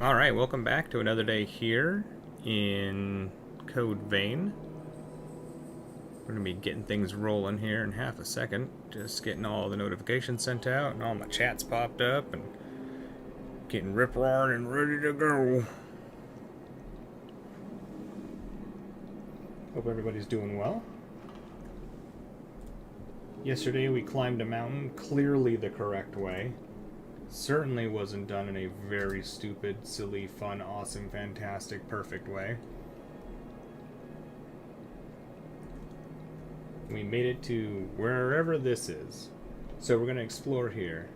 Alright, welcome back to another day here in Code Vein. We're going to be getting things rolling here in half a second. Just getting all the notifications sent out and all my chats popped up and getting rip-roaring and ready to go. Hope everybody's doing well. Yesterday we climbed a mountain clearly the correct way. Certainly wasn't done in a very stupid, silly, fun, awesome, fantastic, perfect way. We made it to wherever this is. So we're going to explore here.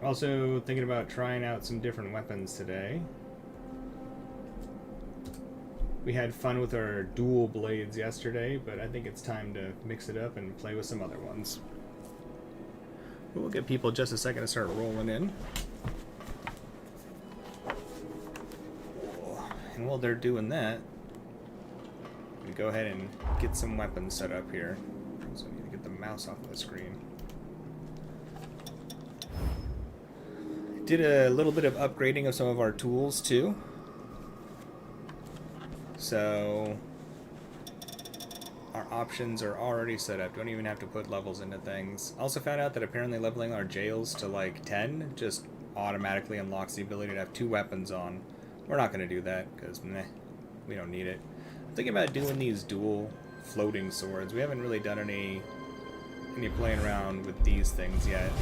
Also thinking about trying out some different weapons today. We had fun with our dual blades yesterday, but I think it's time to mix it up and play with some other ones. We'll give people just a second to start rolling in. And while they're doing that, we go ahead and get some weapons set up here. So I need to get the mouse off of the screen. Did a little bit of upgrading of some of our tools too. So our options are already set up. Don't even have to put levels into things. Also found out that apparently leveling our jails to like 10 just automatically unlocks the ability to have 2 weapons on. We're not going to do that because meh, we don't need it. I'm thinking about doing these dual floating swords. We haven't really done any playing around with these things yet.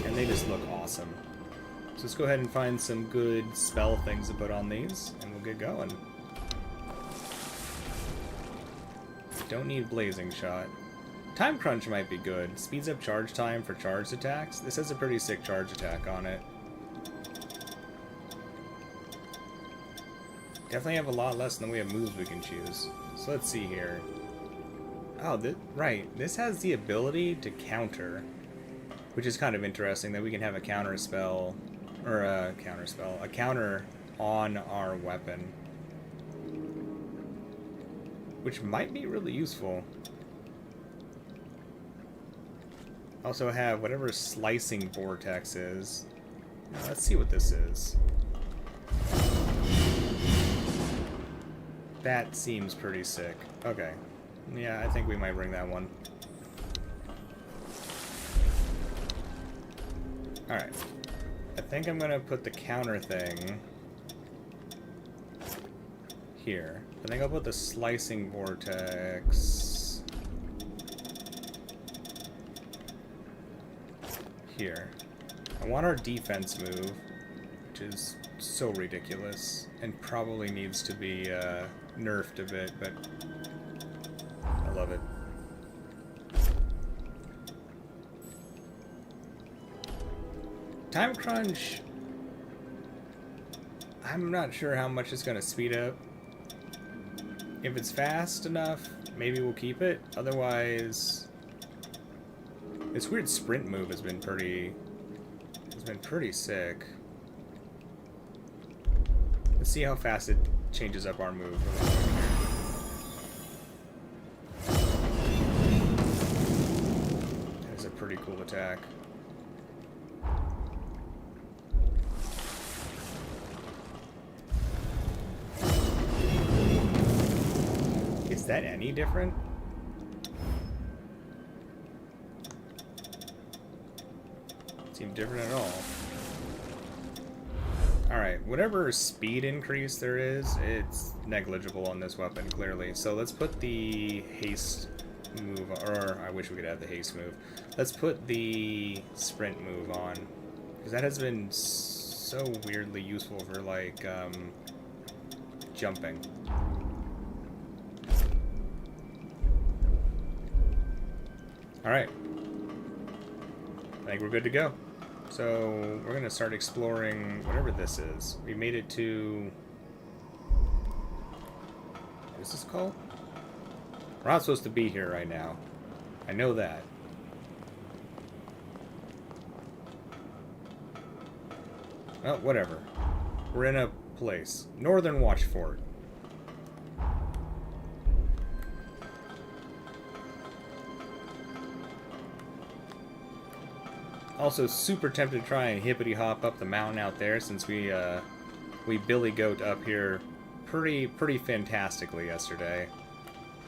And they just look awesome. So let's go ahead and find some good spell things to put on these, and we'll get going. Don't need Blazing Shot. Time Crunch might be good. Speeds up charge time for charged attacks. This has a pretty sick charge attack on it. Definitely have a lot less than we have moves we can choose. So let's see here. Oh, right. This has the ability to counter, which is kind of interesting that we can have a counter spell. Or a counter on our weapon. Which might be really useful. Also have whatever slicing vortex is. Now, let's see what this is. That seems pretty sick. Okay. Yeah, I think we might bring that one. Alright. I think I'm gonna put the counter thing here. I think I'll put the slicing vortex here. I want our defense move, which is so ridiculous and probably needs to be nerfed a bit, but I love it. Time Crunch, I'm not sure how much it's going to speed up. If it's fast enough, maybe we'll keep it. Otherwise, this weird sprint move has been pretty sick. Let's see how fast it changes up our move. That is a pretty cool attack. Is that any different? Seem different at all. Alright, whatever speed increase there is, it's negligible on this weapon, clearly. So let's put the haste move, or I wish we could have the haste move. Let's put the sprint move on, because that has been so weirdly useful for, like, jumping. Alright. I think we're good to go. So, we're going to start exploring whatever this is. We made it to... What is this called? We're not supposed to be here right now. I know that. Well, whatever. We're in a place. Northern Watchfort. Also super tempted to try and hippity hop up the mountain out there since we billy goat up here pretty fantastically yesterday.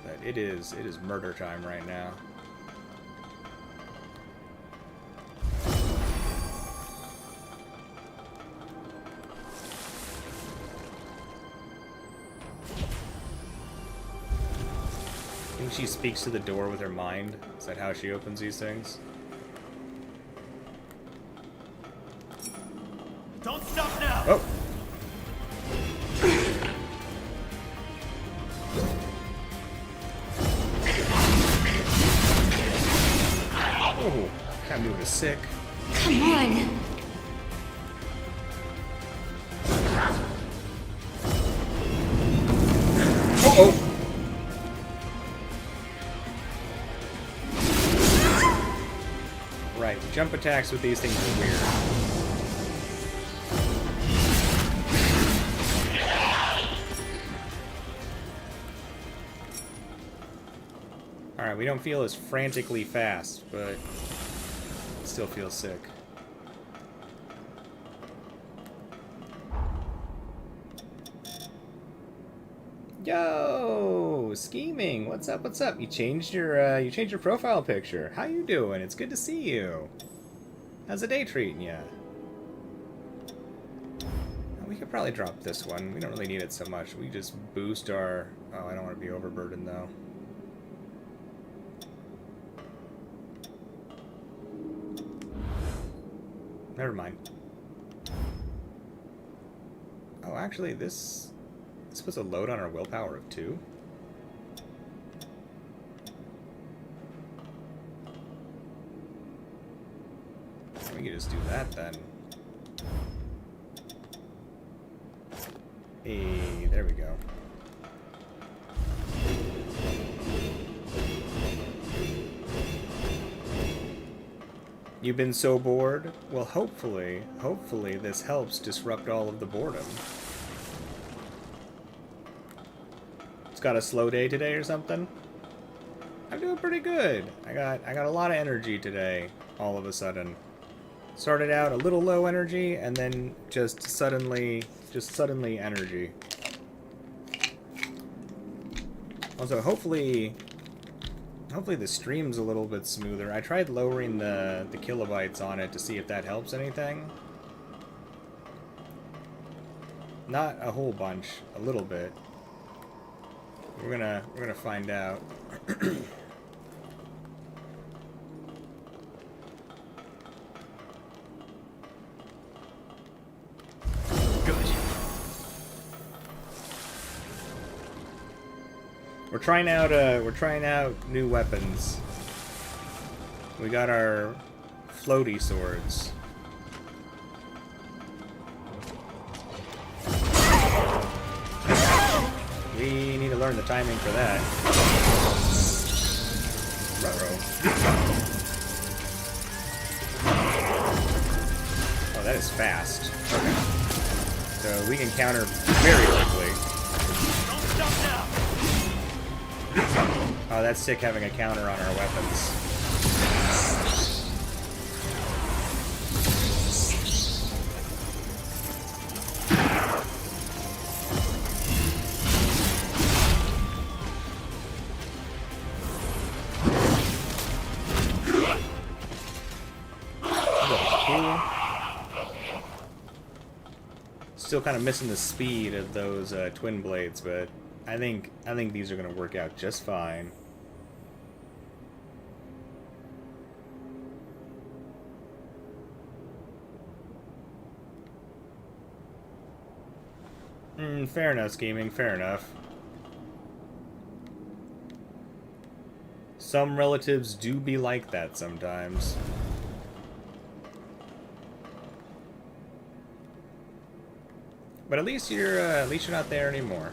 But it is murder time right now. I think she speaks to the door with her mind. Is that how she opens these things? Don't stop now! Oh! Oh, that move is sick. Come on! Oh! Right, jump attacks with these things are weird. Alright, we don't feel as frantically fast, but it still feels sick. Yo, scheming. What's up? What's up? You changed your profile picture. How you doing? It's good to see you. How's the day treating you? We could probably drop this one. We don't really need it so much. We just boost our... Oh, I don't want to be overburdened though. Never mind. Oh, actually, this puts a load on our willpower of 2. We could just do that then. Hey, there we go. You've been so bored? Well, hopefully this helps disrupt all of the boredom. It's got a slow day today or something? I'm doing pretty good. I got a lot of energy today, all of a sudden. Started out a little low energy, and then just suddenly energy. Also, hopefully the stream's a little bit smoother. I tried lowering the kilobytes on it to see if that helps anything. Not a whole bunch, a little bit. We're gonna find out. We're trying out new weapons. We got our floaty swords. We need to learn the timing for that. Ruh-roh. Oh, that is fast. Okay. So we can counter very quickly. Don't stop now! Oh, that's sick having a counter on our weapons. Still kind of missing the speed of those twin blades, but I think these are going to work out just fine. Fair enough, scheming. Fair enough. Some relatives do be like that sometimes. But at least you're not there anymore.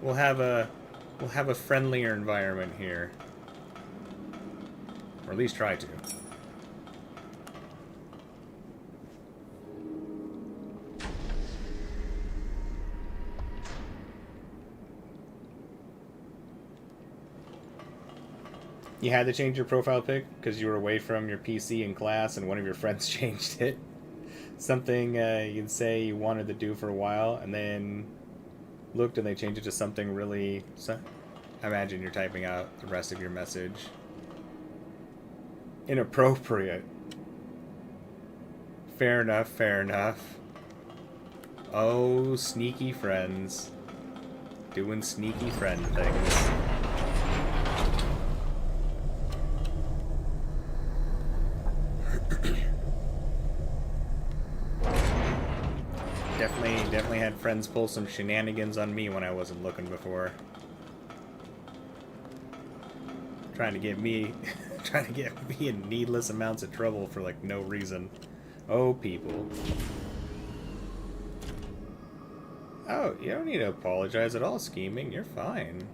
We'll have a friendlier environment here. Or at least try to. You had to change your profile pic because you were away from your PC in class and one of your friends changed it. Something you'd say you wanted to do for a while and then looked and they changed it to something really... Imagine you're typing out the rest of your message. Inappropriate. Fair enough, fair enough. Oh, sneaky friends. Doing sneaky friend things. Definitely had friends pull some shenanigans on me when I wasn't looking before. Trying to get me in needless amounts of trouble for like no reason. Oh, people. Oh, you don't need to apologize at all, scheming. You're fine.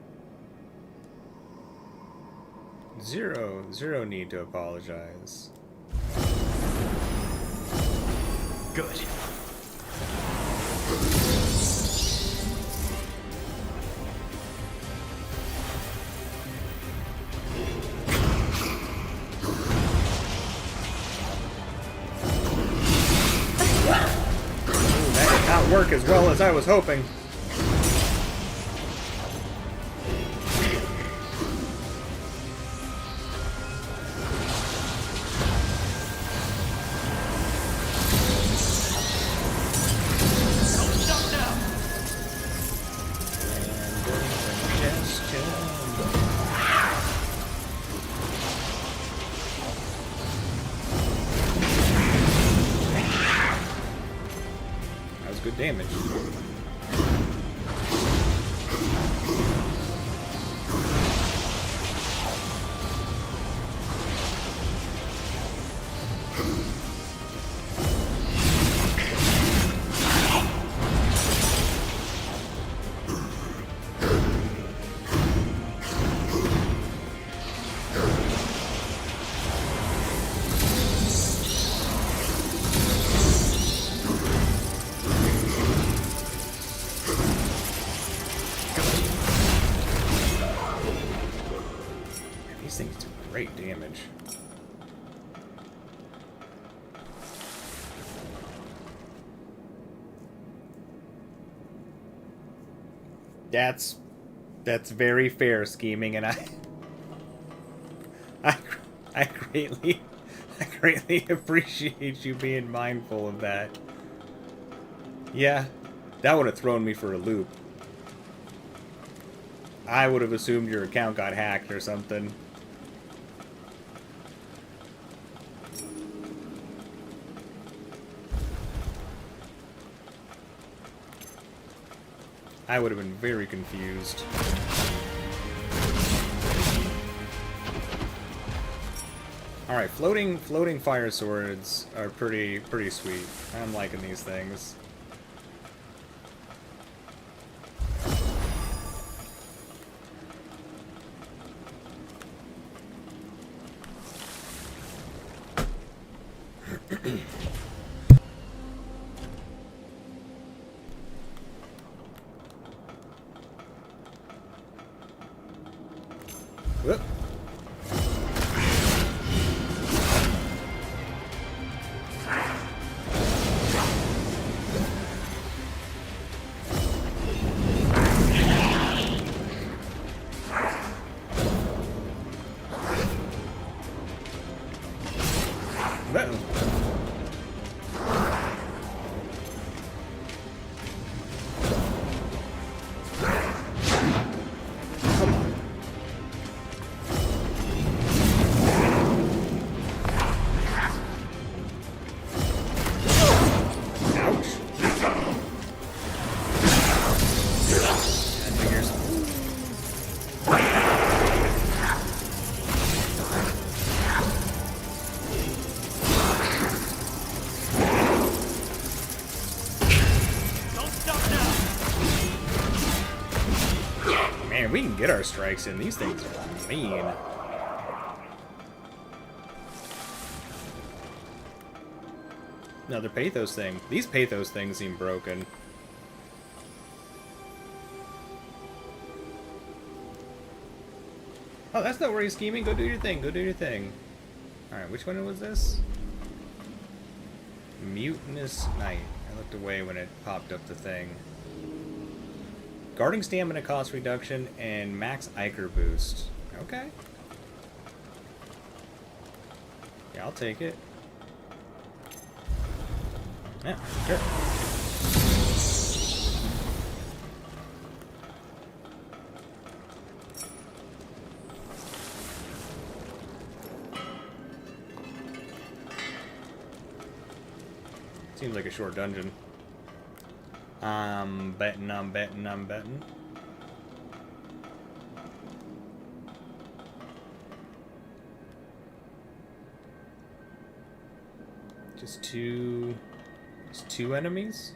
Zero need to apologize. Good. Work as well as I was hoping. Don't stop now. Good damage. These things do great damage. That's very fair, scheming, and I greatly appreciate you being mindful of that. Yeah, that would have thrown me for a loop. I would have assumed your account got hacked or something. I would have been very confused. Alright, floating fire swords are pretty sweet. I'm liking these things. Whoop. Man, we can get our strikes in. These things are mean. Another pathos thing. These pathos things seem broken. Oh, that's not where he's scheming. Go do your thing. Go do your thing. Alright, which one was this? Mutinous Knight. I looked away when it popped up the thing. Guarding stamina cost reduction and max Iker boost. Okay. Yeah, I'll take it. Yeah, sure. Seems like a short dungeon. I'm betting. Just two enemies?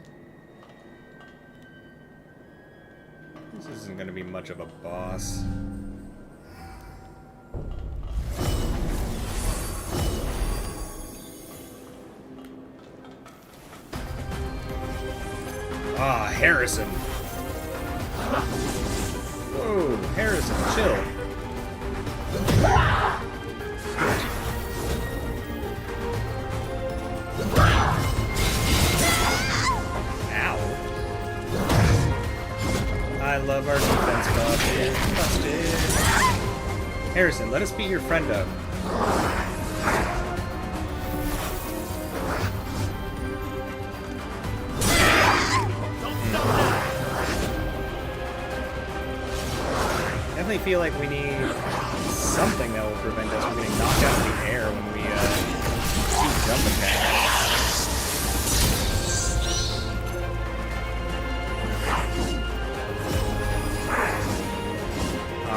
This isn't gonna be much of a boss. Ah, Harrison. Whoa, Harrison, chill. Ow. I love our defense busted. Harrison, let us beat your friend up. Definitely feel like we need something that will prevent us from getting knocked out of the air when we do jump attacks.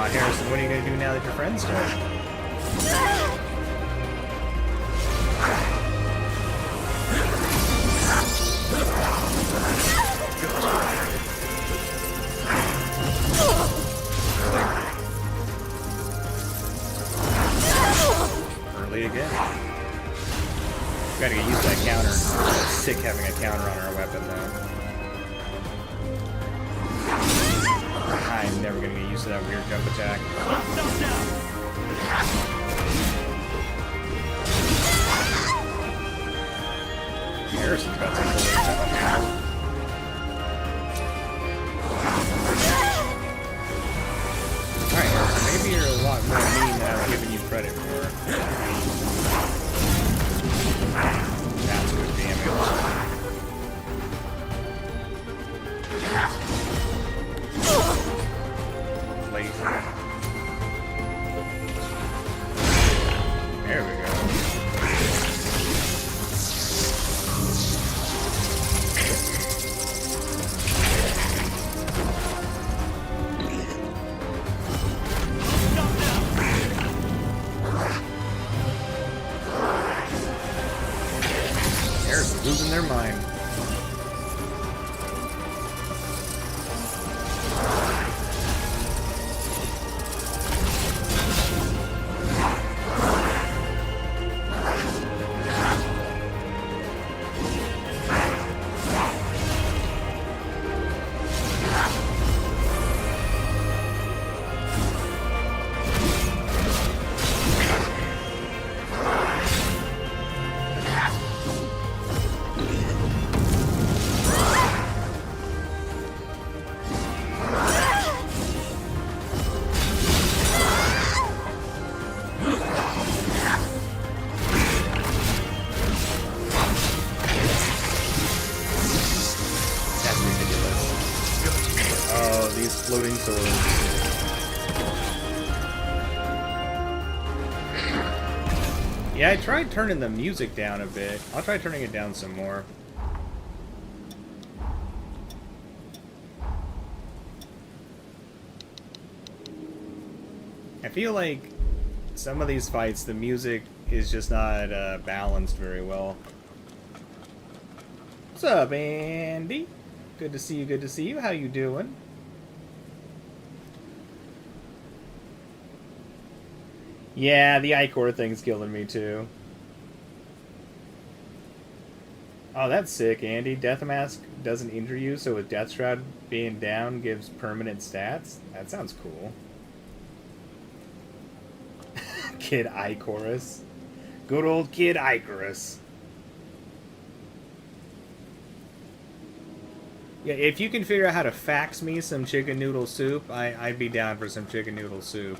Harrison, what are you going to do now that your friend's dead? Early again. Gotta get used to that counter. It's sick having a counter on our weapon, though. I'm never gonna get used to that weird jump attack. Harrison's got some cool stuff now. Alright, Harrison, maybe you're a lot more mean than I've given you credit for. That's good damage. There we go. They're losing their mind. Floating swords. Yeah, I tried turning the music down a bit. I'll try turning it down some more. I feel like some of these fights, the music is just not balanced very well. What's up, Andy? Good to see you, good to see you. How you doing? Yeah, the Icor thing's killing me too. Oh, that's sick, Andy. Damonesque doesn't injure you, so with Death Shroud being down gives permanent stats? That sounds cool. Kid Icarus. Good old Kid Icarus. Yeah, if you can figure out how to fax me some chicken noodle soup, I'd be down for some chicken noodle soup.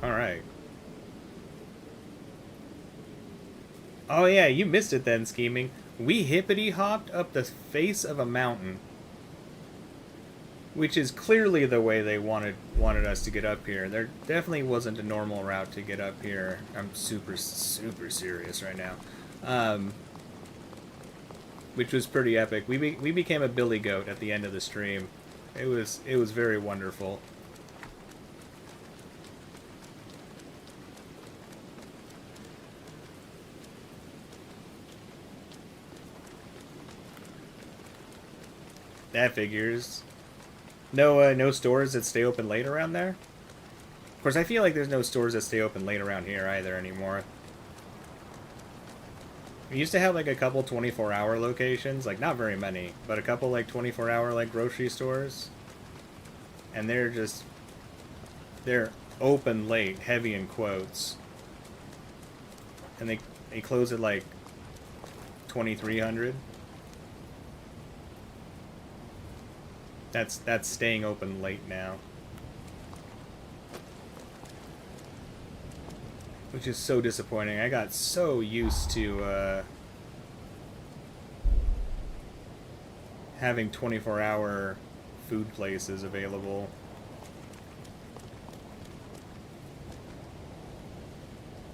Alright. Oh yeah, you missed it then, Scheming. We hippity-hopped up the face of a mountain. Which is clearly the way they wanted us to get up here. There definitely wasn't a normal route to get up here. I'm super serious right now. Which was pretty epic. We became a billy goat at the end of the stream. It was very wonderful. That figures. No stores that stay open late around there? Of course, I feel like there's no stores that stay open late around here either anymore. We used to have like a couple 24-hour locations, like not very many, but a couple like 24-hour like grocery stores. And they're open late, heavy in quotes. And they close at like 2300. That's staying open late now. Which is so disappointing. I got so used to having 24-hour food places available.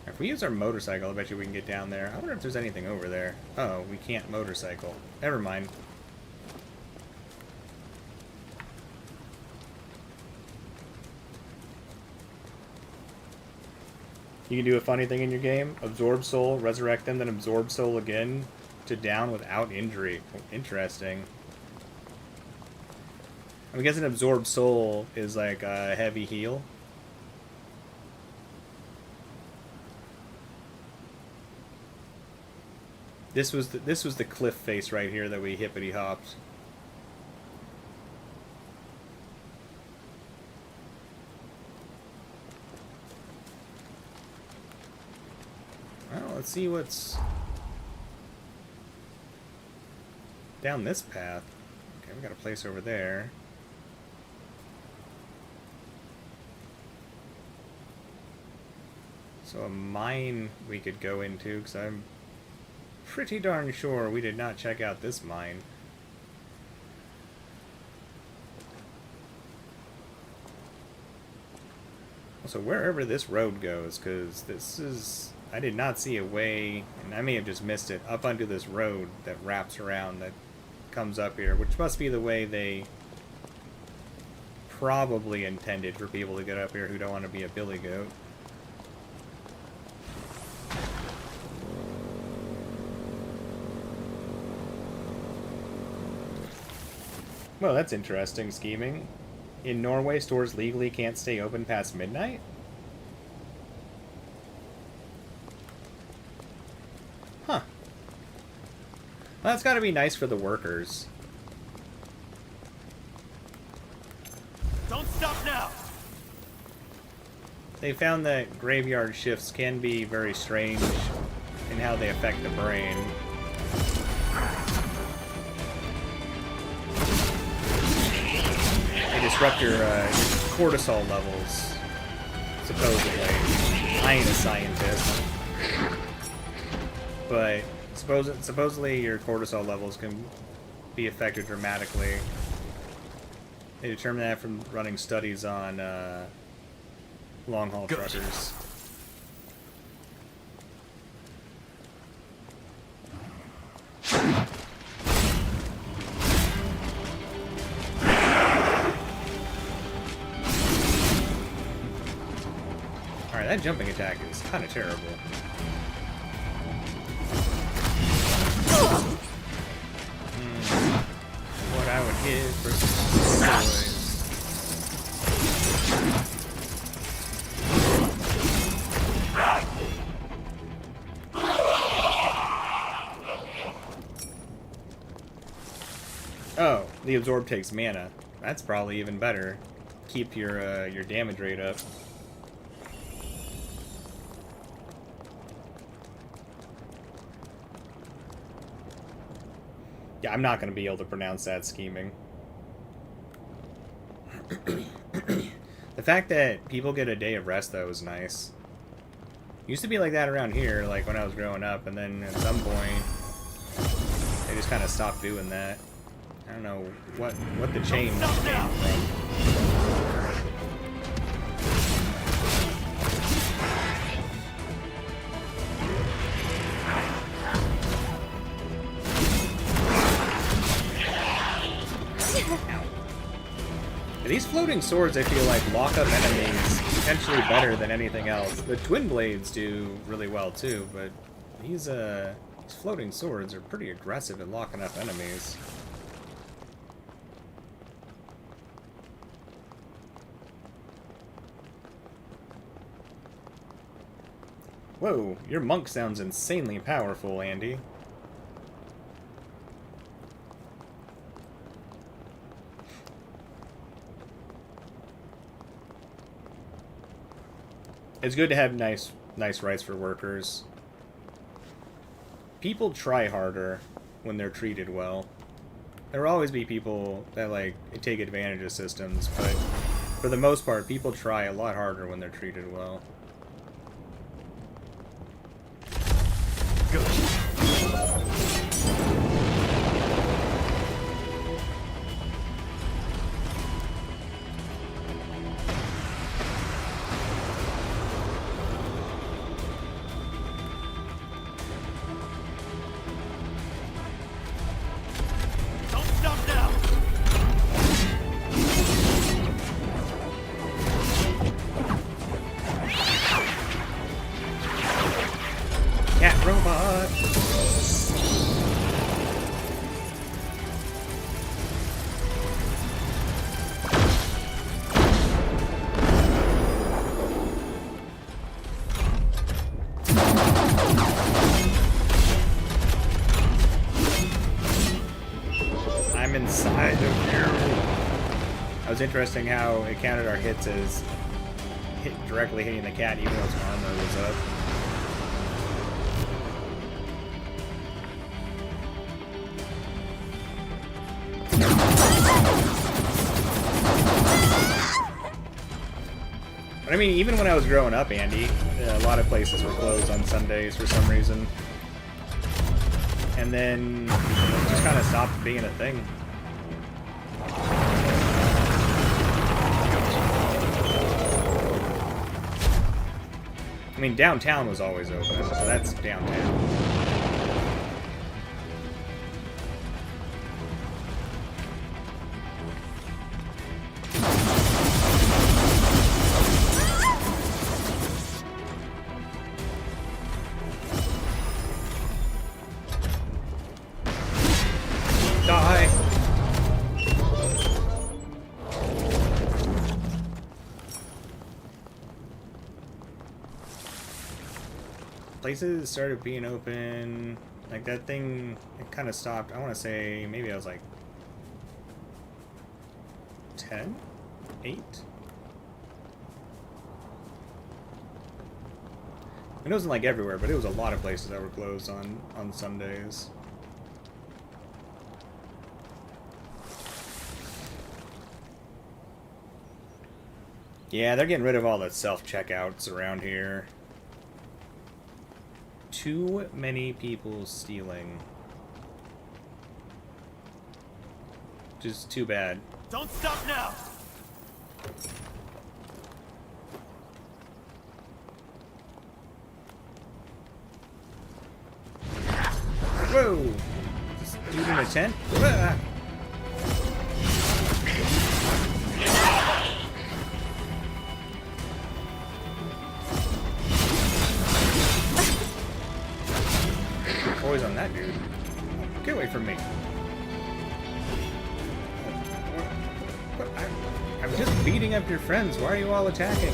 If we use our motorcycle, I bet you we can get down there. I wonder if there's anything over there. Oh, we can't motorcycle. Never mind. You can do a funny thing in your game. Absorb soul, resurrect them, then absorb soul again to down without injury. Oh, interesting. I'm guessing absorb soul is like a heavy heal. This was the cliff face right here that we hippity hopped. Well, let's see what's down this path. Okay, we got a place over there. So a mine we could go into, because I'm pretty darn sure we did not check out this mine. Also, wherever this road goes, because this is... I did not see a way, and I may have just missed it, up onto this road that wraps around, that comes up here, which must be the way they probably intended for people to get up here who don't want to be a billy goat. Well, that's interesting scheming. In Norway, stores legally can't stay open past midnight? Huh. Well, that's gotta be nice for the workers. Don't stop now! They found that graveyard shifts can be very strange in how they affect the brain. They disrupt your cortisol levels, supposedly. I ain't a scientist. But supposedly your cortisol levels can be affected dramatically. They determined that from running studies on long-haul truckers. Alright, that jumping attack is kind of terrible. What I would give for some boys. Oh, the absorb takes mana. That's probably even better. Keep your damage rate up. Yeah, I'm not going to be able to pronounce that scheming. The fact that people get a day of rest, though, is nice. Used to be like that around here, like when I was growing up, and then at some point, they just kind of stopped doing that. I don't know what the change came from. These floating swords, I feel like, lock up enemies potentially better than anything else. The twin blades do really well too, but these floating swords are pretty aggressive at locking up enemies. Whoa, your monk sounds insanely powerful, Andy. It's good to have nice rights for workers. People try harder when they're treated well. There will always be people that like take advantage of systems, but for the most part, people try a lot harder when they're treated well. Good. Robot! I'm inside of you. That was interesting how it counted our hits as directly hitting the cat even though its armor was up. But I mean, even when I was growing up, Andy, a lot of places were closed on Sundays for some reason. And then it just kind of stopped being a thing. I mean, downtown was always open, so that's downtown. Die! Places started being open, like that thing, it kind of stopped. I want to say maybe I was like 10? 8? It wasn't like everywhere, but it was a lot of places that were closed on Sundays. Yeah, they're getting rid of all the self-checkouts around here. Too many people stealing. Just too bad. Don't stop now! Whoa! This dude in a tent? Ah! Always on that dude. Get away from me. What? I was just beating up your friends. Why are you all attacking?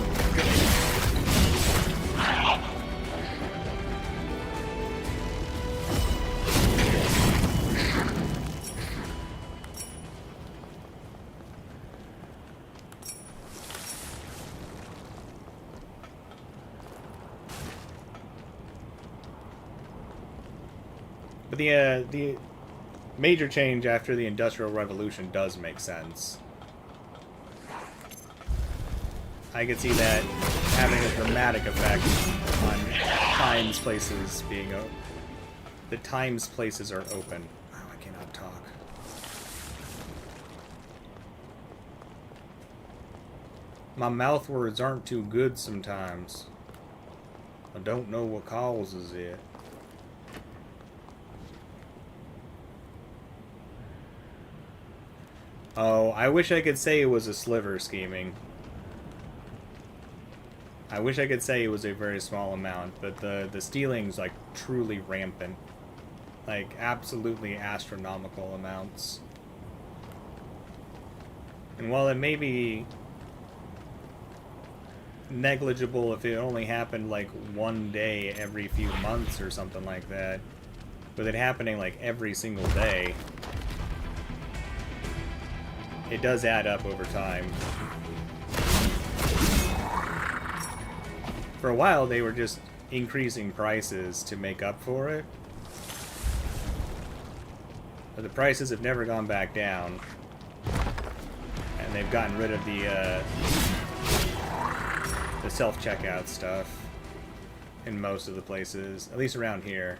But the major change after the Industrial Revolution does make sense. I could see that having a dramatic effect on times, places being open. The times, places are open. Oh, I cannot talk. My mouth words aren't too good sometimes. I don't know what causes it. Oh, I wish I could say it was a sliver scheming. I wish I could say it was a very small amount, but the stealing's like truly rampant. Like absolutely astronomical amounts. And while it may be negligible if it only happened like one day every few months or something like that, with it happening like every single day, it does add up over time. For a while they were just increasing prices to make up for it, but the prices have never gone back down, and they've gotten rid of the self-checkout stuff in most of the places, at least around here.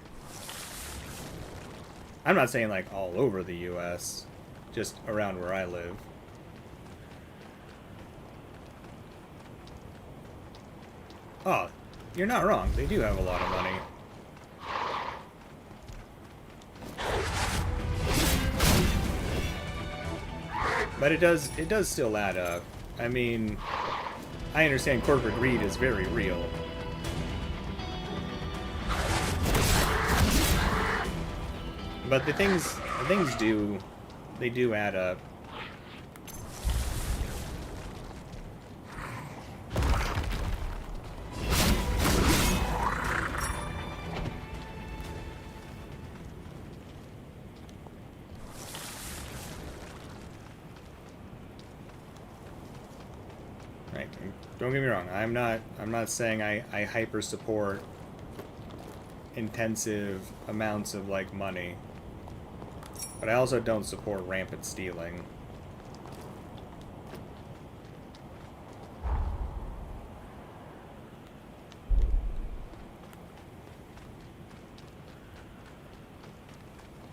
I'm not saying like all over the US, just around where I live. Oh, you're not wrong. They do have a lot of money. But it does still add up. I mean, I understand corporate greed is very real. But the things do add up. Right. Don't get me wrong. I'm not saying I hyper support intensive amounts of like money. But I also don't support rampant stealing.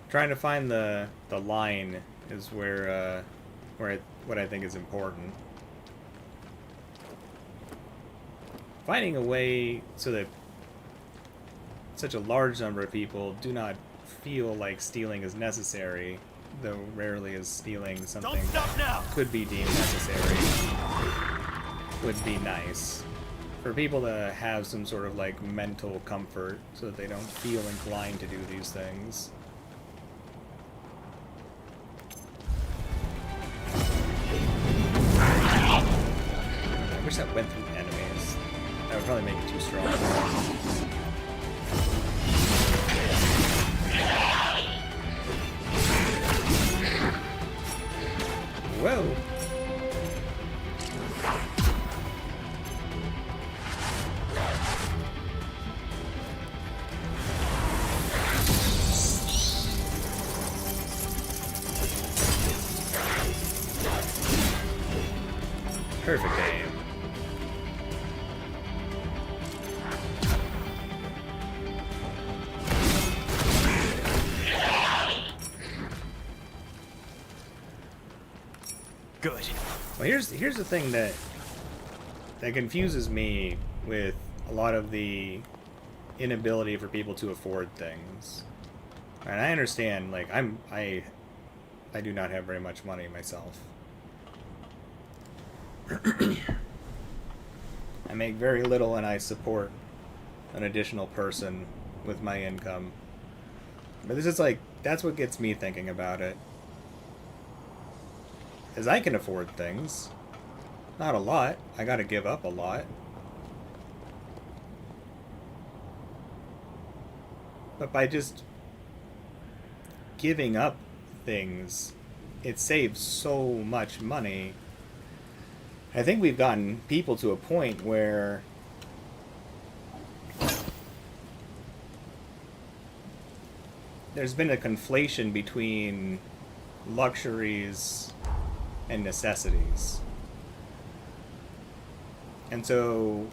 Trying to find the line is where what I think is important. Finding a way so that such a large number of people do not feel like stealing is necessary, though rarely is stealing something that could be deemed necessary, would be nice. For people to have some sort of like mental comfort so that they don't feel inclined to do these things. I wish that went through enemies. That would probably make it too strong. Whoa! Perfect aim. Good. Well, here's the thing that confuses me with a lot of the inability for people to afford things. And I understand, like I do not have very much money myself. I make very little and I support an additional person with my income. But this is like, that's what gets me thinking about it. As I can afford things. Not a lot. I gotta give up a lot. But by just giving up things, it saves so much money. I think we've gotten people to a point where there's been a conflation between luxuries and necessities. And so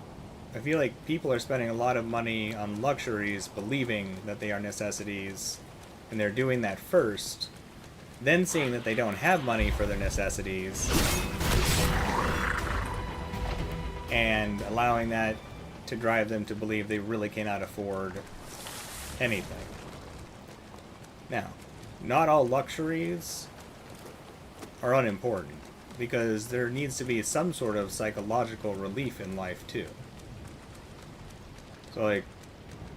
I feel like people are spending a lot of money on luxuries believing that they are necessities, and they're doing that first, then seeing that they don't have money for their necessities, and allowing that to drive them to believe they really cannot afford anything. Now, not all luxuries are unimportant, because there needs to be some sort of psychological relief in life too. So like,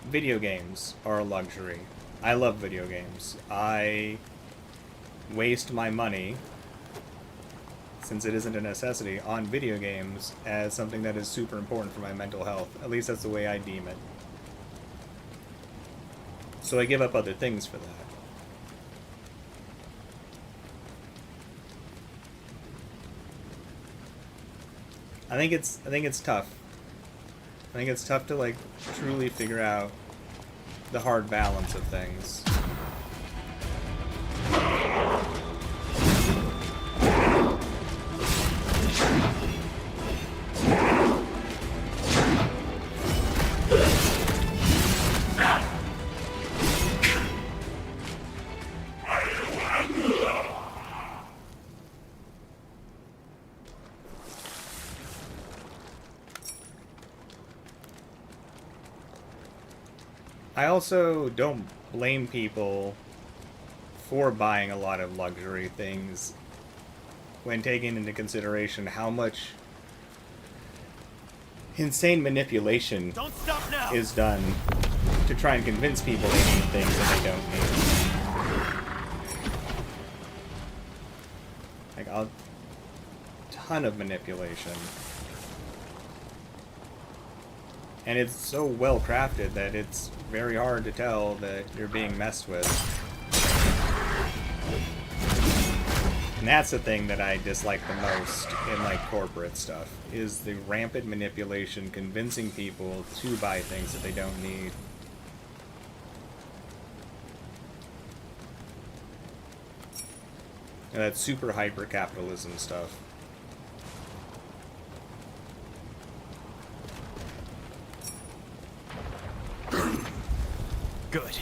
video games are a luxury. I love video games. I waste my money, since it isn't a necessity, on video games as something that is super important for my mental health. At least that's the way I deem it. So I give up other things for that. I think it's tough. I think it's tough to like truly figure out the hard balance of things. I also don't blame people for buying a lot of luxury things when taking into consideration how much insane manipulation Don't stop now. is done to try and convince people they need things that they don't need. Like a ton of manipulation. And it's so well crafted that it's very hard to tell that you're being messed with. And that's the thing that I dislike the most in like corporate stuff, is the rampant manipulation convincing people to buy things that they don't need. And that's super hyper capitalism stuff. Good.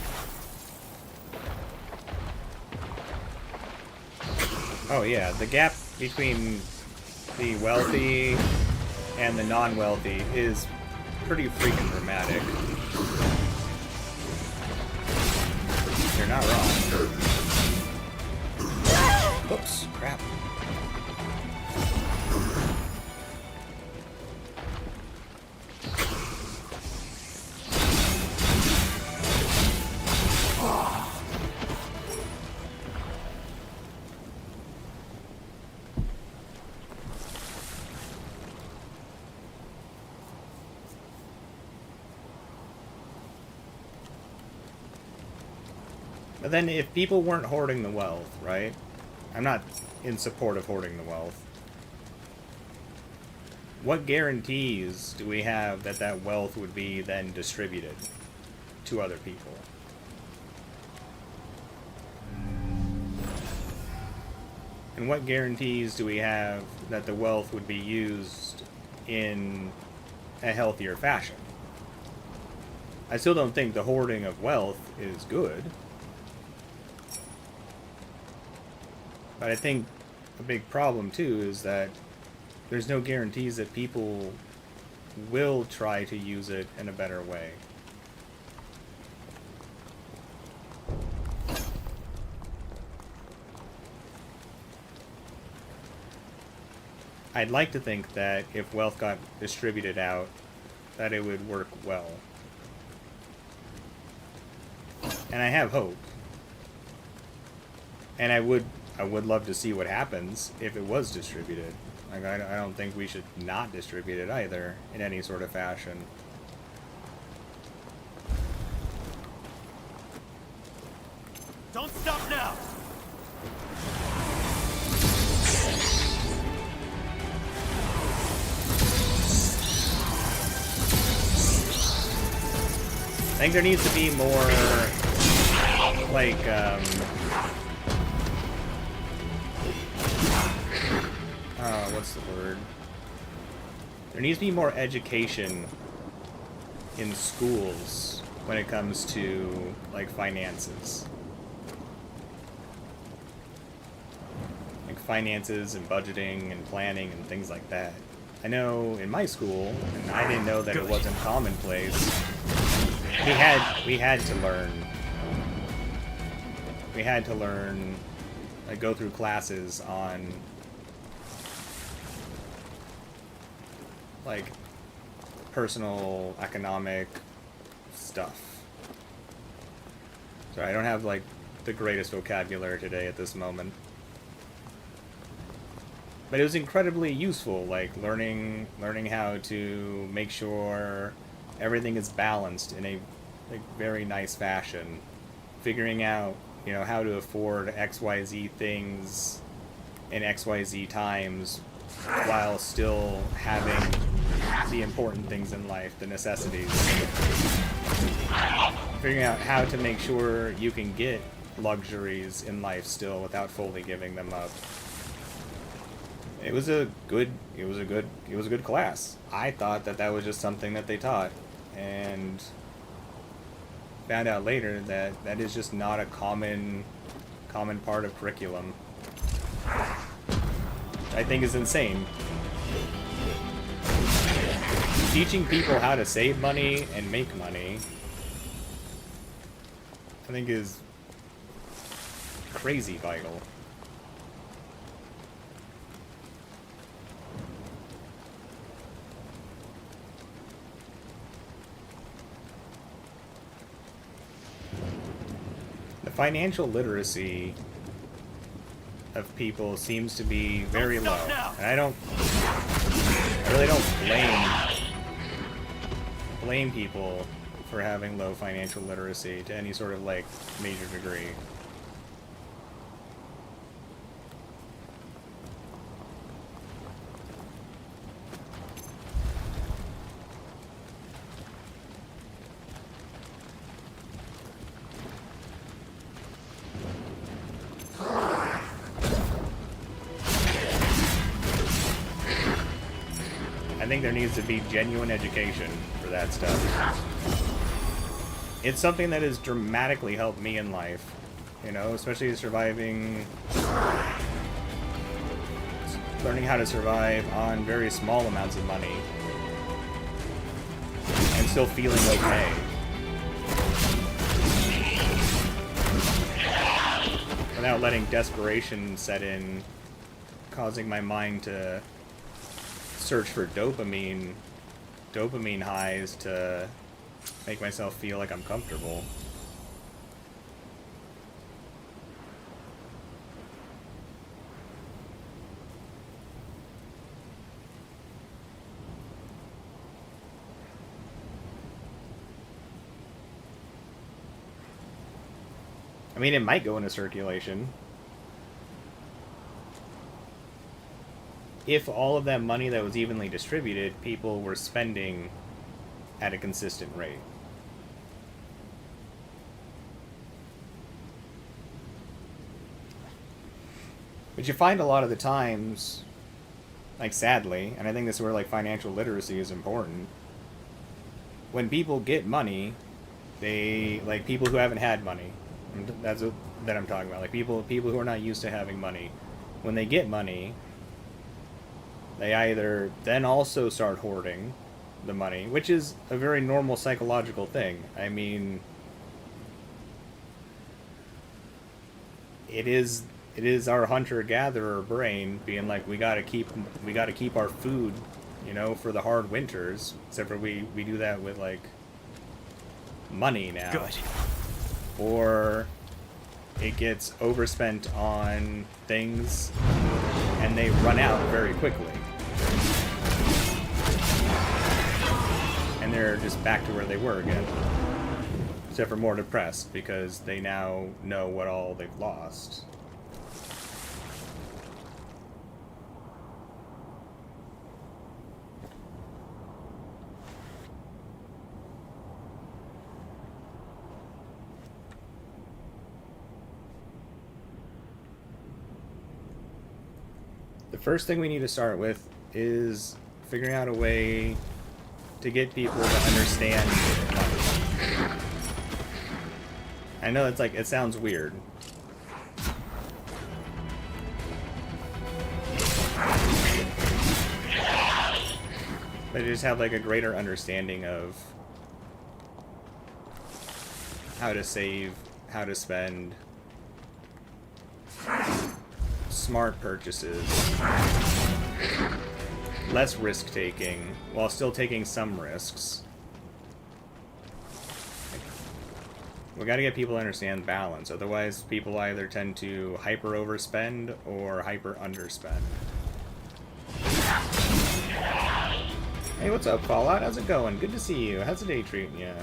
Oh yeah, the gap between the wealthy and the non-wealthy is pretty freaking dramatic. You're not wrong. Oops, crap. But then if people weren't hoarding the wealth, right? I'm not in support of hoarding the wealth. What guarantees do we have that that wealth would be then distributed to other people? And what guarantees do we have that the wealth would be used in a healthier fashion? I still don't think the hoarding of wealth is good. But I think a big problem too is that there's no guarantees that people will try to use it in a better way. I'd like to think that if wealth got distributed out, that it would work well. And I have hope. And I would love to see what happens if it was distributed. Like, I don't think we should not distribute it either in any sort of fashion. Don't stop now. I think there needs to be more, like, what's the word? There needs to be more education in schools when it comes to, like, finances. Like, finances and budgeting and planning and things like that. I know in my school, and I didn't know that it wasn't commonplace, we had to learn. We had to learn, like, go through classes on, like, personal economic stuff. So I don't have, like, the greatest vocabulary today at this moment. But it was incredibly useful, like learning how to make sure everything is balanced in a, like, very nice fashion. Figuring out, you know, how to afford XYZ things in XYZ times while still having the important things in life, the necessities. Figuring out how to make sure you can get luxuries in life still without fully giving them up. It was a good class. I thought that was just something that they taught, and found out later that that is just not a common part of curriculum. I think is insane. Teaching people how to save money and make money, I think, is crazy vital. The financial literacy of people seems to be very low, and I really don't blame people for having low financial literacy to any sort of, like, major degree. I think there needs to be genuine education for that stuff. It's something that has dramatically helped me in life, you know, especially surviving, learning how to survive on very small amounts of money and still feeling okay. Without letting desperation set in, causing my mind to search for dopamine highs to make myself feel like I'm comfortable. I mean, it might go into circulation. If all of that money that was evenly distributed, people were spending at a consistent rate. But you find a lot of the times, like, sadly, and I think this is where, like, financial literacy is important, when people get money, they, like, people who haven't had money, that's what that I'm talking about, like, people who are not used to having money, when they get money, they either then also start hoarding the money, which is a very normal psychological thing. I mean, it is our hunter-gatherer brain being like, we gotta keep our food, you know, for the hard winters. Except for we do that with, like, money now. Good. Or it gets overspent on things and they run out very quickly. And they're just back to where they were again. Except for more depressed, because they now know what all they've lost. The first thing we need to start with is figuring out a way to get people to understand money. I know it's like, it sounds weird. But just have like a greater understanding of how to save, how to spend, smart purchases, less risk taking while still taking some risks. We gotta get people to understand balance, otherwise people either tend to hyper overspend or hyper underspend. Hey, what's up, Fallout? How's it going? Good to see you. How's the day treating you?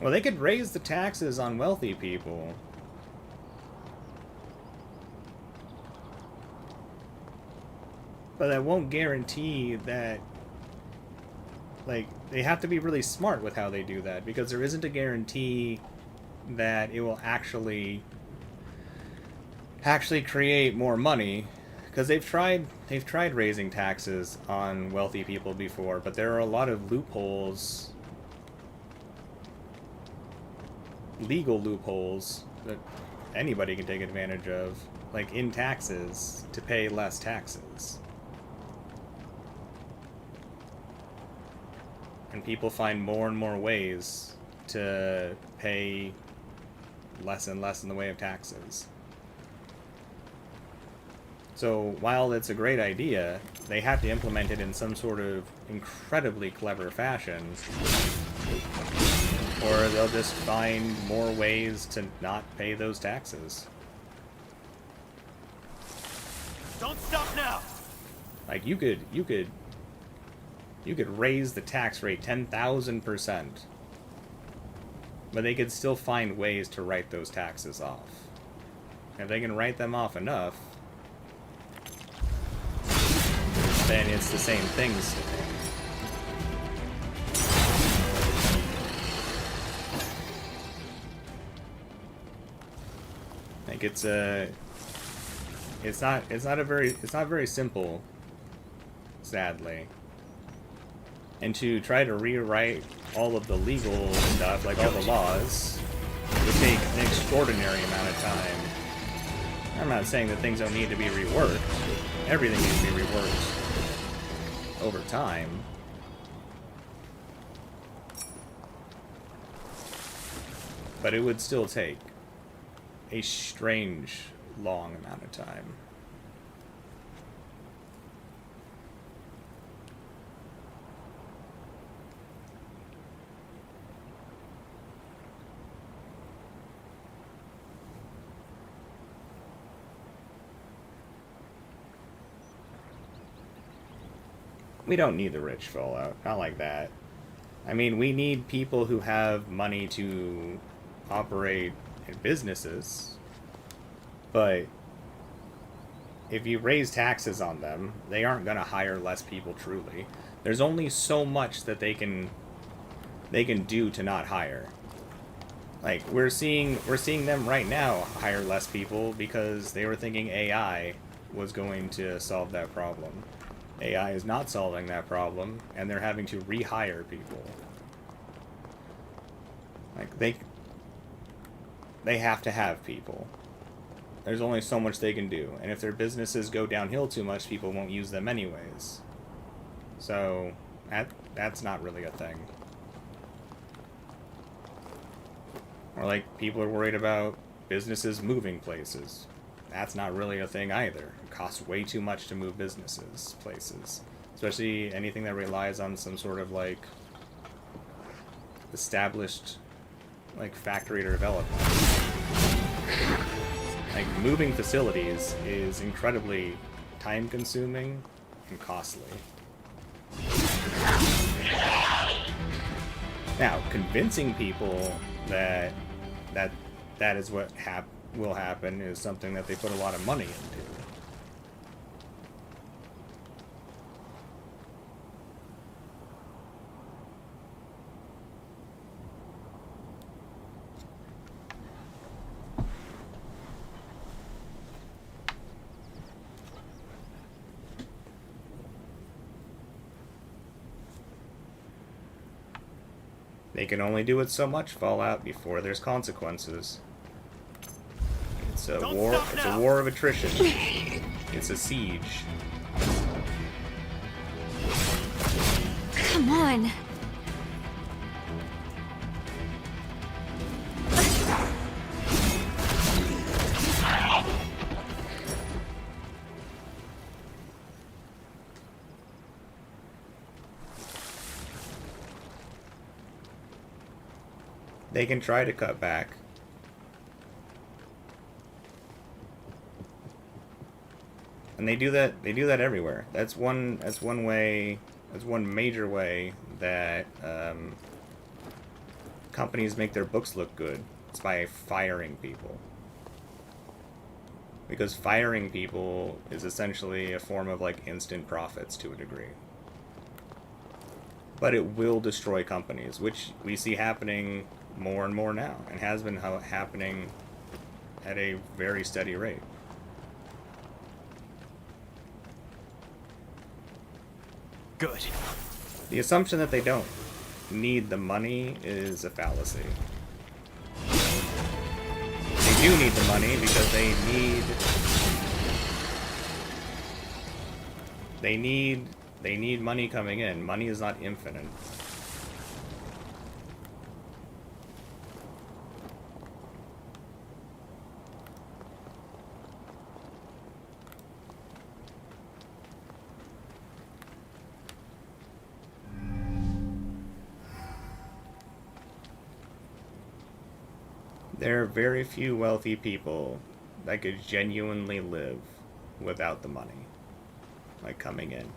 Well, they could raise the taxes on wealthy people. But that won't guarantee that... Like, they have to be really smart with how they do that, because there isn't a guarantee that it will actually create more money. Because they've tried raising taxes on wealthy people before, but there are a lot of loopholes, legal loopholes, that anybody can take advantage of, like in taxes, to pay less taxes. And people find more and more ways to pay less and less in the way of taxes. So while it's a great idea, they have to implement it in some sort of incredibly clever fashion, or they'll just find more ways to not pay those taxes. Don't stop now. Like you could raise the tax rate 10,000%, but they could still find ways to write those taxes off. If they can write them off enough, then it's the same things to me. Like it's not very simple, sadly. And to try to rewrite all of the legal stuff, like all the laws, would take an extraordinary amount of time. I'm not saying that things don't need to be reworked. Everything needs to be reworked over time. But it would still take a strange, long amount of time. We don't need the rich Fallout. Not like that. I mean, we need people who have money to operate in businesses. But if you raise taxes on them, they aren't going to hire less people truly. There's only so much that they can do to not hire. Like we're seeing them right now hire less people because they were thinking AI was going to solve that problem. AI is not solving that problem, and they're having to rehire people. Like, they have to have people. There's only so much they can do, and if their businesses go downhill too much, people won't use them anyways. So, that's not really a thing. Or like, people are worried about businesses moving places. That's not really a thing either. It costs way too much to move places. Especially anything that relies on some sort of, like, established, like, factory development. Like, moving facilities is incredibly time-consuming and costly. Now, convincing people that is what will happen is something that they put a lot of money into. They can only do it so much, Fallout, before there's consequences. It's a Don't war. stop It's now. a war of attrition. It's a siege. Come on. They can try to cut back. And they do that everywhere. That's one way, that's one major way that companies make their books look good. It's by firing people. Because firing people is essentially a form of like instant profits to a degree. But it will destroy companies, which we see happening more and more now, and has been happening at a very steady rate. Good. The assumption that they don't need the money is a fallacy. They do need the money because they need money coming in. Money is not infinite. There are very few wealthy people that could genuinely live without the money, like, coming in.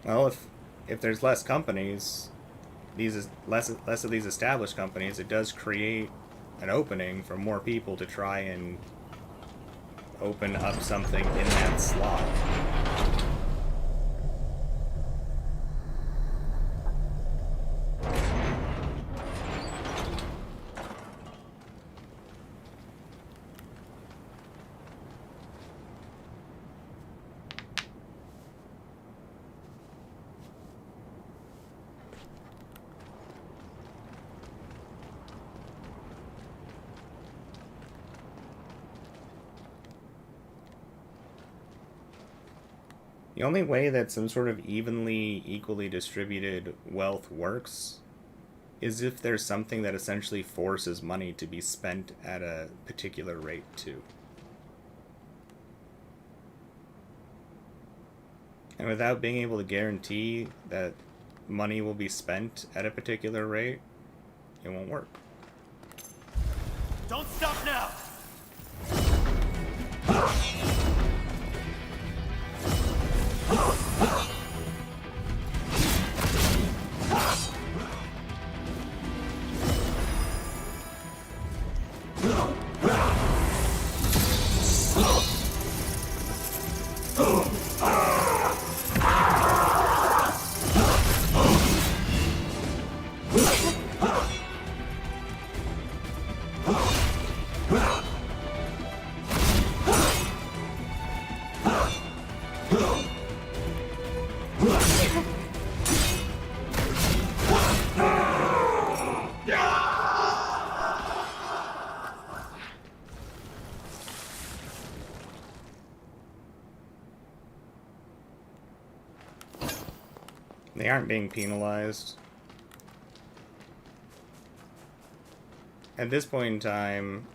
Well, if there's less companies, less of these established companies, it does create an opening for more people to try and open up something in that slot. The only way that some sort of equally distributed wealth works is if there's something that essentially forces money to be spent at a particular rate too. And without being able to guarantee that money will be spent at a particular rate, it won't work. Don't stop now. They aren't being penalized. At this point in time,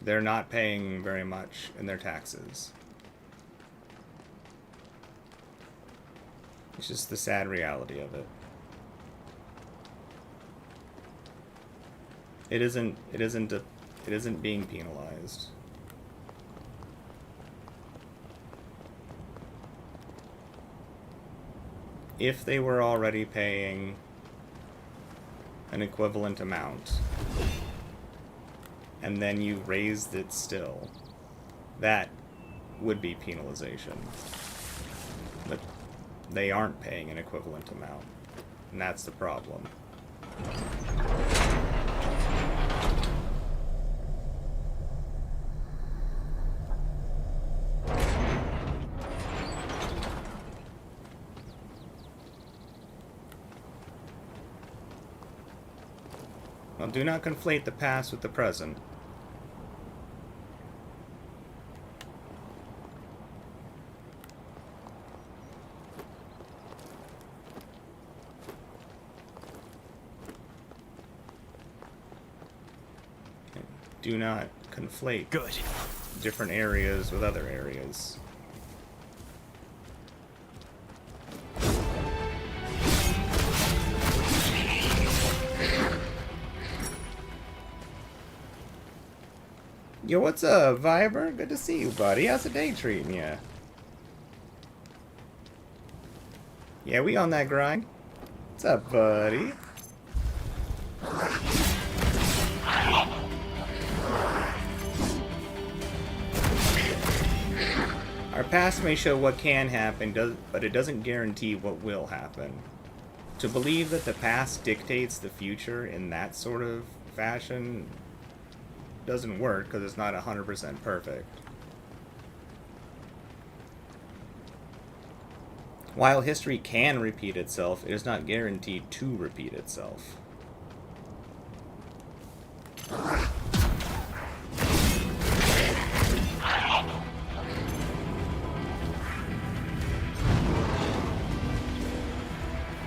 they're not paying very much in their taxes. It's just the sad reality of it. It isn't being penalized. If they were already paying an equivalent amount, and then you raised it still, that would be penalization. But they aren't paying an equivalent amount, and that's the problem. Well, do not conflate the past with the present. Do not conflate Good. different areas with other areas. Yo, what's up, Viber? Good to see you, buddy. How's the day treating you? Yeah, we on that grind. What's up, buddy? Our past may show what can happen, but it doesn't guarantee what will happen. To believe that the past dictates the future in that sort of fashion doesn't work because it's not 100% perfect. While history can repeat itself, it is not guaranteed to repeat itself.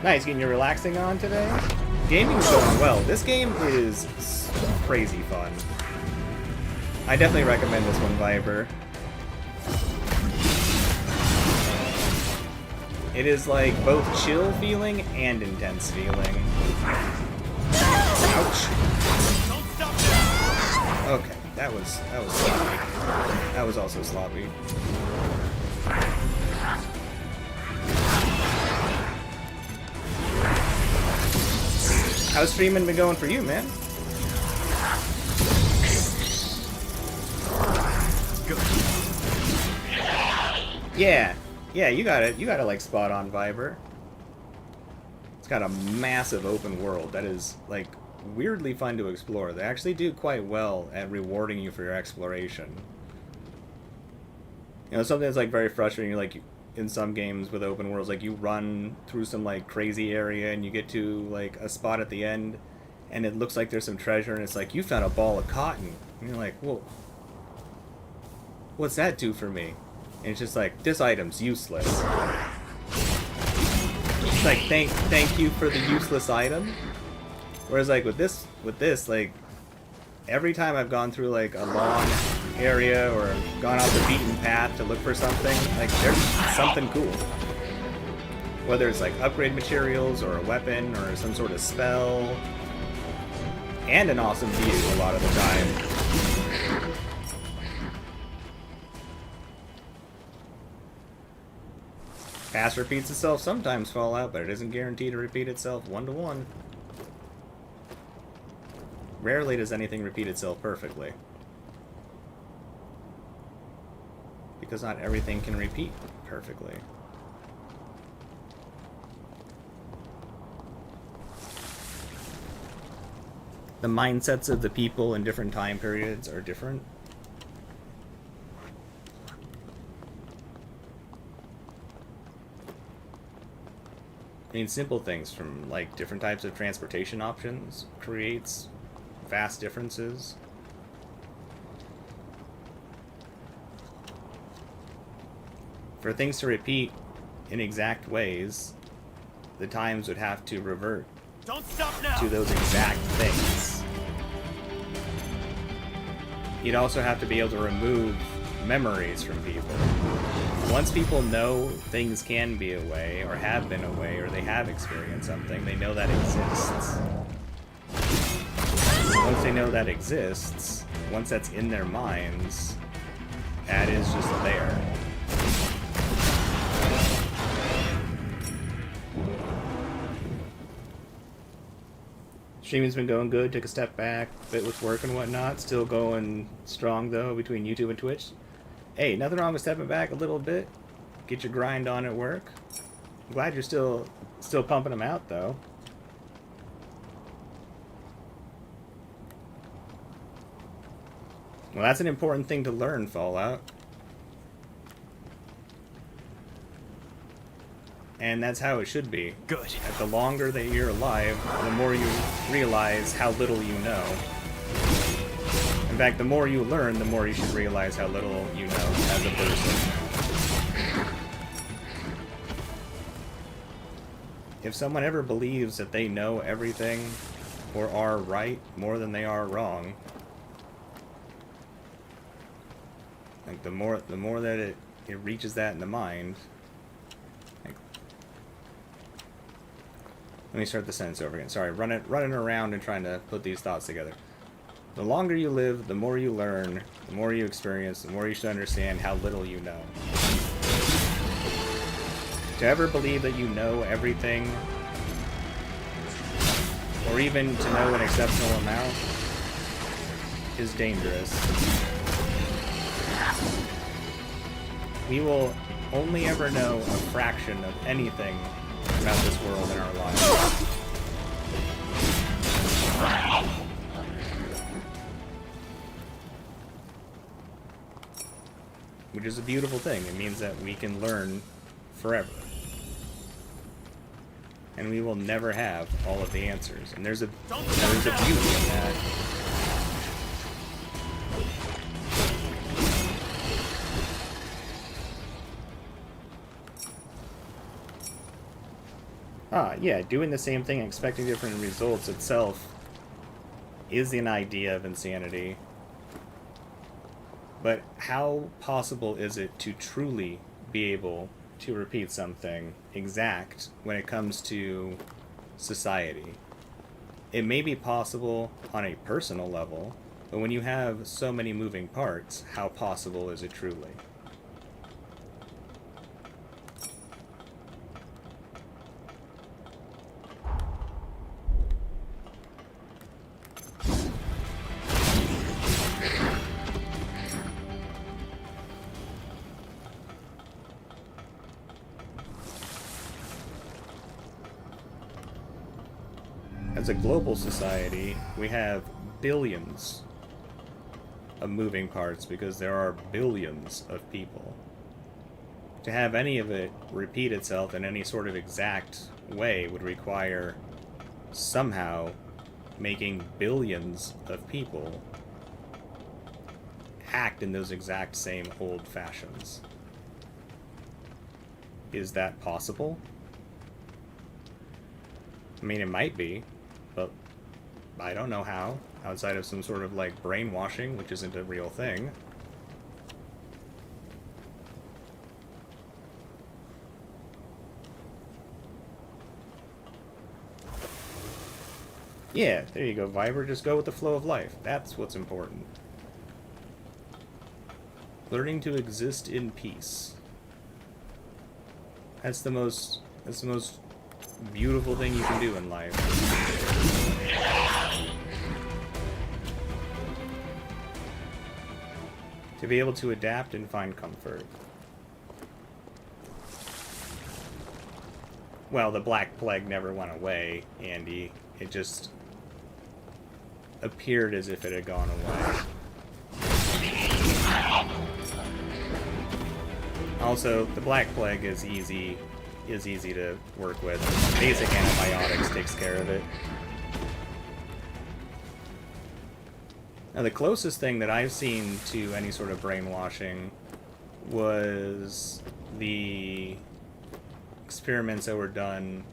Nice, getting your relaxing on today? Gaming's going well. This game is crazy fun. I definitely recommend this one, Viber. It is like both chill feeling and intense feeling. Ouch. Okay, that was sloppy. That was also sloppy. How's streaming been going for you, man? Yeah, you got it. You got it like spot on, Viber. It's got a massive open world that is like weirdly fun to explore. They actually do quite well at rewarding you for your exploration. You know, something that's like very frustrating, like in some games with open worlds, like you run through some like crazy area and you get to like a spot at the end and it looks like there's some treasure and it's like you found a ball of cotton. And you're like, whoa, what's that do for me? And it's just like, this item's useless. It's like, thank you for the useless item. Whereas like with this, like every time I've gone through like a long area or gone off the beaten path to look for something, like there's something cool. Whether it's like upgrade materials or a weapon or some sort of spell. And an awesome view a lot of the time. Past repeats itself sometimes, Fallout, but it isn't guaranteed to repeat itself one-to-one. Rarely does anything repeat itself perfectly. Because not everything can repeat perfectly. The mindsets of the people in different time periods are different. I mean, simple things from like different types of transportation options creates vast differences. For things to repeat in exact ways, the times would have to revert to those exact things. You'd also have to be able to remove memories from people. Once people know things can be a way, or have been a way, or they have experienced something, they know that exists. Once they know that exists, once that's in their minds, that is just there. Streaming's been going good, took a step back, bit with work and whatnot, still going strong though between YouTube and Twitch. Hey, nothing wrong with stepping back a little bit. Get your grind on at work. I'm glad you're still pumping them out though. Well, that's an important thing to learn, Fallout. And that's how it should be. Good. That the longer that you're alive, the more you realize how little you know. In fact, the more you learn, the more you should realize how little you know as a person. If someone ever believes that they know everything or are right more than they are wrong, like the more that it reaches that in the mind. Like, let me start the sentence over again. Sorry, running around and trying to put these thoughts together. The longer you live, the more you learn, the more you experience, the more you should understand how little you know. To ever believe that you know everything, or even to know an exceptional amount, is dangerous. We will only ever know a fraction of anything about this world in our lives. Which is a beautiful thing. It means that we can learn forever. And we will never have all of the answers. And there's a beauty in that. Yeah, doing the same thing, expecting different results itself is an idea of insanity. But how possible is it to truly be able to repeat something exact when it comes to society? It may be possible on a personal level, but when you have so many moving parts, how possible is it truly? As a global society, we have billions of moving parts because there are billions of people. To have any of it repeat itself in any sort of exact way would require somehow making billions of people act in those exact same old fashions. Is that possible? I mean, it might be. But I don't know how, outside of some sort of, like, brainwashing, which isn't a real thing. Yeah, there you go, Viber. Just go with the flow of life. That's what's important. Learning to exist in peace. That's the most beautiful thing you can do in life. To be able to adapt and find comfort. Well, the Black Plague never went away, Andy. It just appeared as if it had gone away. Also, the Black Plague is easy to work with. Basic antibiotics takes care of it. Now, the closest thing that I've seen to any sort of brainwashing was the experiments that were done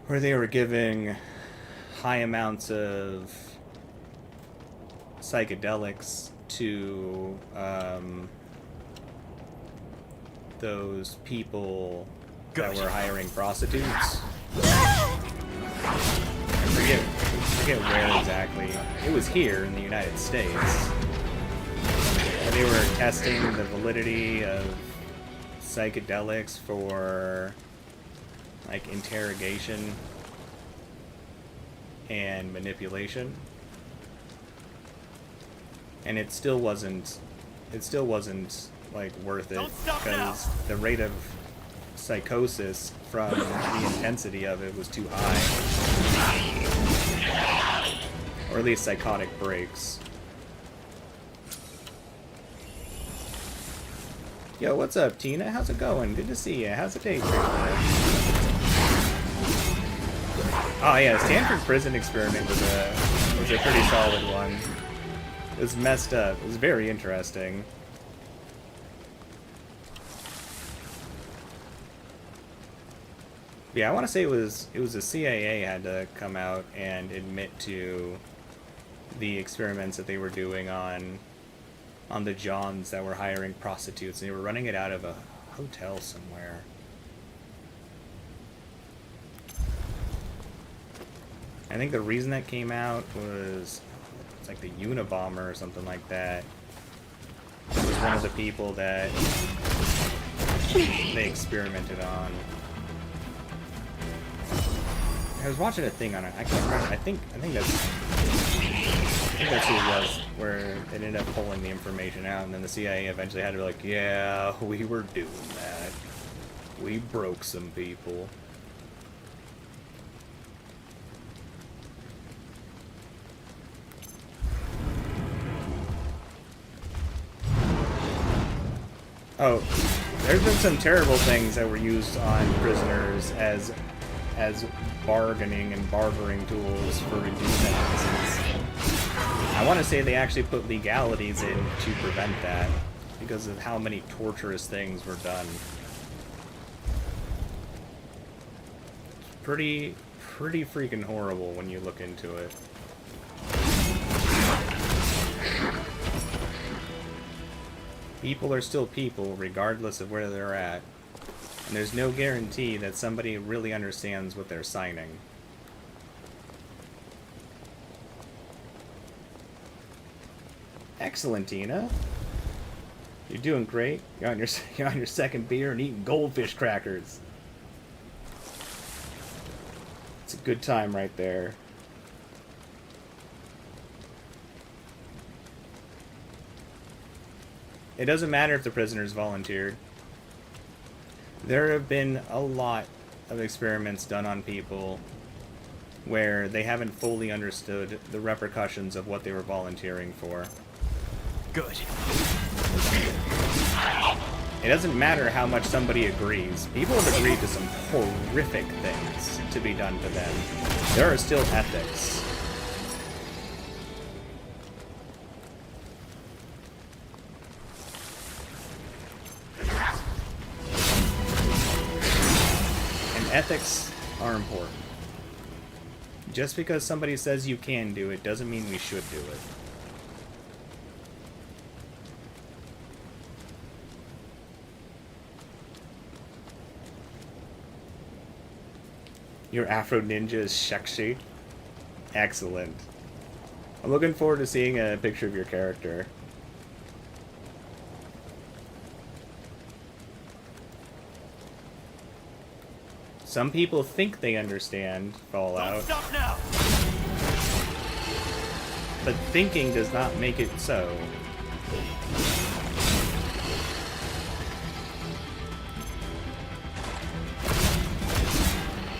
where they were giving high amounts of psychedelics to those people that were hiring prostitutes. I forget where exactly. It was here in the United States. Where they were testing the validity of psychedelics for, like, interrogation and manipulation. And it still wasn't like worth it, because the rate of psychosis from the intensity of it was too high. Or at least psychotic breaks. Yo, what's up, Tina? How's it going? Good to see you. How's the day treating you? Oh yeah, Stanford prison experiment was a pretty solid one. It was messed up. It was very interesting. Yeah, I want to say it was the CIA had to come out and admit to the experiments that they were doing on the Johns that were hiring prostitutes, and they were running it out of a hotel somewhere. I think the reason that came out was it's like the Unabomber or something like that. It was one of the people that they experimented on. I was watching a thing on it. I can't remember. I think that's who it was, where it ended up pulling the information out, and then the CIA eventually had to be like, yeah, we were doing that. We broke some people. Oh, there's been some terrible things that were used on prisoners as bargaining and bartering tools for reduced sentences. I want to say they actually put legalities in to prevent that because of how many torturous things were done. It's pretty freaking horrible when you look into it. People are still people, regardless of where they're at. And there's no guarantee that somebody really understands what they're signing. Excellent, Tina. You're doing great. You're on your second beer and eating goldfish crackers. It's a good time right there. It doesn't matter if the prisoners volunteered. There have been a lot of experiments done on people where they haven't fully understood the repercussions of what they were volunteering for. Good. It doesn't matter how much somebody agrees. People have agreed to some horrific things to be done to them. There are still ethics. Ethics are important. Just because somebody says you can do it doesn't mean we should do it. Your Afro Ninja is sexy. Excellent. I'm looking forward to seeing a picture of your character. Some people think they understand Fallout, Stop now. but thinking does not make it so.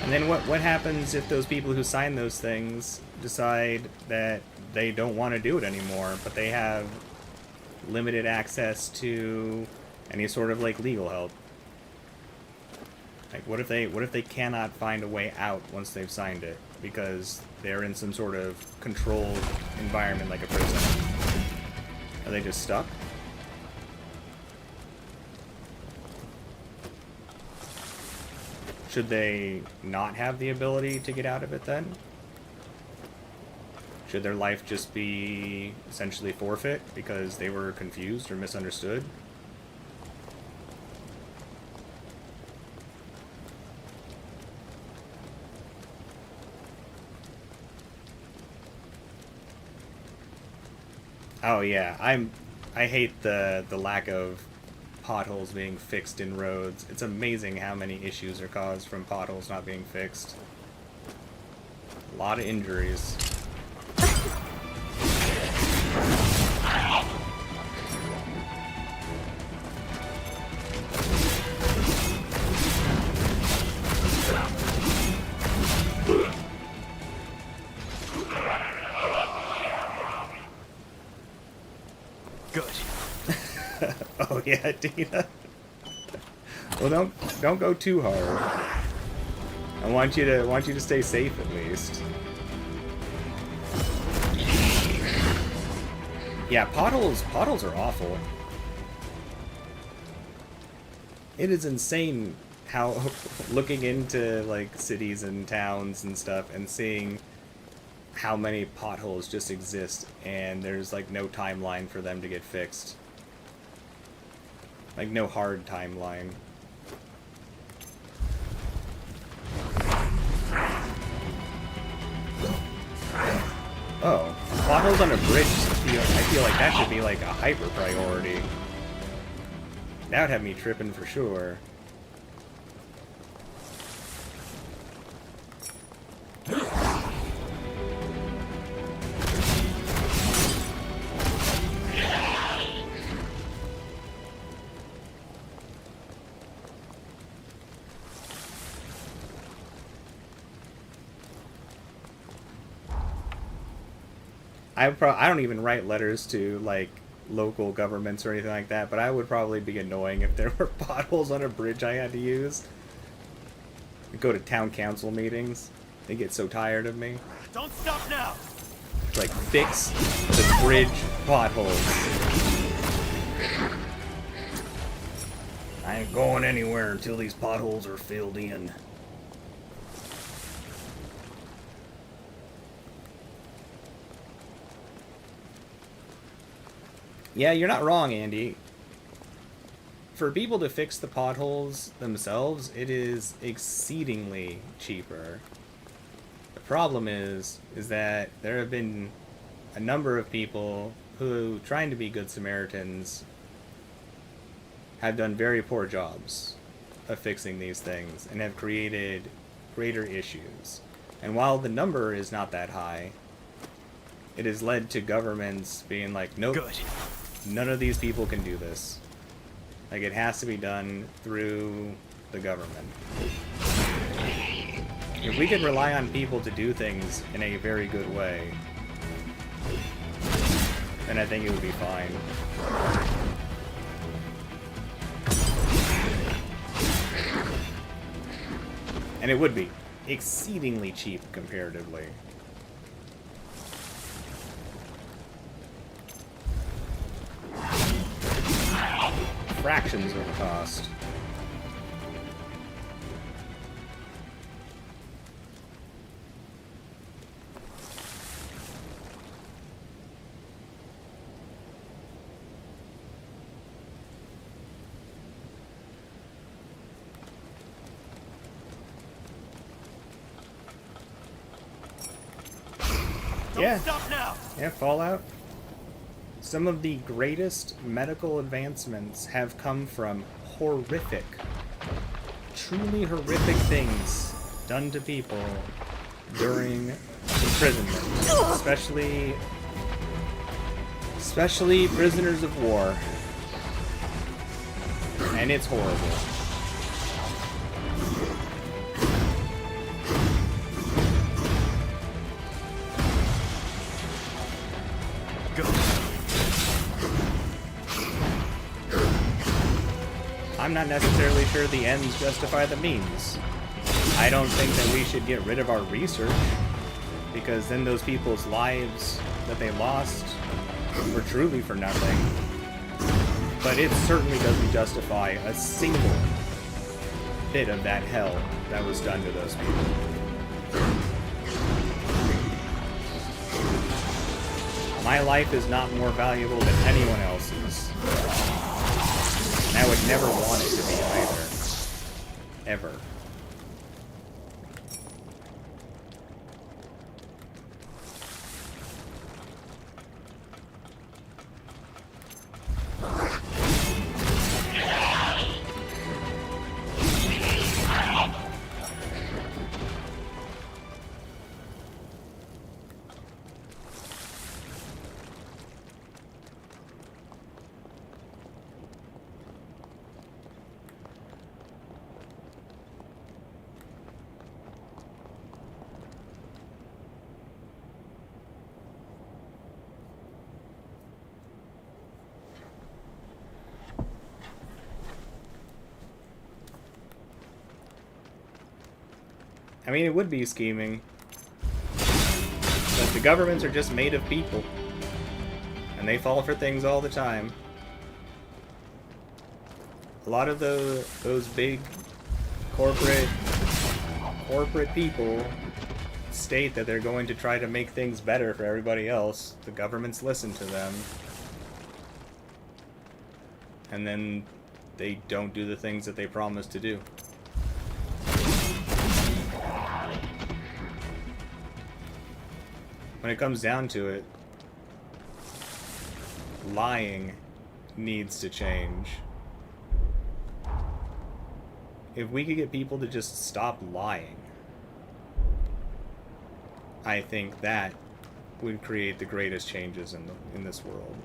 And then what happens if those people who sign those things decide that they don't want to do it anymore, but they have limited access to any sort of like legal help? Like, what if they cannot find a way out once they've signed it because they're in some sort of controlled environment like a prison? Are they just stuck? Should they not have the ability to get out of it then? Should their life just be essentially forfeit because they were confused or misunderstood? Oh yeah, I hate the lack of potholes being fixed in roads. It's amazing how many issues are caused from potholes not being fixed. A lot of injuries. Good. Oh yeah, Dina. Well, don't go too hard. I want you to stay safe at least. Yeah, potholes are awful. It is insane how looking into like cities and towns and stuff and seeing how many potholes just exist and there's like no timeline for them to get fixed. Like no hard timeline. Oh, potholes on a bridge, I feel like that should be like a hyper priority. That would have me tripping for sure. I don't even write letters to like local governments or anything like that, but I would probably be annoying if there were potholes on a bridge I had to use. I'd go to town council meetings. They get so tired of me. Don't stop now. It's like, fix the bridge potholes. I ain't going anywhere until these potholes are filled in. Yeah, you're not wrong, Andy. For people to fix the potholes themselves, it is exceedingly cheaper. The problem is that there have been a number of people who, trying to be good Samaritans, have done very poor jobs of fixing these things and have created greater issues. And while the number is not that high, it has led to governments being like, nope, Good. none of these people can do this. Like, it has to be done through the government. If we could rely on people to do things in a very good way, then I think it would be fine. And it would be exceedingly cheap comparatively. Fractions of the cost. Don't stop now. Yeah, Fallout. Some of the greatest medical advancements have come from horrific, truly horrific things done to people during imprisonment. Especially prisoners of war. And it's horrible. I'm not necessarily sure the ends justify the means. I don't think that we should get rid of our research, because then those people's lives that they lost were truly for nothing. But it certainly doesn't justify a single bit of that hell that was done to those people. My life is not more valuable than anyone else's. And I would never want it to be either. Ever. I mean, it would be scheming. But the governments are just made of people. And they fall for things all the time. A lot of those big corporate people state that they're going to try to make things better for everybody else. The governments listen to them. And then they don't do the things that they promise to do. When it comes down to it, lying needs to change. If we could get people to just stop lying, I think that would create the greatest changes in this world.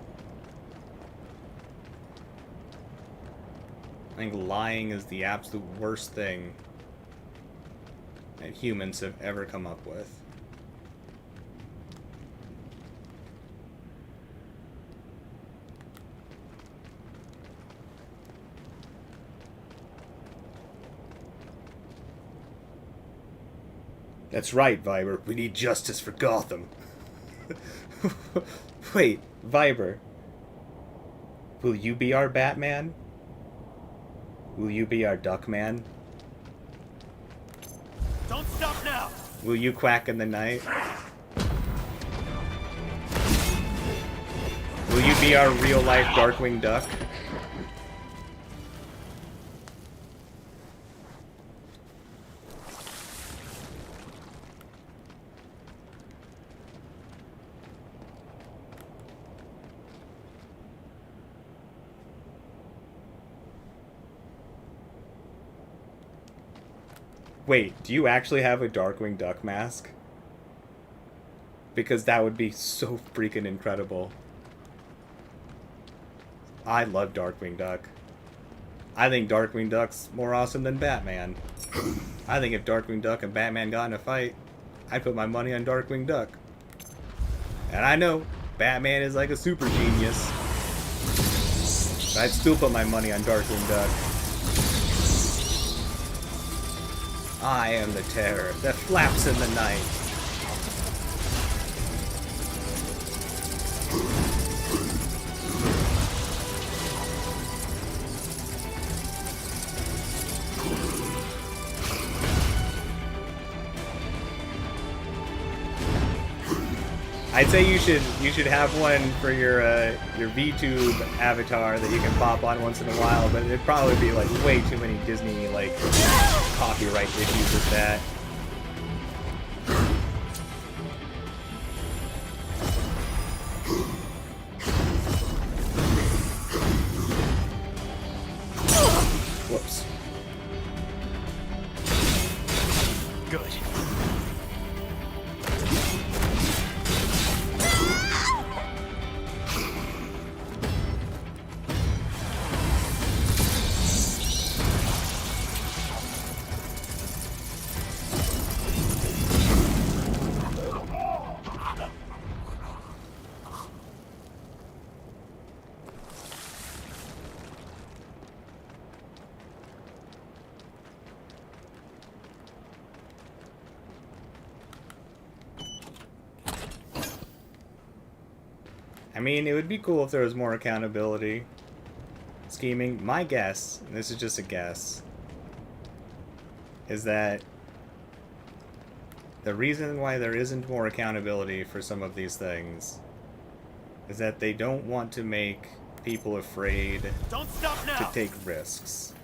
I think lying is the absolute worst thing that humans have ever come up with. That's right, Viber. We need justice for Gotham. Wait, Viber. Will you be our Batman? Will you be our Duckman? Don't stop now! Will you quack in the night? Will you be our real-life Darkwing Duck? Wait, do you actually have a Darkwing Duck mask? Because that would be so freaking incredible. I love Darkwing Duck. I think Darkwing Duck's more awesome than Batman. I think if Darkwing Duck and Batman got in a fight, I'd put my money on Darkwing Duck. And I know, Batman is like a super genius. But I'd still put my money on Darkwing Duck. I am the terror that flaps in the night. I'd say you should have one for your VTube avatar that you can pop on once in a while, but it'd probably be like way too many Disney like copyright issues with that. Whoops. Good. I mean, it would be cool if there was more accountability. Scheming. My guess, and this is just a guess, is that the reason why there isn't more accountability for some of these things is that they don't want to make people afraid Don't stop now. to take risks.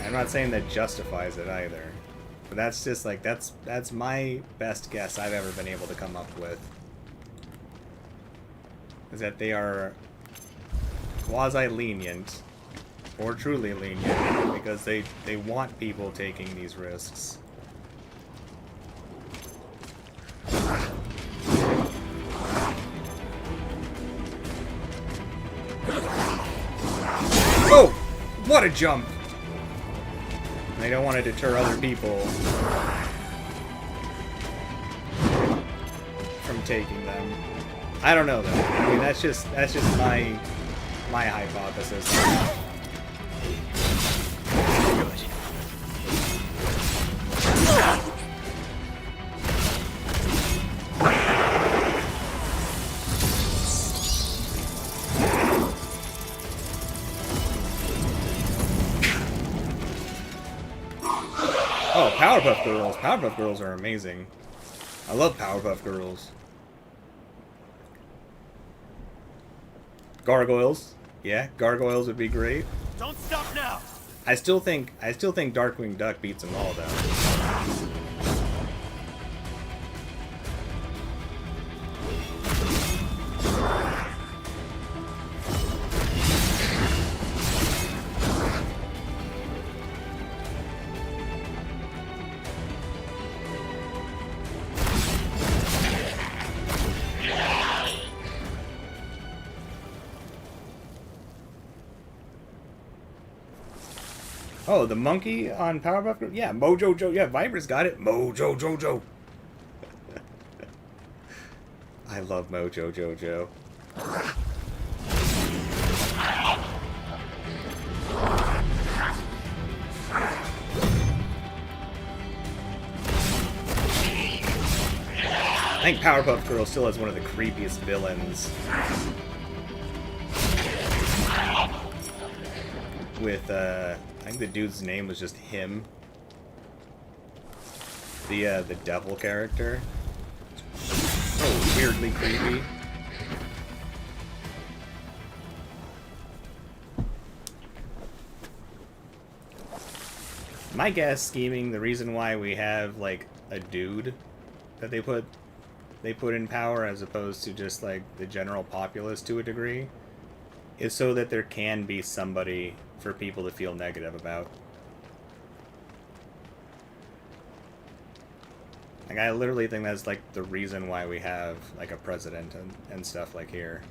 I'm not saying that justifies it either. But that's just like, that's my best guess I've ever been able to come up with. Is that they are quasi-lenient, or truly lenient, because they want people taking these risks. Oh! What a jump! They don't want to deter other people from taking them. I don't know though. I mean, that's just my hypothesis. Powerpuff Girls. Powerpuff Girls are amazing. I love Powerpuff Girls. Gargoyles. Yeah, gargoyles would be great. Don't stop now. I still think Darkwing Duck beats them all though. Oh, the monkey on Powerpuff Girls? Yeah, Mojo Joe. Yeah, Viper's got it. Mojo Jojo. I love Mojo Jojo. I think Powerpuff Girls still has one of the creepiest villains. With, I think the dude's name was just him. The devil character. So weirdly creepy. My guess, scheming, the reason why we have, like, a dude that they put in power as opposed to just, like, the general populace to a degree is so that there can be somebody for people to feel negative about. Like, I literally think that's, like, the reason why we have, like, a president and stuff like here.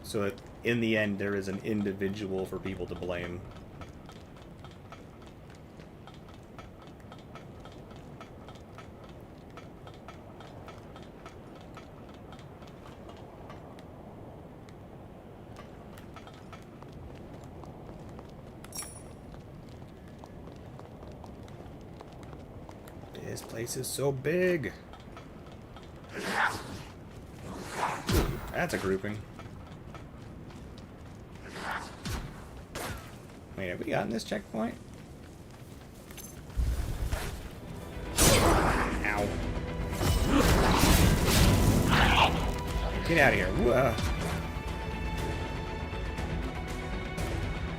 So that, in the end, there is an individual for people to blame. This place is so big. That's a grouping. Wait, have we gotten this checkpoint? Ow. Get out of here. Whoa.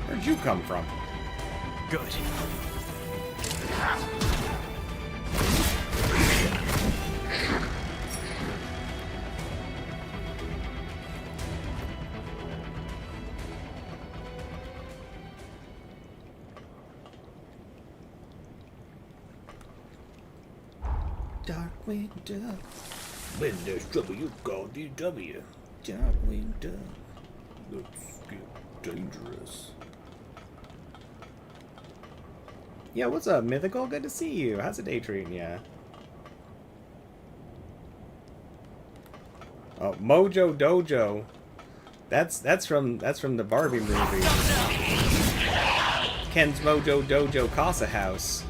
Where'd you come from? Good. Darkwing Duck. When there's trouble, you call DW. Darkwing Duck. Let's get dangerous. Yeah, what's up, Mythical? Good to see you. How's the day treating ya? Oh, Mojo Dojo. That's from the Barbie movie. Ken's Mojo Dojo Casa House.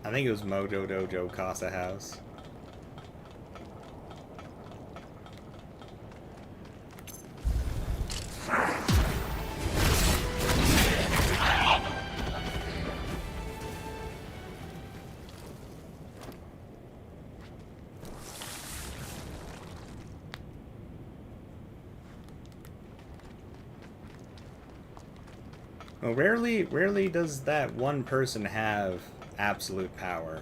I think it was Mojo Dojo Casa House. Well, rarely does that one person have absolute power.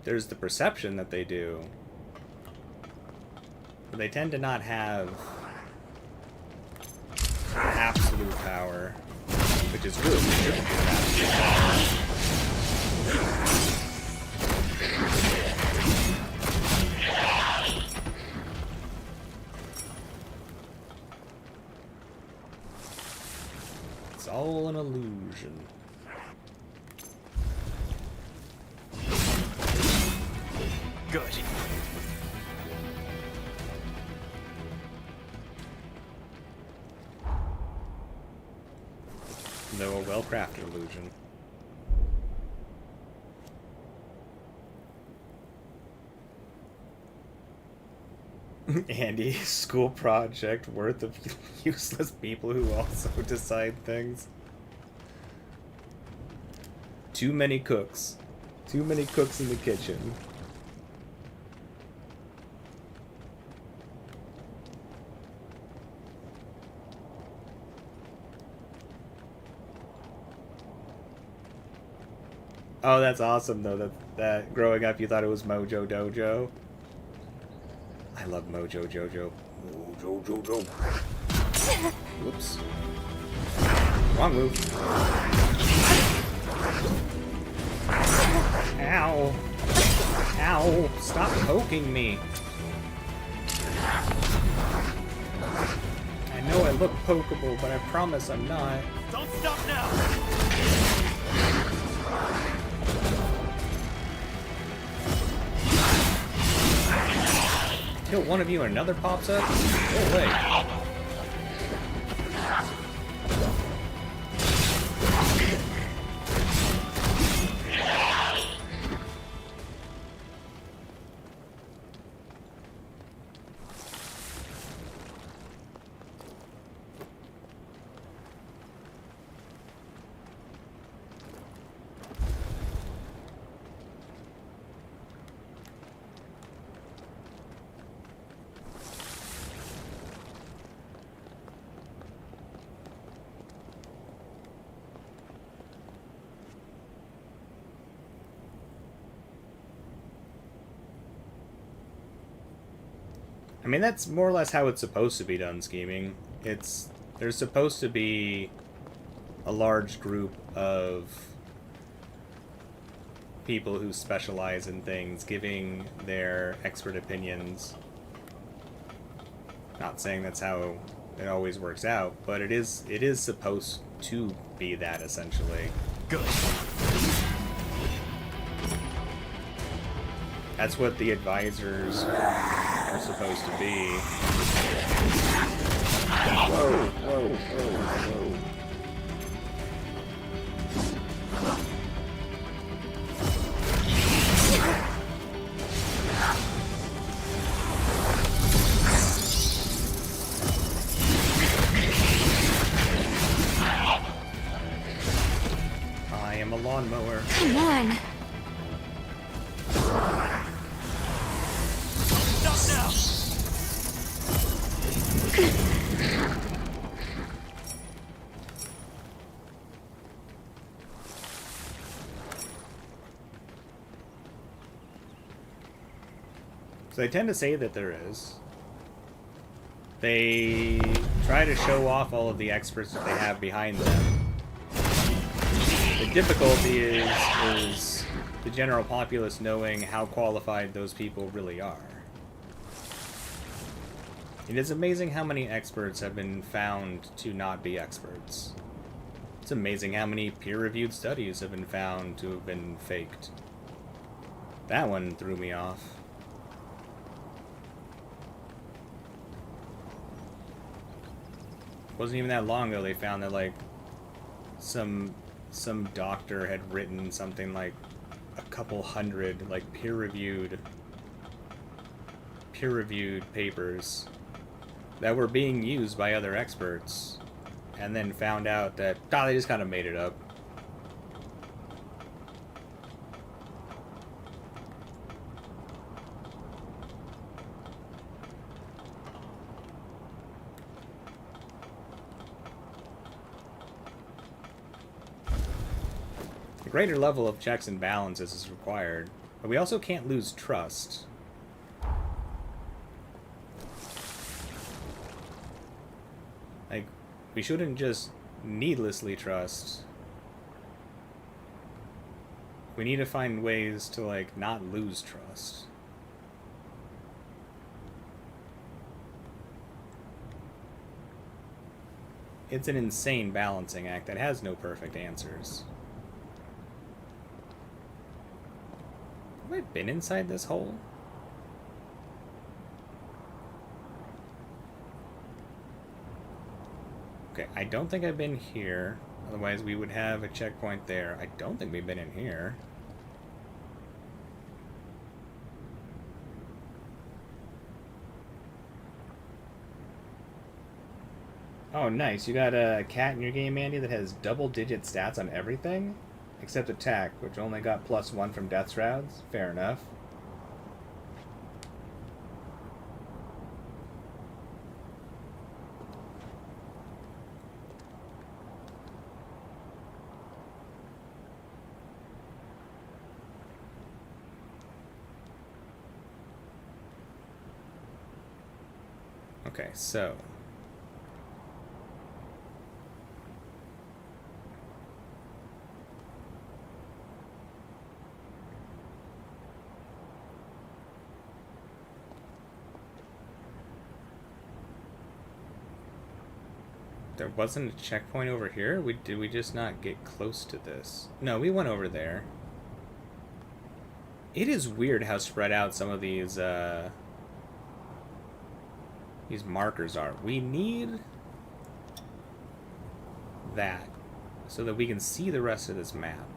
There's the perception that they do, but they tend to not have absolute power, which is good. They shouldn't have absolute power. It's all an illusion. Good. Though a well-crafted illusion. Andy, school project worth of useless people who also decide things. Too many cooks. Too many cooks in the kitchen. Oh, that's awesome though. That growing up you thought it was Mojo Dojo. I love Mojo Jojo. Mojo Jojo. Whoops. Wrong move. Ow. Ow. Stop poking me. I know I look pokeable, but I promise I'm not. Don't stop now! Kill one of you and another pops up? Go away. I mean, that's more or less how it's supposed to be done, scheming. There's supposed to be a large group of people who specialize in things giving their expert opinions. Not saying that's how it always works out, but it is supposed to be that, essentially. Good. That's what the advisors are supposed to be. Whoa, whoa, whoa, whoa. I am a lawnmower. Come on. Stop now! So they tend to say that there is. They try to show off all of the experts that they have behind them. The difficulty is the general populace knowing how qualified those people really are. It is amazing how many experts have been found to not be experts. It's amazing how many peer-reviewed studies have been found to have been faked. That one threw me off. Wasn't even that long ago they found that, like, some doctor had written something like a couple hundred, like, peer-reviewed papers that were being used by other experts, and then found out that, they just kind of made it up. A greater level of checks and balances is required, but we also can't lose trust. Like, we shouldn't just needlessly trust. We need to find ways to, like, not lose trust. It's an insane balancing act that has no perfect answers. Have I been inside this hole? Okay, I don't think I've been here. Otherwise we would have a checkpoint there. I don't think we've been in here. Oh, nice. You got a cat in your game, Andy, that has double-digit stats on everything? Except attack, which only got +1 from death shrouds. Fair enough. Okay, so... There wasn't a checkpoint over here? Did we just not get close to this? No, we went over there. It is weird how spread out some of these markers are. We need that so that we can see the rest of this map.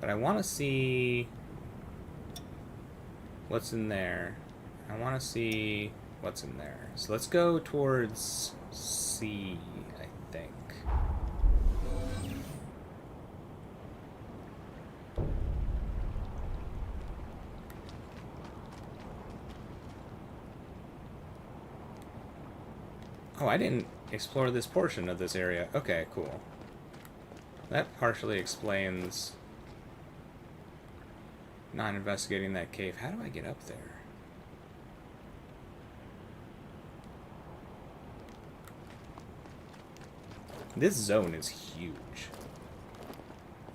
But I want to see what's in there. I want to see what's in there. So let's go towards C, I think. Oh, I didn't explore this portion of this area. Okay, cool. That partially explains not investigating that cave. How do I get up there? This zone is huge.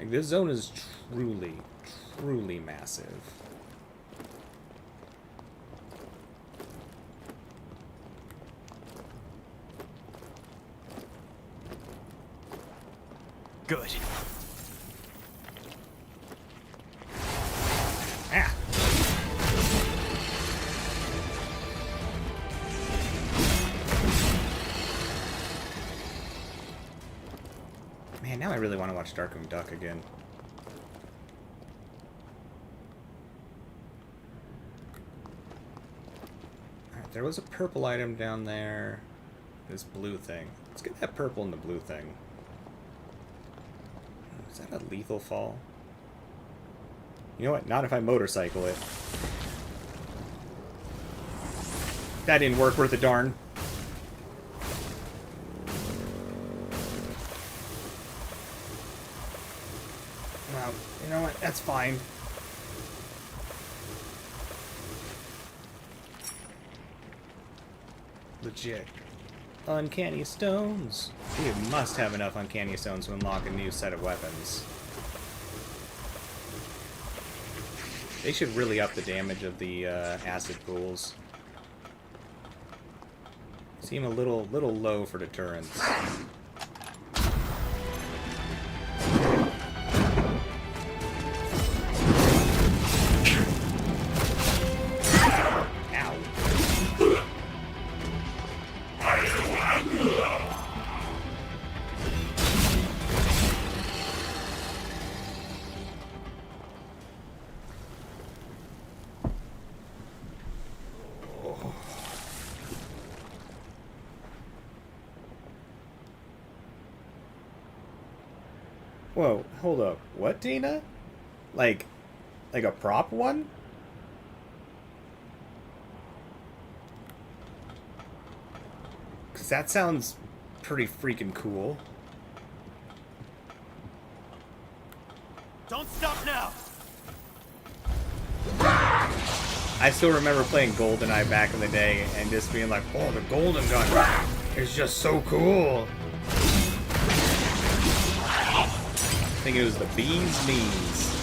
Like, this zone is truly, truly massive. Good. Ah! Man, now I really want to watch Darkwing Duck again. Alright, there was a purple item down there. This blue thing. Let's get that purple and the blue thing. Is that a lethal fall? You know what? Not if I motorcycle it. That didn't work worth a darn. Well, you know what? That's fine. Legit. Uncanny stones. We must have enough uncanny stones to unlock a new set of weapons. They should really up the damage of the acid pools. Seem a little low for deterrence. Whoa, hold up. What, Dina? Like a prop one? Because that sounds pretty freaking cool. Don't stop now! I still remember playing GoldenEye back in the day and just being like, oh, the golden gun is just so cool. I think it was the bee's knees.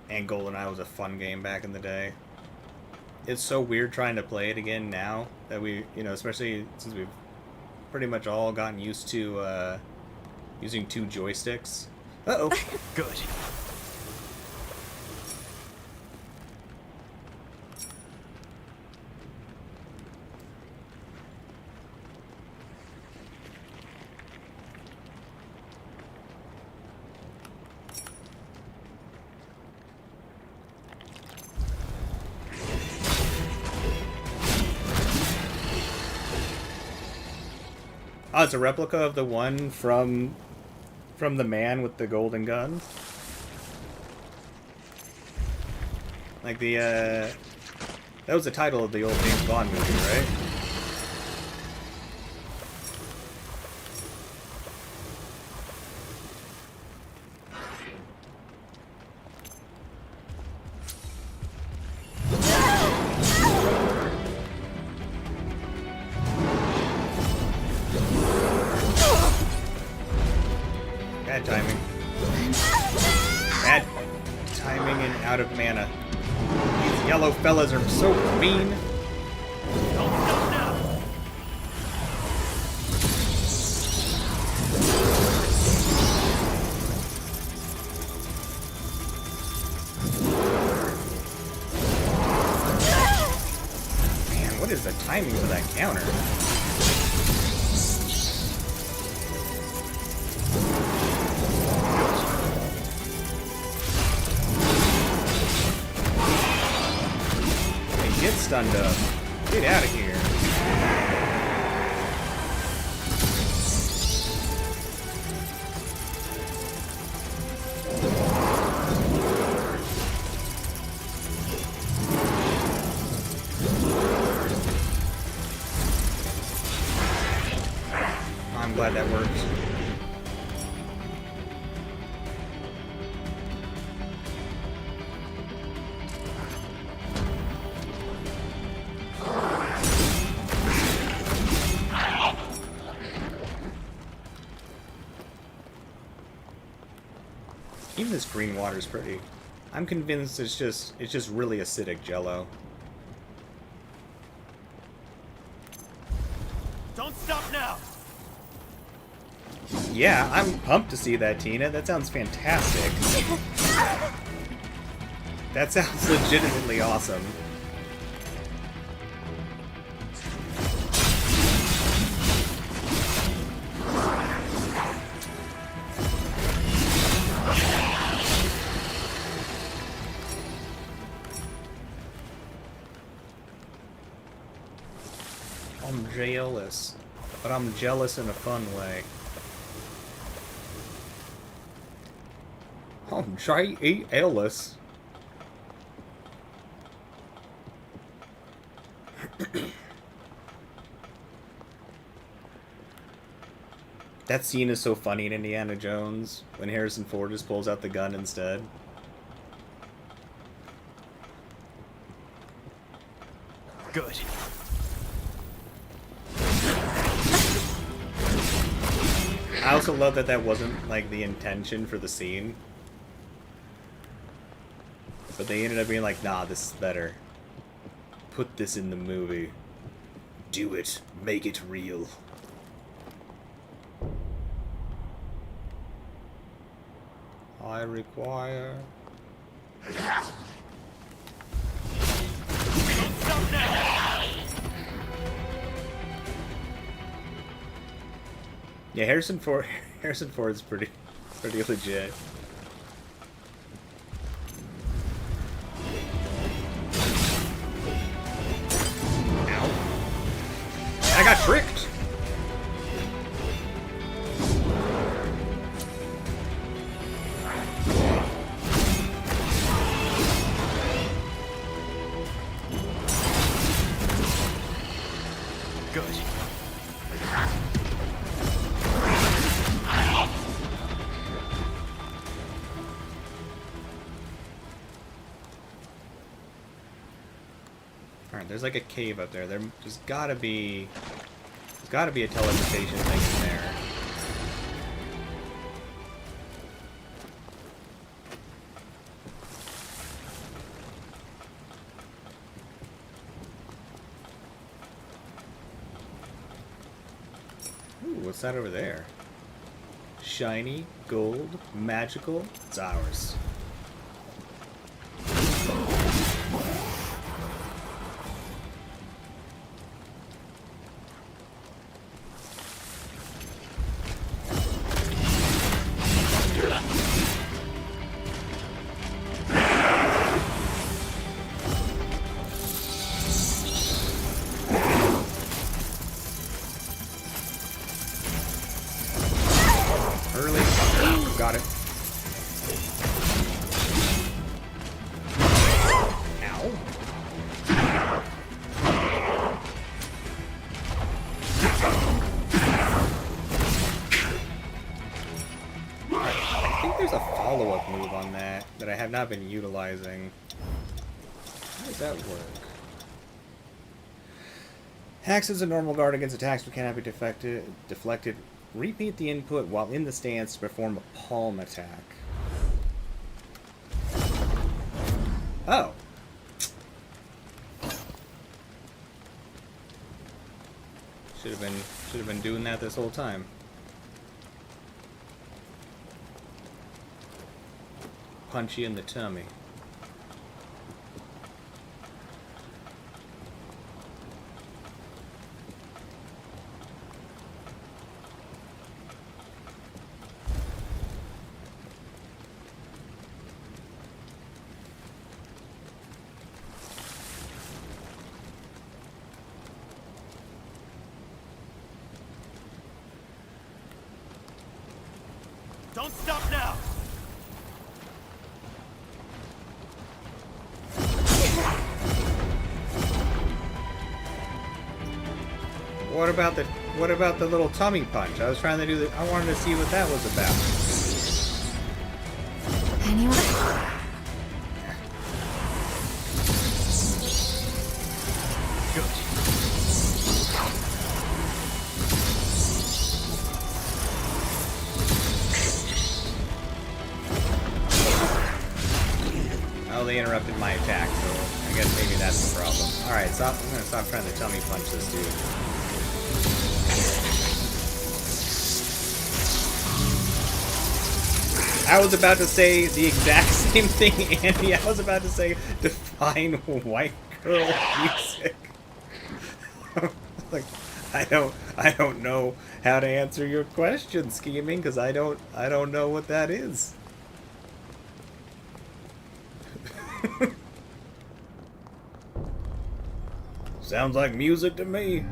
And GoldenEye was a fun game back in the day. It's so weird trying to play it again now that we, especially since we've pretty much all gotten used to using 2 joysticks. Uh-oh. Good. Oh, it's a replica of the one from the man with the golden gun. Like the that was the title of the old James Bond movie, right? Bad timing. Bad timing and out of mana. These yellow fellas are so mean. Don't stop now! Man, what is the timing for that counter? Hey, get stunned up. Get out of here. I'm glad that worked. Even this green water's pretty. I'm convinced it's just really acidic jello. Don't stop now! Yeah, I'm pumped to see that, Tina. That sounds fantastic. That sounds legitimately awesome. I'm jealous, but I'm jealous in a fun way. I'm jealous. That scene is so funny in Indiana Jones when Harrison Ford just pulls out the gun instead. Good. I also love that that wasn't like the intention for the scene. But they ended up being like, nah, this is better. Put this in the movie. Do it. Make it real. I require... Don't stop now! Yeah, Harrison Ford's pretty legit. Ow. I got tricked! Good. Alright, there's like a cave up there. There's gotta be a teleportation thing in there. Ooh, what's that over there? Shiny, gold, magical, it's ours. got it. Ow. I think there's a follow-up move on that I have not been utilizing. How does that work? Hacks is a normal guard against attacks but cannot be deflected. Repeat the input while in the stance to perform a palm attack. Oh. Should have been doing that this whole time. Punch you in the tummy. Don't stop now! What about the little tummy punch? I was trying to do that. I wanted to see what that was about. Anyone? Good. Oh, they interrupted my attack, so I guess maybe that's the problem. Alright, I'm gonna stop trying to tummy punch this dude. I was about to say the exact same thing, Andy. I was about to say, define white girl music. Like, I don't know how to answer your question, Scheming, because I don't know what that is. Sounds like music to me.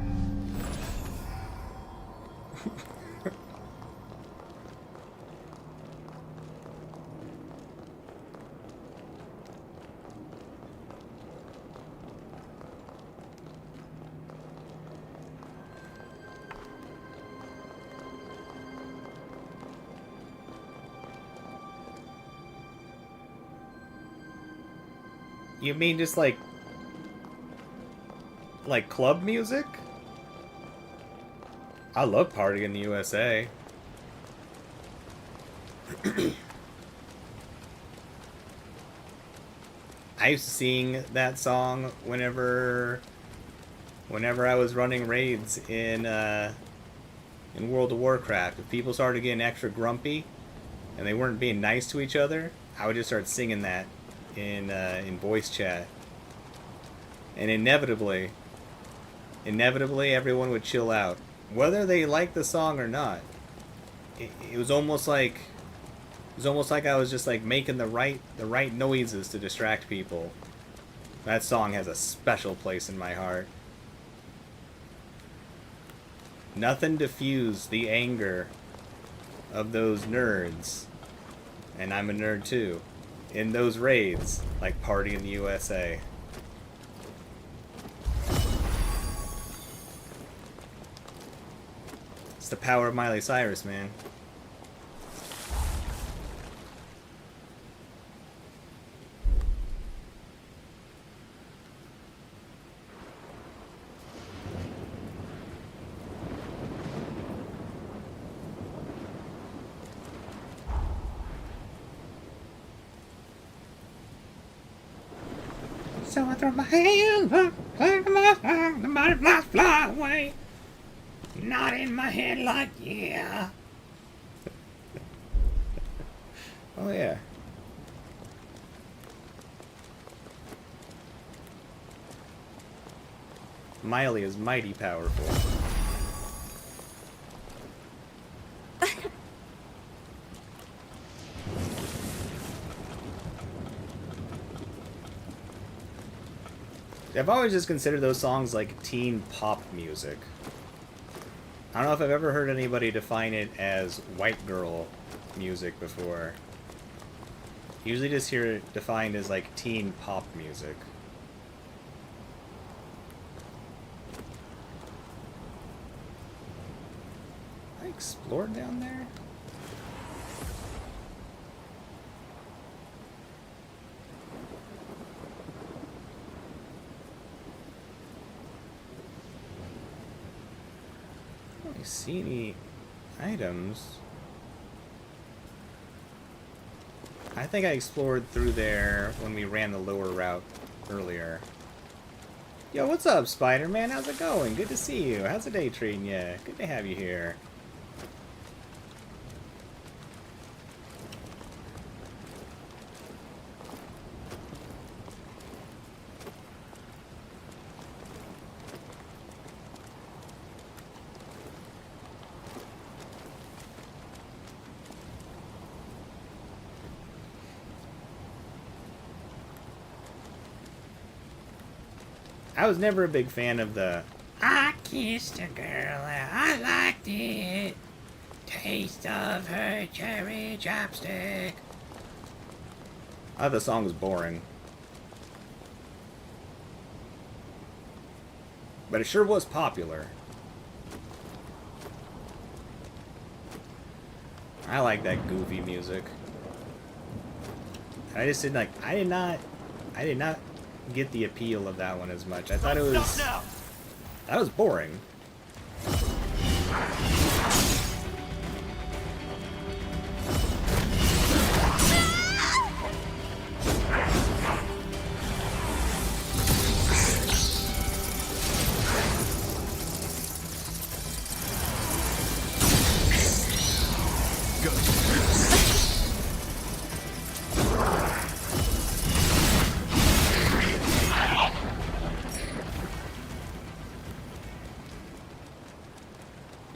You mean just like club music? I love Party in the USA. I used to sing that song whenever I was running raids in World of Warcraft. If people started getting extra grumpy and they weren't being nice to each other, I would just start singing that in voice chat, and inevitably everyone would chill out, whether they liked the song or not. It was almost like I was just like making the right noises to distract people. That song has a special place in my heart. Nothing diffused the anger of those nerds, and I'm a nerd too, in those raids, like Party in the USA. It's the power of Miley Cyrus, man. So I throw my hands up, the butterflies fly away. Not in my head like, yeah. Oh, yeah. Miley is mighty powerful. I've always just considered those songs like teen pop music. I don't know if I've ever heard anybody define it as white girl music before. Usually just hear it defined as like teen pop music. I explored down there? I don't really see any items. I think I explored through there when we ran the lower route earlier. Yo, what's up, Spider-Man? How's it going? Good to see you. How's the day treating you? Good to have you here. I was never a big fan of the I kissed a girl and I liked it. Taste of her cherry chapstick. I thought the song was boring. But it sure was popular. I like that goofy music. I just didn't like I did not get the appeal of that one as much. I thought it was that was boring.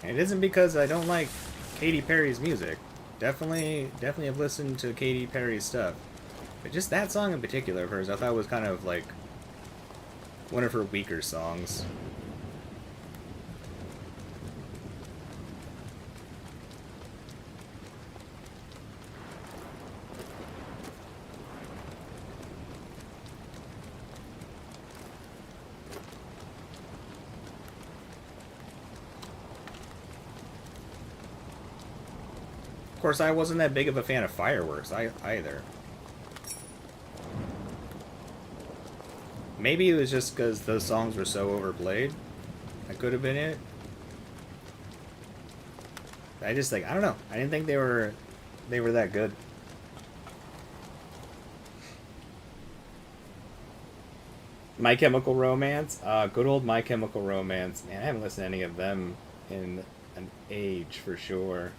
It isn't because I don't like Katy Perry's music. Definitely have listened to Katy Perry's stuff. But just that song in particular of hers, I thought was kind of like one of her weaker songs. Of course, I wasn't that big of a fan of Fireworks either. Maybe it was just because those songs were so overplayed. That could have been it. I just like I don't know. I didn't think they were that good. My Chemical Romance, good old My Chemical Romance. Man, I haven't listened to any of them in an age for sure.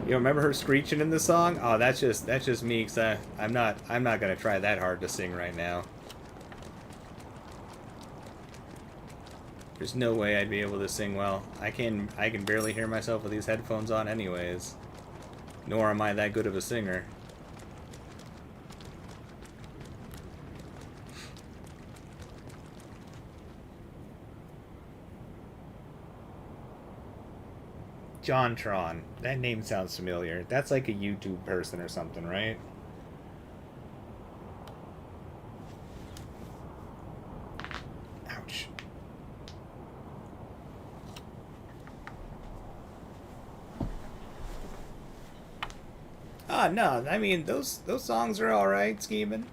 You remember her screeching in the song? Oh, that's just me, cause I'm not gonna try that hard to sing right now. There's no way I'd be able to sing well. I can barely hear myself with these headphones on, anyways. Nor am I that good of a singer. JonTron. That name sounds familiar. That's like a YouTube person or something, right? Ouch. Ah, no. I mean, those songs are all right, Scheming.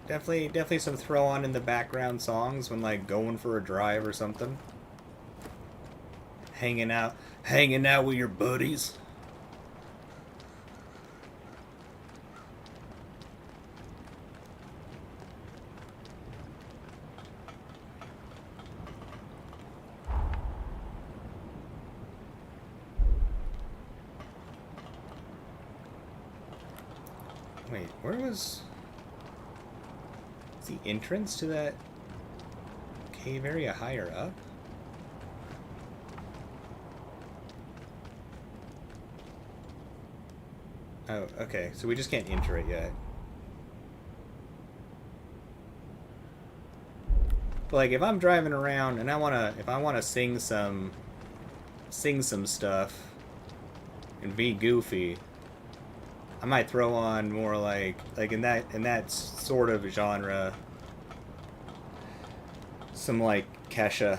Definitely some throw on in the background songs when like going for a drive or something. Hanging out with your buddies. Wait, where was the entrance to that cave area higher up? Oh, okay. So we just can't enter it yet. But like, if I'm driving around and if I wanna sing some stuff and be goofy, I might throw on more like in that sort of genre, some like Kesha.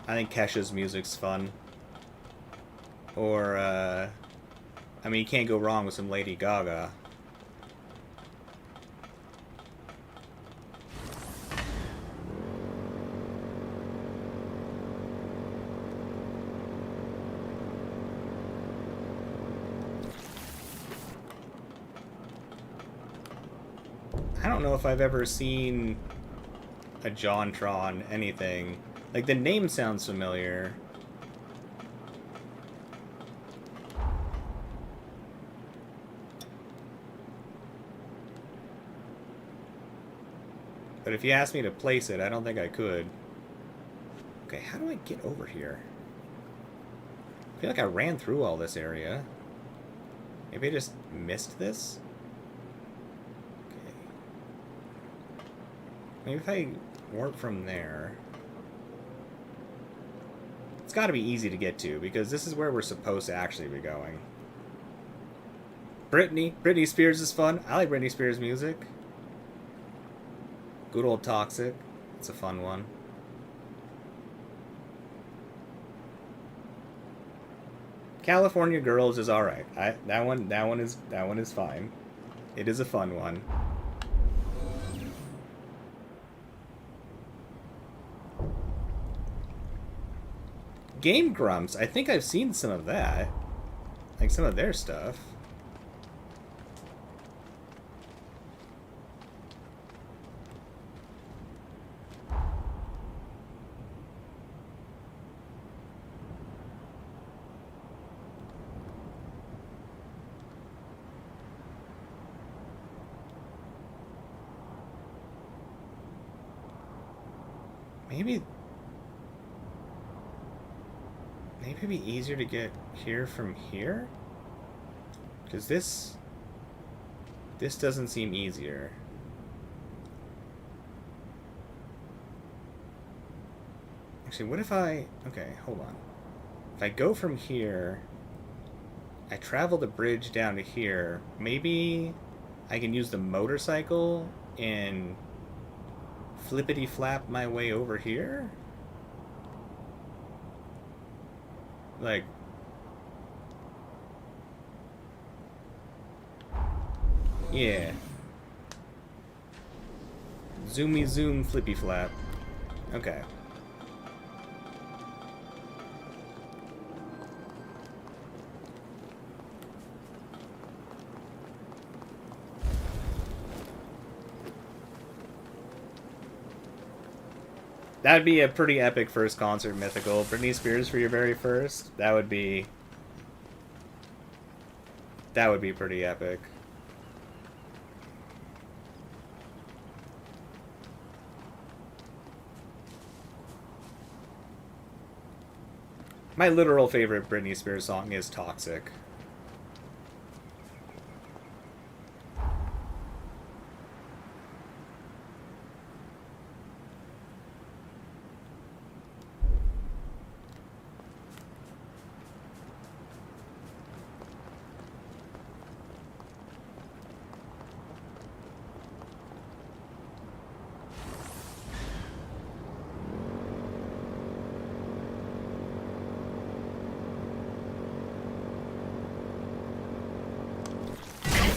I think Kesha's music's fun. Or I mean, you can't go wrong with some Lady Gaga. I don't know if I've ever seen a JonTron anything. Like, the name sounds familiar. But if you asked me to place it, I don't think I could. Okay, how do I get over here? I feel like I ran through all this area. Maybe I just missed this? Okay. Maybe if I warp from there... It's gotta be easy to get to, because this is where we're supposed to actually be going. Britney Spears is fun. I like Britney Spears music. Good old Toxic. It's a fun one. California Girls is alright. That one is fine. It is a fun one. Game Grumps. I think I've seen some of that. Like some of their stuff. Maybe it'd be easier to get here from here? Because this doesn't seem easier. Actually, what if I... Okay, hold on. If I go from here, I travel the bridge down to here, maybe I can use the motorcycle and flippity-flap my way over here? Like... Yeah. Zoomy zoom flippy flap. Okay. That'd be a pretty epic first concert mythical. Britney Spears for your very first? That would be pretty epic. My literal favorite Britney Spears song is Toxic.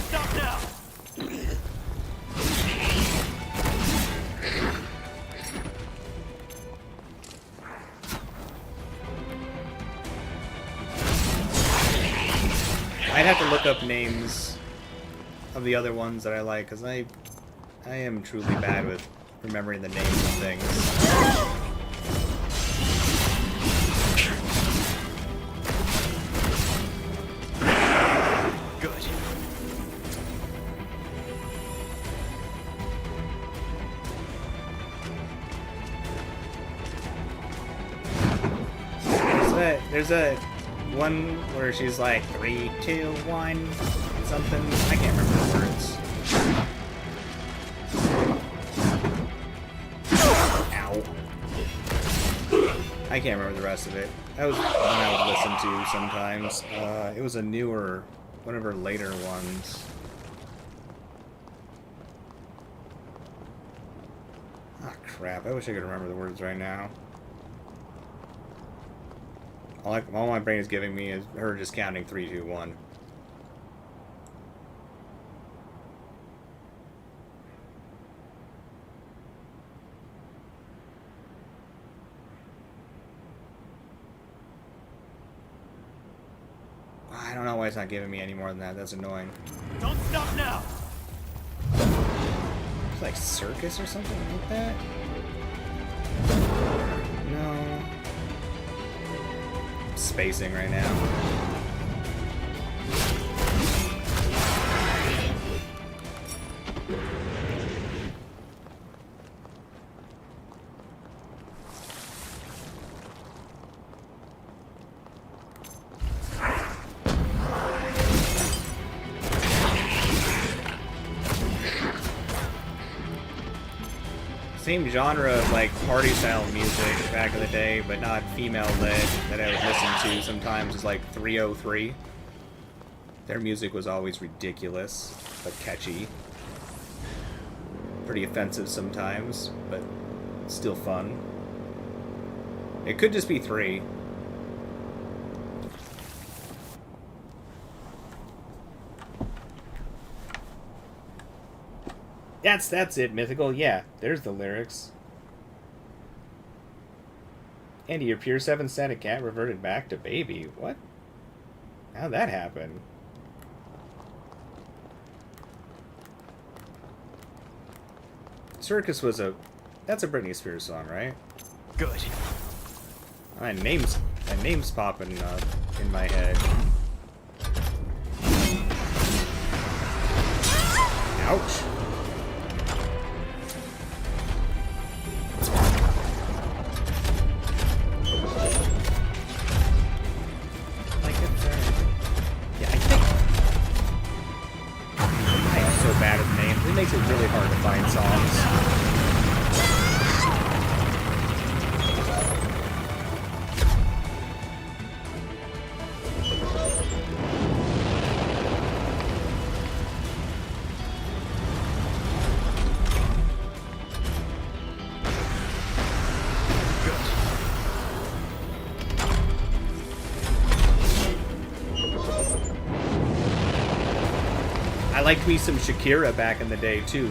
Stop now! I'd have to look up names of the other ones that I like, because I am truly bad with remembering the names of things. Good. There's a one where she's like 3, 2, 1, something. I can't remember the words. Ow. I can't remember the rest of it. That was one I would listen to sometimes. It was a newer, one of her later ones. Ah, crap. I wish I could remember the words right now. All my brain is giving me is her just counting 3, 2, 1. I don't know why it's not giving me any more than that. That's annoying. Don't stop now! It's like circus or something like that? No. I'm spacing right now. Same genre of like party style music back in the day, but not female led, that I would listen to sometimes is like 303. Their music was always ridiculous, but catchy. Pretty offensive sometimes, but still fun. It could just be 3. That's it, Mythical. Yeah, there's the lyrics. Andy, your pure 7 static cat reverted back to baby. What? How'd that happen? Circus was a... That's a Britney Spears song, right? Good. My name's popping up in my head. Ouch. It makes it really hard to find songs. I liked me some Shakira back in the day, too.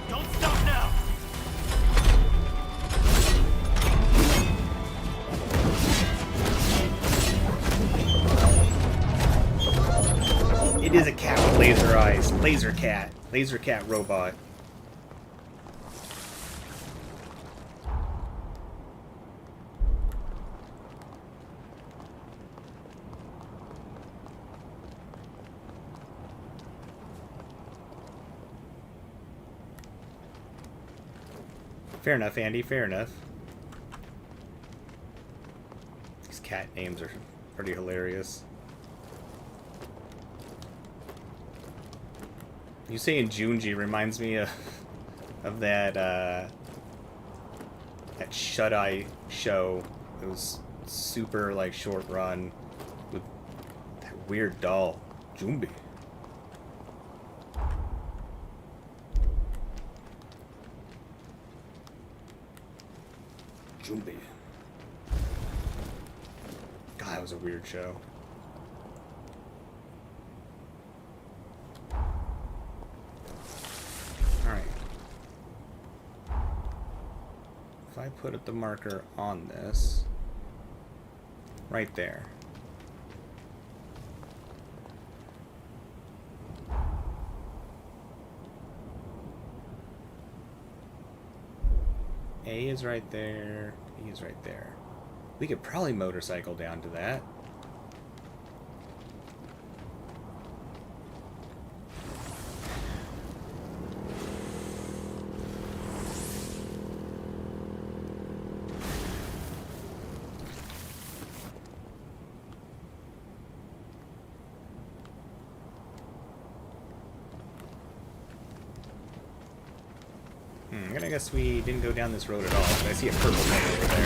Don't stop now! It is a cat with laser eyes. Laser cat. Laser cat robot. Fair enough, Andy. Fair enough. These cat names are pretty hilarious. You saying Junji reminds me of that that Shut Eye show. It was super like short run with that weird doll, Jumbi. Jumbi. God, that was a weird show. If I put the marker on this, right there. A is right there. B is right there. We could probably motorcycle down to that. I guess we didn't go down this road at all. I see a purple thing over there.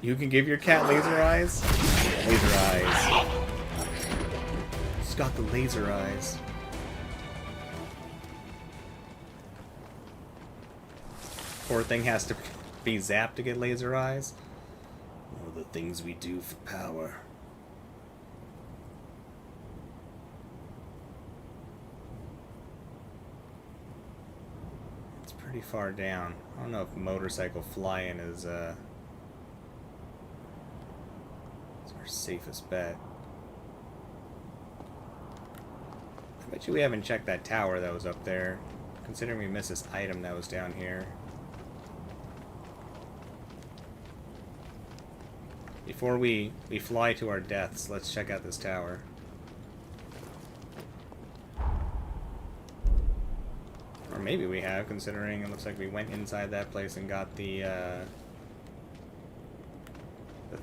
You can give your cat laser eyes? Laser eyes. It's got the laser eyes. Poor thing has to be zapped to get laser eyes. Oh, the things we do for power. It's pretty far down. I don't know if motorcycle flying is our safest bet. I bet you we haven't checked that tower that was up there, considering we missed this item that was down here. Before we fly to our deaths, let's check out this tower. Or maybe we have, considering it looks like we went inside that place and got the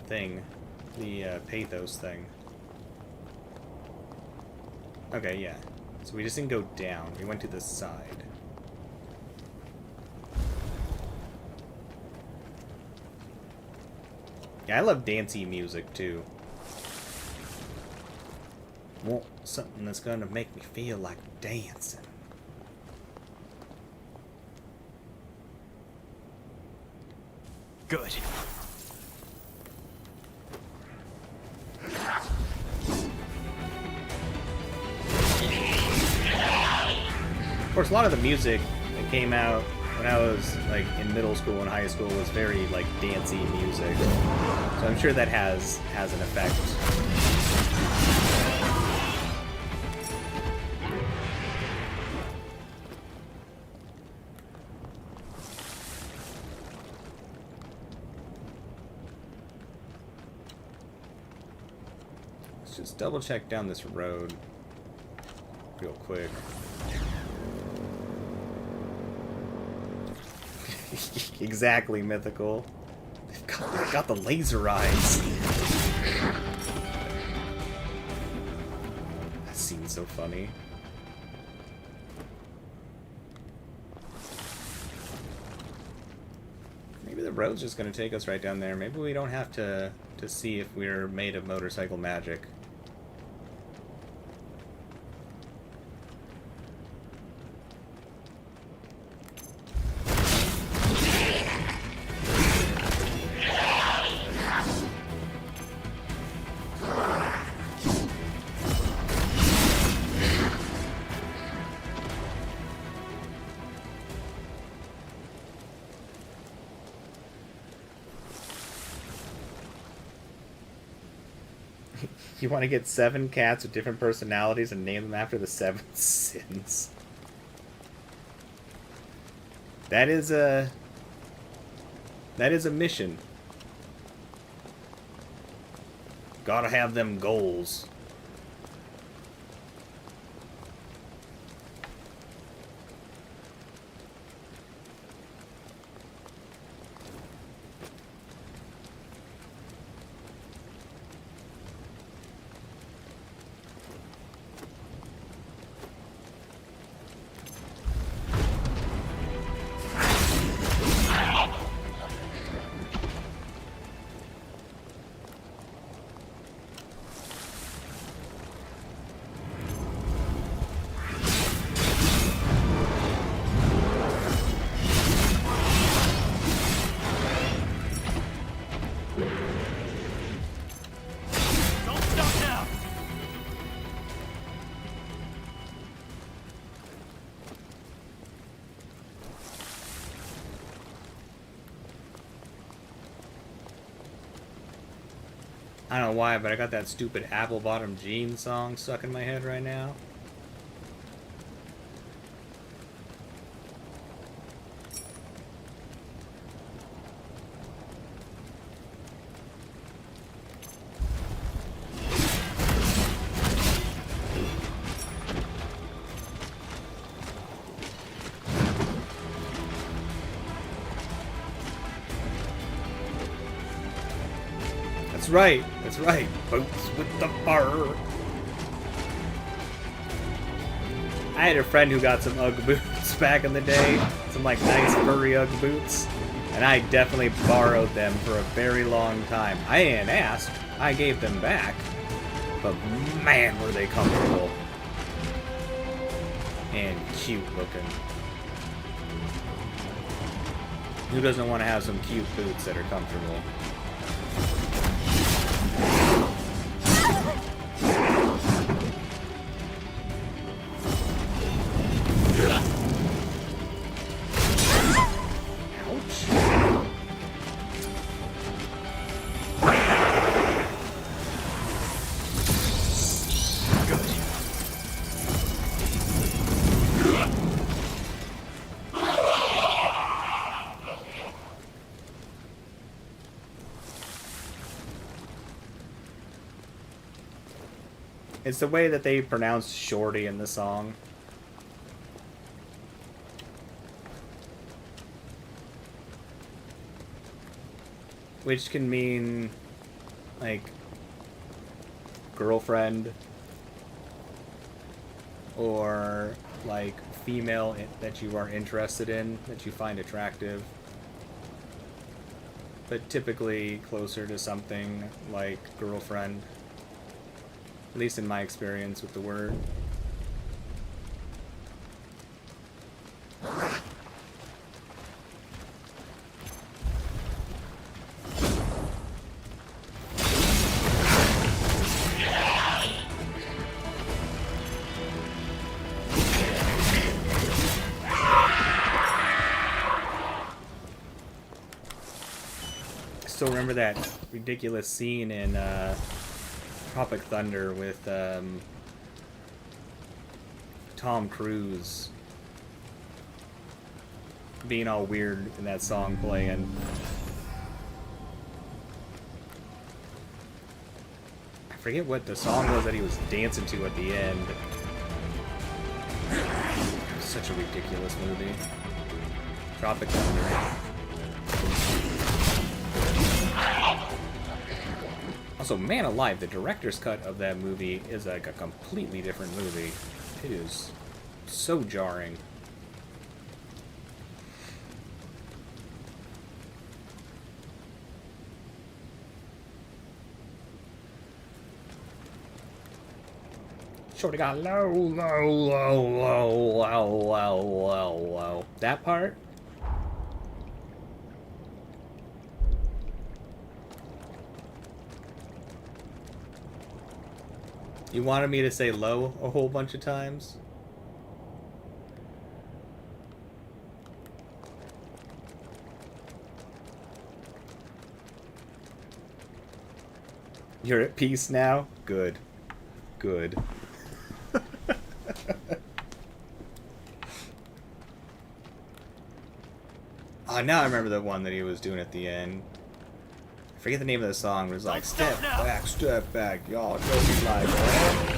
thing. The pathos thing. Okay, yeah. So we just didn't go down. We went to the side. Yeah, I love dancey music too. Want something that's gonna make me feel like dancing. Good. Of course, a lot of the music that came out when I was like in middle school and high school was very like dancey music, so I'm sure that has an effect. Let's just double check down this road real quick. Exactly, Mythical. They've got the laser eyes. That scene's so funny. Maybe the road's just gonna take us right down there. Maybe we don't have to see if we're made of motorcycle magic. You want to get 7 cats with different personalities and name them after the 7 sins. That is a mission. Gotta have them goals. I don't know why, but I got that stupid Apple Bottom Jeans song stuck in my head right now. That's right. That's right. Boots with the fur. I had a friend who got some Ugg boots back in the day. Some like nice furry Ugg boots. And I definitely borrowed them for a very long time. I didn't ask. I gave them back. But man, were they comfortable. And cute looking. Who doesn't want to have some cute boots that are comfortable? It's the way that they pronounce shorty in the song. Which can mean, like, girlfriend, or, like, female that you are interested in, that you find attractive. But typically closer to something like girlfriend. At least in my experience with the word. I still remember that ridiculous scene in Tropic Thunder with Tom Cruise being all weird in that song playing. I forget what the song was that he was dancing to at the end. Such a ridiculous movie. Tropic Thunder. Also, man alive, the director's cut of that movie is like a completely different movie. It is so jarring. Shorty got low, low, low, low, low, low, low, low. That part? You wanted me to say low a whole bunch of times? You're at peace now? Good. Good. Oh, now I remember the one that he was doing at the end. I forget the name of the song, but it was like, step back, y'all don't be like that.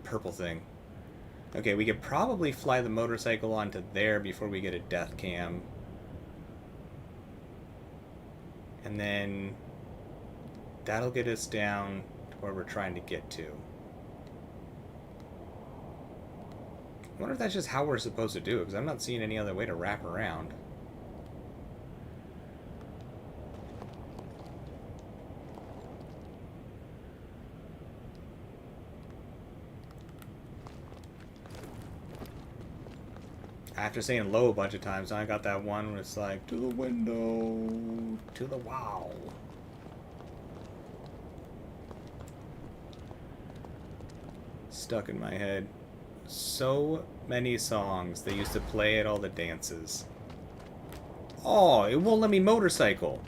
Purple thing. Okay, we could probably fly the motorcycle onto there before we get a death cam. And then that'll get us down to where we're trying to get to. I wonder if that's just how we're supposed to do it, because I'm not seeing any other way to wrap around. After saying low a bunch of times, now I got that one where it's like, to the window, to the wow. stuck in my head. So many songs they used to play at all the dances. Oh, it won't let me motorcycle.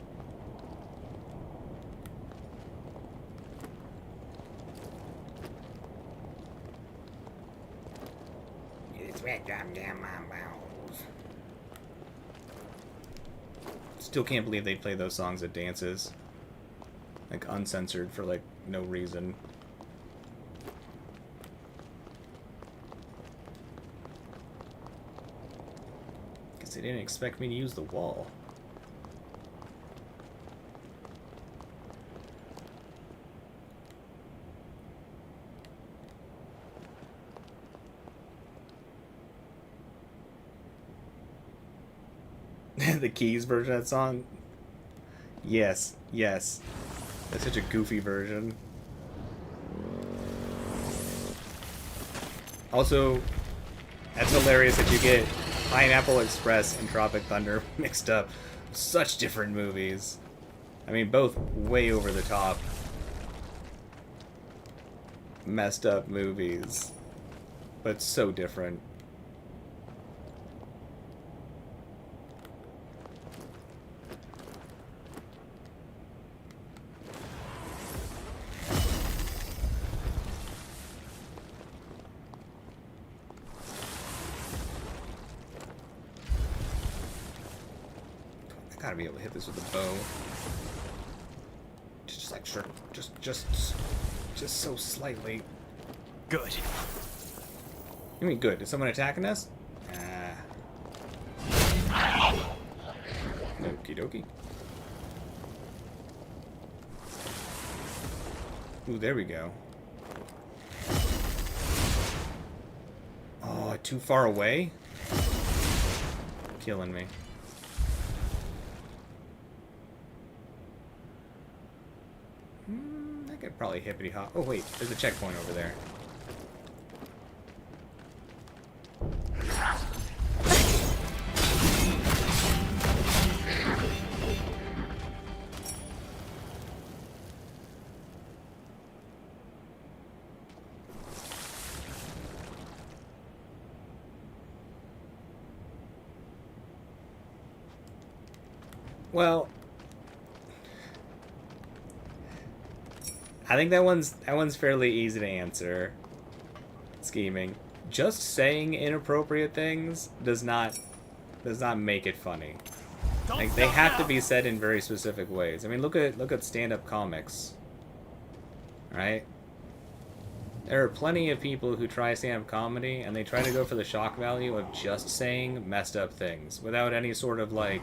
Still can't believe they play those songs at dances. Like, uncensored for, like, no reason. Guess they didn't expect me to use the wall. The Keys version of that song? Yes, yes. That's such a goofy version. Also, that's hilarious that you get Pineapple Express and Tropic Thunder mixed up. Such different movies. I mean, both way over the top. Messed up movies. But so different. Gotta be able to hit this with a bow. Just like sure, just so slightly. Good. You mean good? Is someone attacking us? Okie dokie. Ooh, there we go. Oh, too far away? Killing me. I could probably hippity hop. Oh wait, there's a checkpoint over there. Well, I think that one's fairly easy to answer. Scheming. Just saying inappropriate things does not make it funny. Like, they have to be said in very specific ways. I mean, look at stand-up comics. Right? There are plenty of people who try stand-up comedy and they try to go for the shock value of just saying messed up things without any sort of like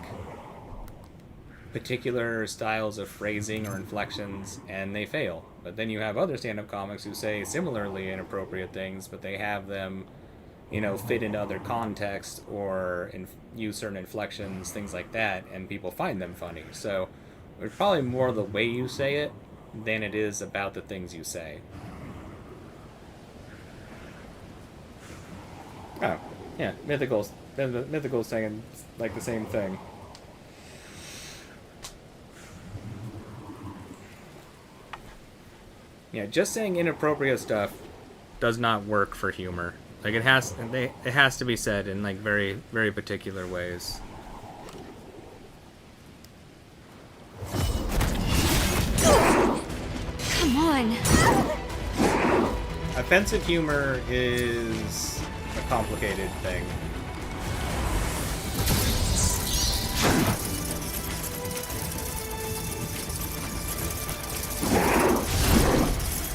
particular styles of phrasing or inflections, and they fail. But then you have other stand-up comics who say similarly inappropriate things, but they have them, you know, fit into other contexts or use certain inflections, things like that, and people find them funny. So it's probably more the way you say it than it is about the things you say. Oh, yeah, Mythical's saying like the same thing. Yeah, just saying inappropriate stuff does not work for humor. Like, it has to be said in like very, very particular ways. Come on. Offensive humor is a complicated thing.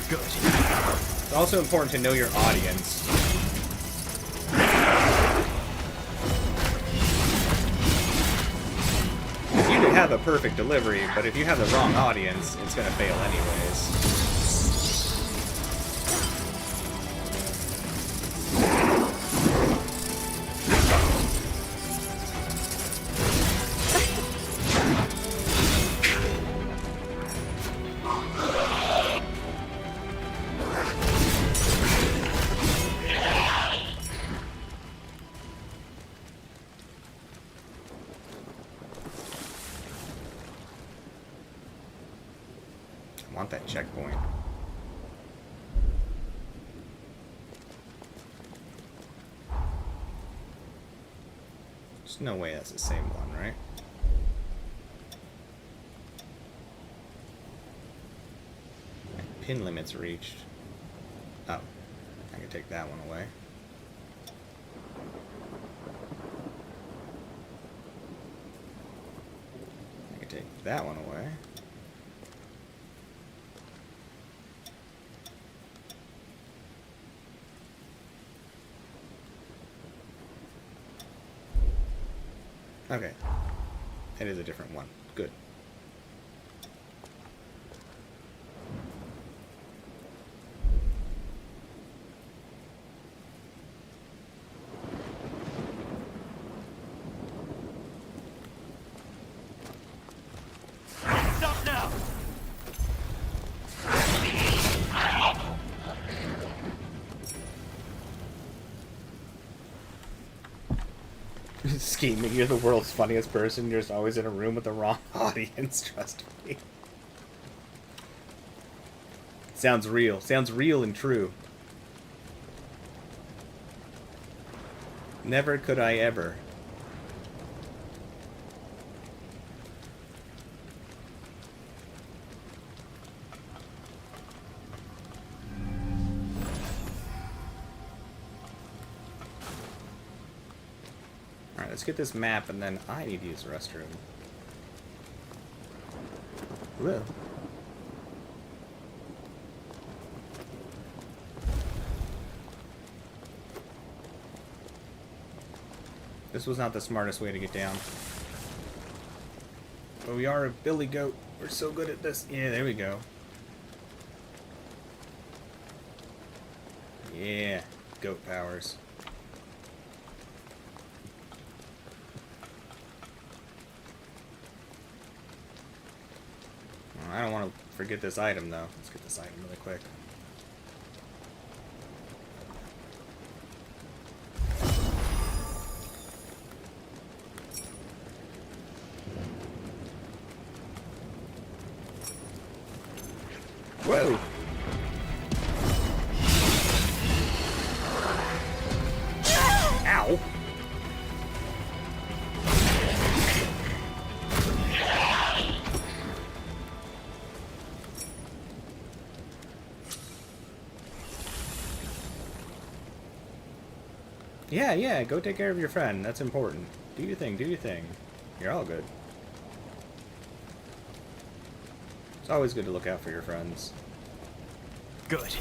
Good. It's also important to know your audience. You could have a perfect delivery, but if you have the wrong audience, it's going to fail anyways. I want that checkpoint. There's no way that's the same one, right? Pin limit's reached. Oh, I can take that one away. I can take that one away. Okay. It is a different one. Good. Stop now! Scheming, you're the world's funniest person. You're just always in a room with the wrong audience, trust me. Sounds real. Sounds real and true. Never could I ever. Alright, let's get this map, and then I need to use the restroom. Whoa. This was not the smartest way to get down. But we are a billy goat. We're so good at this. Yeah, there we go. Yeah, goat powers. I don't want to forget this item, though. Let's get this item really quick. Whoa! Ow! Yeah, go take care of your friend. That's important. Do your thing, do your thing. You're all good. It's always good to look out for your friends. Good.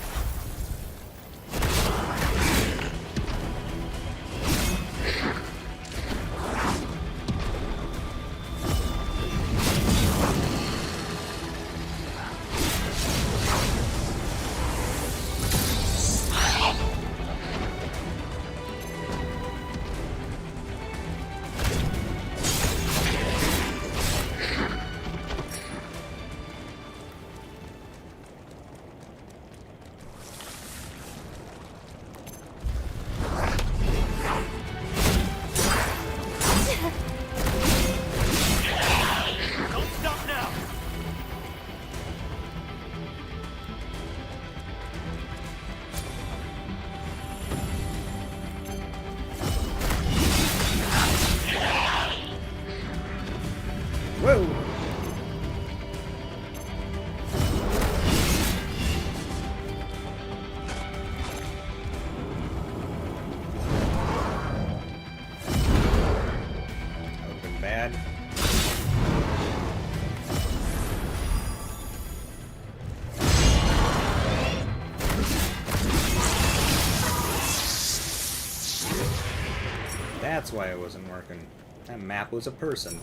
Whoa! That would've been bad. That's why it wasn't working. That map was a person.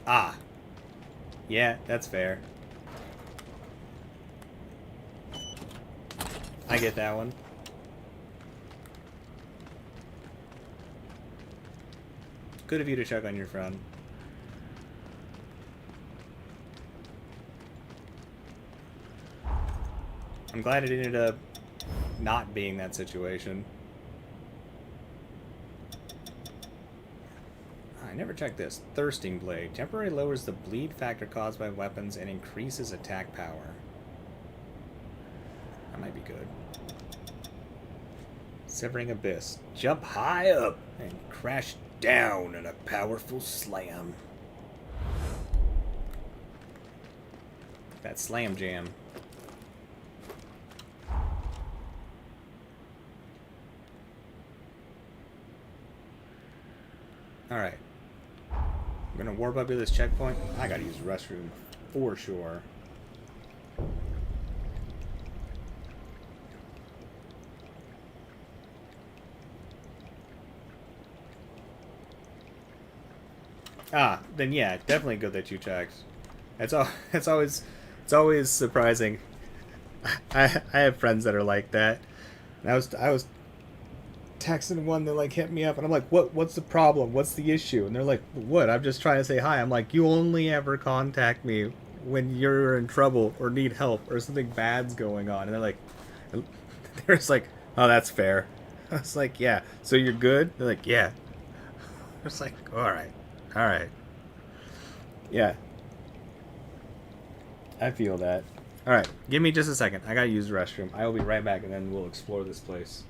Ah. Yeah, that's fair. I get that one. Good of you to check on your friend. I'm glad it ended up not being that situation. I never checked this. Thirsting Blade. Temporarily lowers the bleed factor caused by weapons and increases attack power. That might be good. Severing Abyss. Jump high up and crash down in a powerful slam. That slam jam. Alright. I'm gonna warp up to this checkpoint. I gotta use the restroom for sure. Ah, then yeah, definitely good that you checked. It's always surprising. I have friends that are like that. And I was texting one that like hit me up and I'm like, what's the problem? What's the issue? And they're like, what? I'm just trying to say hi. I'm like, you only ever contact me when you're in trouble or need help or something bad's going on. And they're just like, oh, that's fair. I was like, yeah. So you're good? They're like, yeah. I was like, all right. All right. Yeah. I feel that. All right. Give me just a second. I gotta use the restroom. I will be right back, and then we'll explore this place.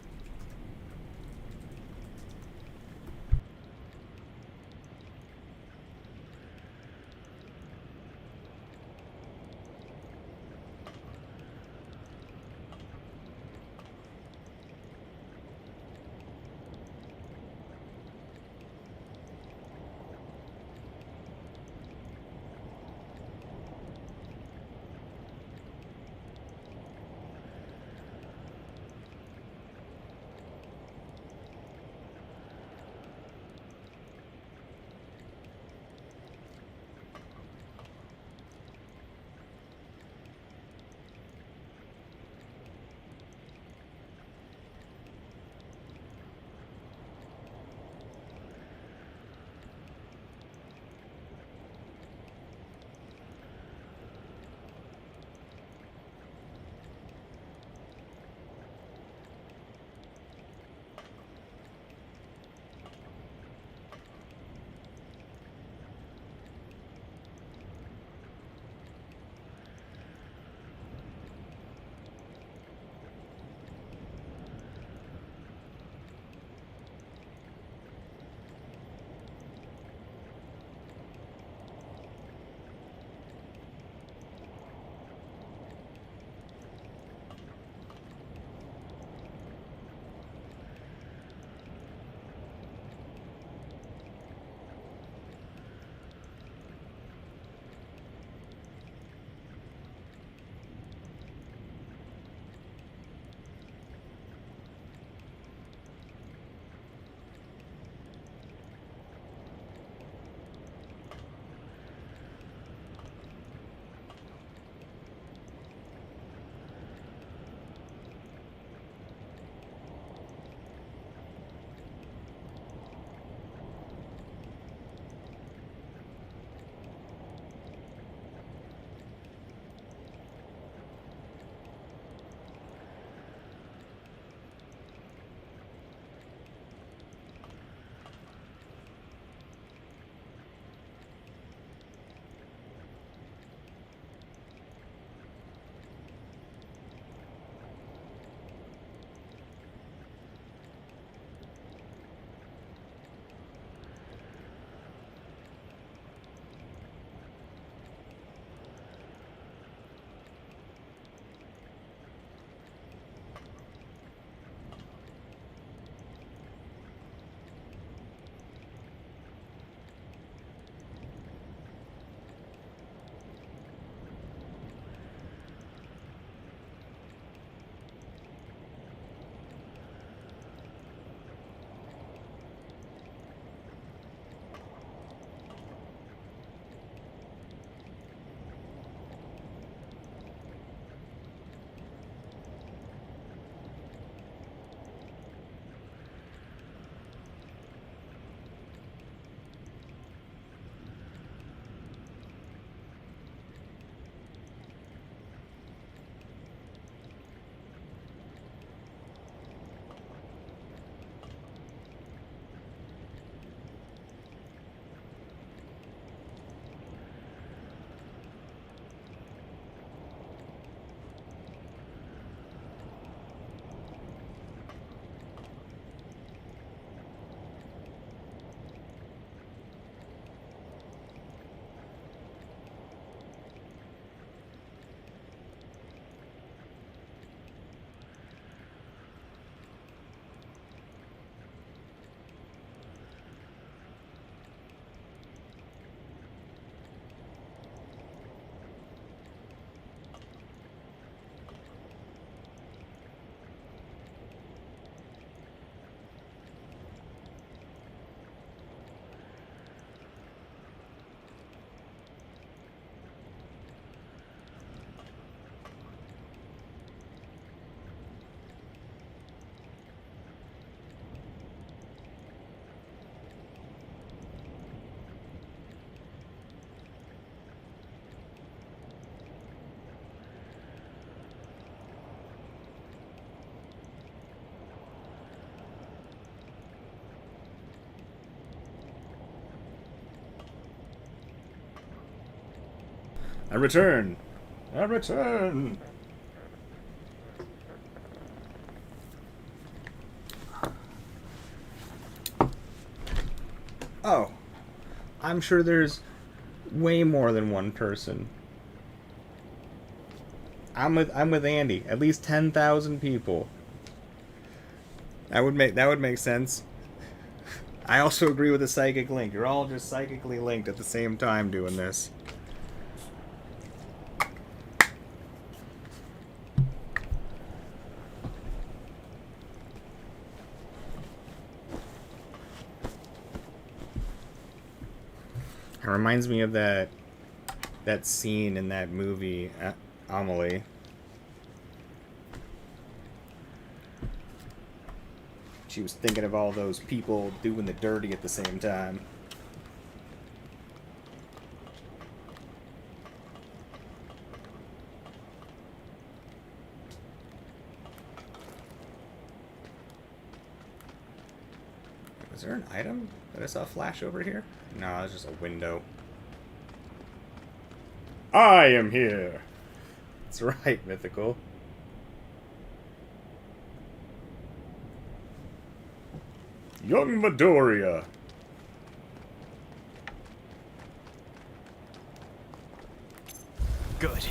I return. I return. Oh, I'm sure there's way more than one person. I'm with Andy. At least 10,000 people. That would make sense. I also agree with the psychic link. You're all just psychically linked at the same time doing this. It reminds me of that scene in that movie, Amelie. She was thinking of all those people doing the dirty at the same time. Was there an item that I saw flash over here? No, it's just a window. I am here! That's right, Mythical. Young Midoriya. Good.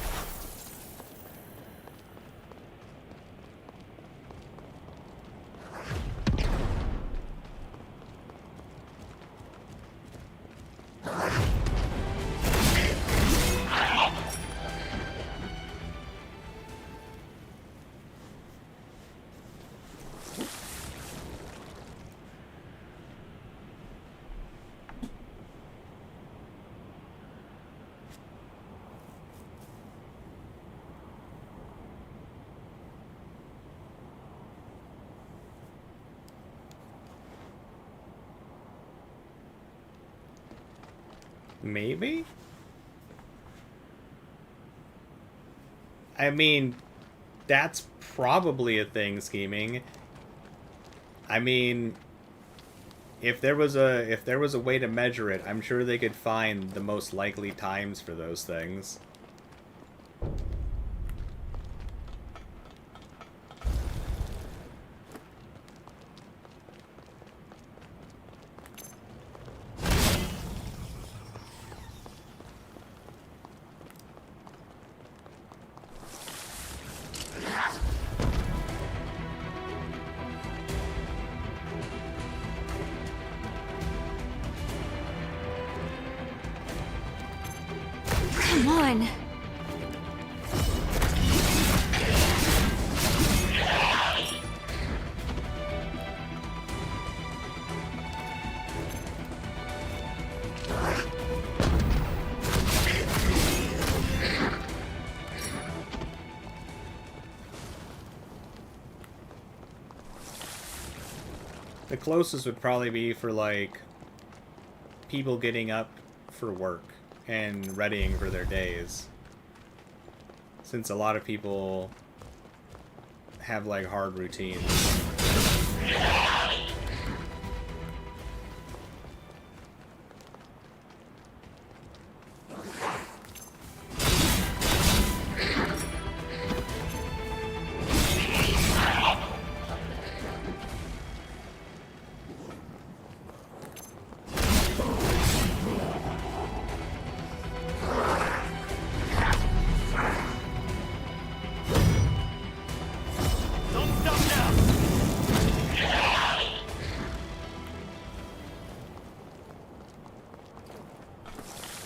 Maybe? I mean, that's probably a thing, scheming. I mean, if there was a way to measure it, I'm sure they could find the most likely times for those things. Come on. The closest would probably be for, like, people getting up for work and readying for their days. Since a lot of people have, like, hard routines.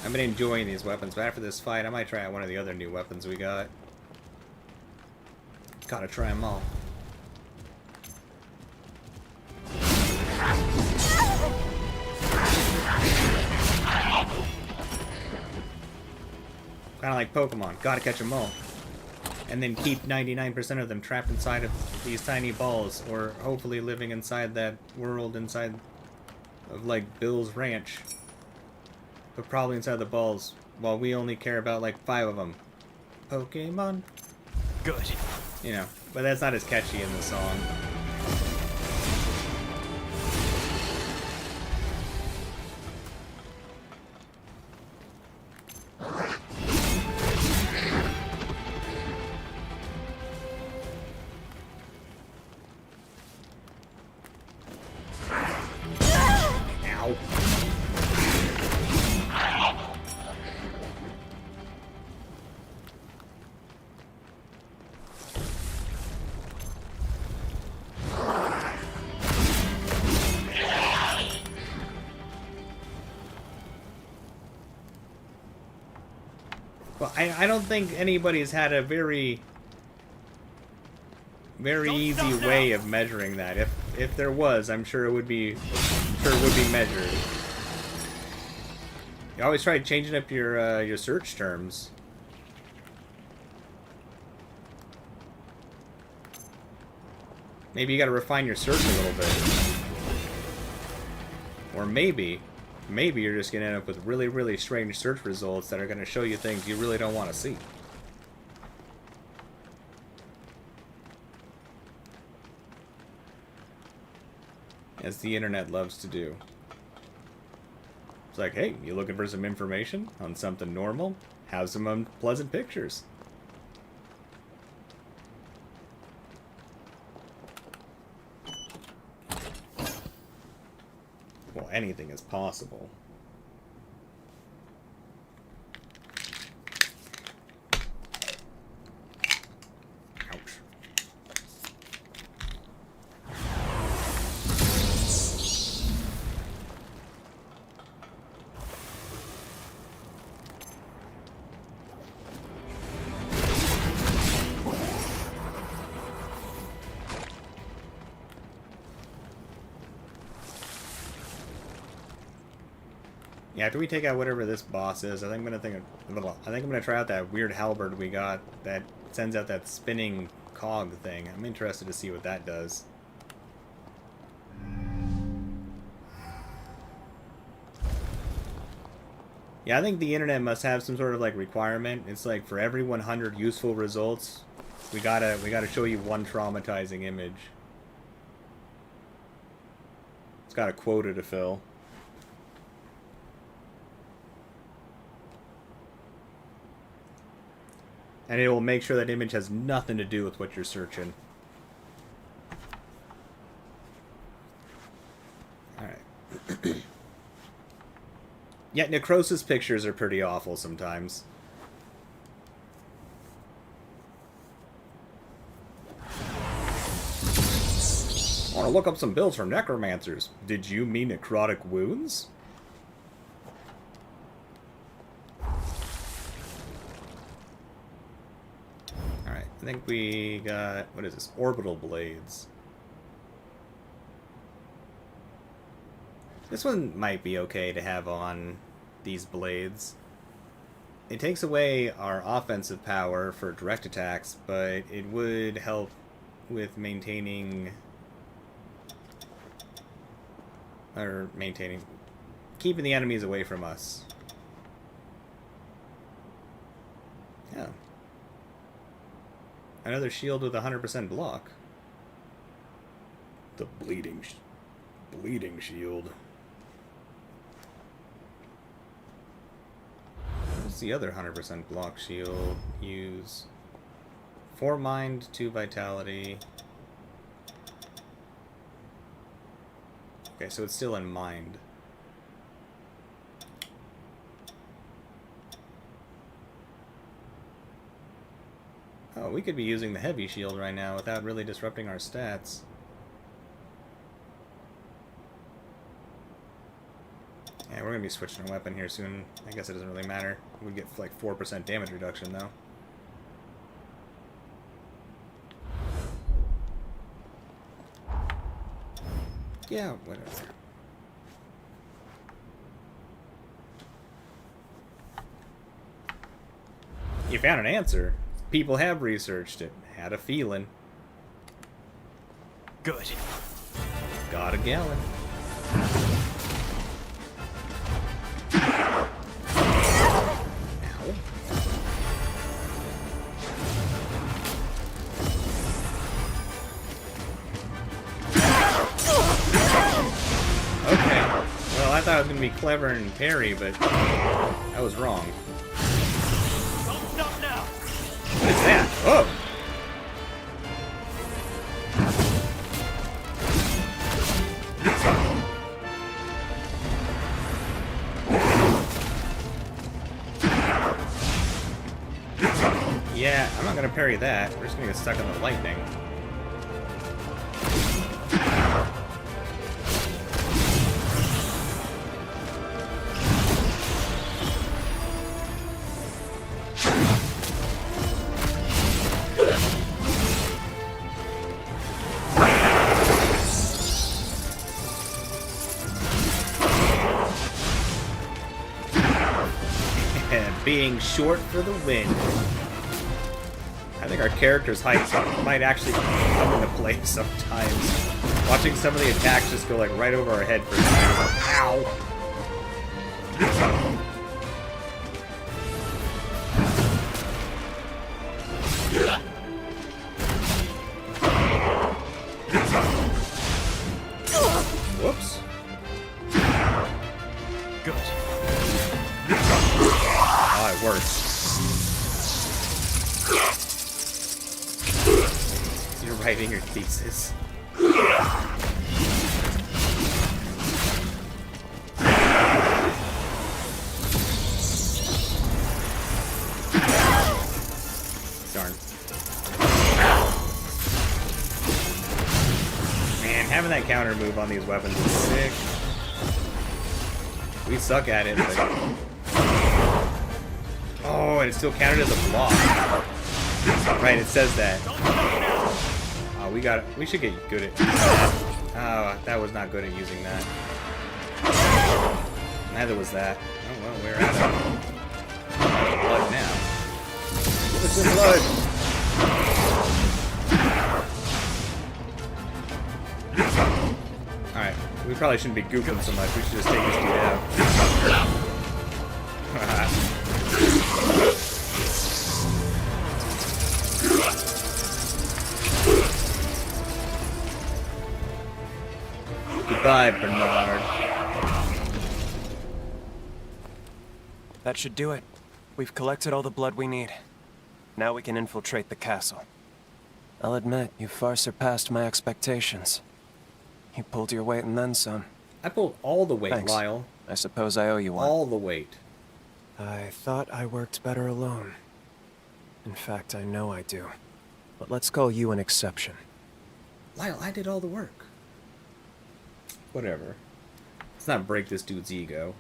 I've been enjoying these weapons, but after this fight, I might try out one of the other new weapons we got. Gotta try them all. Kinda like Pokemon, gotta catch them all. And then keep 99% of them trapped inside of these tiny balls, or hopefully living inside that world inside of, like, Bill's ranch. But probably inside the balls, while we only care about, like, 5 of them. Pokemon? Good. You know, but that's not as catchy in the song. Ow. Well, I don't think anybody's had a very easy way of measuring that. If there was, I'm sure it would be measured. You always try changing up your search terms. Maybe you got to refine your search a little bit, or maybe you're just gonna end up with really strange search results that are gonna show you things you really don't want to see. As the internet loves to do. It's like, hey, you looking for some information on something normal? Have some unpleasant pictures. Well, anything is possible. Ouch. Yeah, after we take out whatever this boss is, I think I'm gonna try out that weird halberd we got that sends out that spinning cog thing. I'm interested to see what that does. Yeah, I think the internet must have some sort of like requirement. It's like for every 100 useful results, we gotta show you one traumatizing image. It's got a quota to fill. And it will make sure that image has nothing to do with what you're searching. Alright. Yeah, necrosis pictures are pretty awful sometimes. I want to look up some builds for necromancers. Did you mean necrotic wounds? I think we got, what is this? Orbital blades. This one might be okay to have on these blades. It takes away our offensive power for direct attacks, but it would help with maintaining... keeping the enemies away from us. Yeah. Another shield with 100% block. The bleeding shield. What's the other 100% block shield? Use 4 mind, 2 vitality. Okay, so it's still in mind. Oh, we could be using the heavy shield right now without really disrupting our stats. Yeah, we're going to be switching our weapon here soon. I guess it doesn't really matter. We get like 4% damage reduction though. Yeah, whatever. You found an answer. People have researched it. Had a feeling. Good. Got a gallon. Ow. Okay. Well, I thought I was going to be clever and parry, but I was wrong. Don't stop now. What is that? Oh! not gonna parry that. We're just gonna get stuck in the lightning. Being short for the win. I think our character's height might actually come into play sometimes. Watching some of the attacks just go like right over our head for a second. Ow! Whoops. Good. Oh, it works. You're writing your thesis. Darn. Man, having that counter move on these weapons is sick. We suck at it, but... Oh, and it's still counted as a block. Right, it says that. Oh, we should get good at that. Oh, that was not good at using that. Neither was that. Oh, well, we're out of blood now. Give us some blood! Alright, we probably shouldn't be goofing so much. We should just take this dude out. Goodbye, Bernard. That should do it. We've collected all the blood we need. Now we can infiltrate the castle. I'll admit, you far surpassed my expectations. You pulled your weight and then some. I pulled all the weight, Thanks. Lyle. I suppose I owe you one. All the weight. I thought I worked better alone. In fact, I know I do. But let's call you an exception. Lyle, I did all the work. Whatever. Let's not break this dude's ego.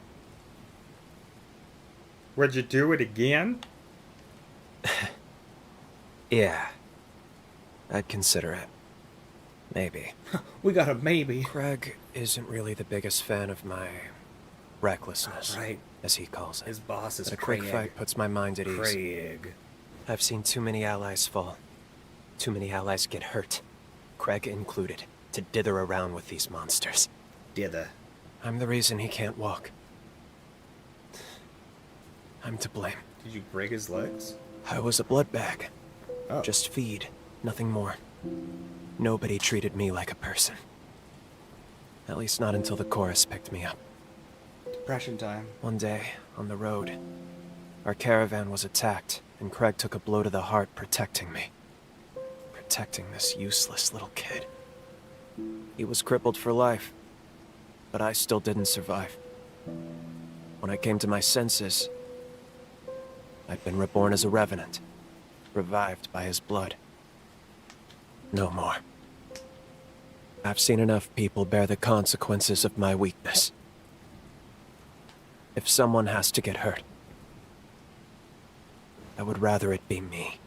Would you do it again? Yeah. I'd consider it. Maybe. We got a maybe. Craig isn't really the biggest fan of my recklessness, Right. as he calls it. His boss is But a quick Craig. fight puts my mind at ease. Craig. I've seen too many allies fall. Too many allies get hurt, Craig included, to dither around with these monsters. Dither. I'm the reason he can't walk. I'm to blame. Did you break his legs? I was a blood bag. Oh. Just feed, nothing more. Nobody treated me like a person. At least not until the chorus picked me up. Depression time. One day, on the road, our caravan was attacked, and Craig took a blow to the heart protecting me. Protecting this useless little kid. He was crippled for life, but I still didn't survive. When I came to my senses, I'd been reborn as a revenant, revived by his blood. No more. I've seen enough people bear the consequences of my weakness. If someone has to get hurt, I would rather it be me.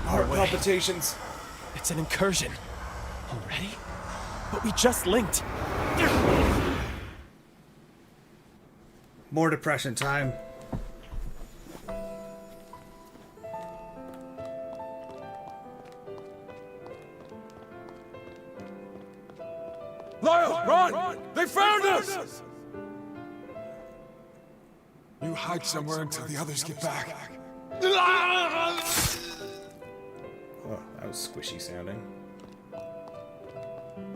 Heart palpitations. It's an incursion. Already? But we just linked. More depression time. Lyle, run! They found us! You hide somewhere until the others get back. Oh, that was squishy sounding.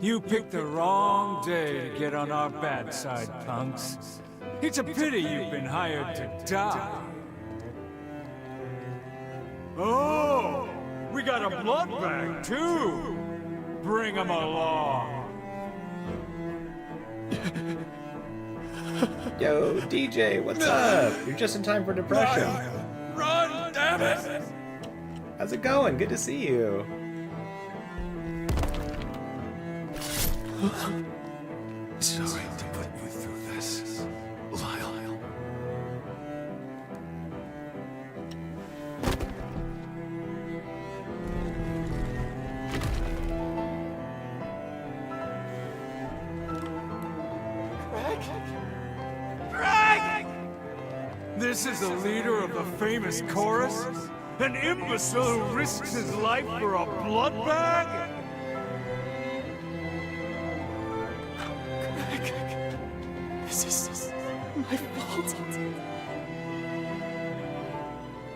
You picked the wrong day to get on our bad side, punks. It's a pity you've been hired to die. Oh, we got a blood bag, too. Bring 'em along. Yo, DJ, what's up? You're just in time for depression. Run, damn it! How's it going? Good to see you. Sorry to put you through this, Lyle. This is the leader of the famous chorus? An imbecile who risks his life for a blood bag? This is my fault.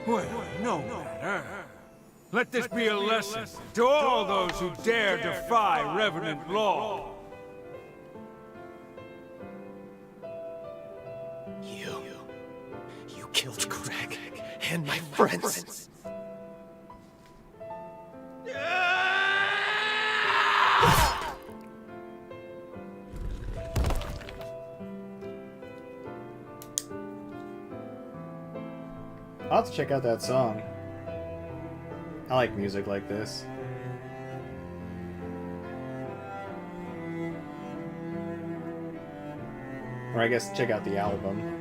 Well, no matter. Let this be a lesson to all those who dare defy revenant law. You killed Craig and my friends. I'll have to check out that song. I like music like this. Or I guess check out the album.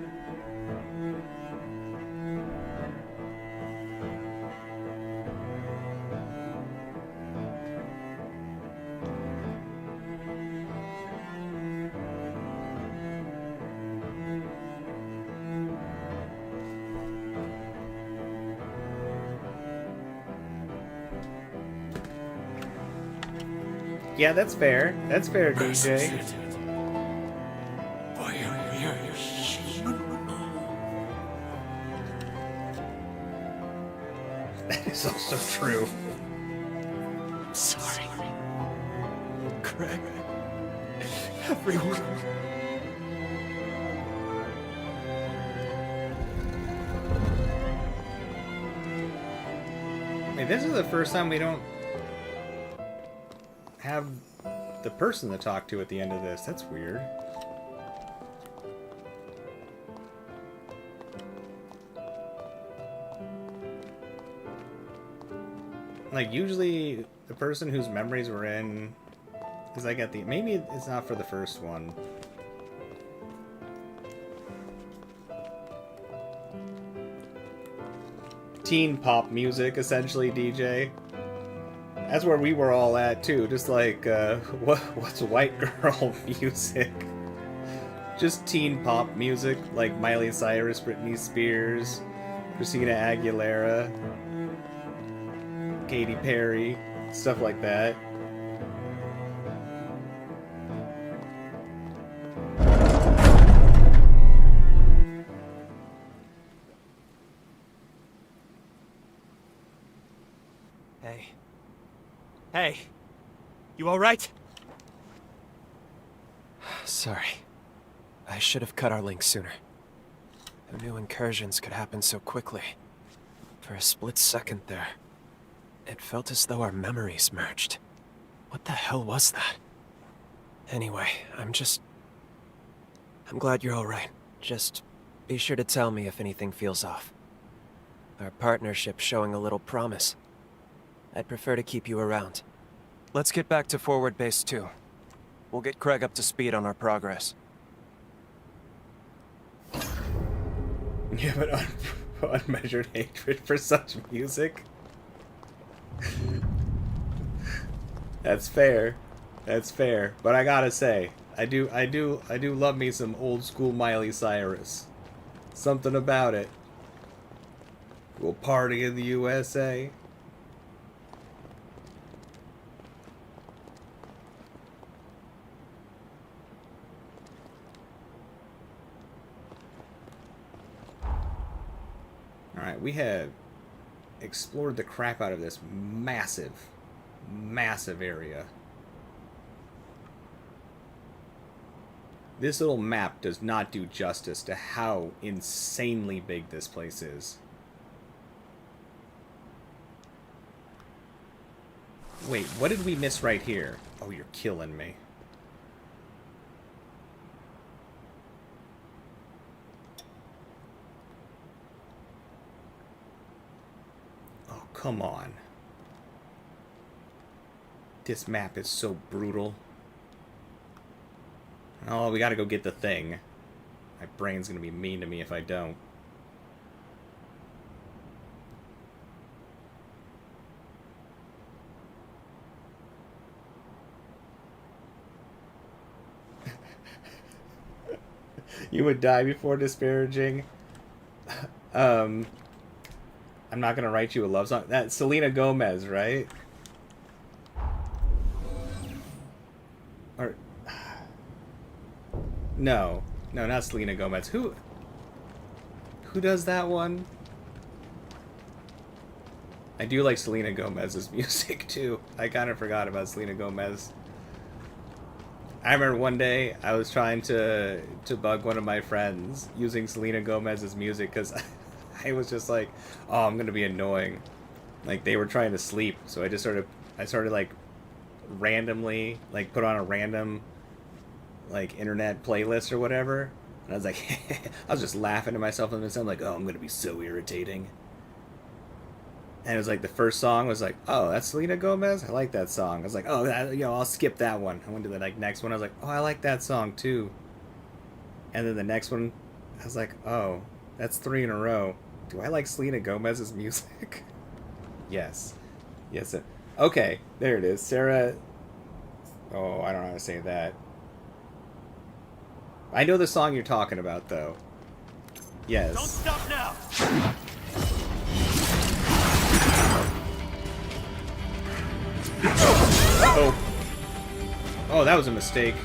Yeah, that's fair. That's fair, DJ. Why are you human? That is also true. Sorry. Craig. Everyone. Hey, this is the first time we don't have the person to talk to at the end of this. That's weird. Like, usually the person whose memories were in... Because I get the... Maybe it's not for the first one. Teen pop music, essentially, DJ. That's where we were all at, too. Just like, what's white girl music? Just teen pop music, like Miley Cyrus, Britney Spears, Christina Aguilera, Katy Perry, stuff like that. Hey, you alright? Sorry. I should have cut our link sooner. Who knew incursions could happen so quickly? For a split second there, it felt as though our memories merged. What the hell was that? Anyway, I'm glad you're alright. Just be sure to tell me if anything feels off. Our partnership's showing a little promise. I'd prefer to keep you around. Let's get back to Forward Base 2. We'll get Craig up to speed on our progress. You have an unmeasured hatred for such music? That's fair. That's fair. But I gotta say, I do love me some old school Miley Cyrus. Something about it. We'll party in the USA. Alright, we have explored the crap out of this massive area. This little map does not do justice to how insanely big this place is. Wait, what did we miss right here? Oh, you're killing me. come on. This map is so brutal. Oh, we gotta go get the thing. My brain's gonna be mean to me if I don't. You would die before disparaging. I'm not gonna write you a love song. That's Selena Gomez, right? Or no, not Selena Gomez. Who does that one? I do like Selena Gomez's music too. I kind of forgot about Selena Gomez. I remember one day I was trying to bug one of my friends using Selena Gomez's music because I was just like, oh, I'm gonna be annoying. Like they were trying to sleep, so I started like randomly like put on a random like internet playlist or whatever, and I was like, I was just laughing to myself and I'm like, oh, I'm gonna be so irritating. And it was like the first song was like, oh, that's Selena Gomez? I like that song. I was like, oh, I'll skip that one. I went to the like next one. I was like, oh, I like that song too. And then the next one, I was like, oh, that's 3 in a row. Do I like Selena Gomez's music? Yes. Okay, there it is. Sarah. Oh, I don't know how to say that. I know the song you're talking about, though. Yes. Don't stop now! Oh, that was a mistake.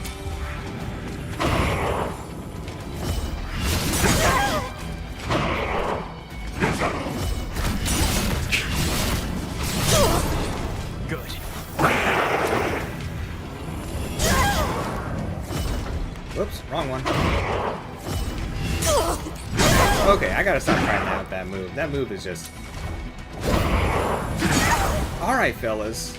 Good. Whoops, wrong one. Okay, I gotta stop trying out that move. That move is just... Alright, fellas.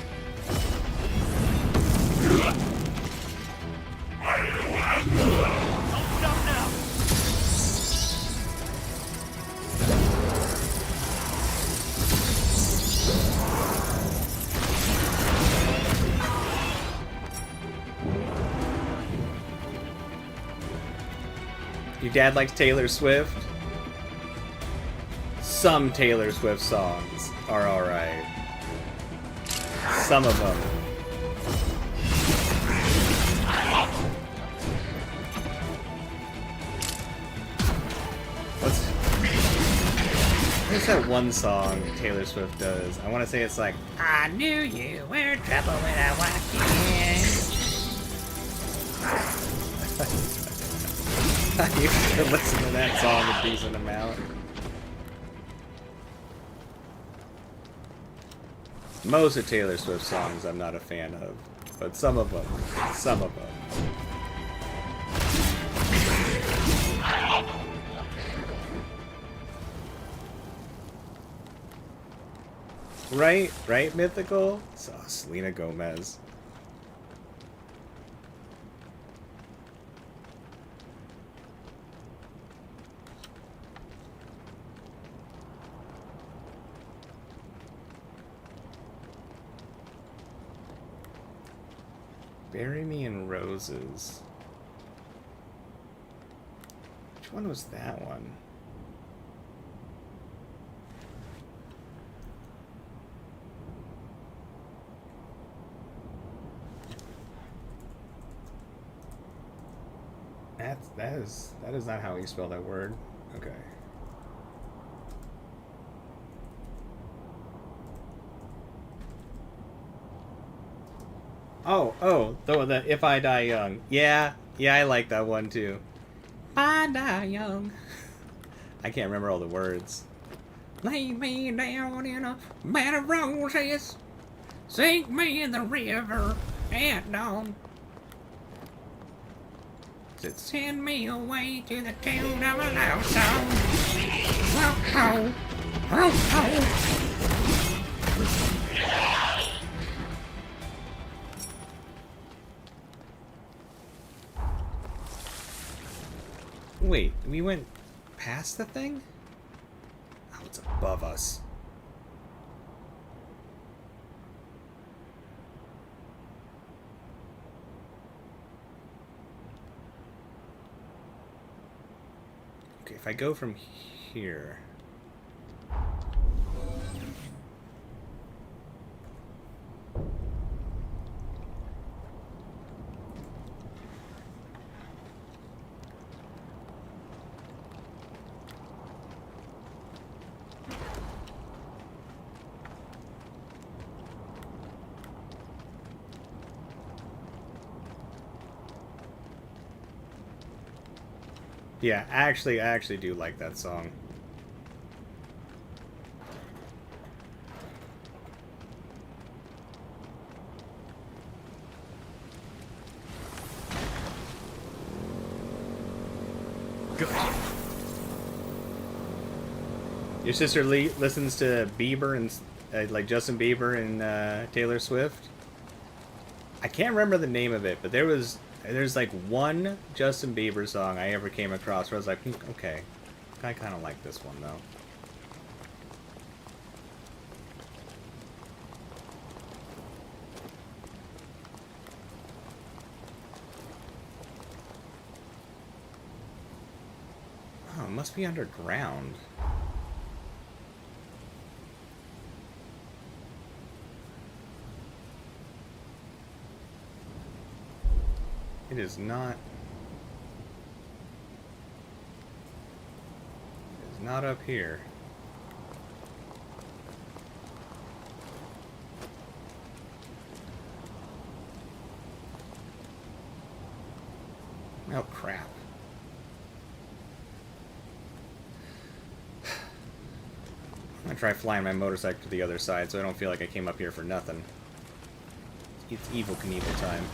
Your dad likes Taylor Swift? Some Taylor Swift songs are alright. Some of them. What's that one song Taylor Swift does? I want to say it's like, I knew you were trouble when I walked in. I used to listen to that song a decent amount. Most of Taylor Swift's songs I'm not a fan of, but some of them. Right, Mythical? Oh, Selena Gomez. Bury Me in Roses. Which one was that one? That is not how you spell that word. Okay. Oh, the If I Die Young. Yeah, I like that one too. I die young. I can't remember all the words. Lay me down in a bed of roses. Sink me in the river at dawn. Send me away to the tune of a love song. Oh, Wait, we went past the thing? Oh, it's above us. if I go from here... Yeah, I actually do like that song. Good. Your sister listens to Bieber and like Justin Bieber and Taylor Swift. I can't remember the name of it, but there's like one Justin Bieber song I ever came across where I was like, okay, I kind of like this one though. Oh, it must be underground. It is not... It's not up here. Oh, crap. I'm gonna try flying my motorcycle to the other side so I don't feel like I came up here for nothing. It's Evil Knievel time.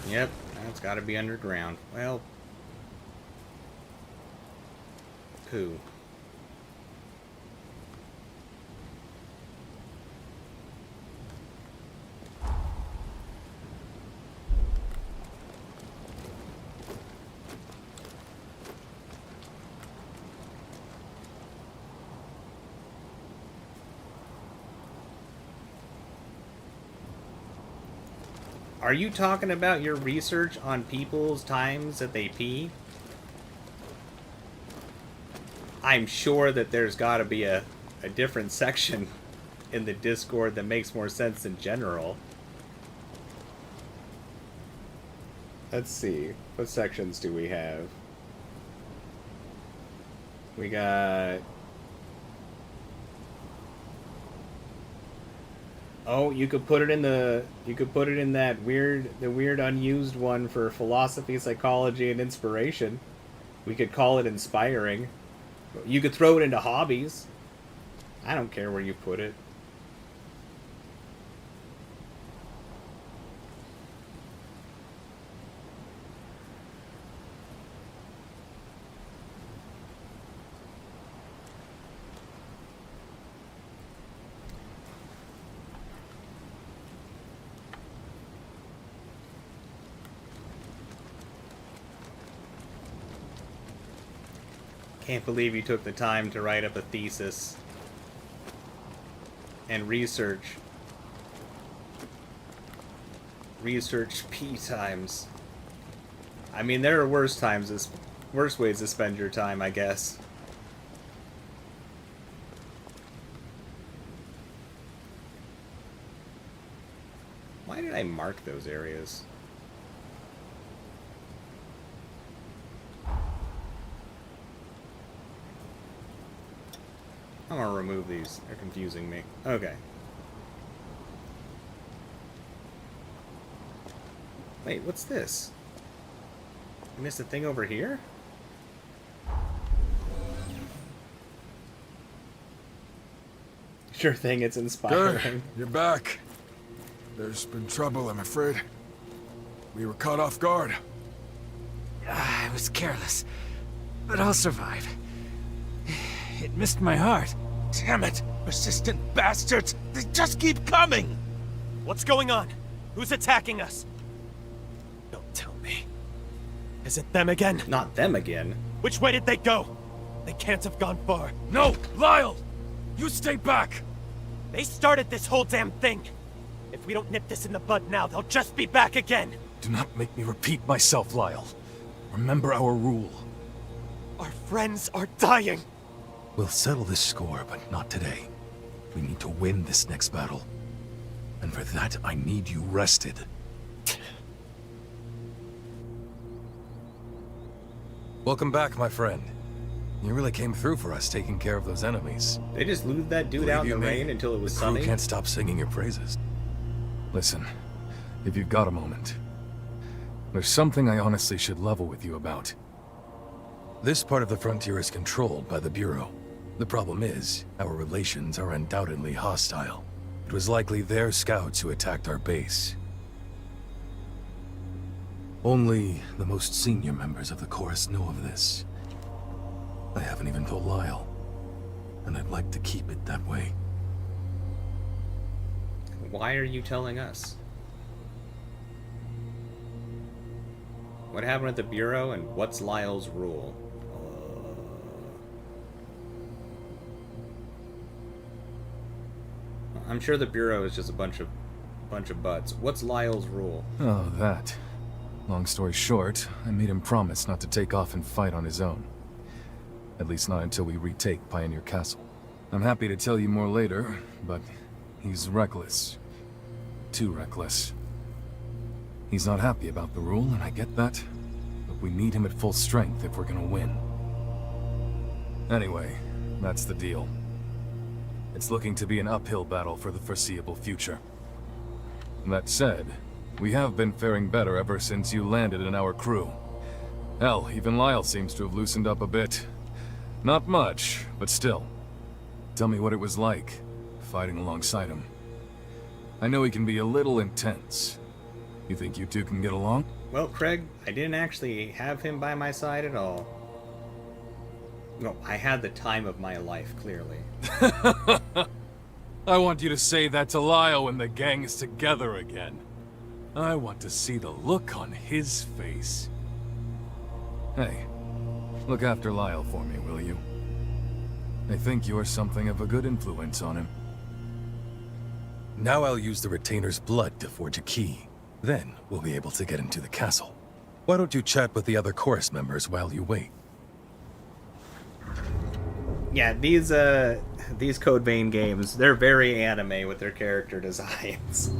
Yep, that's gotta be underground. Well... Pooh. Are you talking about your research on people's times that they pee? I'm sure that there's got to be a different section in the Discord that makes more sense in general. Let's see. What sections do we have? We got... Oh, you could put it in that weird unused one for philosophy, psychology, and inspiration. We could call it inspiring. You could throw it into hobbies. I don't care where you put it. Can't believe you took the time to write up a thesis and research P times. I mean, there are worse ways to spend your time, I guess. Why did I mark those areas? I'm gonna remove these. They're confusing me. Okay. Wait, what's this? I missed a thing over here? Sure thing, it's inspiring. Good. You're back. There's been trouble, I'm afraid. We were caught off guard. was careless, but I'll survive. It missed my heart. Damn it! Persistent bastards! They just keep coming! What's going on? Who's attacking us? Don't tell me. Is it them again? Not them again. Which way did they go? They can't have gone far. No! Lyle! You stay back! They started this whole damn thing. If we don't nip this in the bud now, they'll just be back again. Do not make me repeat myself, Lyle. Remember our rule. Our friends are dying. We'll settle this score, but not today. We need to win this next battle. And for that, I need you rested. Welcome back, my friend. You really came through for us taking care of those enemies. They just lose that dude out in the rain until it was the crew sunny. can't stop singing your praises. Listen, if you've got a moment, there's something I honestly should level with you about. This part of the frontier is controlled by the Bureau. The problem is, our relations are undoubtedly hostile. It was likely their scouts who attacked our base. Only the most senior members of the Chorus know of this. I haven't even told Lyle, and I'd like to keep it that way. Why are you telling us? What happened at the Bureau, and what's Lyle's rule? I'm sure the Bureau is just a bunch of butts. What's Lyle's rule? Oh, that. Long story short, I made him promise not to take off and fight on his own. At least not until we retake Pioneer Castle. I'm happy to tell you more later, but he's reckless. Too reckless. He's not happy about the rule, and I get that, but we need him at full strength if we're gonna win. Anyway, that's the deal. It's looking to be an uphill battle for the foreseeable future. That said, we have been faring better ever since you landed in our crew. Hell, even Lyle seems to have loosened up a bit. Not much, but still. Tell me what it was like, fighting alongside him. I know he can be a little intense. You think you two can get along? Well, Craig, I didn't actually have him by my side at all. No, I had the time of my life, clearly. I want you to say that to Lyle when the gang is together again. I want to see the look on his face. Hey, look after Lyle for me, will you? I think you're something of a good influence on him. Now I'll use the Retainer's blood to forge a key. Then we'll be able to get into the castle. Why don't you chat with the other chorus members while you wait? Yeah, these Code Vein games, they're very anime with their character designs.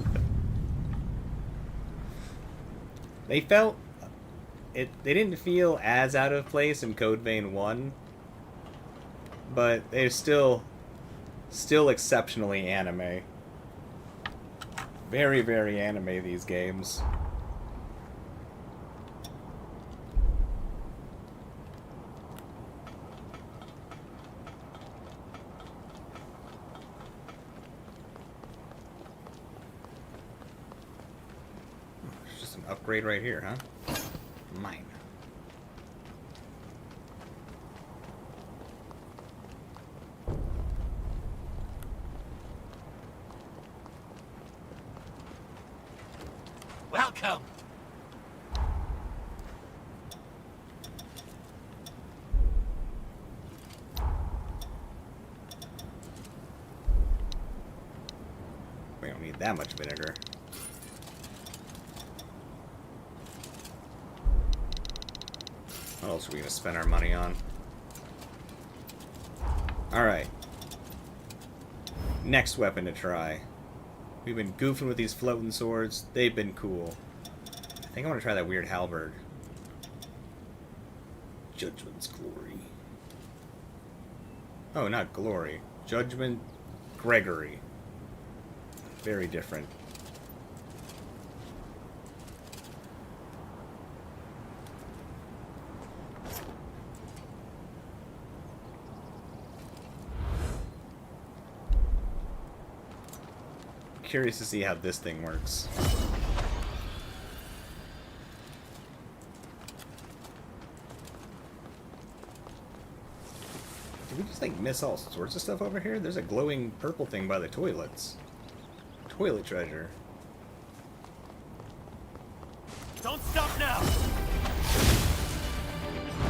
They didn't feel as out of place in Code Vein 1, but they're still exceptionally anime. Very, very anime, these games. There's just an upgrade right here, huh? Mine. Welcome. We don't need that much vinegar. What else are we gonna spend our money on? Alright. Next weapon to try. We've been goofing with these floating swords. They've been cool. I think I want to try that weird halberd. Judgment's Glory. Oh, not Glory. Judgment Gregory. Very different. Curious to see how this thing works. didn't miss all sorts of stuff over here. There's a glowing purple thing by the toilets. Toilet treasure. Don't stop now!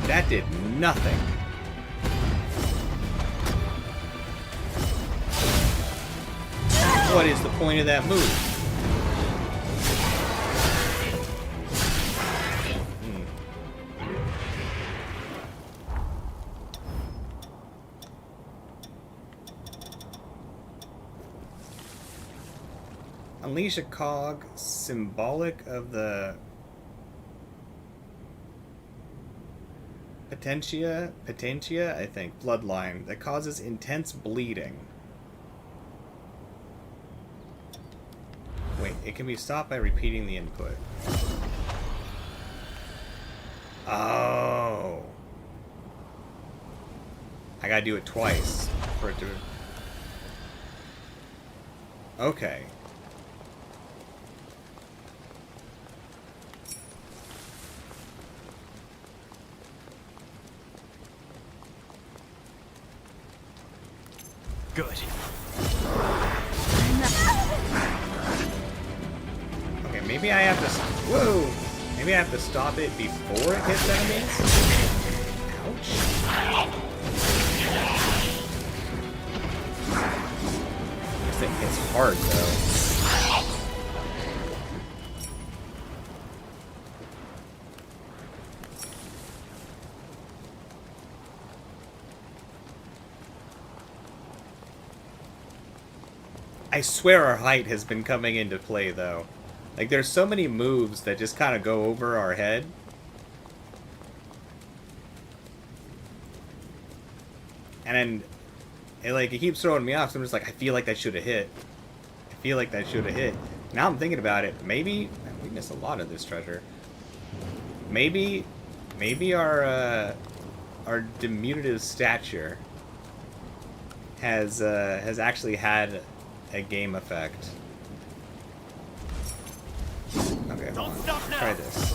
That did nothing. What is the point of that move? Unleash a cog symbolic of the Potentia, I think, bloodline that causes intense bleeding. Wait, it can be stopped by repeating the input. Oh. I gotta do it twice for it to... Okay. Good. Okay, maybe I have to... Whoa! Maybe I have to stop it before it hits enemies? Ouch. This thing hits hard, though. I swear our height has been coming into play, though. Like, there's so many moves that just kind of go over our head. And then, it keeps throwing me off, so I'm just like, I feel like that should have hit. I feel like that should have hit. Now I'm thinking about it. Maybe... We missed a lot of this treasure. Maybe our diminutive stature has actually had a game effect. Okay, hold on. Try this.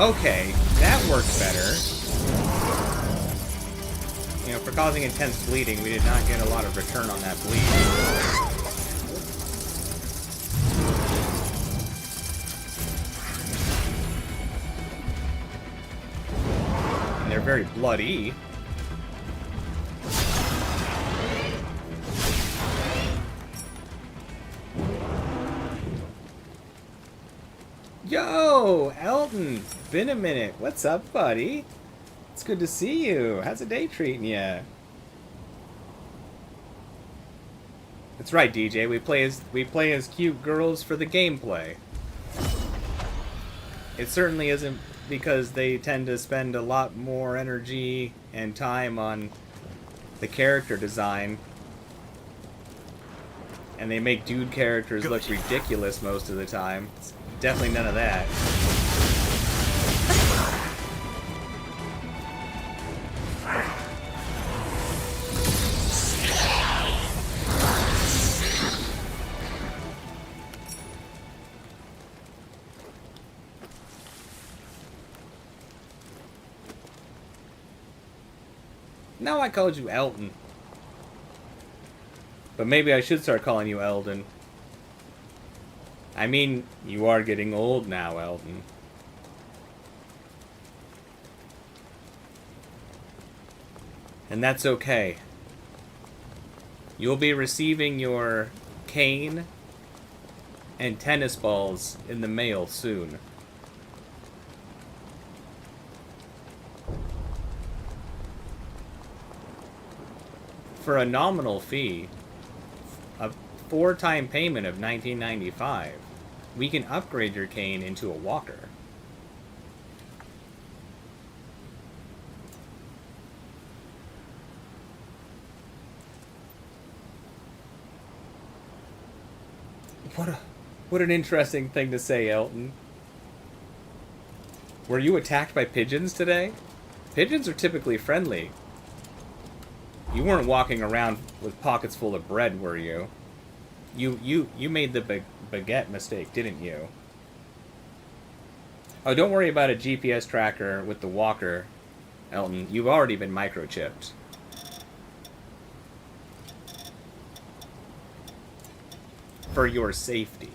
Okay, that works better. You know, for causing intense bleeding, we did not get a lot of return on that bleed. And they're very bloody. Yo, Elton! Been a minute. What's up, buddy? It's good to see you. How's the day treating you? That's right, DJ. We play as cute girls for the gameplay. It certainly isn't because they tend to spend a lot more energy and time on the character design. And they make dude characters look ridiculous most of the time. It's definitely none of that. No, I called you Elton. But maybe I should start calling you Eldon. I mean, you are getting old now, Elton. And that's okay. You'll be receiving your cane and tennis balls in the mail soon. For a nominal fee, a 4-time payment of $19.95, we can upgrade your cane into a walker. What an interesting thing to say, Elton. Were you attacked by pigeons today? Pigeons are typically friendly. You weren't walking around with pockets full of bread, were you? You made the baguette mistake, didn't you? Oh, don't worry about a GPS tracker with the walker, Elton. You've already been microchipped. For your safety.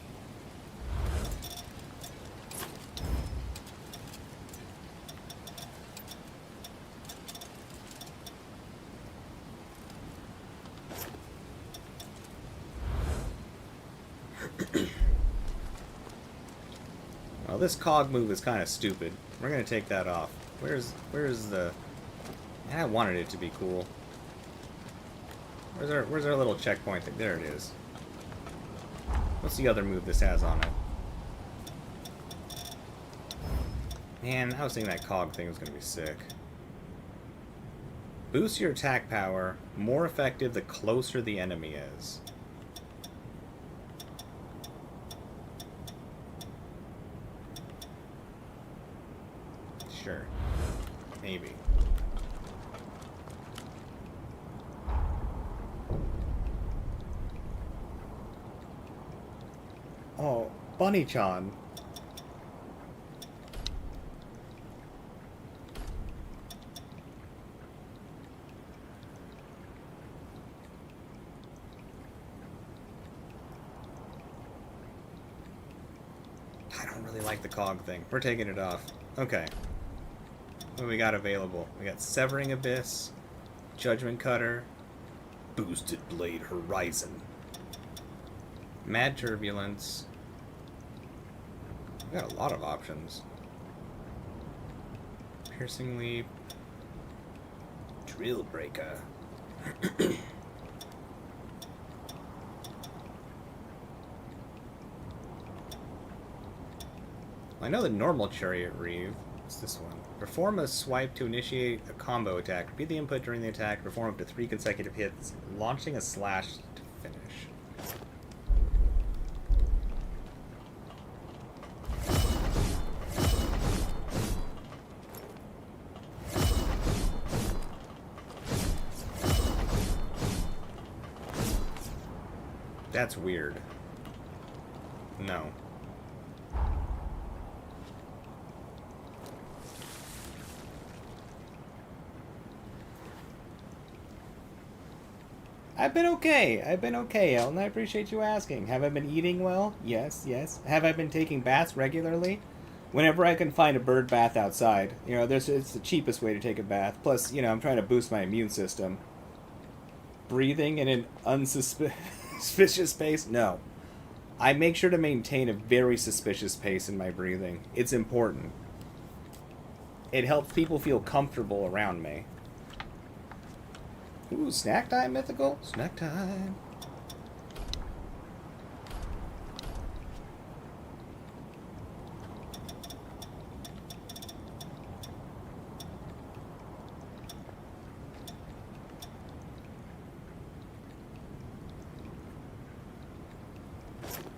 Well, this cog move is kind of stupid. We're gonna take that off. Where's the... Man, I wanted it to be cool. Where's our little checkpoint thing? There it is. What's the other move this has on it? Man, I was thinking that cog thing was gonna be sick. Boost your attack power, more effective the closer the enemy is. Sure. Maybe. Oh, Bunny-chan. I don't really like the cog thing. We're taking it off. Okay. What do we got available? We got Severing Abyss, Judgment Cutter, Boosted Blade Horizon, Mad Turbulence. We got a lot of options. Piercing Leap, Drill Breaker. I know the normal Chariot Reeve. What's this one? Perform a swipe to initiate a combo attack. Repeat the input during the attack. Perform up to 3 consecutive hits, launching a slash to finish. That's weird. No. I've been okay, Elton. I appreciate you asking. Have I been eating well? Yes, yes. Have I been taking baths regularly? Whenever I can find a bird bath outside. You know, it's the cheapest way to take a bath. Plus, you know, I'm trying to boost my immune system. Breathing in an unsuspicious pace? No. I make sure to maintain a very suspicious pace in my breathing. It's important. It helps people feel comfortable around me. Ooh, snack time, mythical? Snack time.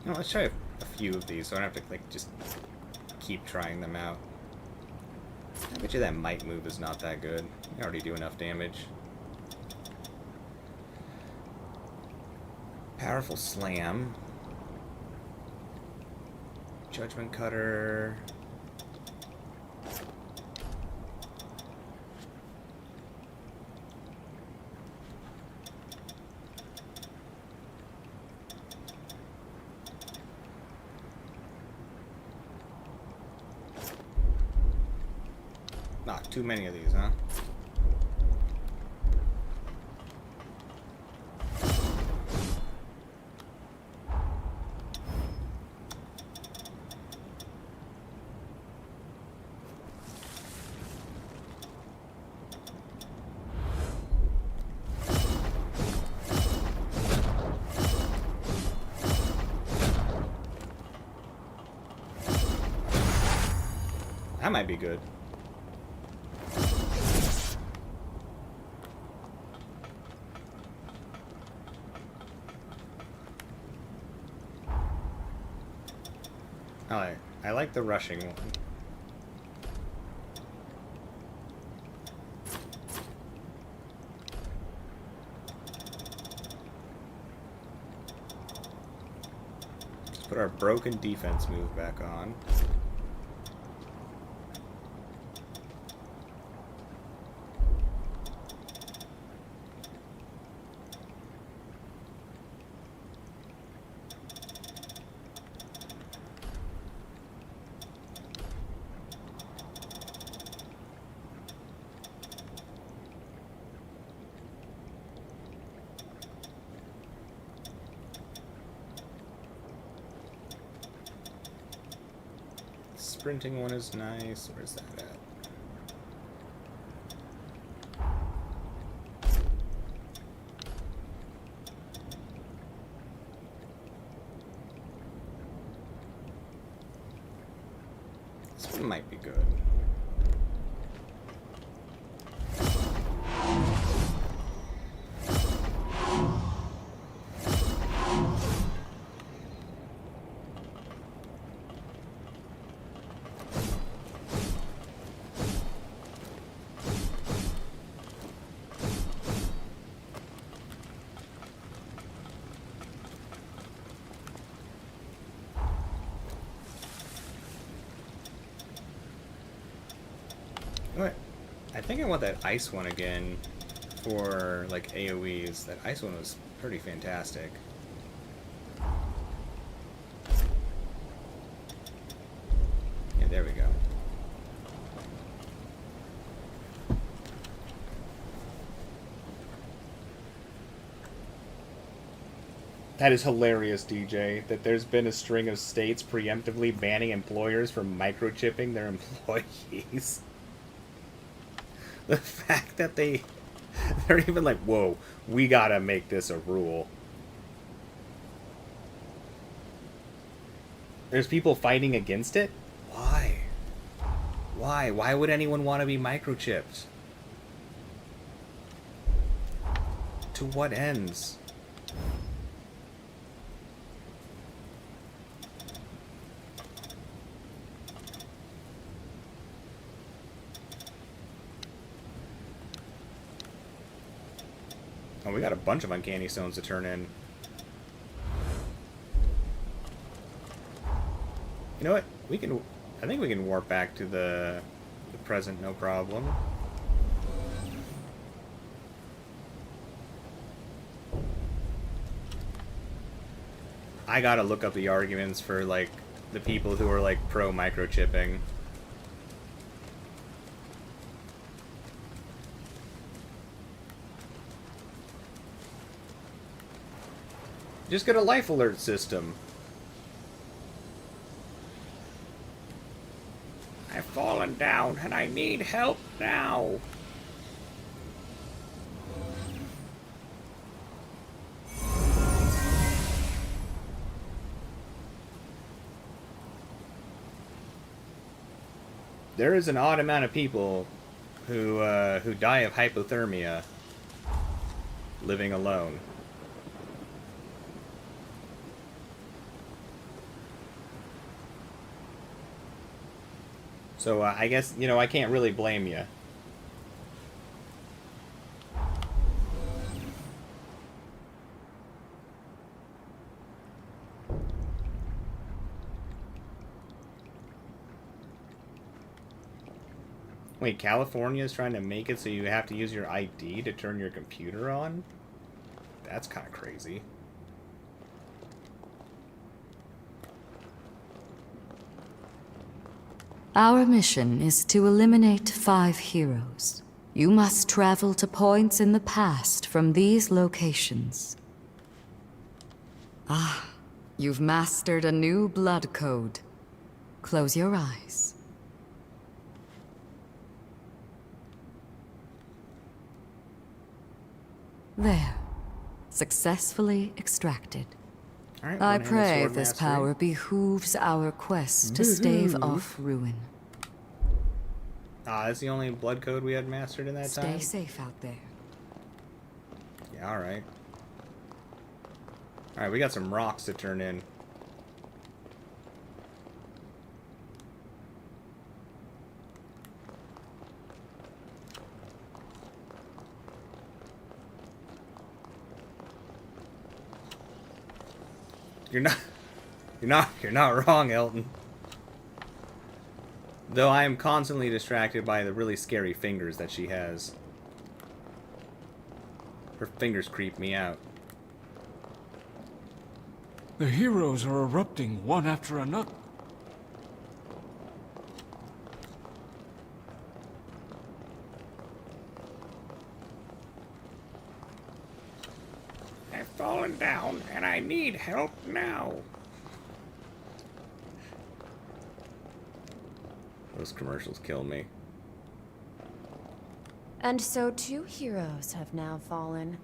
No, let's try a few of these so I don't have to, like, just keep trying them out. I bet you that might move is not that good. You already do enough damage. Powerful Slam. Judgment Cutter. Not too many of these, huh? That might be good. I like the rushing one. Let's put our broken defense move back on. sprinting one is nice. Where's that at? This one might be good. What? I think I want that ice one again for like AoEs. That ice one was pretty fantastic. Yeah, there we go. That is hilarious, DJ, that there's been a string of states preemptively banning employers from microchipping their employees. The fact that they're even like, whoa, we gotta make this a rule. There's people fighting against it? Why? Why? Why would anyone want to be microchipped? To what ends? Oh, we got a bunch of uncanny stones to turn in. You know what? We can. I think we can warp back to the present, no problem. I gotta look up the arguments for like the people who are like pro microchipping. Just get a life alert system. I've fallen down and I need help now. There is an odd amount of people who die of hypothermia living alone. So I guess, you know, I can't really blame you. Wait, California is trying to make it so you have to use your ID to turn your computer on? That's kind of crazy. Our mission is to eliminate 5 heroes. You must travel to points in the past from these locations. Ah, you've mastered a new blood code. Close your eyes. There. Successfully extracted. Alright, I one-handed pray sword this mastery. power behooves our quest to stave off ruin. Ah, that's the only blood code we had mastered in that Stay time? safe out there. Yeah, alright. Alright, we got some rocks to turn in. You're not wrong, Elton. Though I am constantly distracted by the really scary fingers that she has. Her fingers creep me out. The heroes are erupting one after another. I've fallen down and I need help now. Those commercials kill me. And so 2 heroes have now fallen.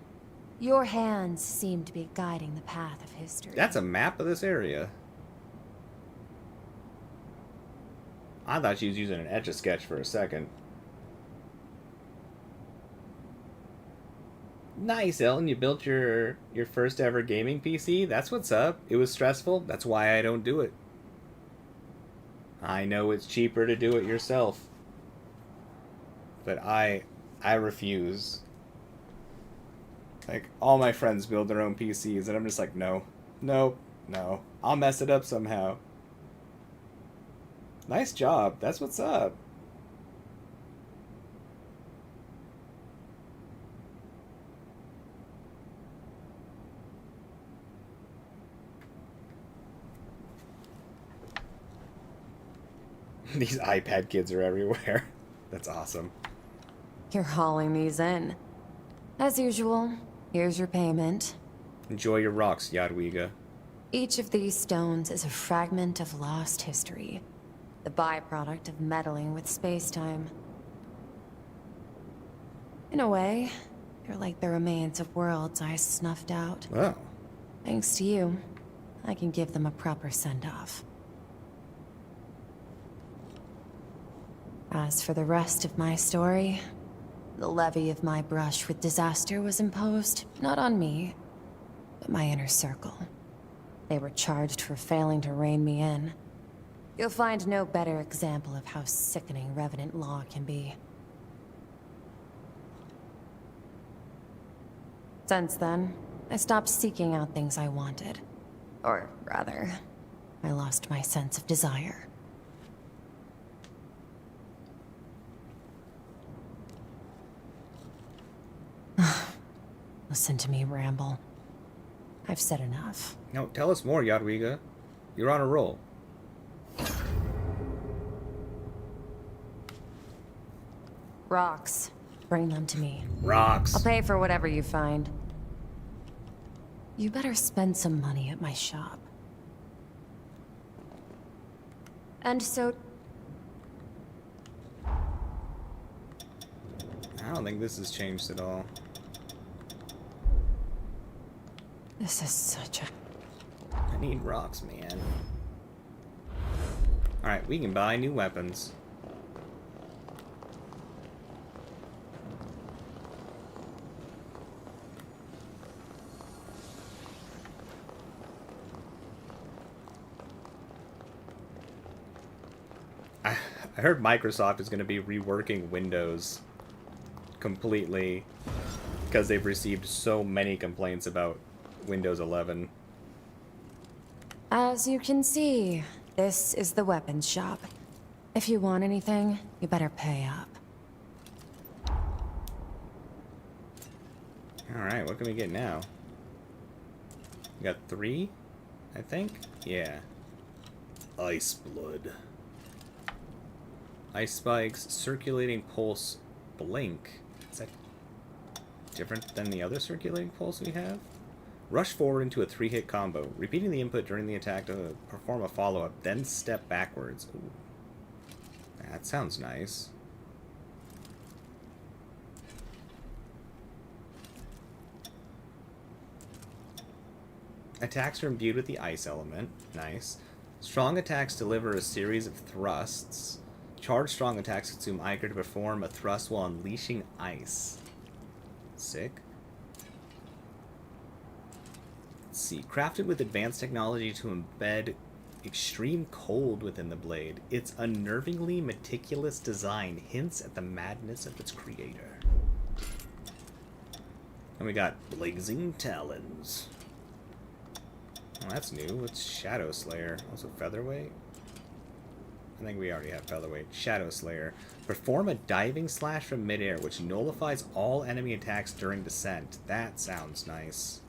Your hands seem to be guiding the path of history. That's a map of this area. I thought she was using an Etch-a-Sketch for a second. Nice, Ellen. You built your first ever gaming PC? That's what's up. It was stressful. That's why I don't do it. I know it's cheaper to do it yourself. But I refuse. Like, all my friends build their own PCs, and I'm just like, no. No. No. I'll mess it up somehow. Nice job. That's what's up. These iPad kids are everywhere. That's awesome. You're hauling these in. As usual, here's your payment. Enjoy your rocks, Jadwiga. Each of these stones is a fragment of lost history, the byproduct of meddling with space-time. In a way, they're like the remains of worlds I snuffed out. Oh. Thanks to you, I can give them a proper send-off. As for the rest of my story, the levy of my brush with disaster was imposed not on me, but my inner circle. They were charged for failing to rein me in. You'll find no better example of how sickening Revenant law can be. Since then, I stopped seeking out things I wanted. Or rather, I lost my sense of desire. Listen to me ramble. I've said enough. No, tell us more, Jadwiga. You're on a roll. Rocks. Bring them to me. Rocks. I'll pay for whatever you find. You better spend some money at my shop. And so... I don't think this has changed at all. This is such a... I need rocks, man. Alright, we can buy new weapons. I heard Microsoft is going to be reworking Windows completely because they've received so many complaints about Windows 11. As you can see, this is the weapons shop. If you want anything, you better pay up. Alright, what can we get now? We got 3, I think? Yeah. Ice blood. Ice spikes, circulating pulse, blink. Is that different than the other circulating pulse we have? Rush forward into a 3-hit combo, repeating the input during the attack to perform a follow-up, then step backwards. Ooh. That sounds nice. Attacks are imbued with the ice element. Nice. Strong attacks deliver a series of thrusts. Charged strong attacks consume Ichor to perform a thrust while unleashing ice. Sick. Let's see. Crafted with advanced technology to embed extreme cold within the blade, its unnervingly meticulous design hints at the madness of its creator. And we got Blazing Talons. Oh, that's new. It's Shadow Slayer. Also Featherweight. I think we already have Featherweight. Shadow Slayer. Perform a diving slash from midair, which nullifies all enemy attacks during descent. That sounds nice.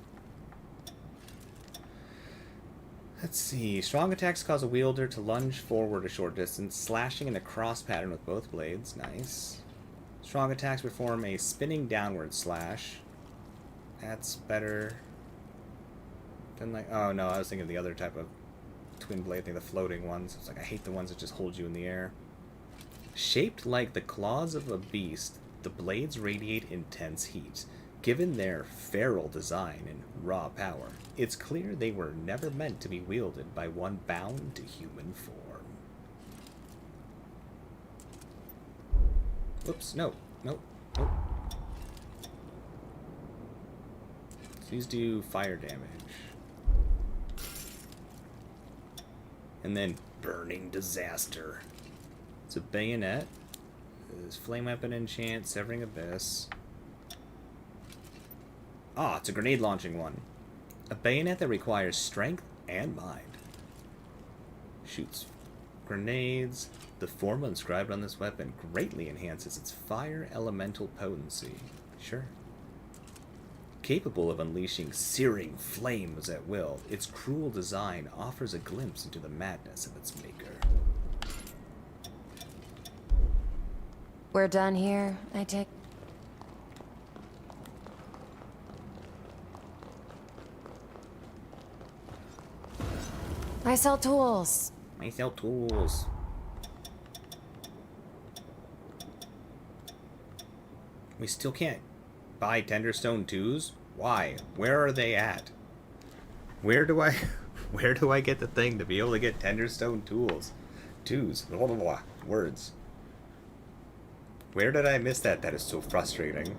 Let's see. Strong attacks cause a wielder to lunge forward a short distance, slashing in a cross pattern with both blades. Nice. Strong attacks perform a spinning downward slash. That's better than like... Oh no, I was thinking of the other type of twin blade thing, the floating ones. It's like I hate the ones that just hold you in the air. Shaped like the claws of a beast, the blades radiate intense heat. Given their feral design and raw power, it's clear they were never meant to be wielded by one bound to human form. Oops, no. Nope. These do fire damage. And then Burning Disaster. It's a bayonet. There's flame weapon enchant, severing abyss. Ah, it's a grenade launching one. A bayonet that requires strength and mind. Shoots grenades. The formula inscribed on this weapon greatly enhances its fire elemental potency. Sure. Capable of unleashing searing flames at will, its cruel design offers a glimpse into the madness of its maker. We're done here, I take. I sell tools. I sell tools. We still can't buy Tenderstone 2s? Why? Where are they at? Where do I get the thing to be able to get Tenderstone tools? 2s. Blah, blah, blah. Words. Where did I miss that? That is so frustrating.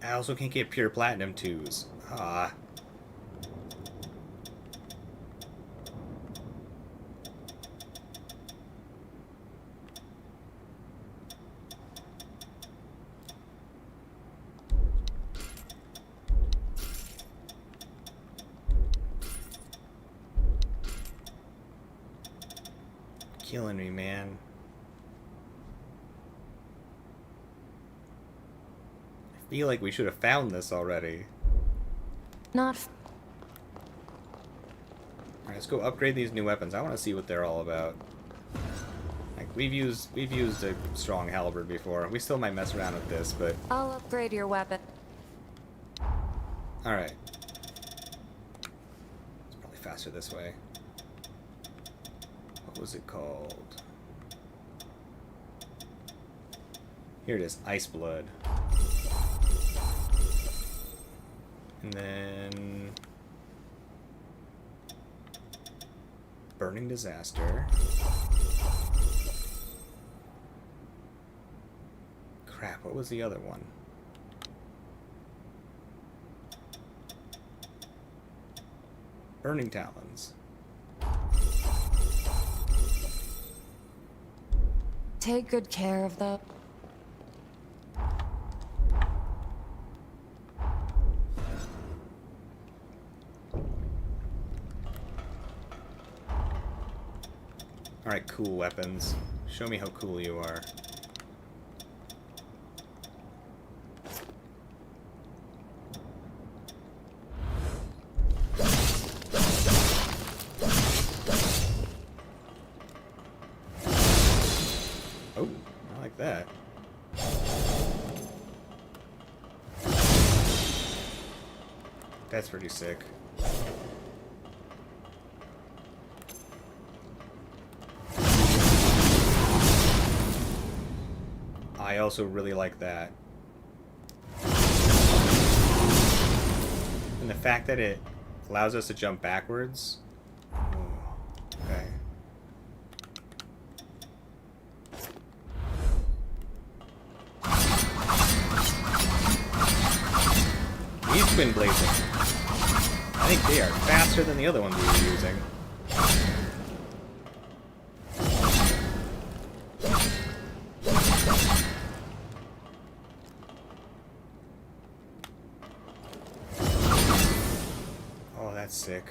I also can't get pure platinum 2s. Ah. Killing me, man. I feel like we should have found this already. Not. Alright, let's go upgrade these new weapons. I want to see what they're all about. Like we've used a strong halberd before. We still might mess around with this, but I'll upgrade your weapon. alright. It's probably faster this way. What was it called? Here it is, Ice Blood. And then Burning Disaster. Crap, what was the other one? Burning Talons. Take good care of them. Alright, cool weapons. Show me how cool you are. Oh, I like that. That's pretty sick. I also really like that. And the fact that it allows us to jump backwards. Okay. These twin blazing. I think they are faster than the other ones we were using. Oh, that's sick.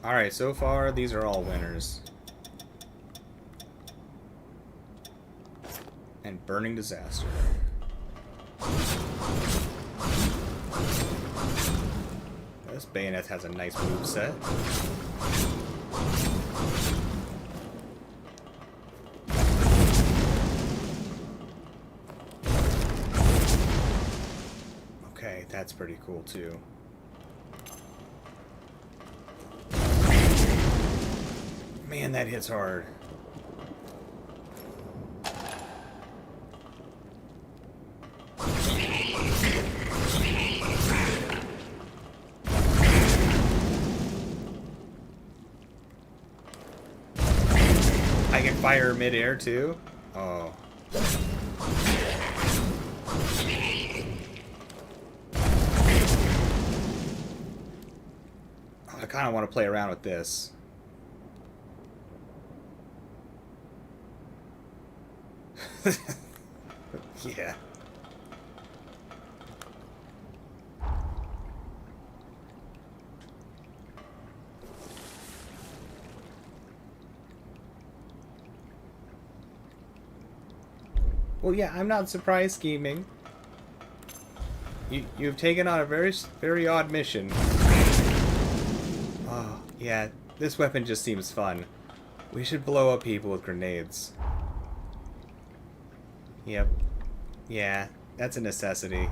Alright, so far, these are all winners. And Burning Disaster. This bayonet has a nice move set. Okay, that's pretty cool too. Man, that hits hard. I can fire mid-air too? Oh. I kind of want to play around with this. Yeah. Well, yeah, I'm not surprised, scheming. You've taken on a very odd mission. Oh, yeah, this weapon just seems fun. We should blow up people with grenades. Yep. Yeah, that's a necessity.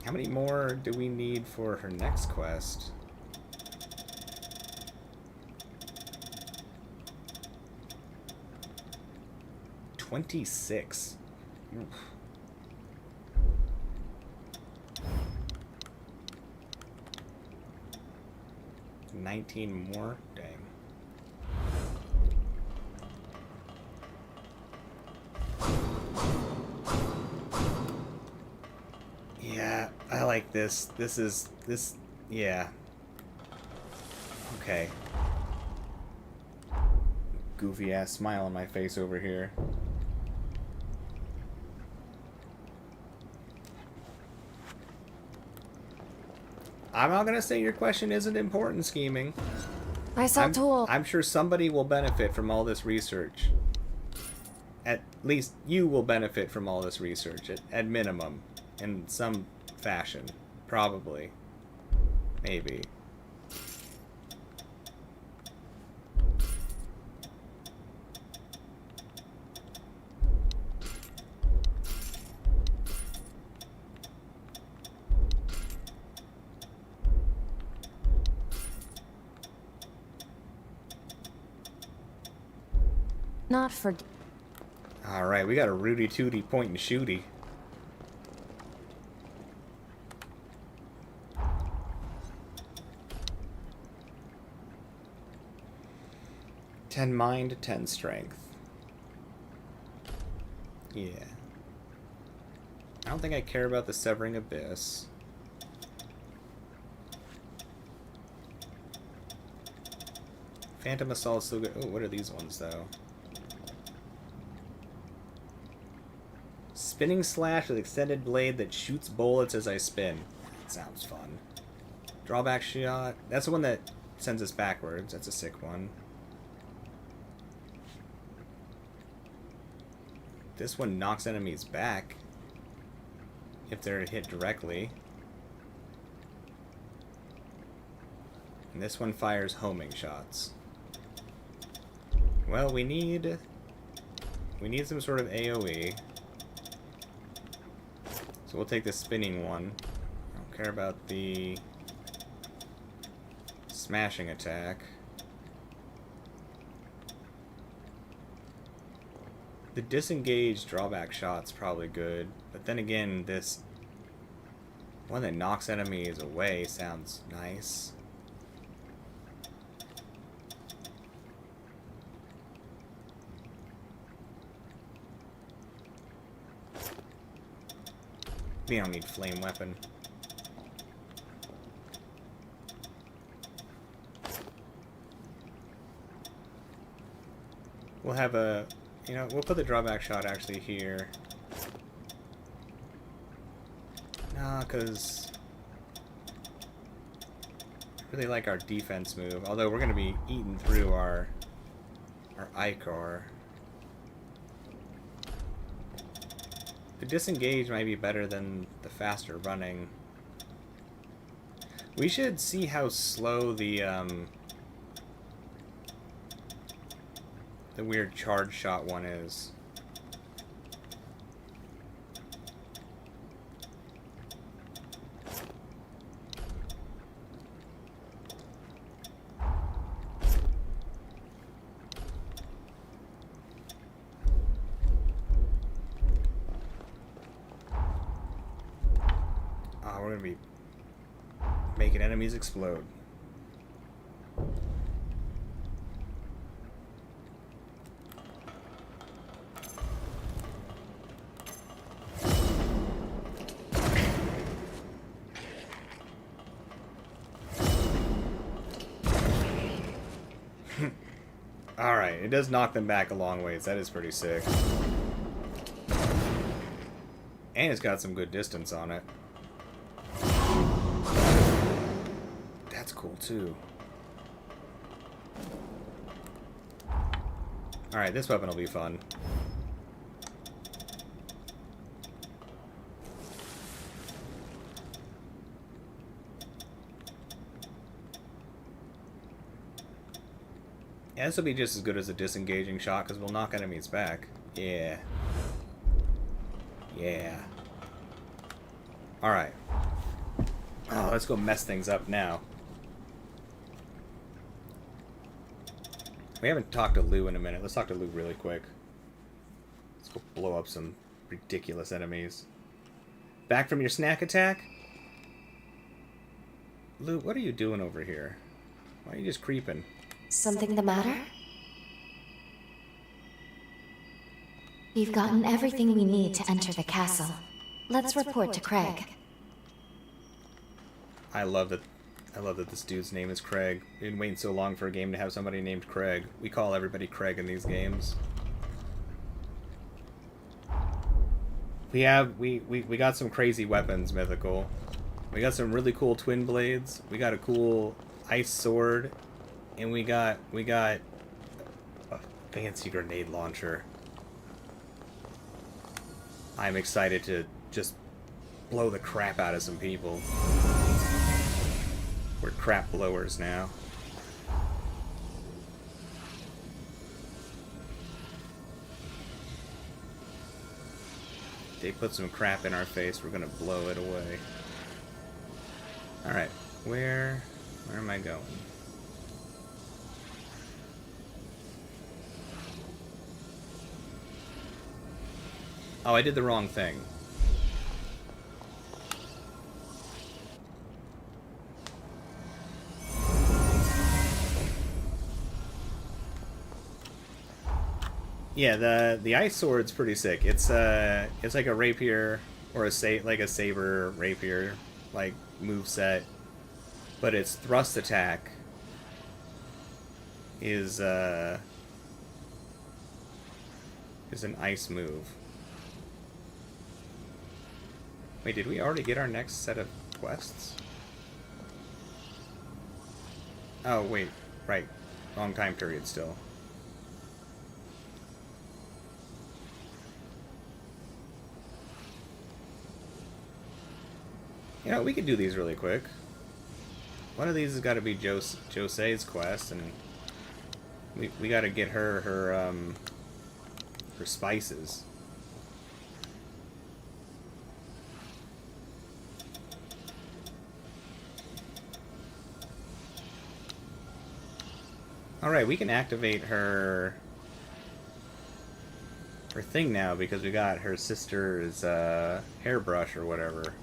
How many more do we need for her next quest? $26. Oof. 19 more? Dang. Yeah, I like this. This, yeah. Okay. Goofy ass smile on my face over here. I'm not gonna say your question isn't important, scheming. I saw Tool. I'm sure somebody will benefit from all this research. At least you will benefit from all this research, at minimum. In some fashion. Probably. Maybe. Not for... Alright, we got a Rudy Tooty point and shooty. "10 mind, 10 strength." Yeah. I don't think I care about the Severing Abyss. Phantom Assault's still good. Oh, what are these ones, though? Spinning Slash with extended blade that shoots bullets as I spin. That sounds fun. Drawback Shot. That's the one that sends us backwards. That's a sick one. This one knocks enemies back if they're hit directly. And this one fires homing shots. Well, we need some sort of AoE. So we'll take the spinning one. I don't care about the smashing attack. The disengaged drawback shot's probably good, but then again, this one that knocks enemies away sounds nice. We don't need flame weapon. We'll have a You know, we'll put the drawback shot actually here. Nah, because I really like our defense move. Although we're going to be eating through our Ichor. The disengage might be better than the faster running. We should see how slow the weird charge shot one is. We're gonna be making enemies explode. Alright, it does knock them back a long ways. That is pretty sick. And it's got some good distance on it. That's cool too. Alright, this weapon will be fun. Yeah, this will be just as good as a disengaging shot because we'll knock enemies back. Yeah. Yeah. Alright. Oh, let's go mess things up now. We haven't talked to Lou in a minute. Let's talk to Lou really quick. Let's go blow up some ridiculous enemies. Back from your snack attack? Lou, what are you doing over here? Why are you just creeping? Something the matter? We've gotten everything we need to enter the castle. Let's report to Craig. I love that this dude's name is Craig. We've been waiting so long for a game to have somebody named Craig. We call everybody Craig in these games. We got some crazy weapons, Mythical. We got some really cool twin blades. We got a cool ice sword. And we got a fancy grenade launcher. I'm excited to just blow the crap out of some people. We're crap blowers now. They put some crap in our face, we're gonna blow it away. Alright, where am I going? Oh, I did the wrong thing. Yeah, the ice sword's pretty sick. It's like a rapier or a saber rapier like move set, but its thrust attack is an ice move. Wait, did we already get our next set of quests? Oh, wait. Right. Wrong time period still. You know, we could do these really quick. One of these has got to be Jose's quest, and we got to get her spices. Alright, we can activate her thing now because we got her sister's hairbrush or whatever.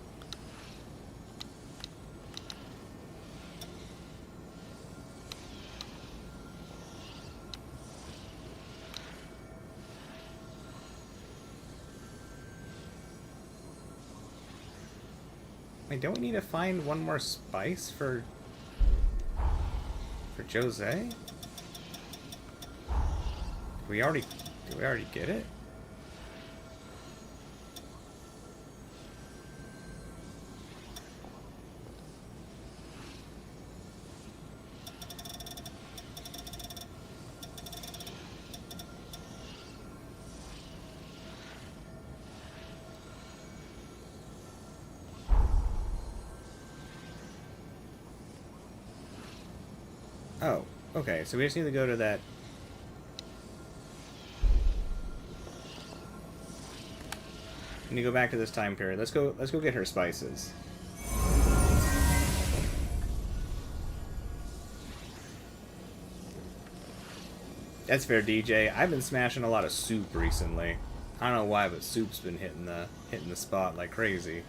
Wait, don't we need to find one more spice for Jose? Did Did we already get it? Oh, okay, so we just need to go to that. We need to go back to this time period. Let's go get her spices. That's fair, DJ. I've been smashing a lot of soup recently. I don't know why, but soup's been hitting the spot like crazy.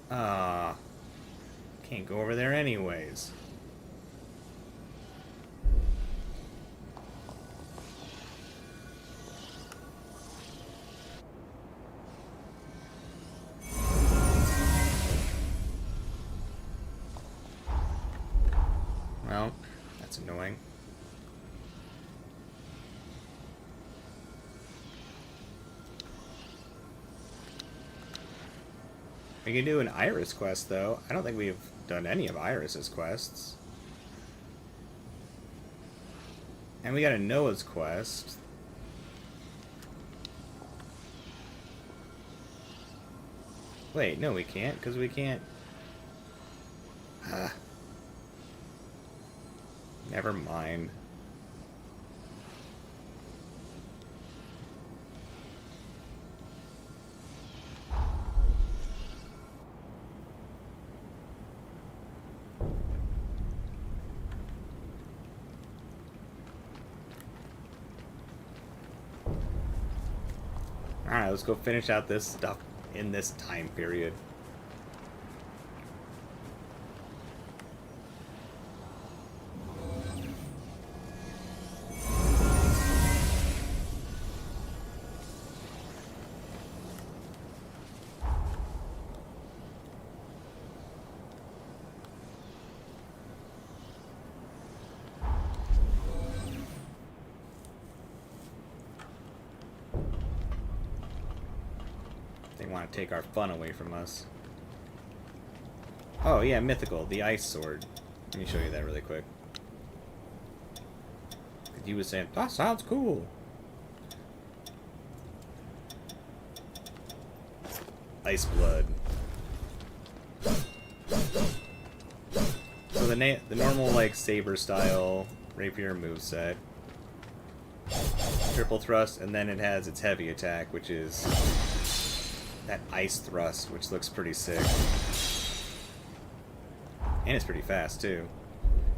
Can't go over there anyways. Well, that's annoying. We can do an Iris quest, though. I don't think we've done any of Iris's quests. And we got a Noah's quest. Wait, no we can't, because we can't... Never mind. Alright, let's go finish out this stuff in this time period. They want to take our fun away from us. Oh yeah, mythical, the ice sword. Let me show you that really quick. Cause you was saying, that sounds cool. Ice blood. So the normal like saber style rapier moveset. Triple thrust, and then it has its heavy attack, which is that ice thrust, which looks pretty sick. And it's pretty fast, too.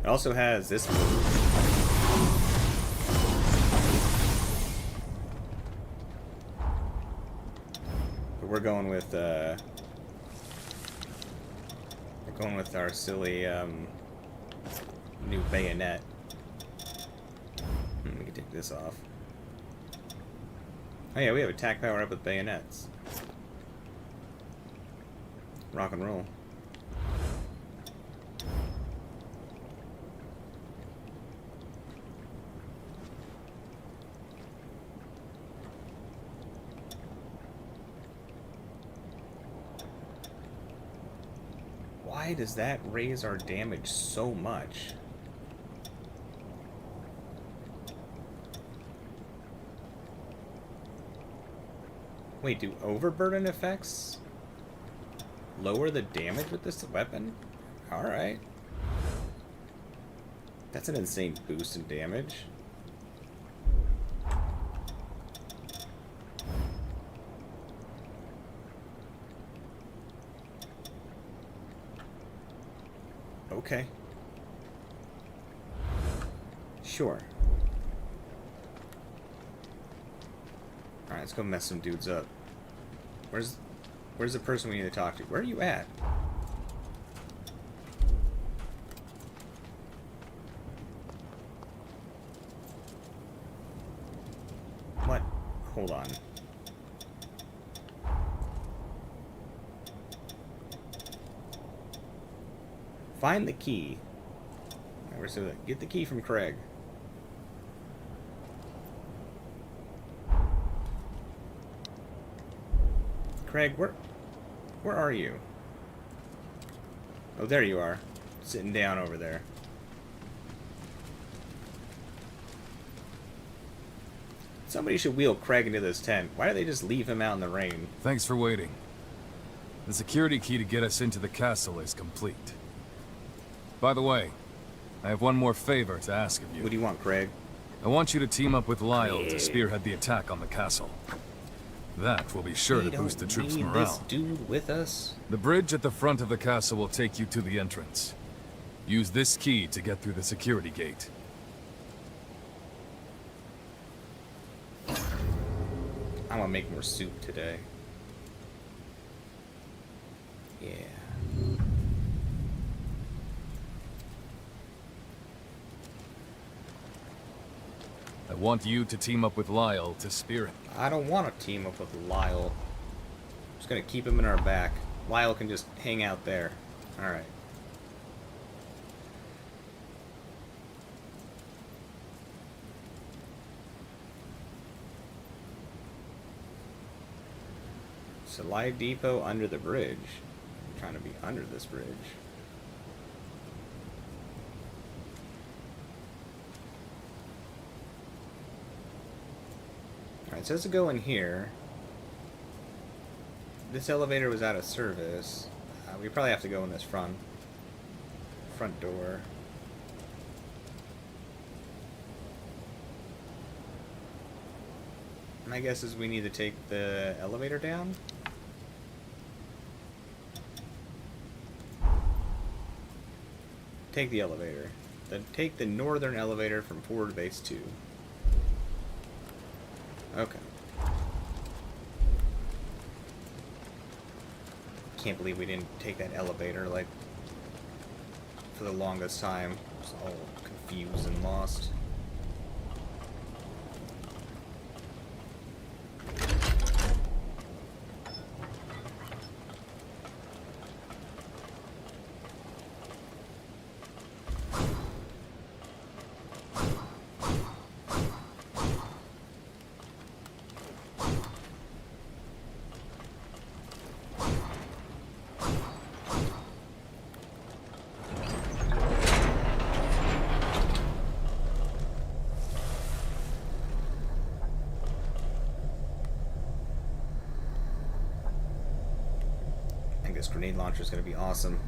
It also has this move. But we're going with our silly new bayonet. We can take this off. Oh yeah, we have attack power up with bayonets. Rock and roll. Why does that raise our damage so much? Wait, do overburden effects lower the damage with this weapon? Alright. That's an insane boost in damage. Okay. Sure. Alright, let's go mess some dudes up. Where's the person we need to talk to? Where are you at? What? Hold on. Find the key. Where's the... Get the key from Craig. Craig, where are you? Oh, there you are. Sitting down over there. Somebody should wheel Craig into this tent. Why do they just leave him out in the rain? Thanks for waiting. The security key to get us into the castle is complete. By the way, I have one more favor to ask of you. What do you want, Craig? I want you to team up with Lyle to spearhead the attack on the castle. That will be sure to boost the troops' This morale. dude with us. The bridge at the front of the castle will take you to the entrance. Use this key to get through the security gate. I'm gonna make more soup today. Yeah. I want you to team up with Lyle to spearhead. I don't want to team up with Lyle. I'm just gonna keep him in our back. Lyle can just hang out there. Alright. Supply depot under the bridge. I'm trying to be under this bridge. Alright, it says to go in here. This elevator was out of service. We probably have to go in this front door. My guess is we need to take the elevator down. Take the elevator. Then take the northern elevator from forward base 2. Okay. Can't believe we didn't take that elevator, like, for the longest time. Just all confused and lost. This grenade launcher is going to be awesome.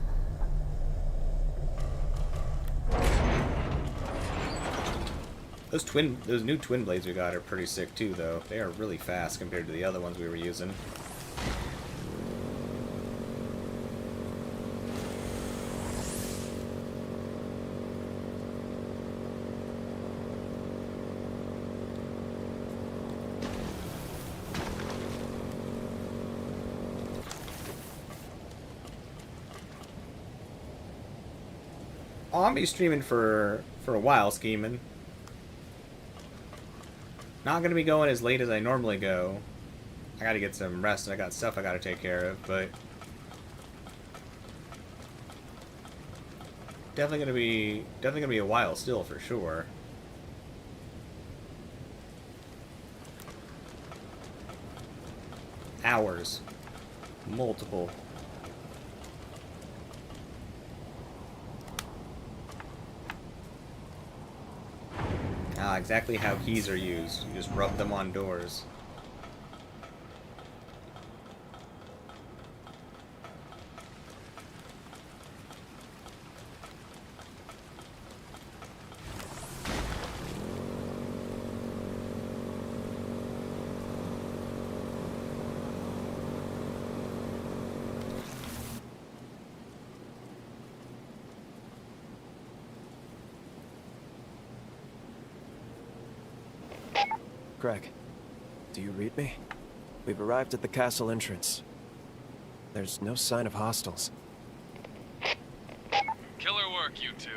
Those new twin blades we got are pretty sick too, though. They are really fast compared to the other ones we were using. Oh, I'm gonna be streaming for a while, scheming. Not gonna be going as late as I normally go. I gotta get some rest. I got stuff I gotta take care of, but definitely gonna be a while still for sure. Hours, multiple. Exactly how keys are used. You just rub them on doors. Craig, do you read me? We've arrived at the castle entrance. There's no sign of hostiles. Killer work, you two.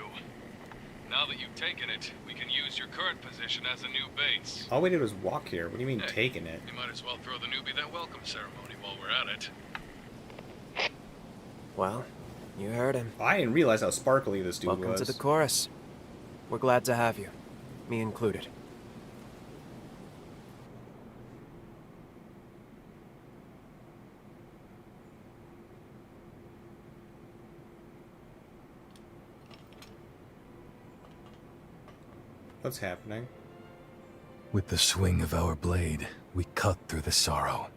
Now that you've taken it, we can use your current position as a new base. All we did was walk here. What do you mean Hey, taking it? You might as well throw the newbie that welcome ceremony while we're at it. Well, you heard him. I didn't realize how sparkly this dude Welcome was. to the chorus. We're glad to have you. Me included. What's happening? With the swing of our blade, we cut through the sorrow.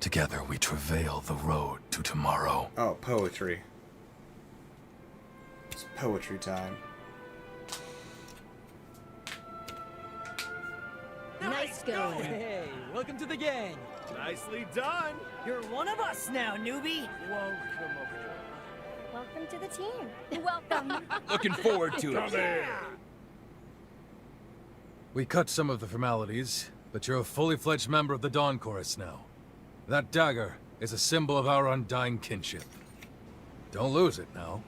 Together we travail the road to tomorrow. Oh, poetry. It's poetry time. Nice going. Hey, welcome to the gang. Nicely done. You're one of us now, newbie. Welcome to the team. Welcome. Looking forward to it. We cut some of the formalities, but you're a fully fledged member of the Dawn Chorus now. That dagger is a symbol of our undying kinship. Don't lose it now.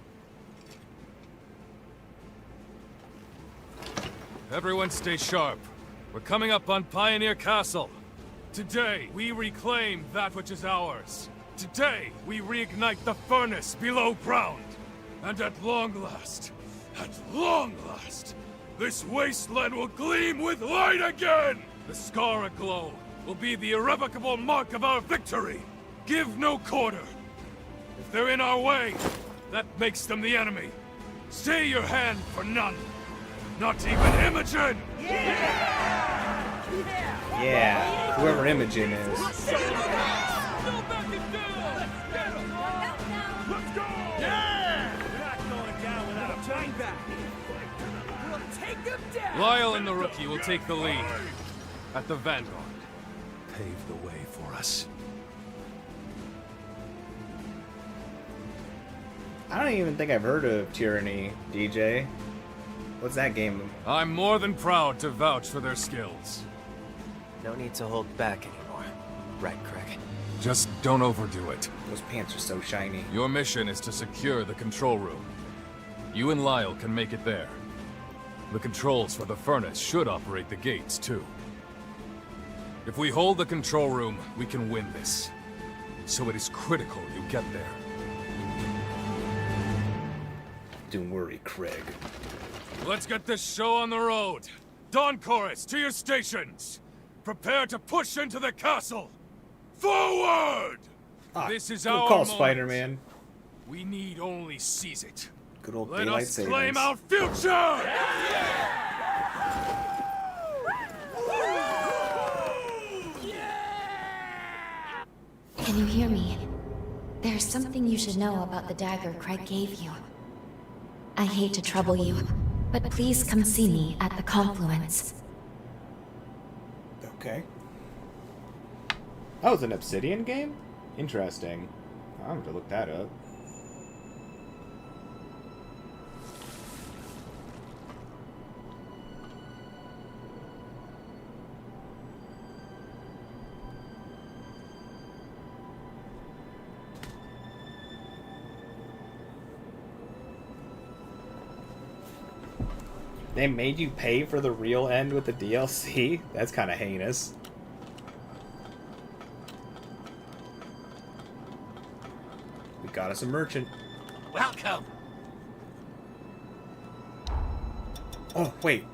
Everyone stay sharp. We're coming up on Pioneer Castle. Today, we reclaim that which is ours. Today, we reignite the furnace below ground. And at long last, this wasteland will gleam with light again! The scar aglow will be the irrevocable mark of our victory. Give no quarter. If they're in our way, that makes them the enemy. Stay your hand for none. Not even Imogen! Yeah, whoever Imogen is. Lyle and the rookie will take the lead. At the Vanguard. Pave the way for us. I don't even think I've heard of Tyranny, DJ. What's that game? I'm more than proud to vouch for their skills. No need to hold back anymore. Right, Craig? Just don't overdo it. Those pants are so shiny. Your mission is to secure the control room. You and Lyle can make it there. The controls for the furnace should operate the gates, too. If we hold the control room, we can win this. So it is critical you get there. Don't worry, Craig. Let's get this show on the road. Dawn Chorus, to your stations! Prepare to push into the castle! Forward! This is good our call, moment. Spider-Man. We need only seize it. Good old Let daylight us savings. claim our future! Can you hear me? There's something you should know about the dagger Craig gave you. I hate to trouble you, but please come see me at the Confluence. Okay. Oh, it's an Obsidian game? Interesting. I'll have to look that up. They made you pay for the real end with the DLC? That's kind of heinous. We got us a merchant. Welcome. Oh, wait.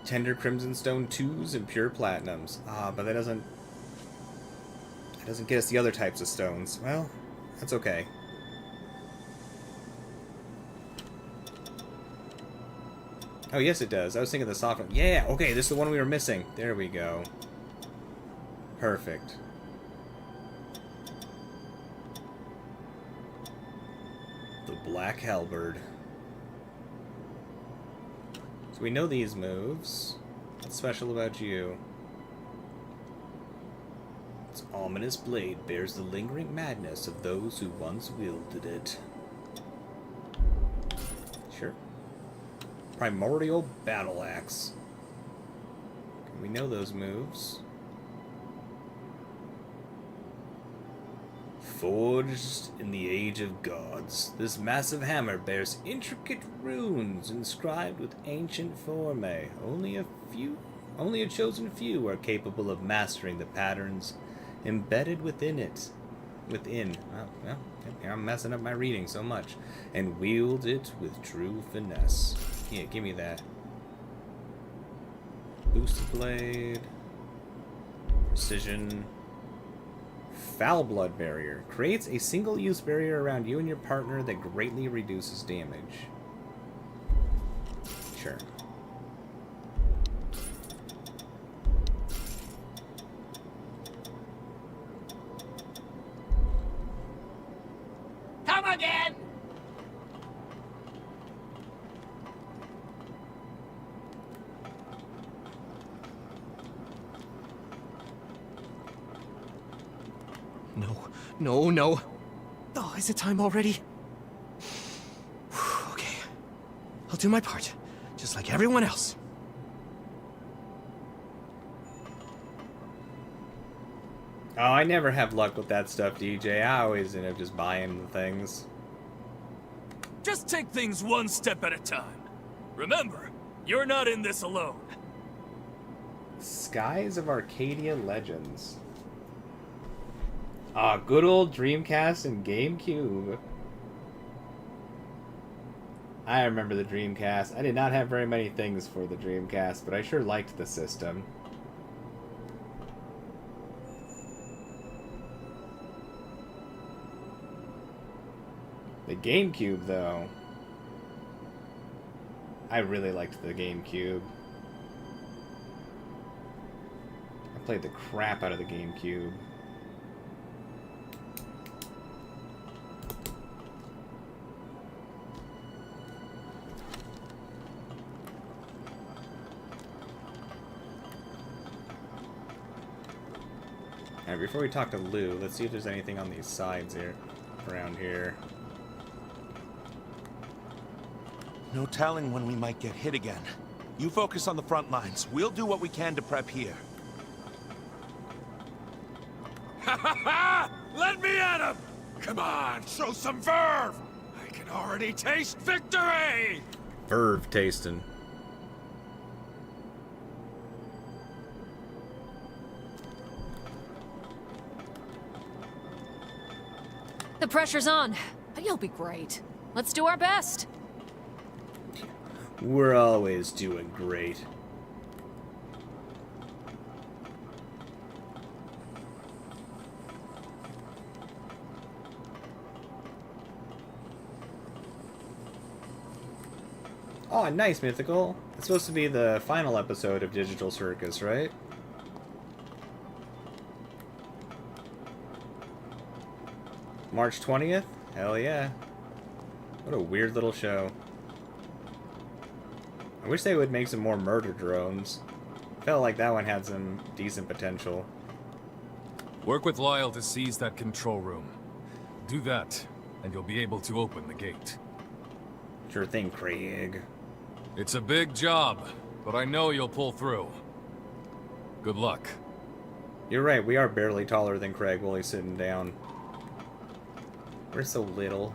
Tender Crimson Stone 2s and Pure Platinums. Ah, but that doesn't get us the other types of stones. Well, that's okay. Oh, yes, it does. I was thinking the soft one. Yeah, okay, this is the one we were missing. There we go. Perfect. The Black Halberd. So we know these moves. What's special about you? Its ominous blade bears the lingering madness of those who once wielded it. Sure. Primordial Battle Axe. We know those moves. Forged in the Age of Gods, this massive hammer bears intricate runes inscribed with ancient formae. Only a chosen few are capable of mastering the patterns embedded within it. Within. Well, I'm messing up my reading so much. And wield it with true finesse. Yeah, give me that. Boosted blade. Precision. Foul blood barrier. Creates a single-use barrier around you and your partner that greatly reduces damage. Sure. Come again! No. Oh, is it time already? Okay. I'll do my part, just like everyone else. Oh, I never have luck with that stuff, DJ. I always end up just buying the things. Just take things one step at a time. Remember, you're not in this alone. Skies of Arcadia Legends. Ah, good old Dreamcast and GameCube. I remember the Dreamcast. I did not have very many things for the Dreamcast, but I sure liked the system. The GameCube, though. I really liked the GameCube. I played the crap out of the GameCube. Alright, before we talk to Lou, let's see if there's anything on these sides here, around here. No telling when we might get hit again. You focus on the front lines. We'll do what we can to prep here. Ha ha ha! Let me at him! Come on, show some verve! I can already taste victory! Verve tasting. The pressure's on, but you'll be great. Let's do our best. We're always doing great. Oh, nice, Mythical. It's supposed to be the final episode of Digital Circus, right? March 20th? Hell yeah. What a weird little show. I wish they would make some more murder drones. Felt like that one had some decent potential. Work with Lyle to seize that control room. Do that, and you'll be able to open the gate. Sure thing, Craig. It's a big job, but I know you'll pull through. Good luck. You're right, we are barely taller than Craig while he's sitting down. We're so little.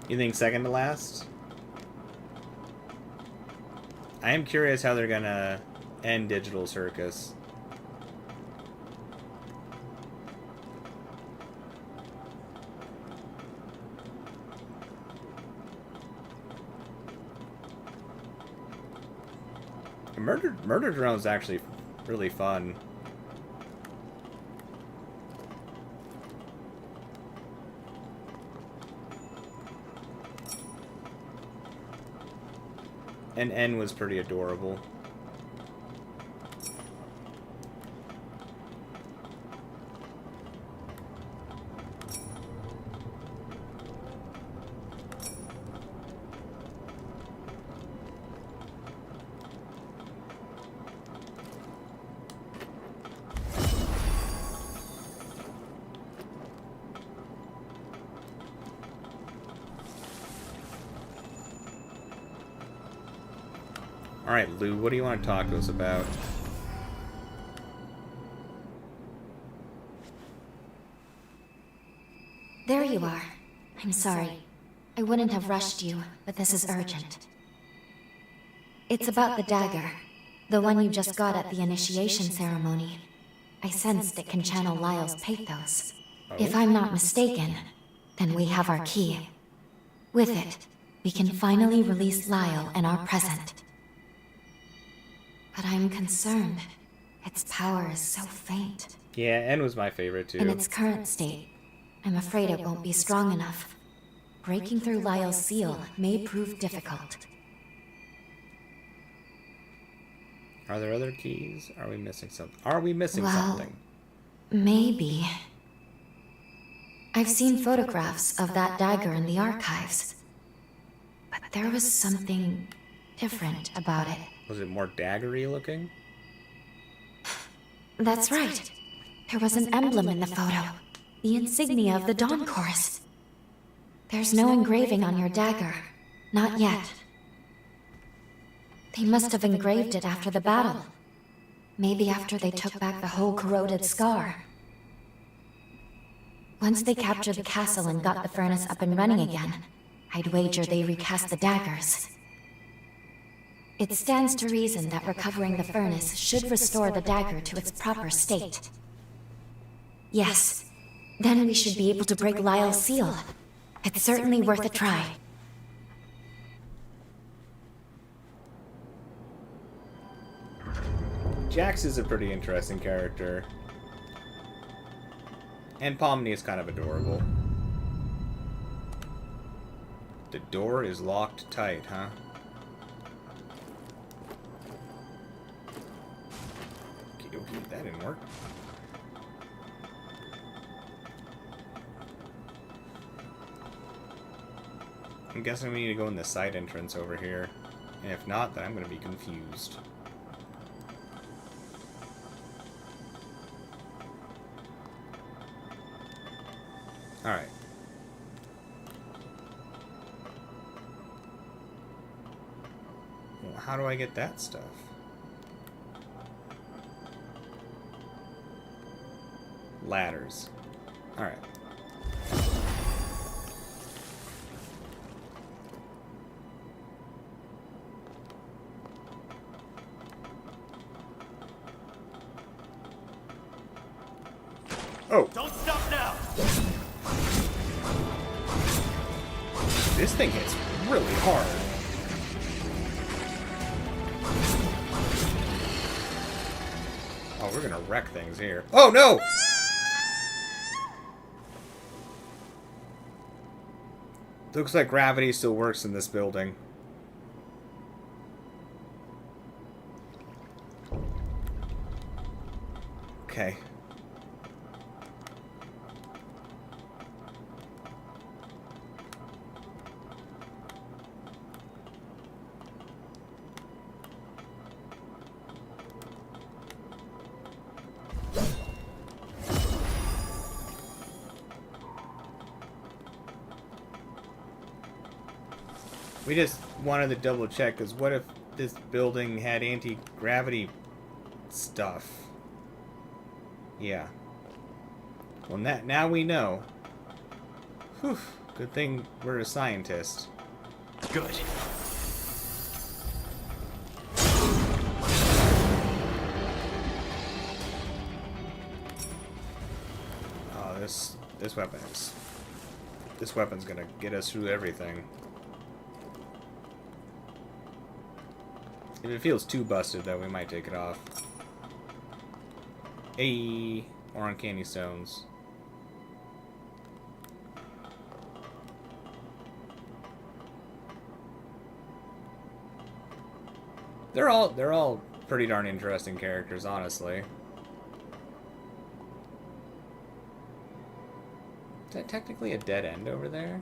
You think second to last? I am curious how they're gonna end Digital Circus. Murder Drone's actually really fun. And N was pretty adorable. Alright, Lou, what do you want to talk to us about? There you are. I'm sorry. I wouldn't have rushed you, but this is urgent. It's about the dagger. The one you just got at the initiation ceremony. I sensed it can channel Lyle's pathos. If I'm not mistaken, then we have our key. With it, we can finally release Lyle and our present. But I'm concerned. Its power is so faint. Yeah, N was my favorite too. In its current state, I'm afraid it won't be strong enough. Breaking through Lyle's seal may prove difficult. Are there other keys? Are we missing something? Are we missing Well, something? Maybe. I've seen photographs of that dagger in the archives. But there was something different about it. Was it more daggery looking? That's right. There was an emblem in the photo. The insignia of the Dawn Chorus. There's no engraving on your dagger. Not yet. They must have engraved it after the battle. Maybe after they took back the whole corroded scar. Once they captured the castle and got the furnace up and running again, I'd wager they recast the daggers. It stands to reason that recovering the furnace should restore the dagger to its proper state. Yes, then we should be able to break Lyle's seal. It's certainly worth a try. Jax is a pretty interesting character. And Pomni is kind of adorable. The door is locked tight, huh? Okay, that didn't work. I'm guessing we need to go in the side entrance over here. And if not, then I'm going to be confused. Alright. Well, how do I get that stuff? Ladders. Alright. Oh! Don't stop now! This thing hits really hard. Oh, we're gonna wreck things here. Oh, no! Looks like gravity still works in this building. Okay. We just wanted to double check, because what if this building had anti-gravity stuff? Yeah. Well, now we know. Whew. Good thing we're a scientist. Good. Oh, this weapon's gonna get us through everything. If it feels too busted, though, we might take it off. Hey, or uncanny stones. They're all pretty darn interesting characters, honestly. Is that technically a dead end over there?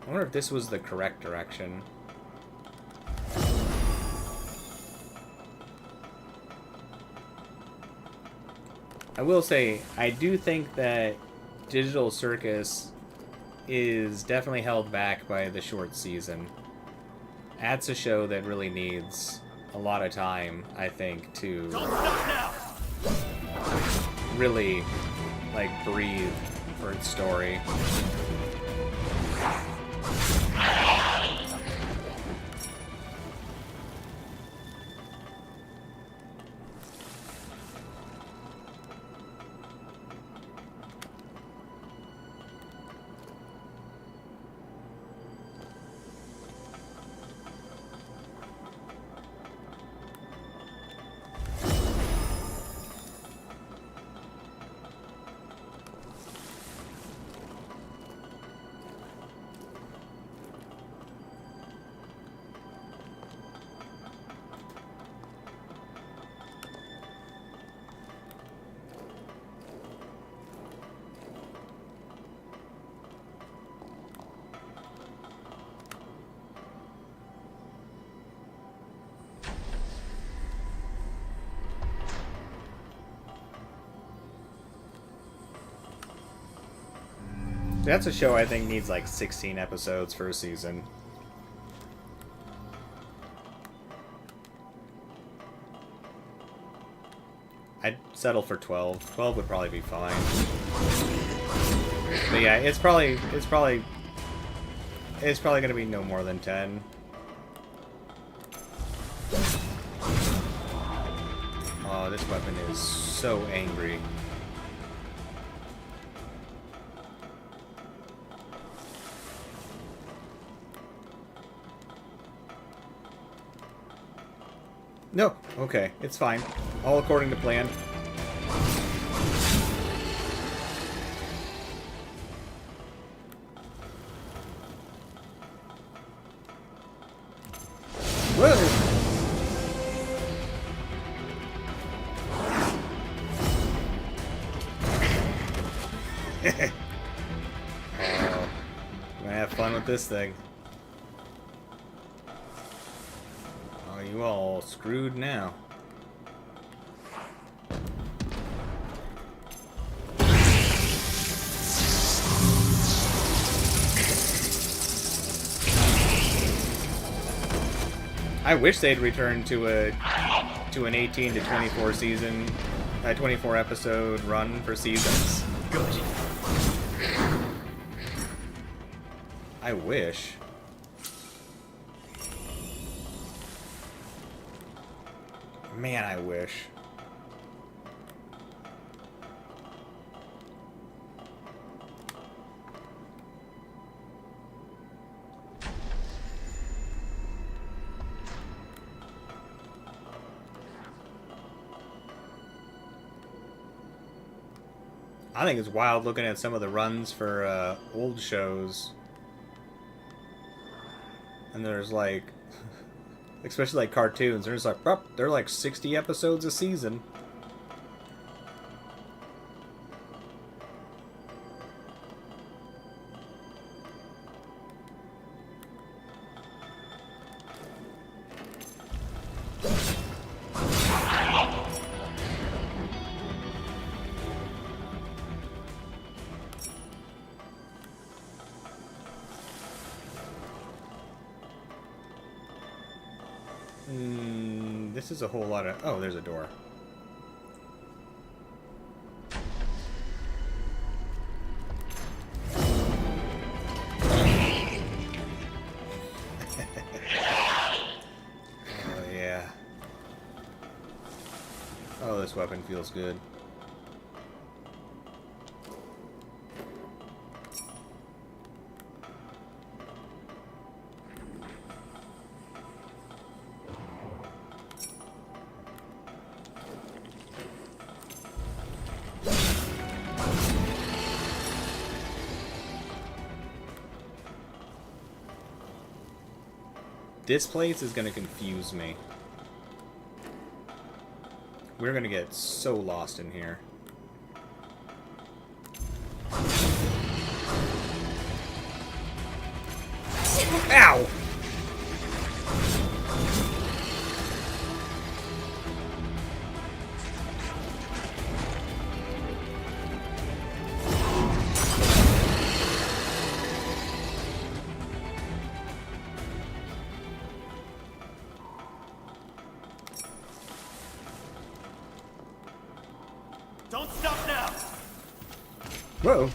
I wonder if this was the correct direction. I will say, I do think that Digital Circus is definitely held back by the short season. That's a show that really needs a lot of time, I think, to really, like, breathe for its story. That's a show I think needs like 16 episodes for a season. I'd settle for 12. 12 would probably be fine. But yeah, it's probably gonna be no more than 10. Oh, this weapon is so angry. No, okay, it's fine. All according to plan. Whoa! Oh, I'm gonna have fun with this thing. Oh, you all screwed now. I wish they'd return to an 18 to 24 season, 24 episode run for seasons. Good. I wish. Man, I wish. I think it's wild looking at some of the runs for old shows. And there's like, especially like cartoons, there's like, they're like 60 episodes a season. This is a whole lot of... Oh, there's a door. Oh, yeah. Oh, this weapon feels good. This place is going to confuse me. We're going to get so lost in here. Ow! Don't stop now! Whoa.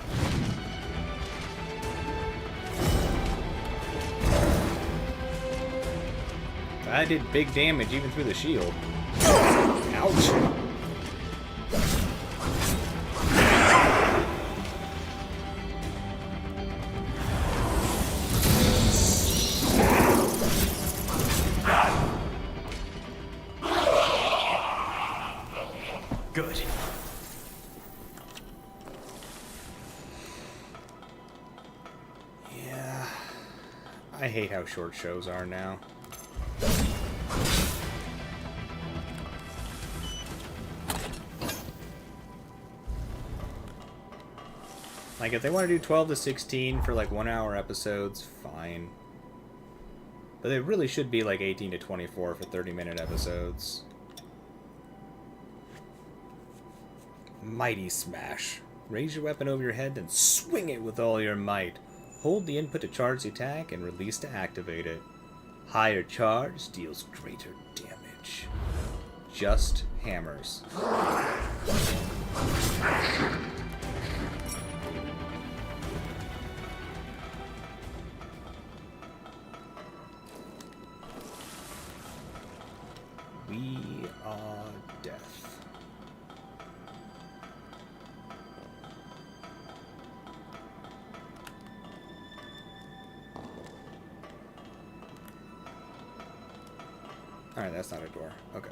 I did big damage even through the shield. Ouch. Good. Yeah. I hate how short shows are now. Like, if they want to do 12 to 16 for, like, 1 hour episodes, fine. But they really should be, like, 18 to 24 for 30-minute episodes. Mighty Smash. Raise your weapon over your head, then swing it with all your might. Hold the input to charge the attack and release to activate it. Higher charge deals greater damage. Just hammers. We are death. Alright, that's not a door. Okay.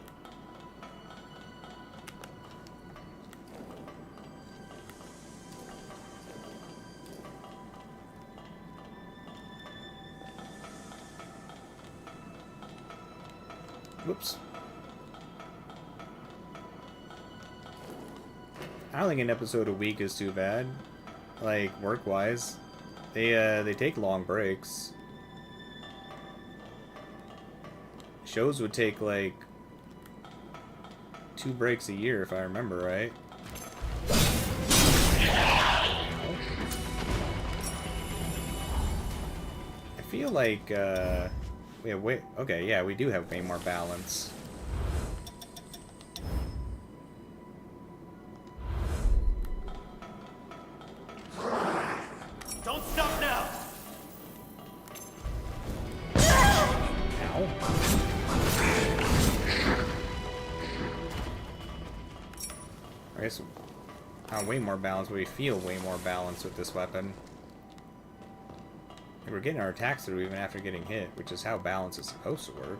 Whoops. I don't think an episode a week is too bad. Like, work-wise. They take long breaks. Shows would take, like, 2 breaks a year, if I remember right. I feel like, we have way... Okay, yeah, we do have way more balance. Don't stop now! Ow. I guess way more balance, but we feel way more balance with this weapon. And we're getting our attacks through even after getting hit, which is how balance is supposed to work.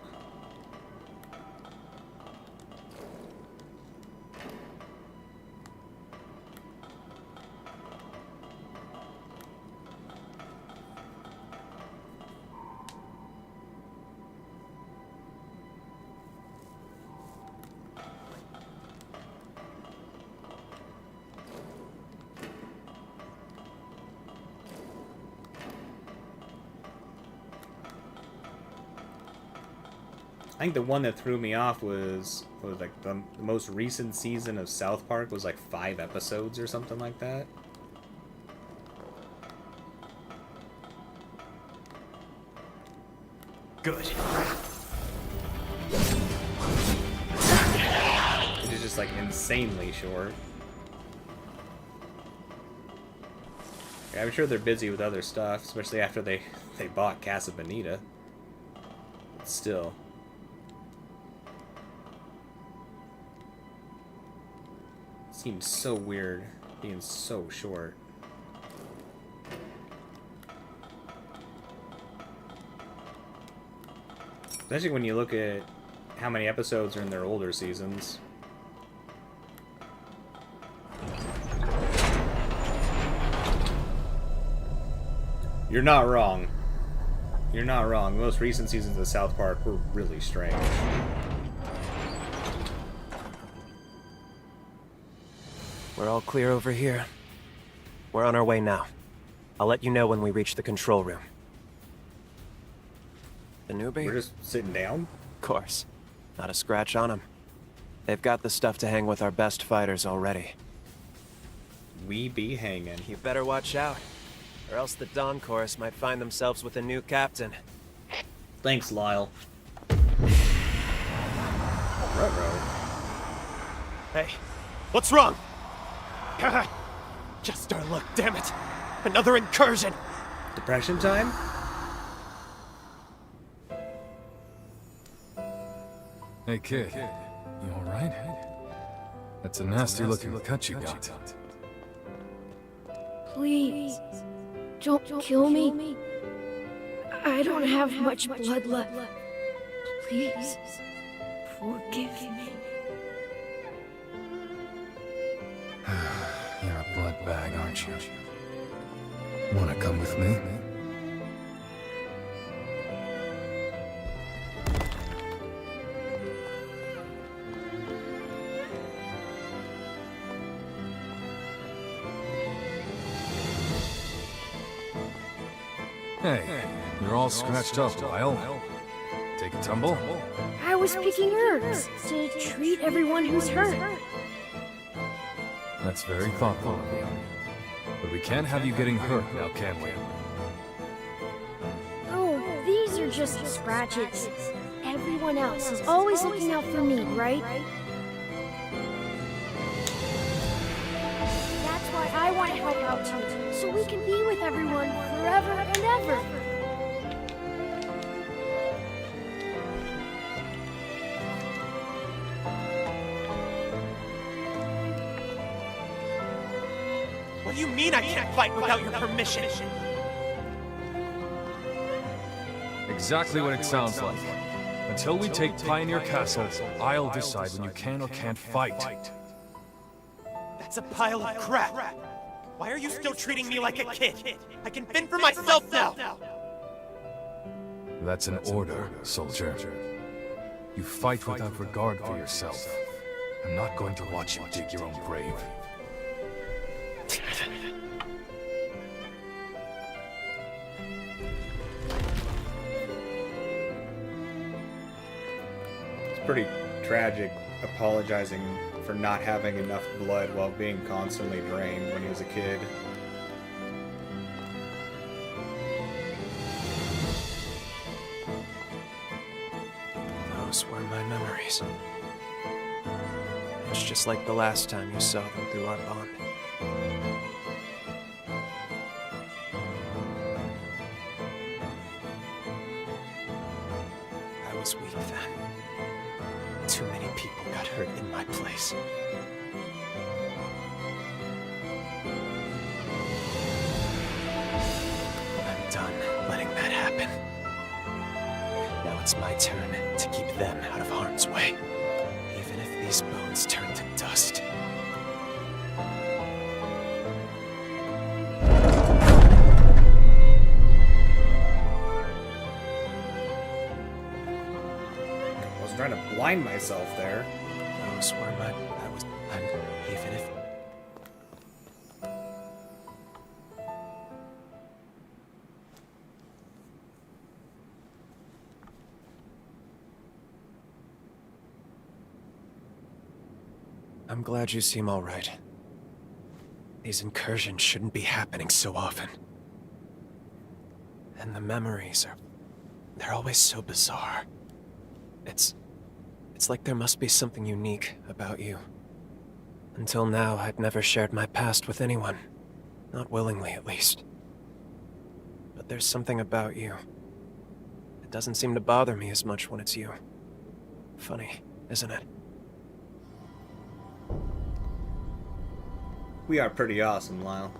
I think the one that threw me off was like the most recent season of South Park was like 5 episodes or something like that. Good. It is just like insanely short. I'm sure they're busy with other stuff, especially after they bought Casa Bonita. But still. Seems so weird being so short. Especially when you look at how many episodes are in their older seasons. You're not wrong. You're not wrong. The most recent seasons of South Park were really strange. We're all clear over here. We're on our way now. I'll let you know when we reach the control room. The newbie? We're just sitting down? Of course. Not a scratch on them. They've got the stuff to hang with our best fighters already. We be hanging. You better watch out, or else the Dawn Chorus might find themselves with a new captain. Thanks, Lyle. Ruh-roh. Hey, what's wrong? Just our luck, damn it! Another incursion! Depression time? Hey kid, you alright? That's a nasty looking cut you got. Please, don't kill me. I don't have much blood left. Please, forgive me. You're a blood bag, aren't you? Wanna come with me? Hey, you're all scratched up, Lyle. Take a tumble? I was picking herbs to treat everyone who's hurt. That's very thoughtful of you. But we can't have you getting hurt now, can we? Oh, these are just scratches. Everyone else is always looking out for me, right? That's why I want to help out too, so we can be with everyone forever and ever. What do you mean I can't fight without your permission? Exactly what it sounds like. Until we take Pioneer Castle, I'll decide when you can or can't fight. That's a pile of crap. Why are you still treating me like a kid? I can fend for myself now. That's an order, soldier. You fight without regard for yourself. I'm not going to watch you dig your own grave. Pretty tragic apologizing for not having enough blood while being constantly drained when he was a kid. Those were my memories. It's just like the last time you saw them through our bond. I was weak then. Too many people got hurt in my place. I'm done letting that happen. Now it's my turn to keep them out of harm's way. Even if these bones turn to dust. Trying to blind myself there. Those were my... even if... I'm glad you seem all right. These incursions shouldn't be happening so often. And the memories are... they're always so bizarre. It's like there must be something unique about you. Until now, I'd never shared my past with anyone. Not willingly, at least. But there's something about you. It doesn't seem to bother me as much when it's you. Funny, isn't it? We are pretty awesome, Lyle.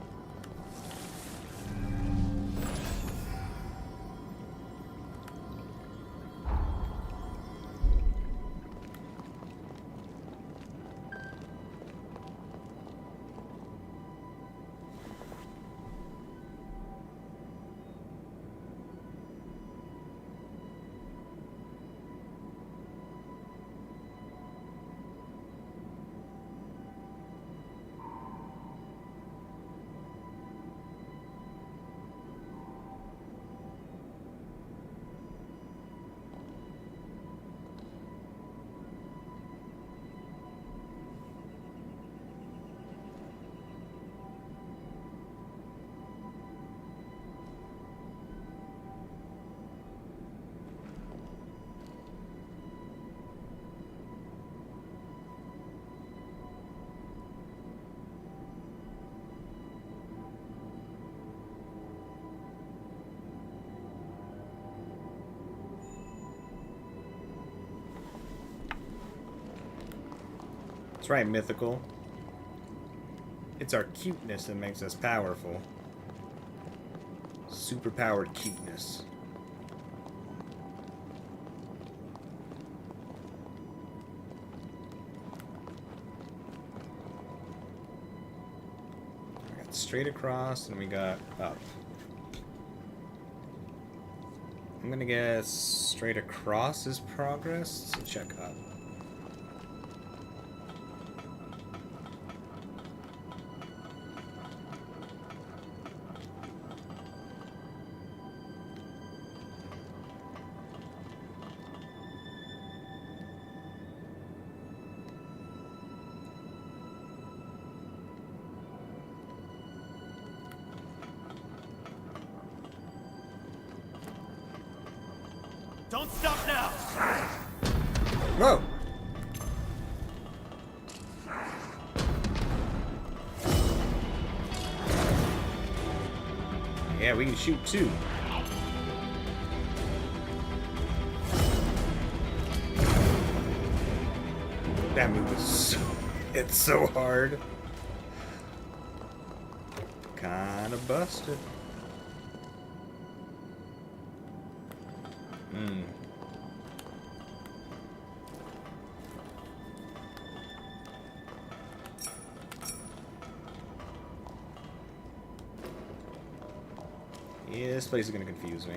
That's right, mythical. It's our cuteness that makes us powerful. Superpowered cuteness. We got straight across and we got up. I'm gonna guess straight across is progress, so check up. Don't stop now! Whoa! Yeah, we can shoot too. That move is so... it's so hard. Kinda busted. Yeah, this place is gonna confuse me.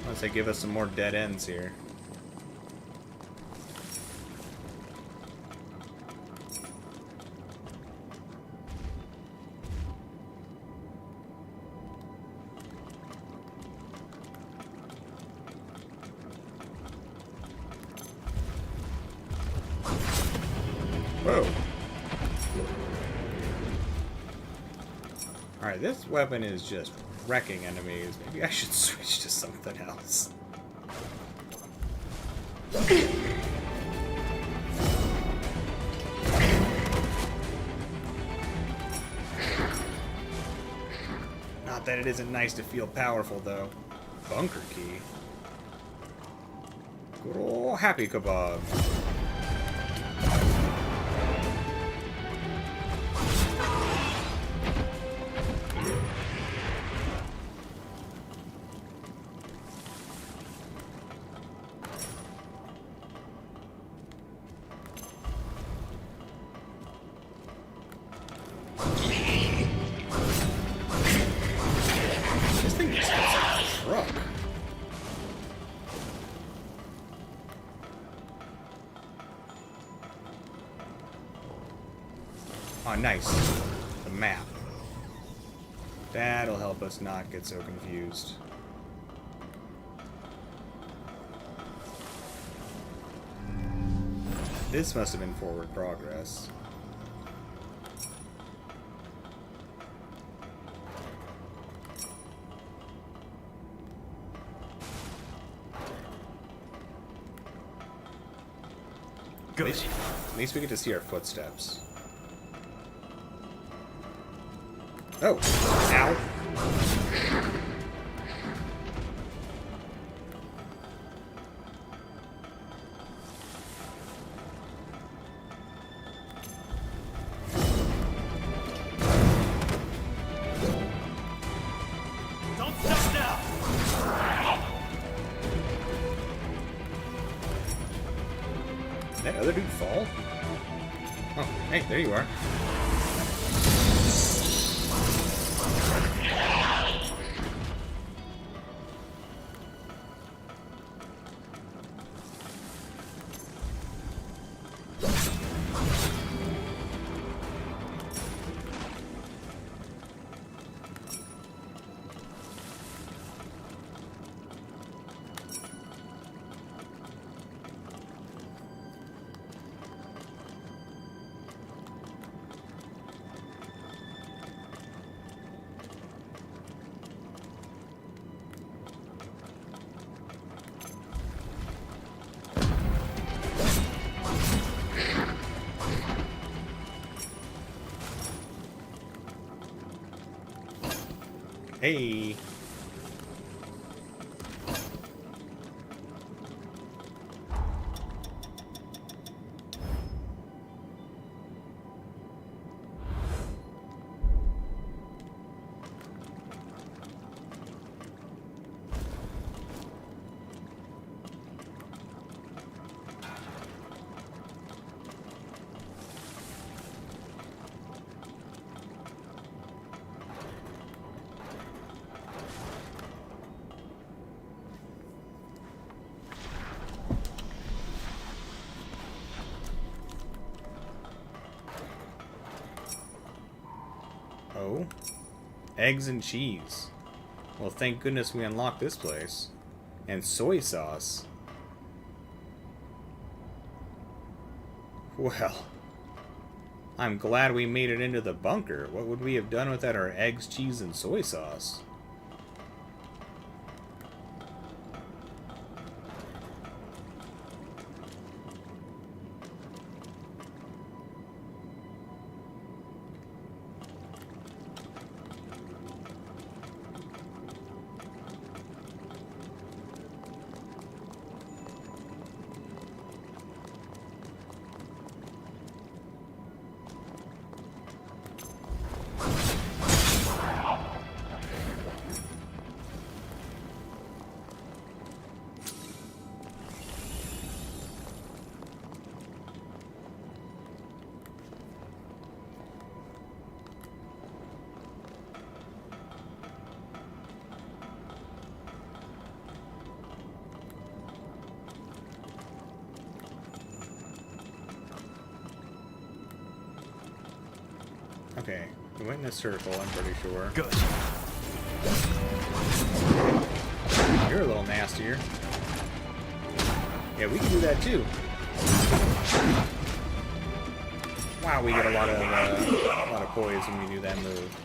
Unless they give us some more dead ends here. Whoa. Alright, this weapon is just wrecking enemies. Maybe I should switch to something else. Not that it isn't nice to feel powerful, though. Bunker key. Good ol' happy kebab. This thing just looks like a truck. Oh, nice. The map. That'll help us not get so confused. This must have been forward progress. Good. At least we get to see our footsteps. Oh! Ow! Don't stop now! Did that other dude fall? Oh, hey, there you are. Hey! Oh? Eggs and cheese. Well, thank goodness we unlocked this place. And soy sauce. Well. I'm glad we made it into the bunker. What would we have done without our eggs, cheese, and soy sauce? Okay, we went in a circle, I'm pretty sure. Good. You're a little nastier. Yeah, we can do that too. Wow, we get a lot of poise when we do that move.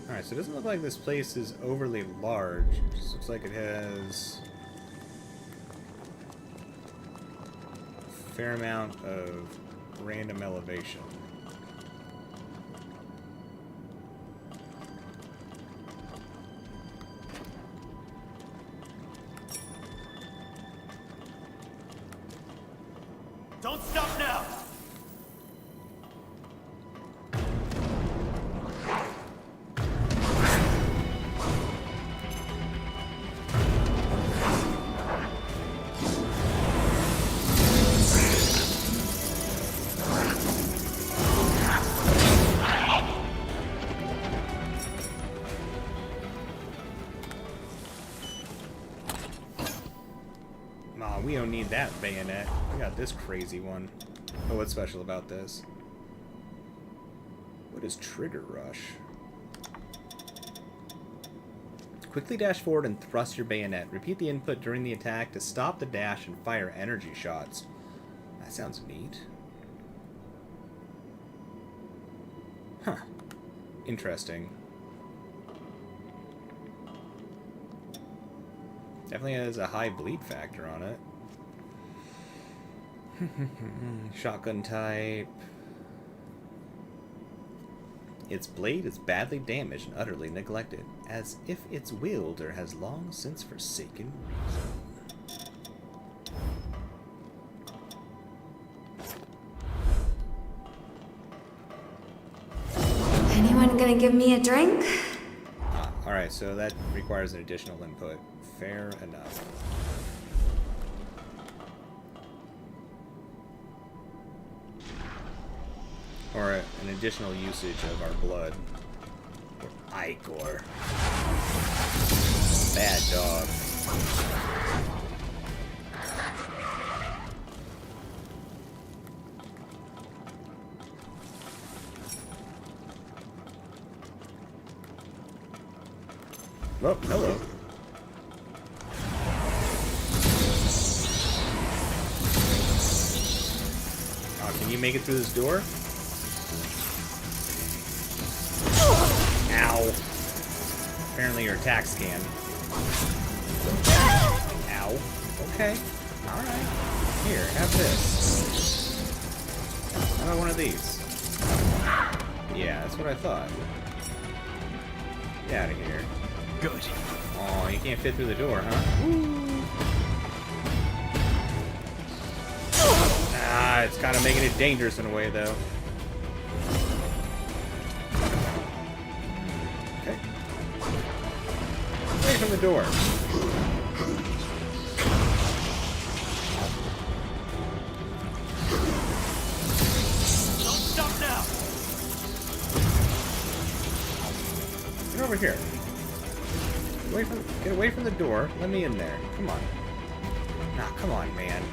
Alright, so it doesn't look like this place is overly large. It just looks like it has a fair amount of random elevation. Don't stop now! Aw, we don't need that bayonet. We got this crazy one. Oh, what's special about this? What is Trigger Rush? Quickly dash forward and thrust your bayonet. Repeat the input during the attack to stop the dash and fire energy shots. That sounds neat. Huh. Interesting. Definitely has a high bleed factor on it. Shotgun type. Its blade is badly damaged and utterly neglected, as if its wielder has long since forsaken reason. Anyone gonna give me a drink? Alright, so that requires an additional input. Fair enough. Or an additional usage of our blood. Or Ichor. Bad dog. Oh, hello. Oh, can you make it through this door? Ow. Apparently your attacks can. Ow. Okay. Alright. Here, have this. How about one of these? Yeah, that's what I thought. Get out of here. Good. Oh, you can't fit through the door, huh? Ah, it's kind of making it dangerous in a way, though. Okay. Away from the door. Don't stop now! Get over here. Get away from the door. Let me in there. Come on. Nah, come on, man.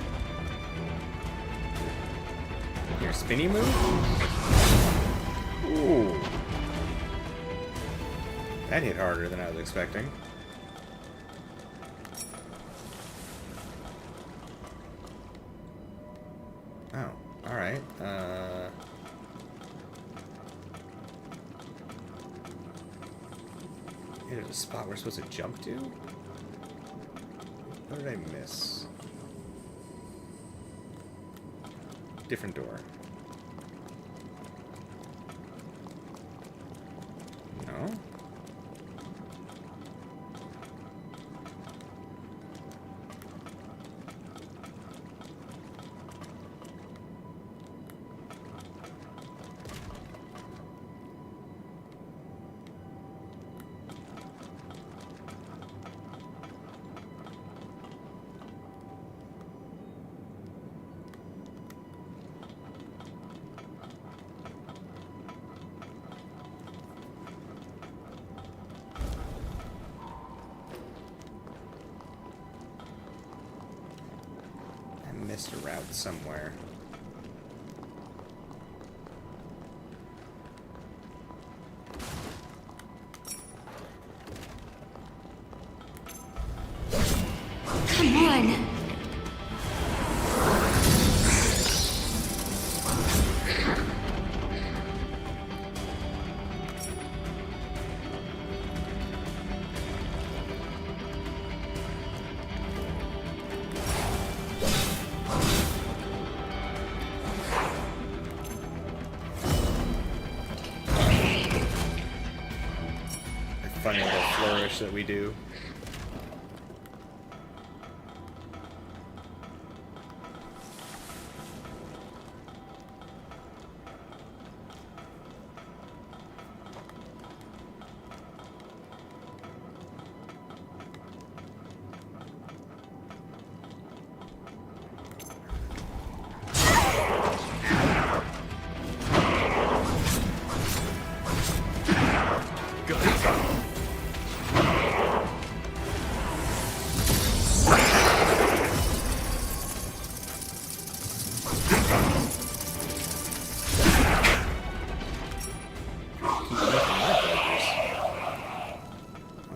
Your spinny move? Ooh. That hit harder than I was expecting. Oh, alright. Here's a spot we're supposed to jump to? What did I miss? Different door. No? Missed a route somewhere. Come on. Funny little flourish that we do.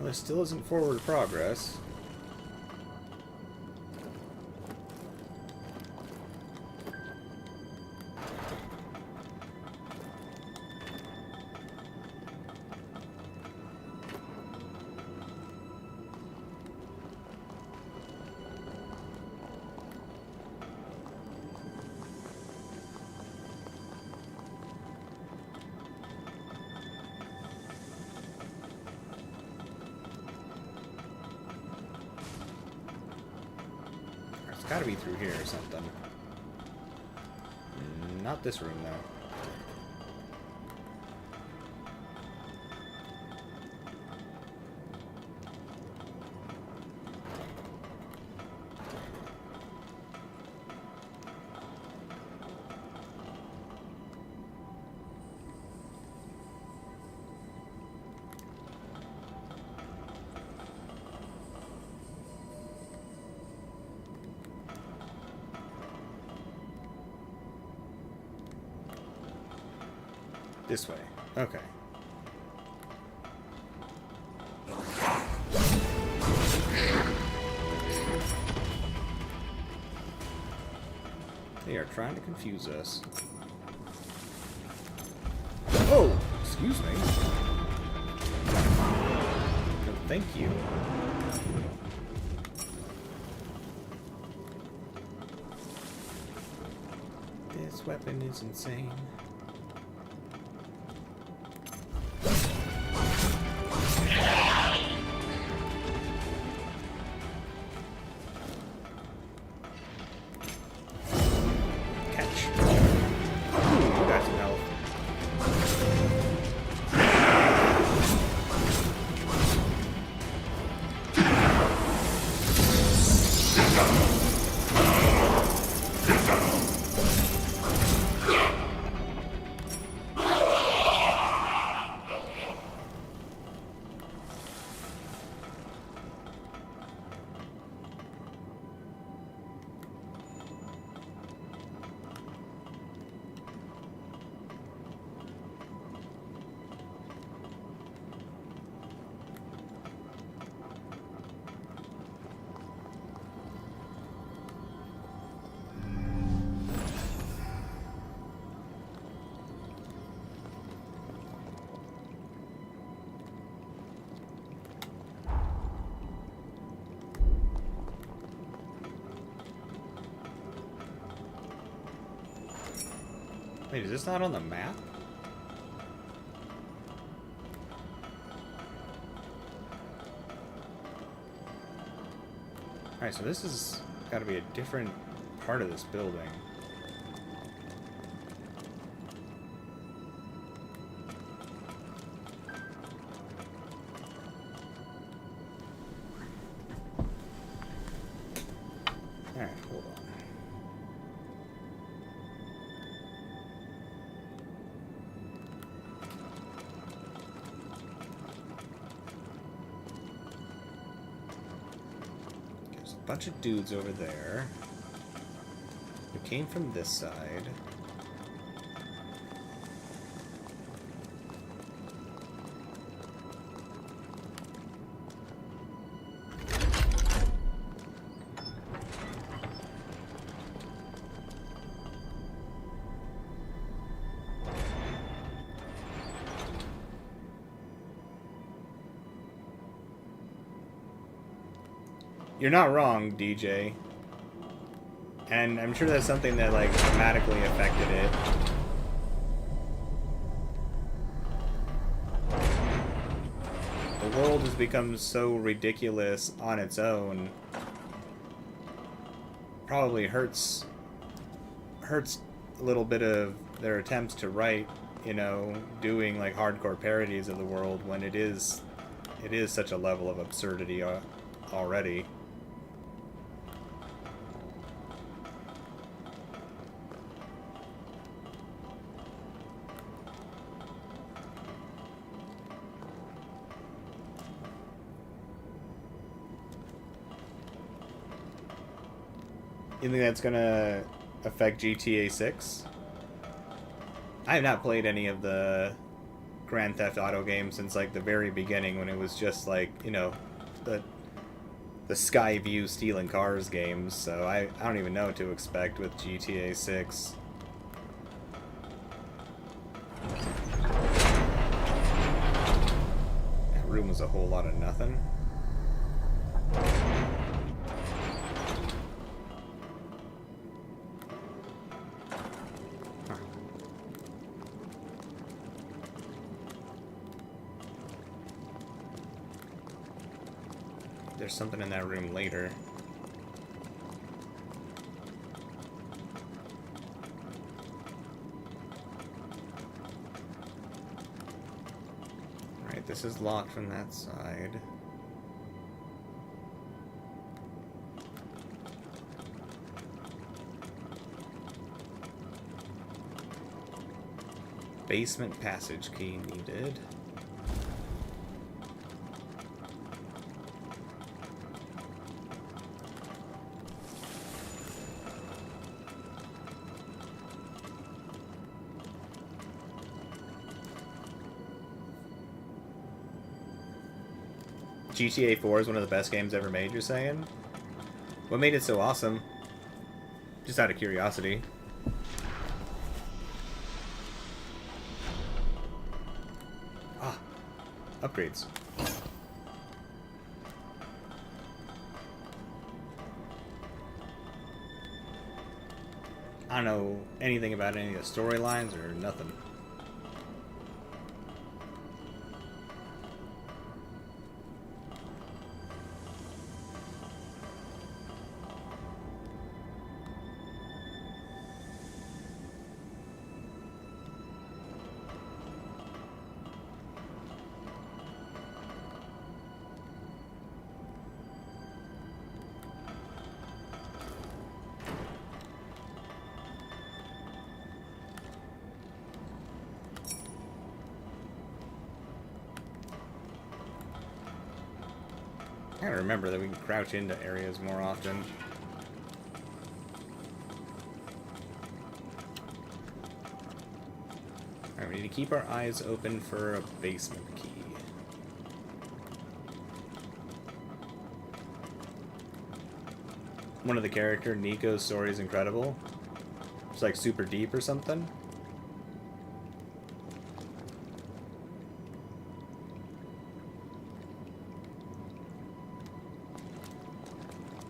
There still isn't forward progress. It's gotta be through here or something. Not this room, though. This way. Okay. They are trying to confuse us. Oh! Excuse me. No, thank you. This weapon is insane. Wait, is this not on the map? Alright, so this has got to be a different part of this building. Alright, hold on. There's a bunch of dudes over there who came from this side. You're not wrong, DJ. And I'm sure that's something that, like, dramatically affected it. The world has become so ridiculous on its own. Probably hurts a little bit of their attempts to write, you know, doing, like, hardcore parodies of the world when it is such a level of absurdity already. You think that's gonna affect GTA 6? I have not played any of the Grand Theft Auto games since, like, the very beginning, when it was just, like, you know, the Skyview stealing cars games, so I don't even know what to expect with GTA 6. That room was a whole lot of nothing. There's something in that room later. Alright, this is locked from that side. Basement passage key needed. GTA 4 is one of the best games ever made, you're saying? What made it so awesome? Just out of curiosity. Ah, upgrades. I don't know anything about any of the storylines or nothing. I gotta remember that we can crouch into areas more often. Alright, we need to keep our eyes open for a basement key. One of the character, Nico's story is incredible. It's like super deep or something.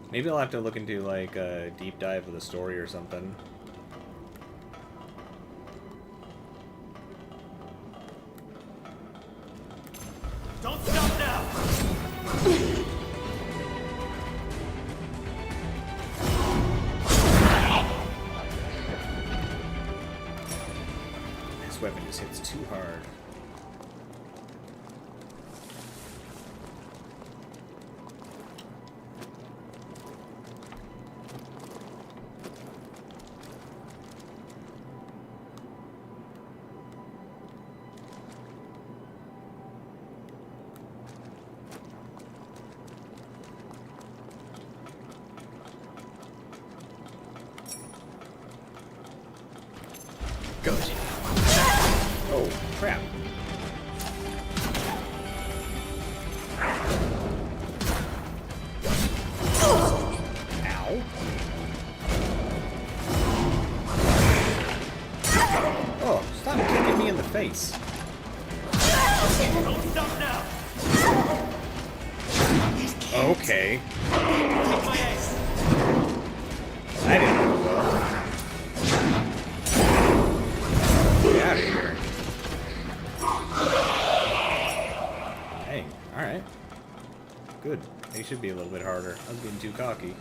Maybe I'll have to look into, like, a deep dive of the story or something. Don't stop now! This weapon just hits too hard. Good. Oh, crap. Ow. Oh, stop kicking me in the face. Don't stop now! Okay. Take my ace! I didn't know well. Get out of here. Dang, alright. Good. They should be a little bit harder. I was being too cocky.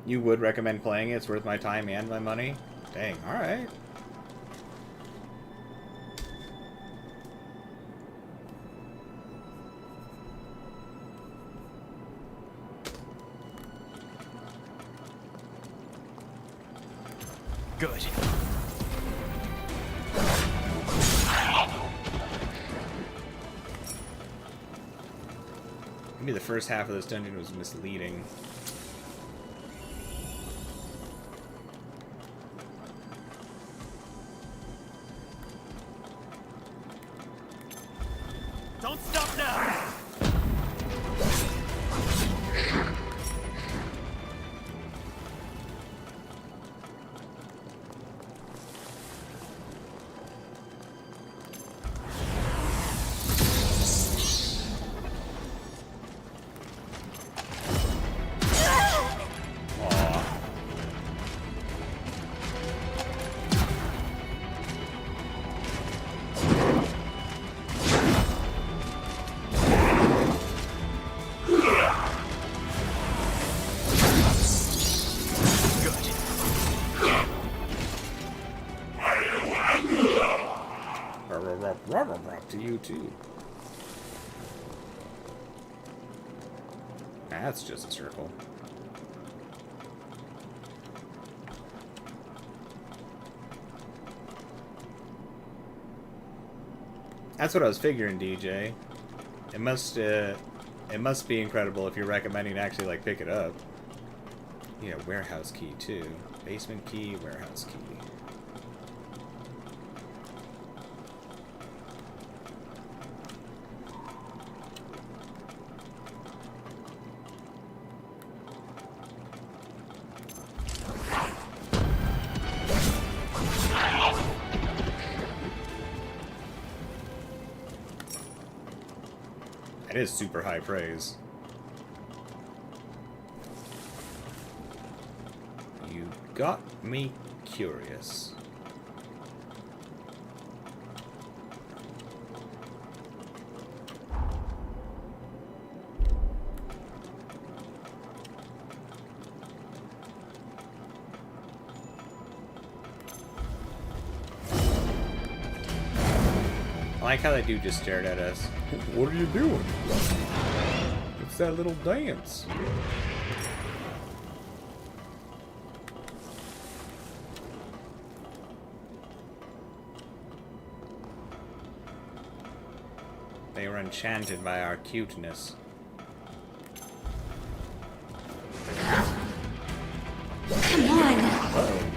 You would recommend playing it? It's worth my time and my money? Dang, alright. Good. Maybe the first half of this dungeon was misleading. Don't stop now! To you too. That's just a circle. That's what I was figuring, DJ. It must be incredible if you're recommending to actually like pick it up. You know, warehouse key too. Basement key, warehouse key. It is super high praise. You got me curious. I like how that dude just stared at us. What are you doing? It's that little dance. They were enchanted by our cuteness. Come on. Uh-oh.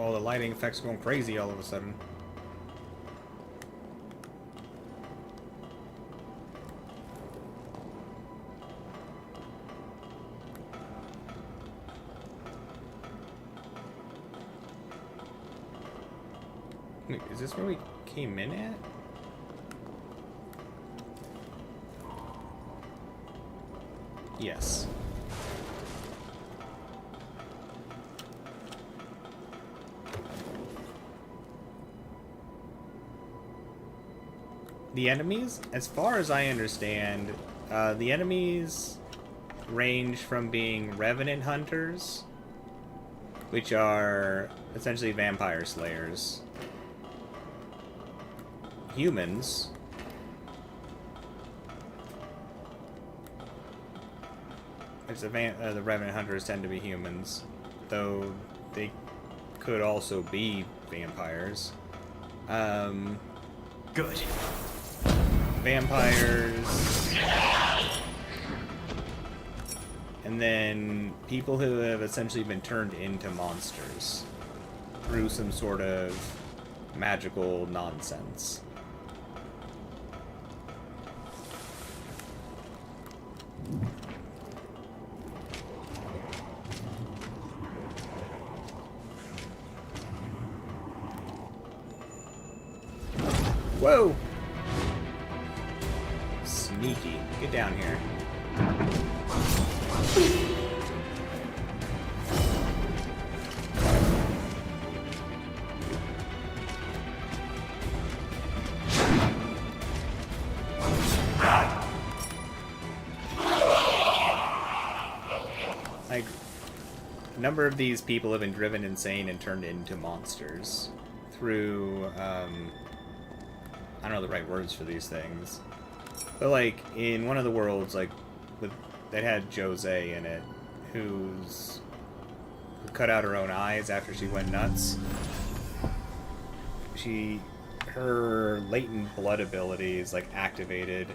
Oh, the lighting effect's going crazy all of a sudden. Wait, is this where we came in at? Yes. The enemies, as far as I understand, the enemies range from being revenant hunters, which are essentially vampire slayers, humans, the revenant hunters tend to be humans, though they could also be vampires. Good. Vampires, and then people who have essentially been turned into monsters through some sort of magical nonsense. Whoa! Sneaky. Get down here. Like, a number of these people have been driven insane and turned into monsters through, I don't know the right words for these things. But like in one of the worlds, like that had Jose in it, who cut out her own eyes after she went nuts. Her latent blood abilities like activated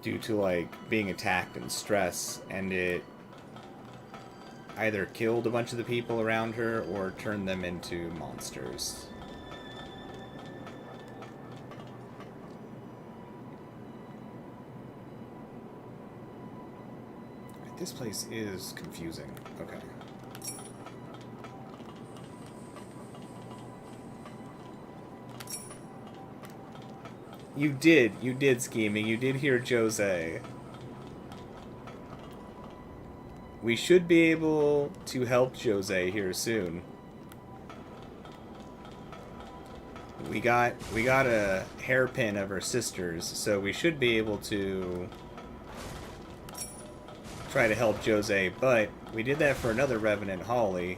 due to like being attacked and stress, and it either killed a bunch of the people around her or turned them into monsters. This place is confusing. Okay. You did scheming. You did hear Jose. We should be able to help Jose here soon. We got a hairpin of her sister's, so we should be able to try to help Jose, but we did that for another Revenant, Holly,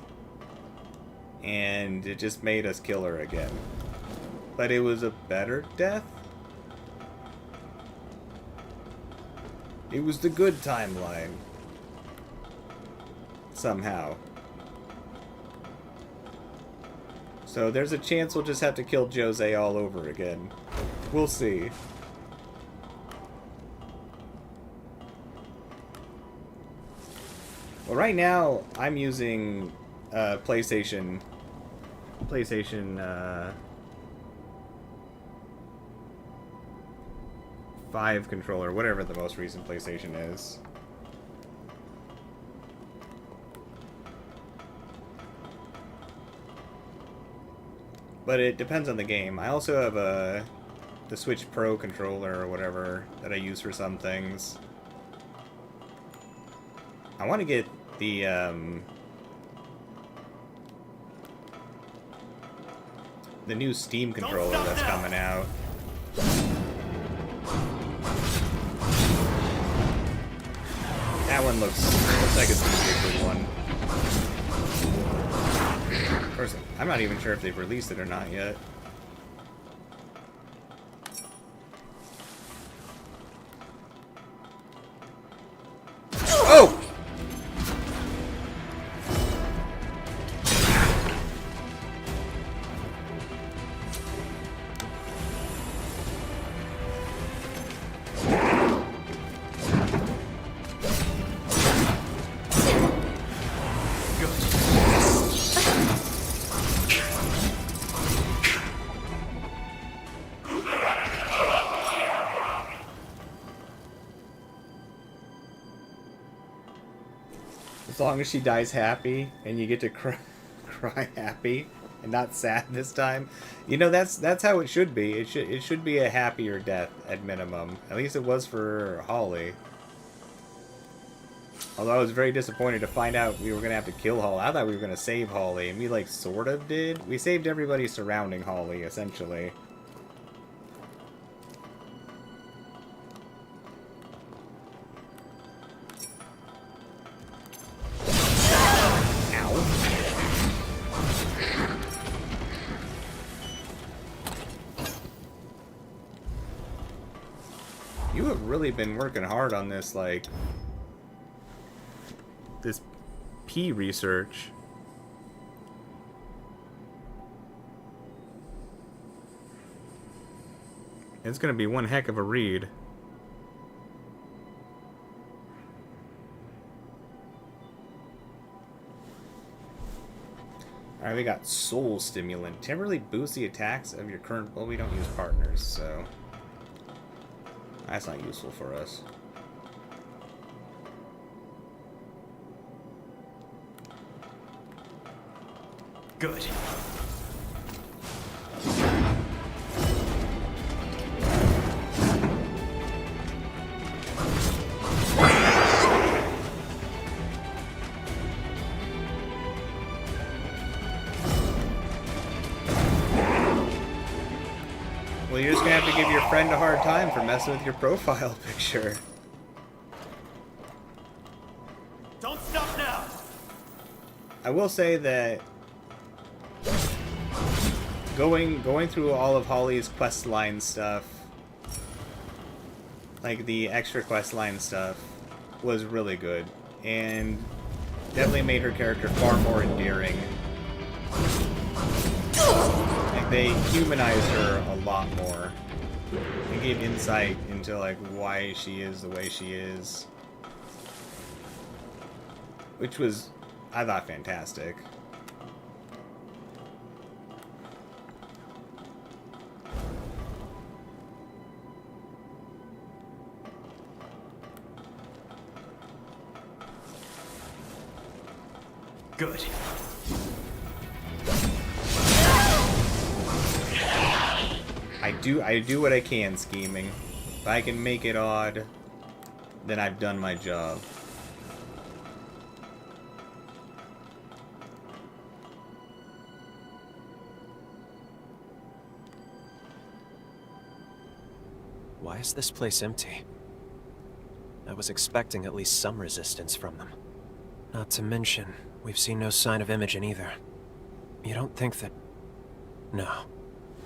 and it just made us kill her again. But it was a better death? It was the good timeline. Somehow. So there's a chance we'll just have to kill Jose all over again. We'll see. Well, right now, I'm using PlayStation 5 controller, whatever the most recent PlayStation is. But it depends on the game. I also have the Switch Pro controller or whatever that I use for some things. I want to get the new Steam controller that's coming out. That one looks like it's gonna be a good one. Of course, I'm not even sure if they've released it or not yet. Oh! As long as she dies happy and you get to cry happy and not sad this time. You know, that's how it should be. It should be a happier death at minimum. At least it was for Holly. Although I was very disappointed to find out we were going to have to kill Holly. I thought we were going to save Holly, and we, like, sort of did. We saved everybody surrounding Holly, essentially. You have really been working hard on this, like, this P research. It's gonna be one heck of a read. Alright, we got Soul Stimulant. Temporarily boosts the attacks of your current... Well, we don't use partners, so... That's not useful for us. Good. Well, you're just gonna have to give your friend a hard time for messing with your profile picture. Don't stop now! I will say that going through all of Holly's questline stuff, like the extra questline stuff, was really good, and definitely made her character far more endearing. Like, they humanized her a lot more. They gave insight into, like, why she is the way she is. Which was, I thought, fantastic. Good. I do what I can, scheming. If I can make it odd, then I've done my job. Why is this place empty? I was expecting at least some resistance from them. Not to mention, we've seen no sign of Imogen either. You don't think that... No.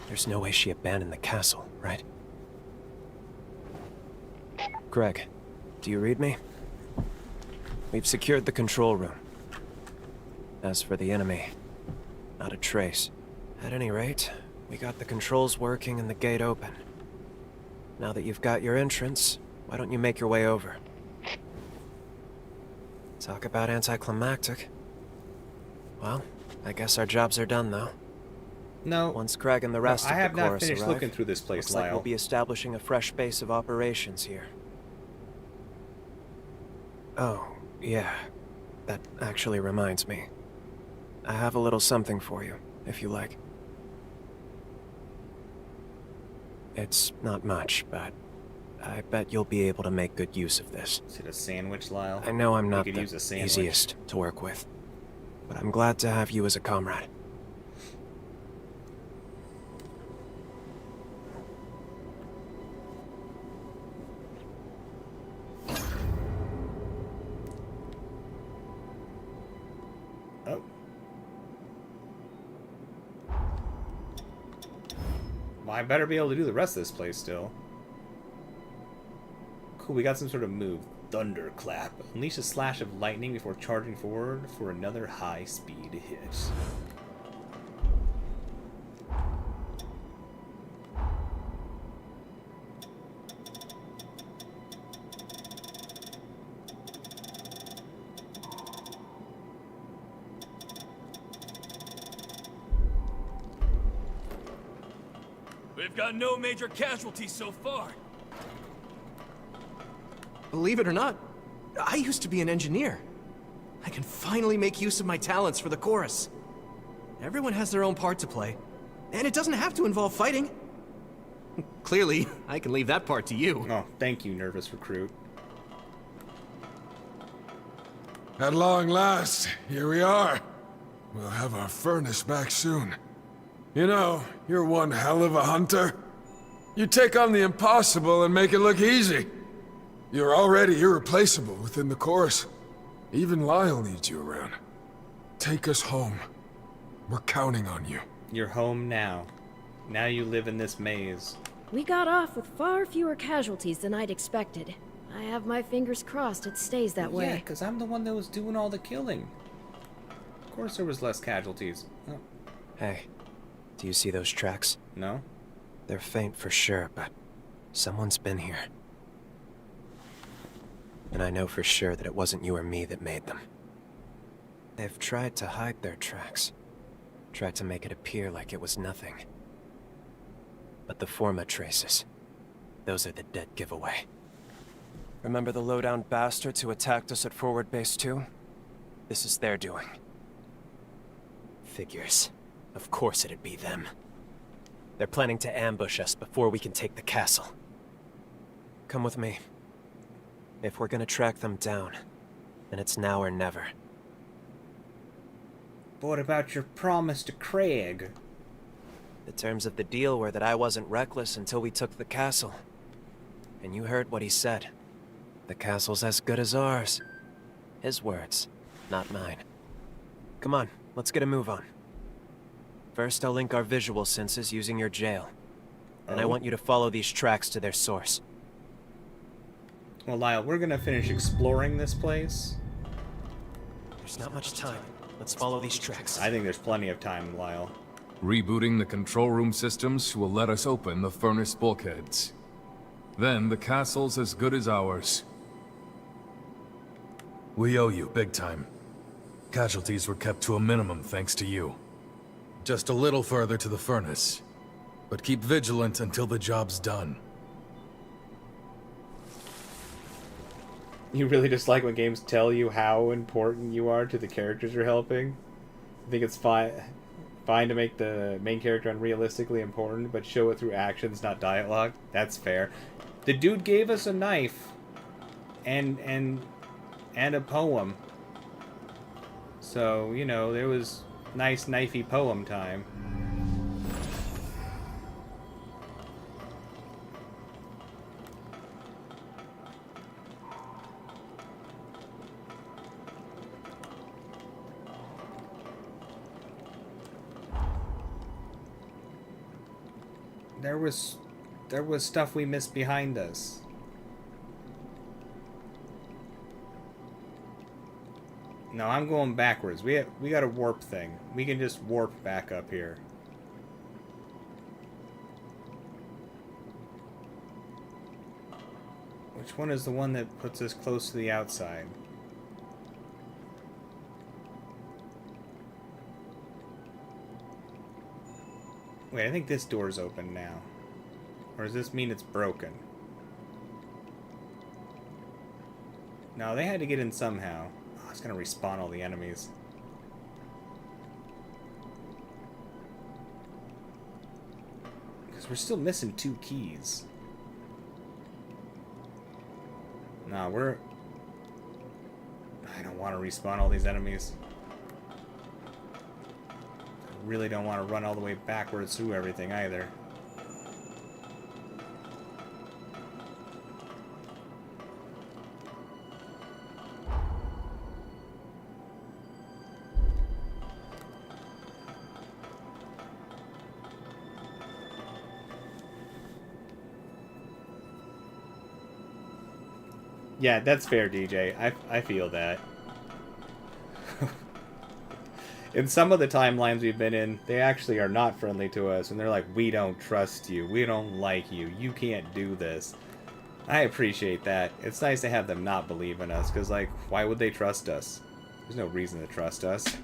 There's no way she abandoned the castle, right? Greg, do you read me? We've secured the control room. As for the enemy, not a trace. At any rate, we got the controls working and the gate open. Now that you've got your entrance, why don't you make your way over? Talk about anticlimactic. Well, I guess our jobs are done, though. No. Once Craig and the rest of the I have not chorus finished arrive, looking through this place, looks like Lyle. we'll be establishing a fresh base of operations here. Oh, yeah. That actually reminds me. I have a little something for you, if you like. It's not much, but I bet you'll be able to make good use of this. Is it a sandwich, Lyle? I know I'm You not could the use a sandwich. easiest to work with, but I'm glad to have you as a comrade. Oh. Well, I better be able to do the rest of this place still. Cool, we got some sort of move. Thunderclap. Unleash a slash of lightning before charging forward for another high-speed hit. We've got no major casualties so far. Believe it or not, I used to be an engineer. I can finally make use of my talents for the chorus. Everyone has their own part to play, and it doesn't have to involve fighting. Clearly, I can leave that part to you. Oh, thank you, nervous recruit. At long last, here we are. We'll have our furnace back soon. You know, you're one hell of a hunter. You take on the impossible and make it look easy. You're already irreplaceable within the chorus. Even Lyle needs you around. Take us home. We're counting on you. You're home now. Now you live in this maze. We got off with far fewer casualties than I'd expected. I have my fingers crossed it stays that way. Yeah, because I'm the one that was doing all the killing. Of course there was less casualties. Oh. Hey, do you see those tracks? No? They're faint for sure, but someone's been here. And I know for sure that it wasn't you or me that made them. They've tried to hide their tracks. Tried to make it appear like it was nothing. But the Forma traces, those are the dead giveaway. Remember the low-down bastards who attacked us at Forward Base 2? This is their doing. Figures. Of course it'd be them. They're planning to ambush us before we can take the castle. Come with me. If we're gonna track them down, then it's now or never. But what about your promise to Craig? The terms of the deal were that I wasn't reckless until we took the castle. And you heard what he said. The castle's as good as ours. His words, not mine. Come on, let's get a move on. First, I'll link our visual senses using your jail. And I want you to follow these tracks to their source. Well, Lyle, we're gonna finish exploring this place. There's not much time. Let's follow these tracks. I think there's plenty of time, Lyle. Rebooting the control room systems will let us open the furnace bulkheads. Then the castle's as good as ours. We owe you, big time. Casualties were kept to a minimum thanks to you. Just a little further to the furnace. But keep vigilant until the job's done. You really just like when games tell you how important you are to the characters you're helping? I think it's fine to make the main character unrealistically important, but show it through actions, not dialogue. That's fair. The dude gave us a knife and a poem. So, you know, there was nice knifey poem time. There was stuff we missed behind us. No, I'm going backwards. We got a warp thing. We can just warp back up here. Which one is the one that puts us close to the outside? Wait, I think this door's open now. Or does this mean it's broken? No, they had to get in somehow. Oh, it's gonna respawn all the enemies. Because we're still missing 2 keys. No, I don't want to respawn all these enemies. I really don't want to run all the way backwards through everything either. Yeah, that's fair, DJ. I feel that. In some of the timelines we've been in, they actually are not friendly to us, and they're like, we don't trust you, we don't like you, you can't do this. I appreciate that. It's nice to have them not believe in us, because, like, why would they trust us? There's no reason to trust us.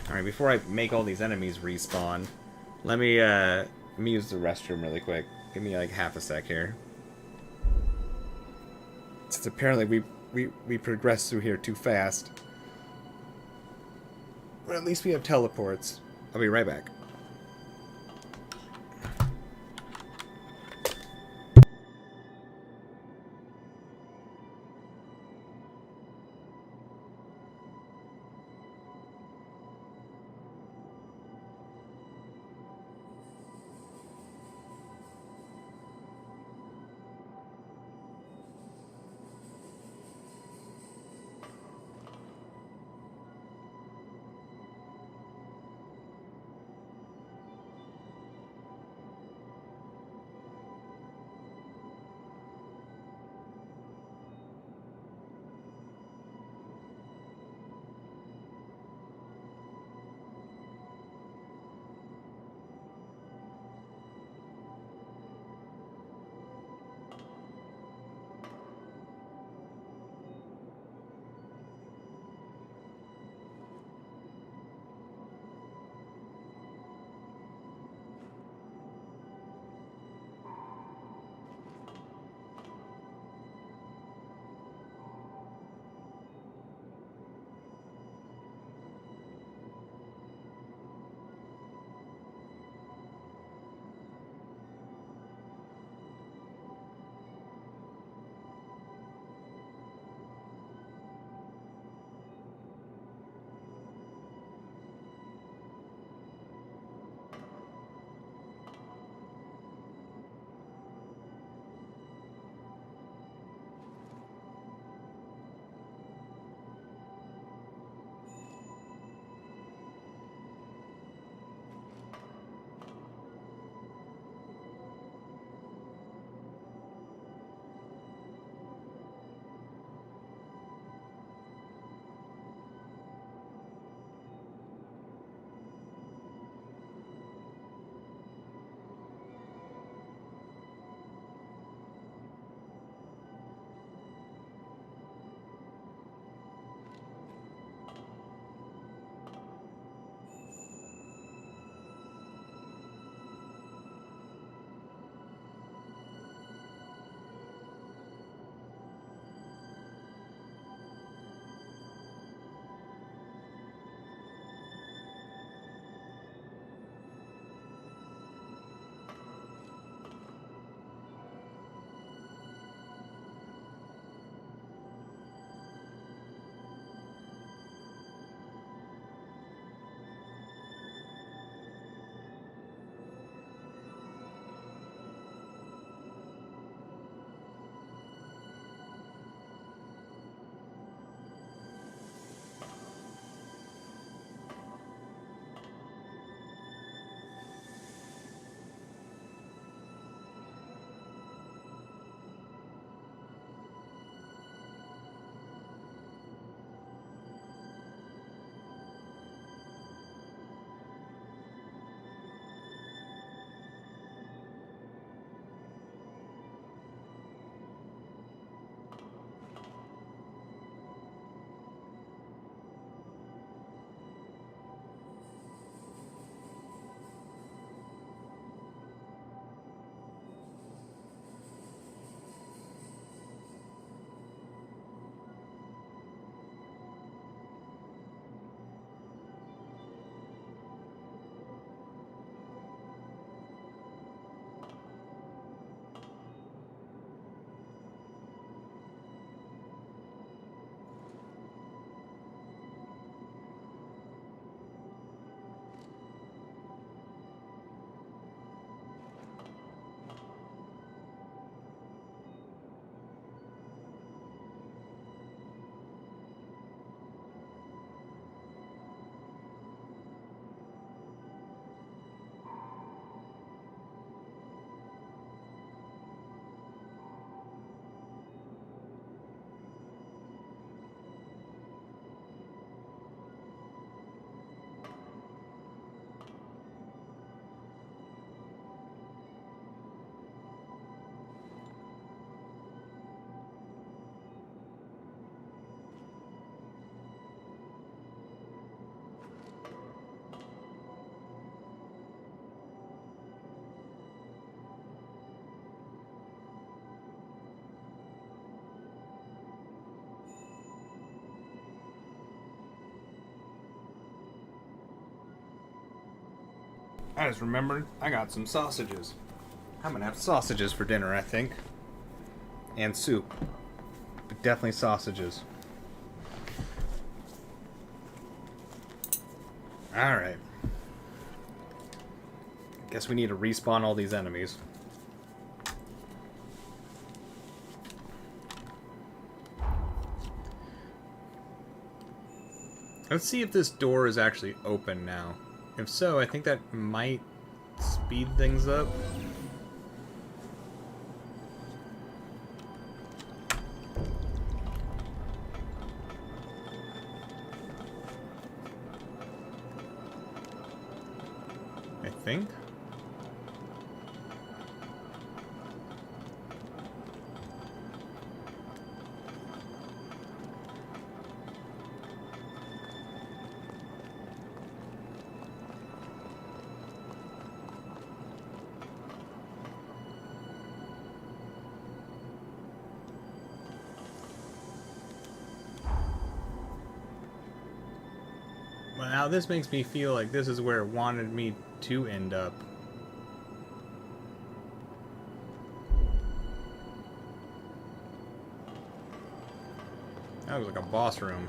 Alright, before I make all these enemies respawn, let me use the restroom really quick. Give me, like, half a sec here. Since apparently we progress through here too fast. But at least we have teleports. I'll be right back. I just remembered I got some sausages. I'm gonna have sausages for dinner, I think. And soup. But definitely sausages. Alright. Guess we need to respawn all these enemies. Let's see if this door is actually open now. If so, I think that might speed things up. I think. Well, now this makes me feel like this is where it wanted me to end up. That was like a boss room.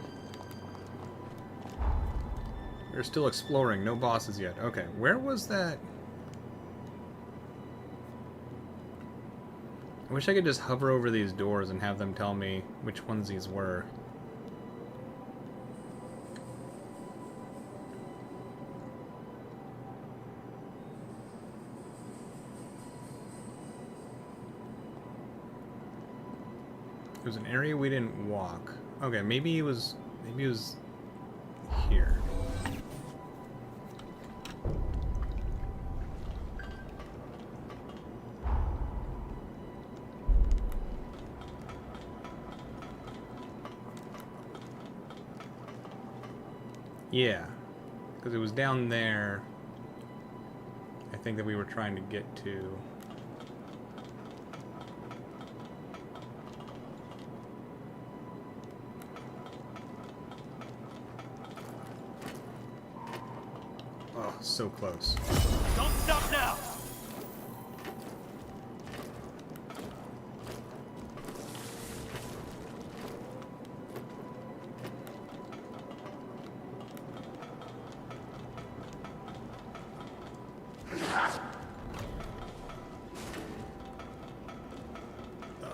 We're still exploring, no bosses yet. Okay, where was that? I wish I could just hover over these doors and have them tell me which ones these were. It was an area we didn't walk. Okay, maybe it was here. Yeah, because it was down there, I think, that we were trying to get to. Oh, so close. Don't stop now!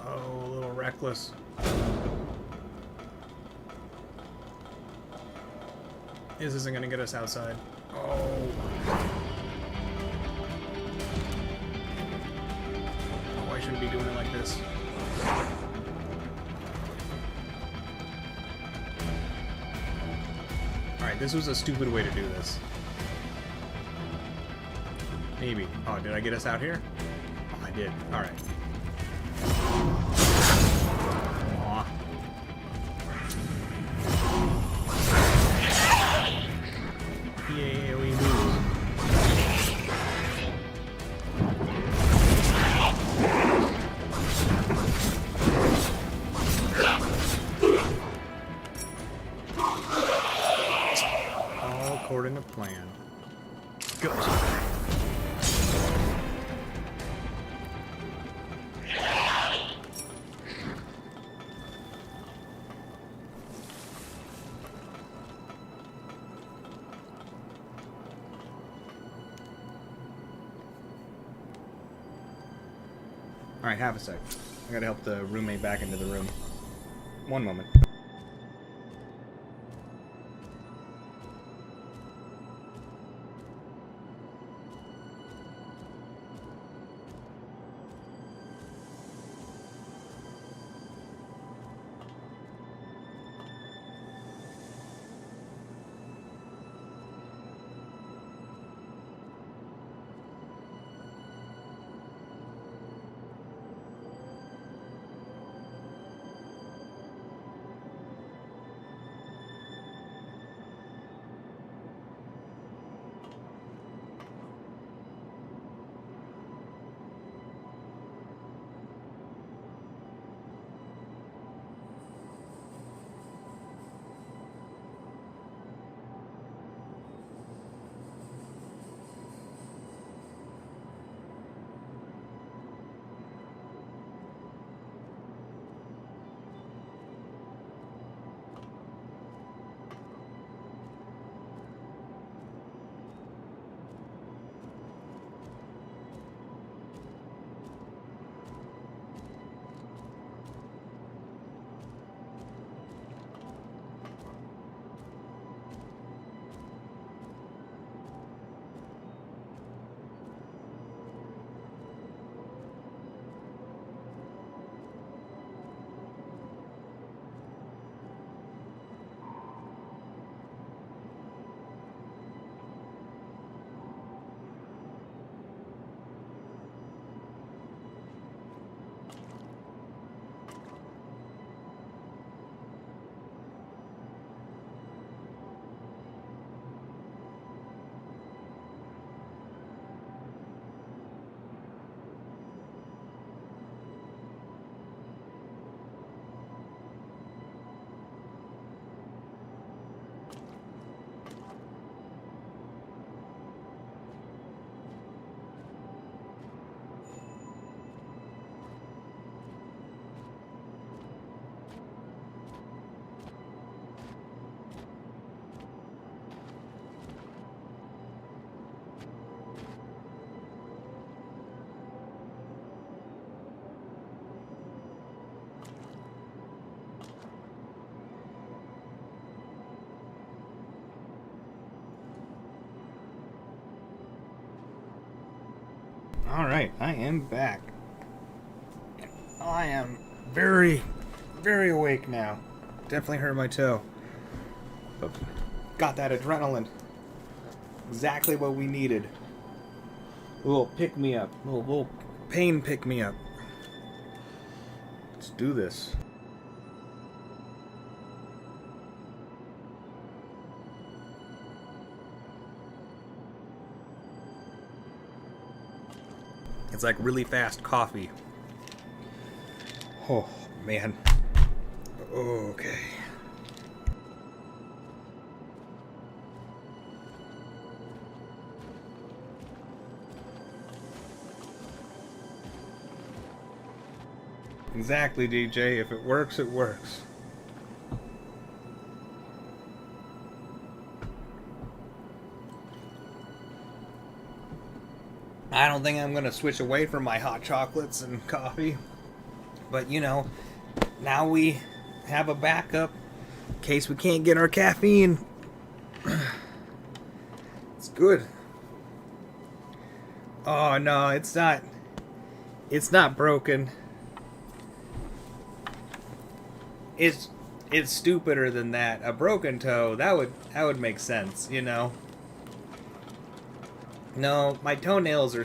Oh, a little reckless. This isn't gonna get us outside. Oh. Oh, I shouldn't be doing it like this. Alright, this was a stupid way to do this. Maybe. Oh, did I get us out here? Oh, I did. Alright. Aw. Yeah, we move. All according to plan. Go. Alright, have a sec. I gotta help the roommate back into the room. One moment. Alright, I am back. I am very, very awake now. Definitely hurt my toe. But got that adrenaline. Exactly what we needed. A little pick me up. A little pain pick me up. Let's do this. It's like really fast coffee. Oh, man. Okay. Exactly, DJ. If it works, it works. I don't think I'm going to switch away from my hot chocolates and coffee. But, you know, now we have a backup in case we can't get our caffeine. It's good. Oh, no, it's not. It's not broken. It's stupider than that. A broken toe, that would make sense, you know. No, my toenails are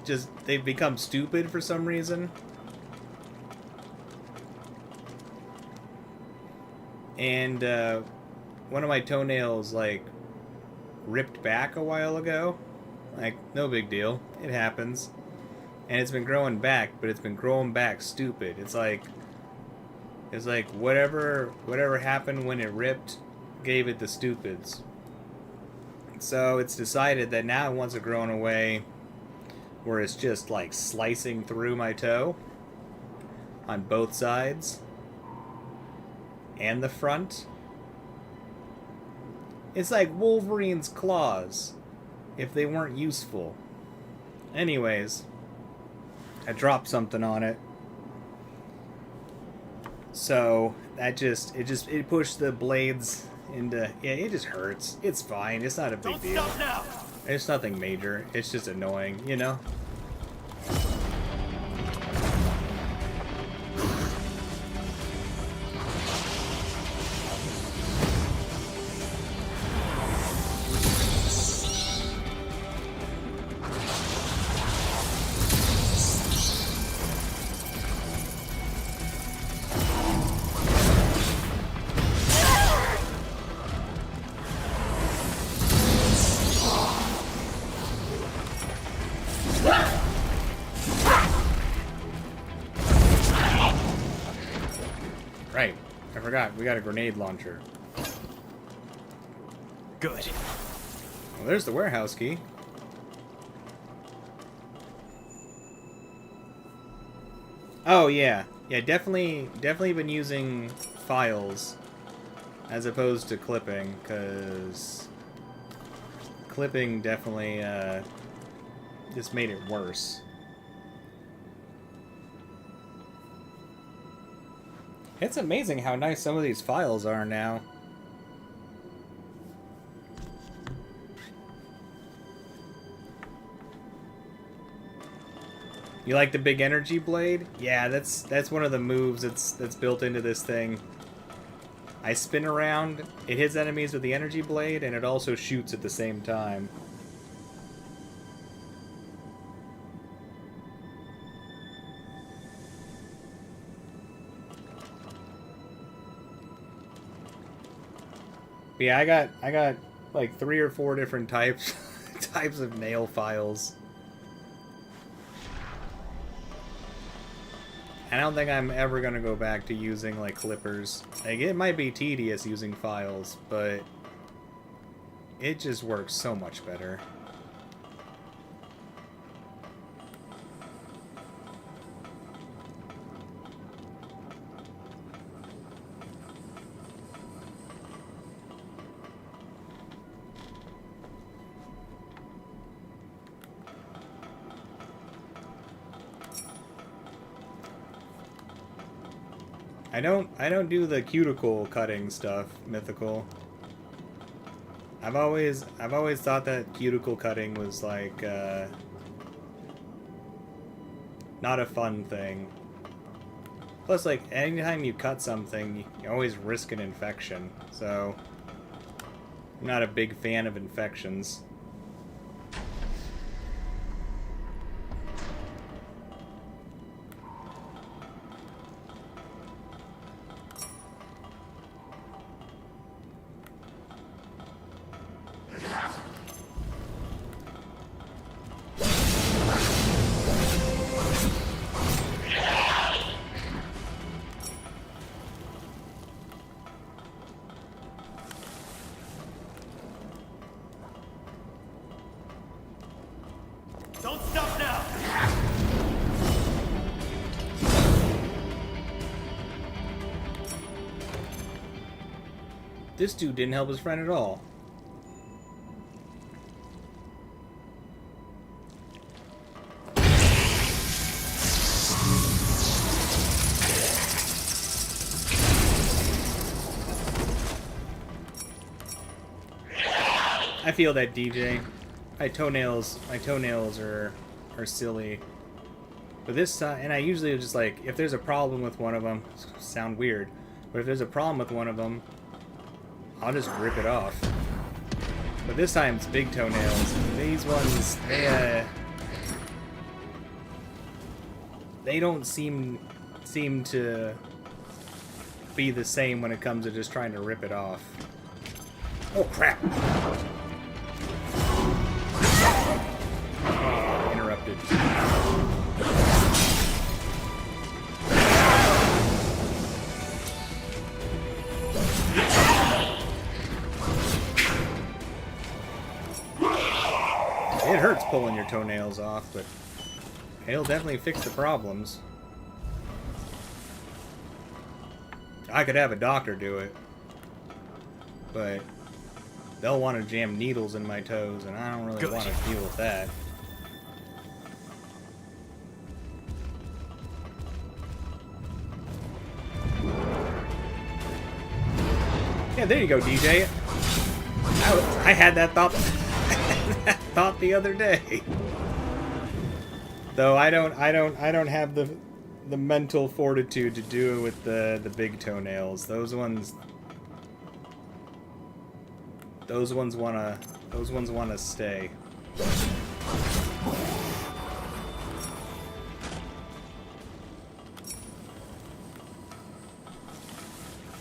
just, they've become stupid for some reason. And one of my toenails like ripped back a while ago. Like, no big deal. It happens. And it's been growing back, but it's been growing back stupid. It's like whatever happened when it ripped gave it the stupids. So it's decided that now it wants to grow in a way where it's just like slicing through my toe on both sides and the front. It's like Wolverine's claws if they weren't useful. Anyways, I dropped something on it. So that it pushed the blades into, yeah, it just hurts. It's fine. It's not a big deal. Stop now. It's nothing major. It's just annoying, you know? Right. I forgot. We got a grenade launcher. Good. Well, there's the warehouse key. Oh, yeah. Yeah, definitely been using files as opposed to clipping, because clipping definitely just made it worse. It's amazing how nice some of these files are now. You like the big energy blade? Yeah, that's one of the moves that's built into this thing. I spin around, it hits enemies with the energy blade, and it also shoots at the same time. Yeah, I got like 3 or 4 different types of nail files. I don't think I'm ever gonna go back to using like clippers. Like, it might be tedious using files, but it just works so much better. I don't do the cuticle cutting stuff, Mythical. I've always thought that cuticle cutting was like Not a fun thing. Plus, like, anytime you cut something, you always risk an infection. So, I'm not a big fan of infections. Don't stop now! This dude didn't help his friend at all. I feel that, DJ. My toenails are silly. But this and I usually just like, if there's a problem with one of them, sound weird, but if there's a problem with one of them, I'll just rip it off. But this time it's big toenails. These ones, they don't seem to be the same when it comes to just trying to rip it off. Oh crap! Interrupted. It hurts pulling your toenails off, but it'll definitely fix the problems. I could have a doctor do it, but they'll want to jam needles in my toes, and I don't really want to deal with that. Yeah, there you go, DJ. I had that thought the other day. Though I don't have the mental fortitude to do it with the big toenails. Those ones wanna stay.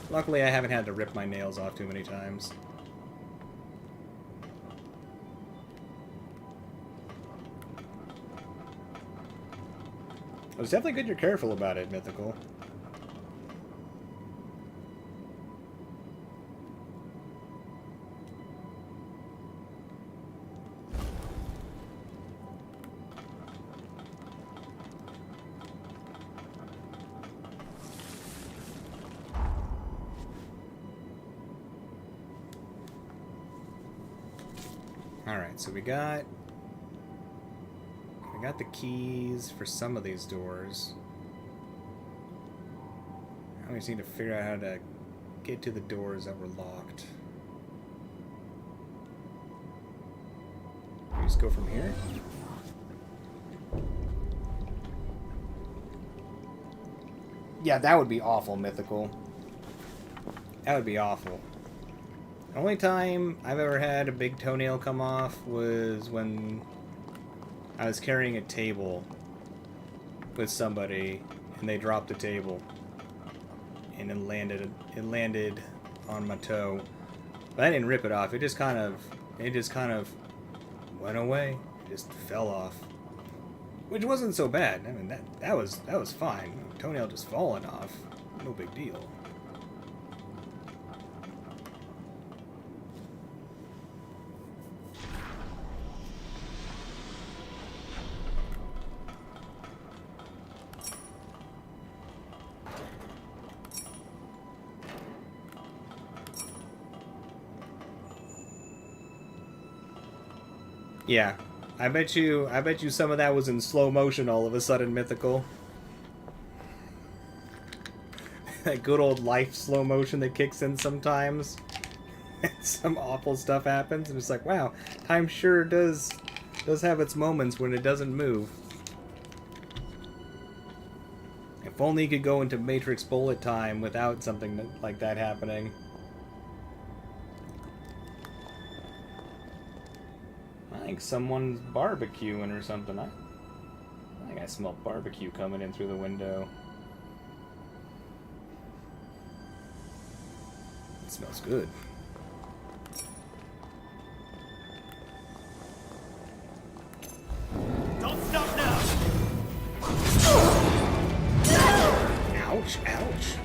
Luckily, I haven't had to rip my nails off too many times. It's definitely good you're careful about it, Mythical. Alright, so we got the keys for some of these doors. Now we just need to figure out how to get to the doors that were locked. We just go from here? Yeah, that would be awful, Mythical. That would be awful. The only time I've ever had a big toenail come off was when I was carrying a table with somebody and they dropped the table and it landed on my toe. But I didn't rip it off. It just kind of went away. It just fell off. Which wasn't so bad. I mean that was fine. Toenail just falling off. No big deal. Yeah, I bet you some of that was in slow motion all of a sudden, Mythical. That good old life slow motion that kicks in sometimes. Some awful stuff happens, and it's like, wow, time sure does have its moments when it doesn't move. If only you could go into Matrix bullet time without something like that happening. I think someone's barbecuing or something. I think I smell barbecue coming in through the window. It smells good. Don't stop now! Ouch, ouch.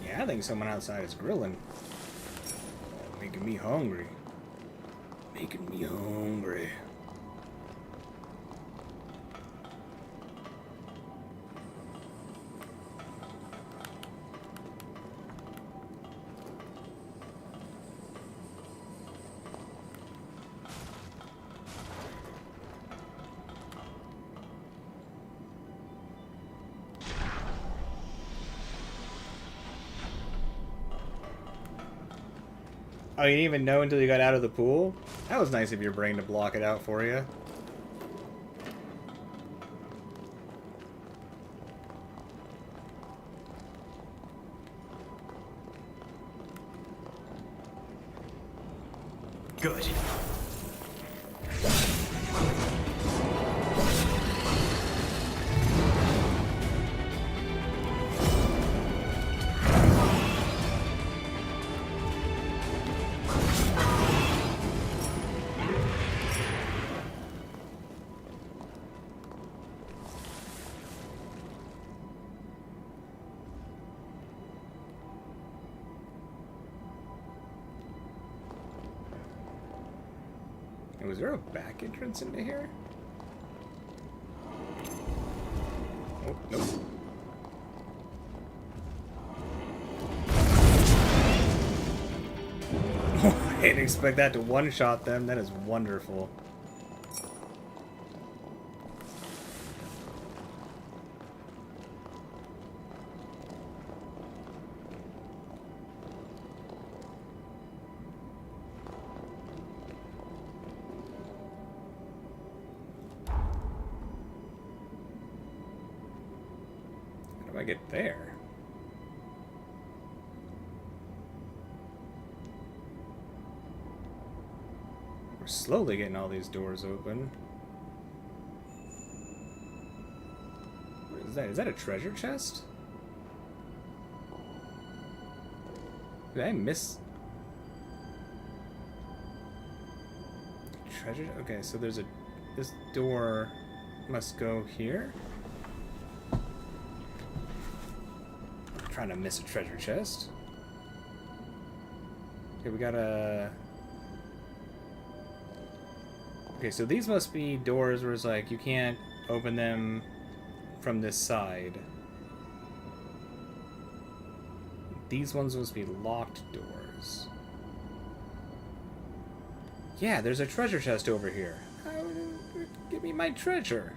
Yeah, I think someone outside is grilling. Oh, making me hungry. Making me hungry. Oh, you didn't even know until you got out of the pool? That was nice of your brain to block it out for you. Good. Was there a back entrance into here? Oh, nope. I didn't expect that to one-shot them. That is wonderful. How do I get there? We're slowly getting all these doors open. What is that? Is that a treasure chest? Did I miss? Treasure? Okay, so there's a... This door must go here? Trying to miss a treasure chest. Okay, we got a... Okay, so these must be doors where it's like you can't open them from this side. These ones must be locked doors. Yeah, there's a treasure chest over here. Give me my treasure.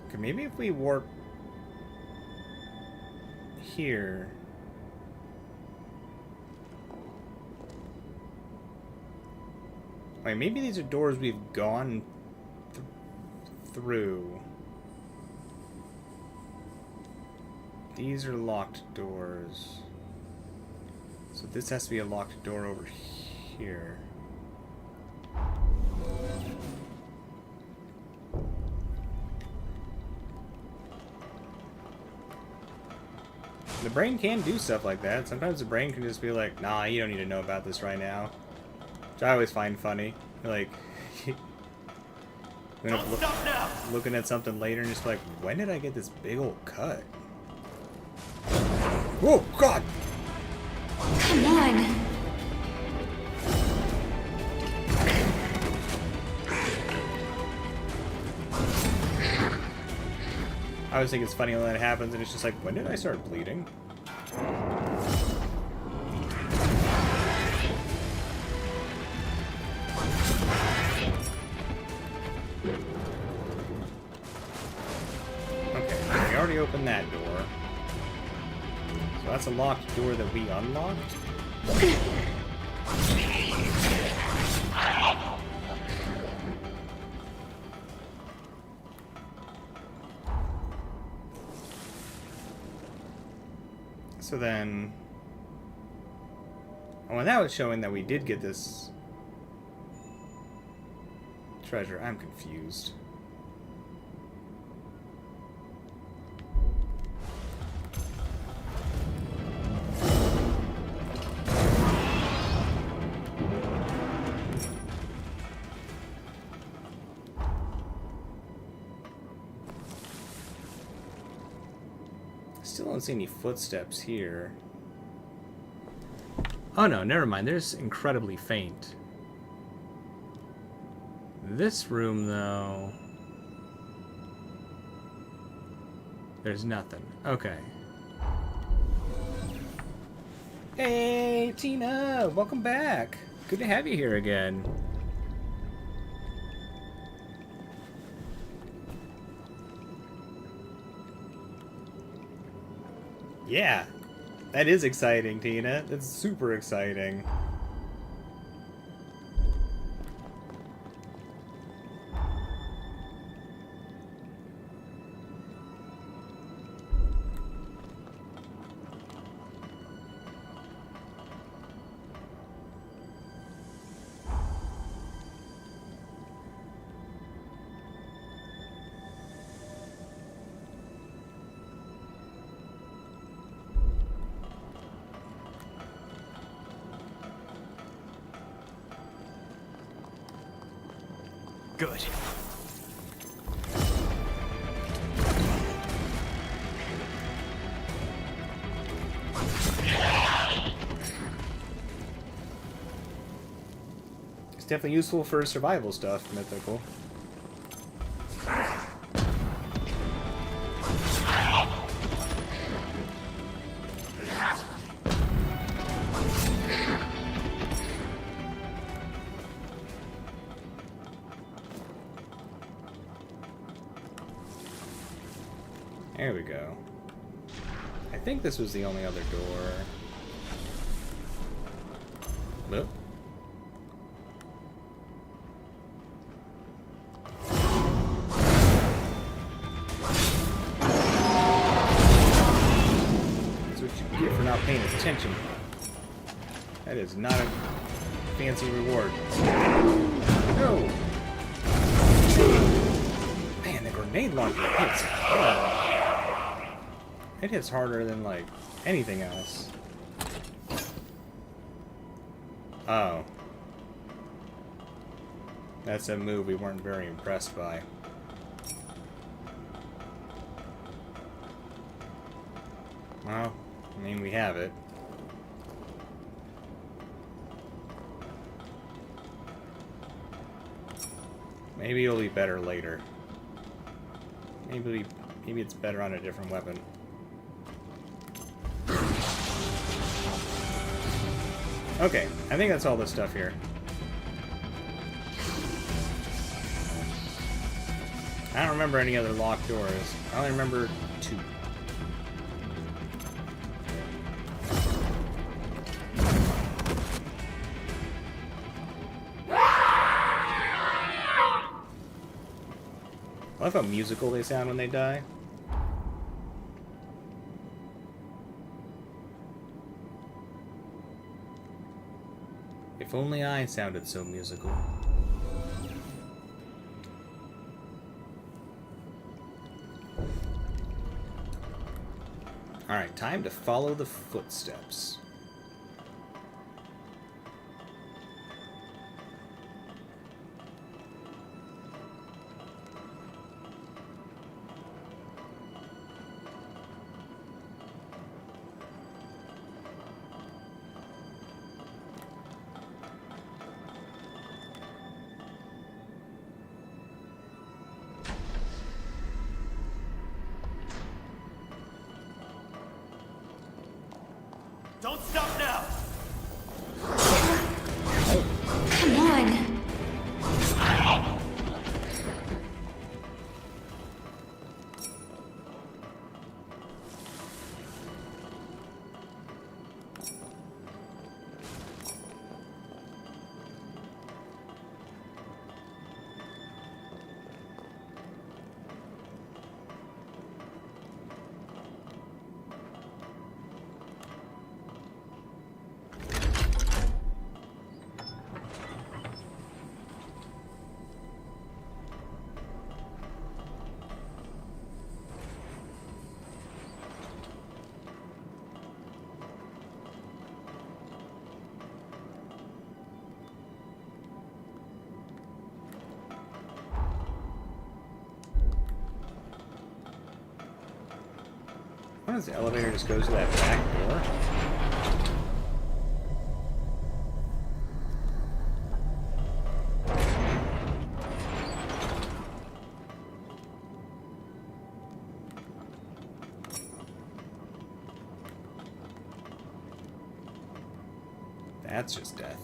Okay, maybe if we warp here. Wait, maybe these are doors we've gone through. These are locked doors. So this has to be a locked door over here. The brain can do stuff like that. Sometimes the brain can just be like, nah, you don't need to know about this right now. Which I always find funny. Like, looking at something later and just like, when did I get this big old cut? Oh, God! Come on! I always think it's funny when that happens and it's just like, when did I start bleeding? already opened that door. So that's a locked door that we unlocked? So then... Oh, and that was showing that we did get this treasure. I'm confused. Still don't see any footsteps here. Oh no, never mind. There's incredibly faint. This room, though... There's nothing. Okay. Hey, Tina! Welcome back! Good to have you here again. Yeah! That is exciting, Tina. That's super exciting. Good. It's definitely useful for survival stuff, mythical. There we go. I think this was the only other door. Nope. That's what you get for not paying attention. That is not a fancy reward. No! Man, the grenade launcher hits hard. It hits harder than, like, anything else. Oh. That's a move we weren't very impressed by. Well, I mean, we have it. Maybe it'll be better later. Maybe it's better on a different weapon. Okay, I think that's all this stuff here. I don't remember any other locked doors. I only remember 2. I love how musical they sound when they die. If only I sounded so musical. Alright, time to follow the footsteps. Don't stop now! Come on! Why does the elevator just go to that back door? That's just death.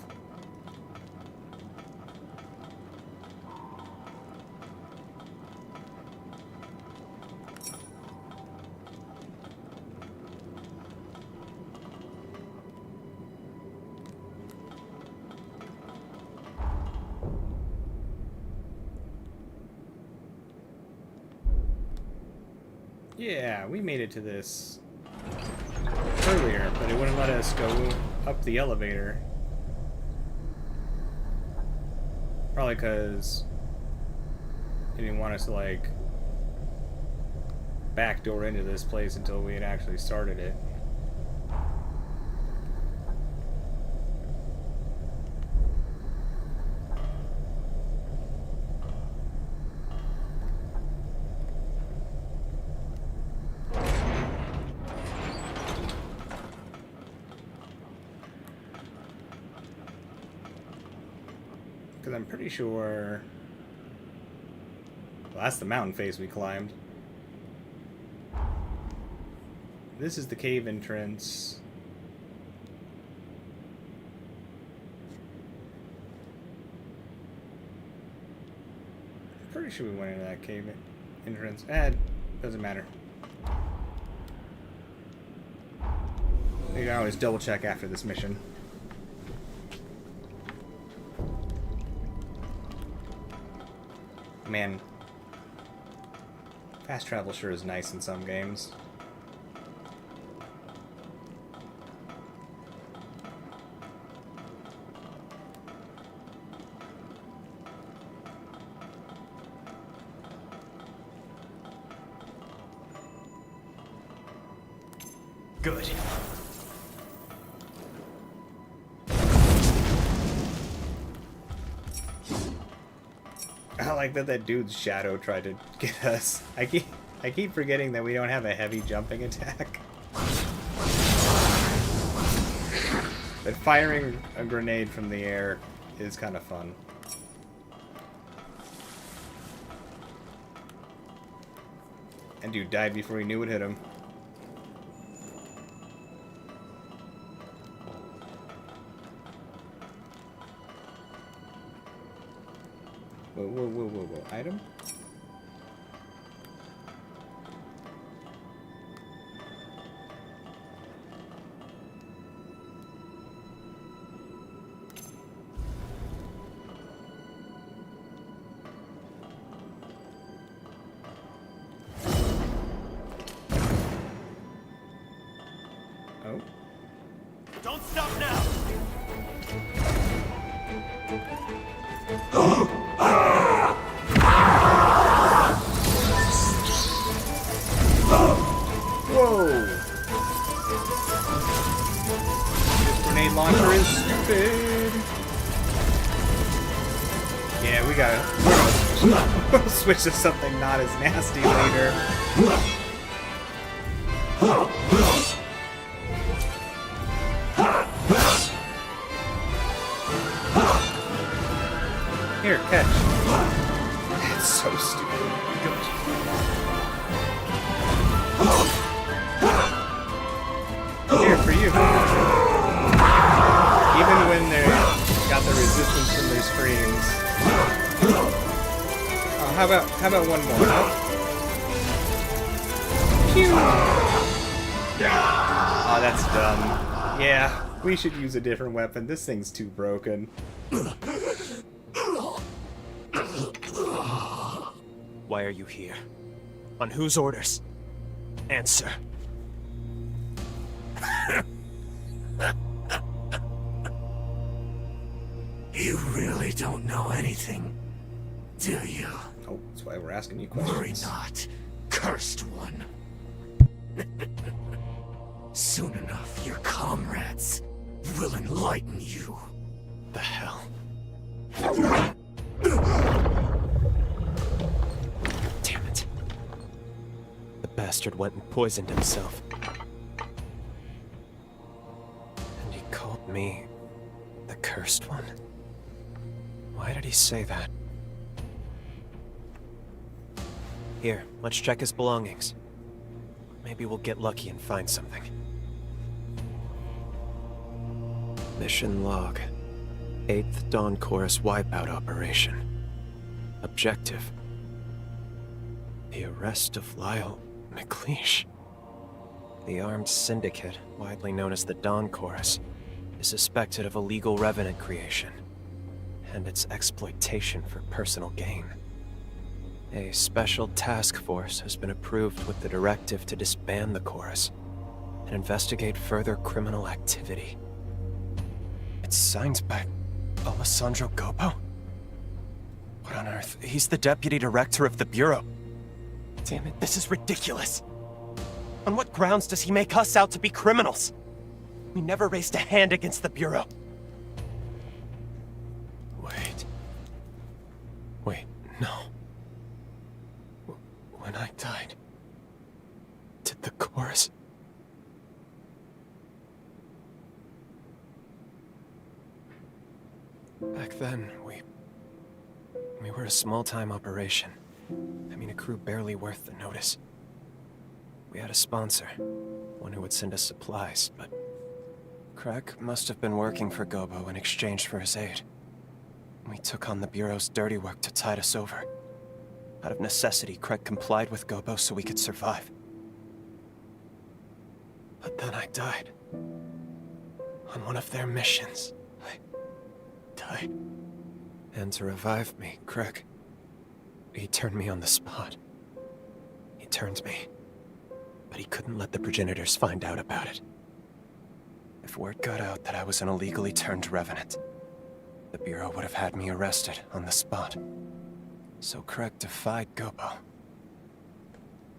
Yeah, we made it to this earlier, but it wouldn't let us go up the elevator. Probably because it didn't want us to, like, backdoor into this place until we had actually started it. Because I'm pretty sure... Well, that's the mountain face we climbed. This is the cave entrance. Pretty sure we went into that cave entrance. Doesn't matter. You can always double check after this mission. Man, fast travel sure is nice in some games. Good. I like that dude's shadow tried to get us. I keep forgetting that we don't have a heavy jumping attack. But firing a grenade from the air is kind of fun. And dude died before he knew it hit him. Whoa. Item? Oh. Don't stop now! Whoa! This grenade launcher is stupid. Yeah, we gotta switch to something not as nasty later. Here, catch. That's so stupid. Here, for you. Even when they're got the resistance from their screams. Oh, how about one more? Pew! Oh, that's dumb. Yeah, we should use a different weapon. This thing's too broken. Why are you here? On whose orders? Answer. You really don't know anything, do you? Oh, that's why we're asking you questions. Worry not, cursed one. Soon enough, your comrades will enlighten you. The hell? Damn it. The bastard went and poisoned himself. called me the Cursed One? Why did he say that? Here, let's check his belongings. Maybe we'll get lucky and find something. Mission log. 8th Dawn Chorus wipeout operation. Objective: the arrest of Lyle McLeish. The armed syndicate, widely known as the Dawn Chorus, is suspected of illegal revenant creation and its exploitation for personal gain. A special task force has been approved with the directive to disband the chorus and investigate further criminal activity. It's signed by Alessandro Gobo? What on earth? He's the deputy director of the Bureau. Damn it, this is ridiculous. On what grounds does he make us out to be criminals? We never raised a hand against the Bureau. Wait, no. When I died, did the chorus... Back then, we were a small-time operation. I mean, a crew barely worth the notice. We had a sponsor, one who would send us supplies, but Craig must have been working for Gobo in exchange for his aid. We took on the Bureau's dirty work to tide us over. Out of necessity, Craig complied with Gobo so we could survive. But then I died. On one of their missions. I died. And to revive me, Craig, he turned me on the spot. He turned me. But he couldn't let the progenitors find out about it. If word got out that I was an illegally turned revenant, the Bureau would have had me arrested on the spot. So Craig defied Gobo.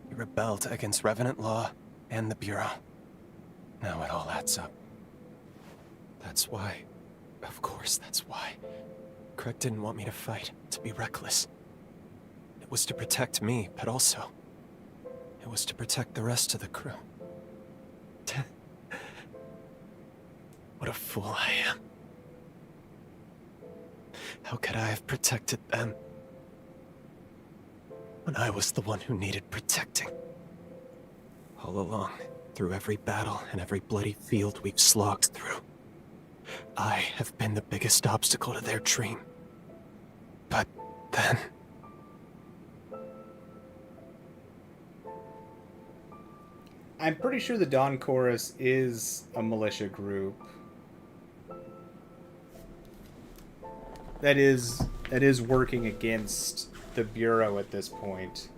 He rebelled against Revenant law and the Bureau. Now it all adds up. That's why, of course that's why, Craig didn't want me to fight, to be reckless. It was to protect me, but also, it was to protect the rest of the crew. What a fool I am. How could I have protected them when I was the one who needed protecting? All along, through every battle and every bloody field we've slogged through, I have been the biggest obstacle to their dream. But then... I'm pretty sure the Dawn Chorus is a militia group. That is working against the Bureau at this point.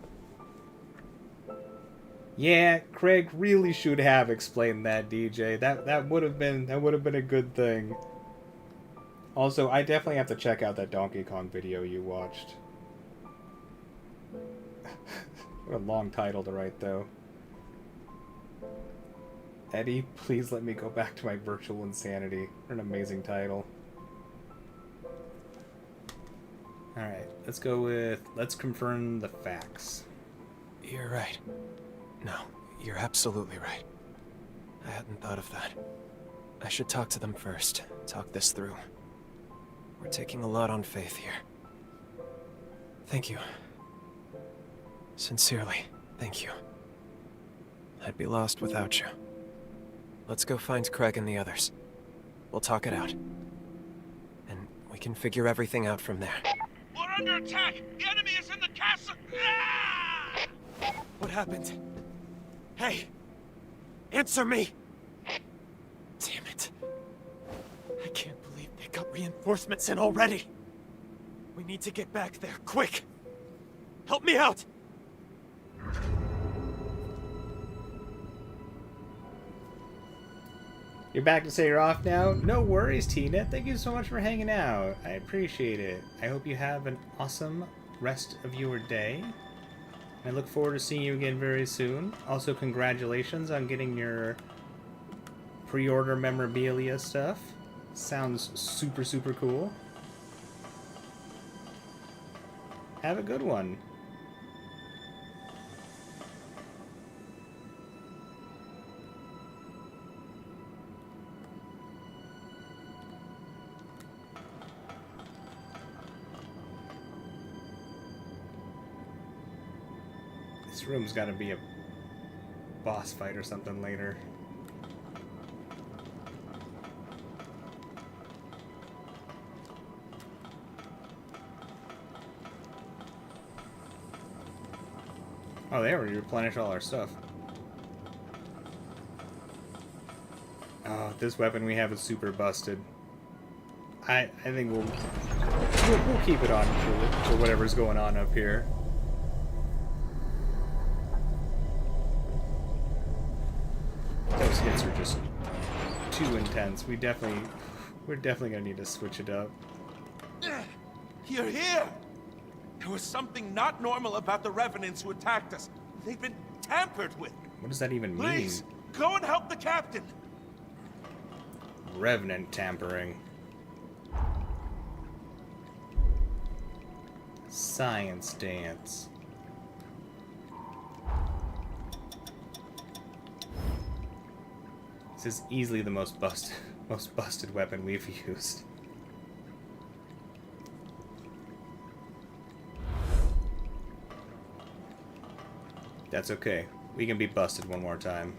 Yeah, Craig really should have explained that, DJ. That would have been a good thing. Also, I definitely have to check out that Donkey Kong video you watched. What a long title to write, though. Eddie, please let me go back to my virtual insanity. What an amazing title. Alright, let's go with... Let's confirm the facts. You're right. No, you're absolutely right. I hadn't thought of that. I should talk to them first. Talk this through. We're taking a lot on faith here. Thank you. Sincerely, thank you. I'd be lost without you. Let's go find Craig and the others. We'll talk it out. And we can figure everything out from there. We're under attack! The enemy is in the castle! Ah! What happened? Hey! Answer me! Damn it. I can't believe they got reinforcements in already. We need to get back there, quick! Help me out! You're back to say you're off now? No worries, Tina. Thank you so much for hanging out. I appreciate it. I hope you have an awesome rest of your day. I look forward to seeing you again very soon. Also, congratulations on getting your pre-order memorabilia stuff. Sounds super, super cool. Have a good one. This room's gotta be a boss fight or something later. Oh, they already replenished all our stuff. Oh, this weapon we have is super busted. I think we'll keep it on for whatever's going on up here. Those hits are just too intense. We're definitely gonna need to switch it up. You're here! There was something not normal about the Revenants who attacked us. They've been tampered with. What does that even mean? Please, go and help the captain. Revenant tampering. Science dance. This is easily the most busted weapon we've used. That's okay. We can be busted one more time.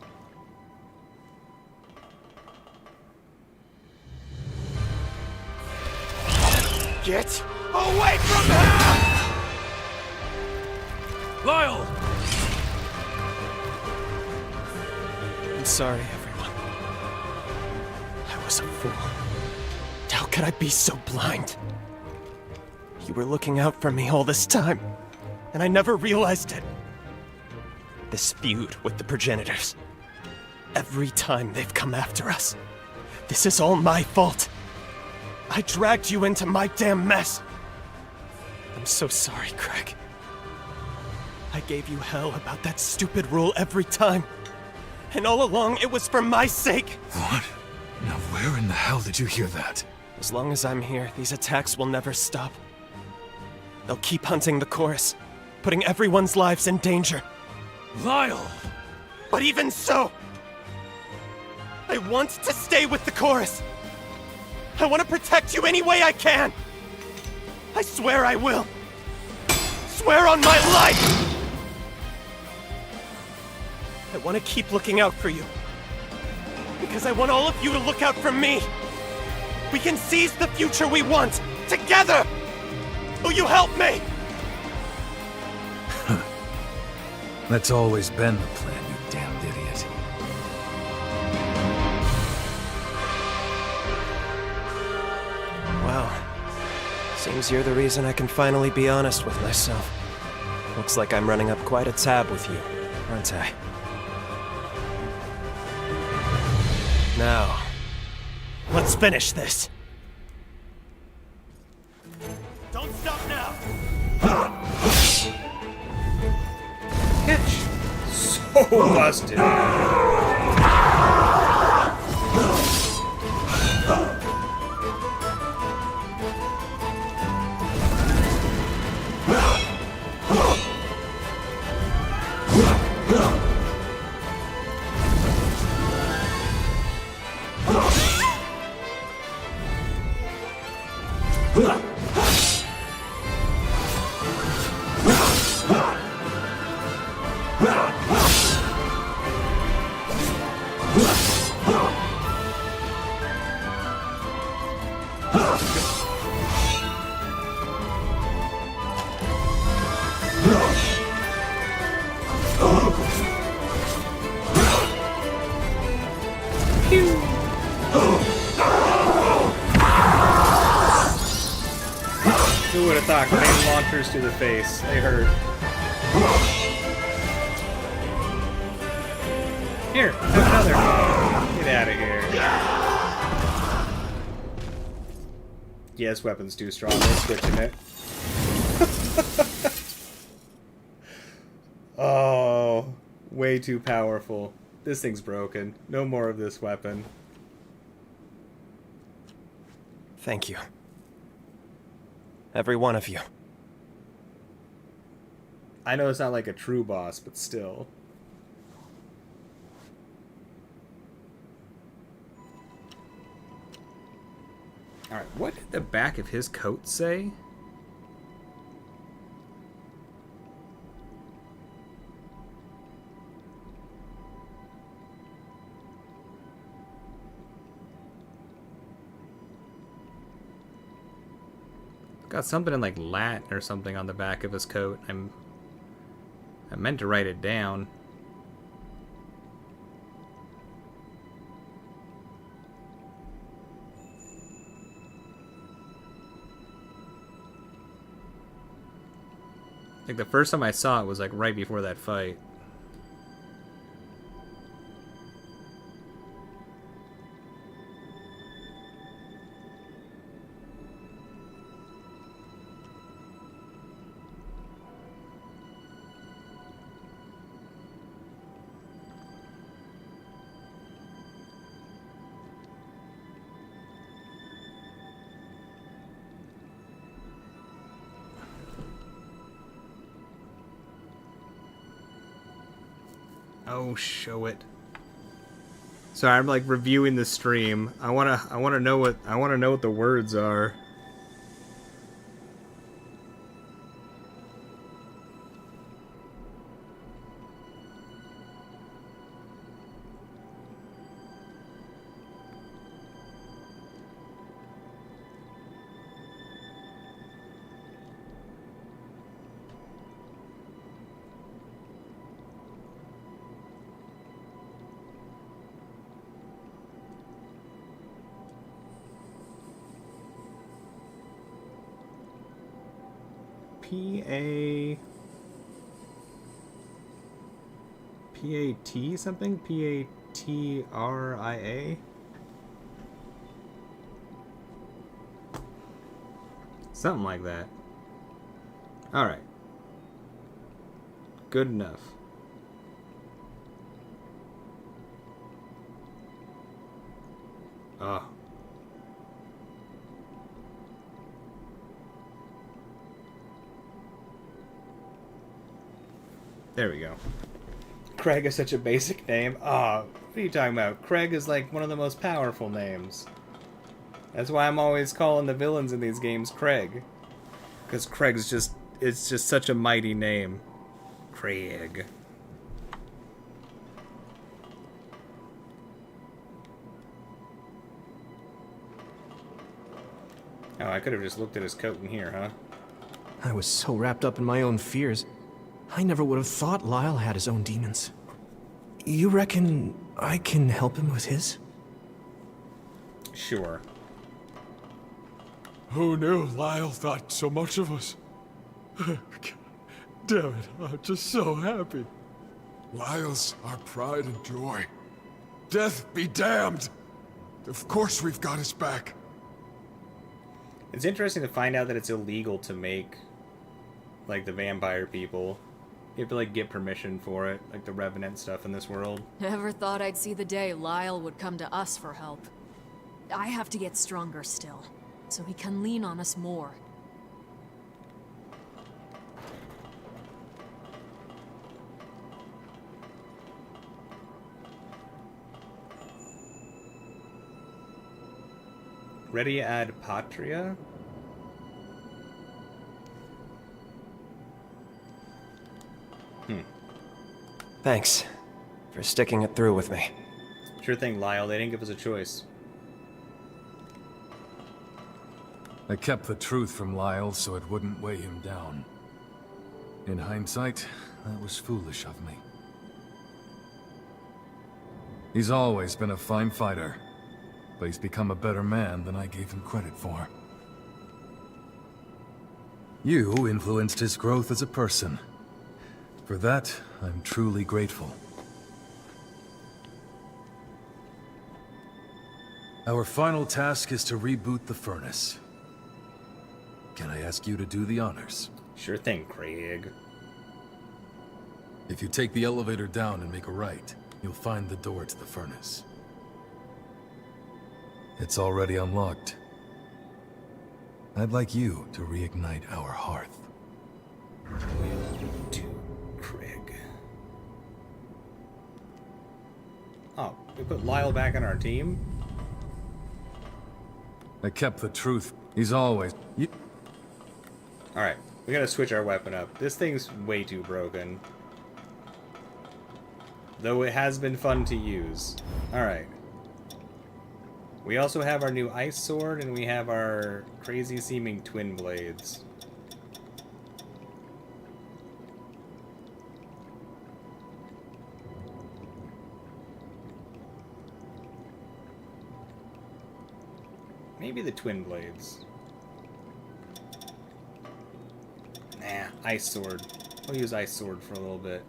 Get away from her! Lyle! I'm sorry, everyone. I was a fool. How could I be so blind? You were looking out for me all this time, and I never realized it. This feud with the progenitors. Every time they've come after us. This is all my fault. I dragged you into my damn mess. I'm so sorry, Craig. I gave you hell about that stupid rule every time. And all along, it was for my sake. What? Now where in the hell did you hear that? As long as I'm here, these attacks will never stop. They'll keep hunting the chorus, putting everyone's lives in danger. Lyle! But even so, I want to stay with the chorus. I want to protect you any way I can. I swear I will. Swear on my life! I want to keep looking out for you. Because I want all of you to look out for me. We can seize the future we want, together! Will you help me? That's always been the plan, you damned idiot. Wow. Seems you're the reason I can finally be honest with myself. Looks like I'm running up quite a tab with you, aren't I? Now, let's finish this. Don't stop now! Hitch! So busted. Who would have thought grenade launchers to the face? They hurt. Here, have another. Get out of here. Yes, weapon's too strong. We're switching it. Oh, way too powerful. This thing's broken. No more of this weapon. Thank you. Every one of you. I know it's not like a true boss, but still. Alright, what did the back of his coat say? got something in like Latin or something on the back of his coat. I meant to write it down. Like the first time I saw it was like right before that fight. Oh, show it. Sorry, I'm like reviewing the stream. I wanna know what the words are. P-A-T something? P-A-T-R-I-A? Something like that. Alright. Good enough. Oh. There we go. Craig is such a basic name. Ah, what are you talking about? Craig is like one of the most powerful names. That's why I'm always calling the villains in these games Craig. Because Craig's just, it's just such a mighty name. Craig. Oh, I could have just looked at his coat in here, huh? I was so wrapped up in my own fears. I never would have thought Lyle had his own demons. You reckon I can help him with his? Sure. Who knew Lyle thought so much of us? Damn it, I'm just so happy. Lyle's our pride and joy. Death be damned! Of course we've got his back. It's interesting to find out that it's illegal to make, like, the vampire people. You have to, like, get permission for it, like the Revenant stuff in this world. Never thought I'd see the day Lyle would come to us for help. I have to get stronger still, so he can lean on us more. Ready ad patria? Thanks for sticking it through with me. Sure thing, Lyle. They didn't give us a choice. I kept the truth from Lyle so it wouldn't weigh him down. In hindsight, that was foolish of me. He's always been a fine fighter, but he's become a better man than I gave him credit for. You influenced his growth as a person. For that, I'm truly grateful. Our final task is to reboot the furnace. Can I ask you to do the honors? Sure thing, Craig. If you take the elevator down and make a right, you'll find the door to the furnace. It's already unlocked. I'd like you to reignite our hearth. To Craig. Oh, we put Lyle back on our team? I kept the truth. He's always... Alright, we gotta switch our weapon up. This thing's way too broken. Though it has been fun to use. Alright. We also have our new ice sword, and we have our crazy seeming twin blades. Maybe the twin blades. Nah, ice sword. We'll use ice sword for a little bit.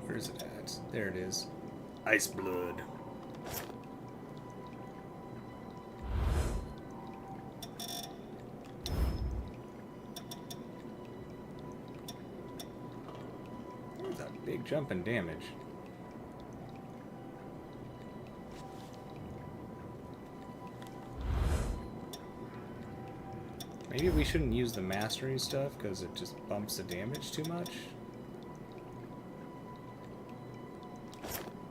Where is it at? There it is. Ice blood. There's a big jump in damage. Maybe we shouldn't use the mastery stuff because it just bumps the damage too much.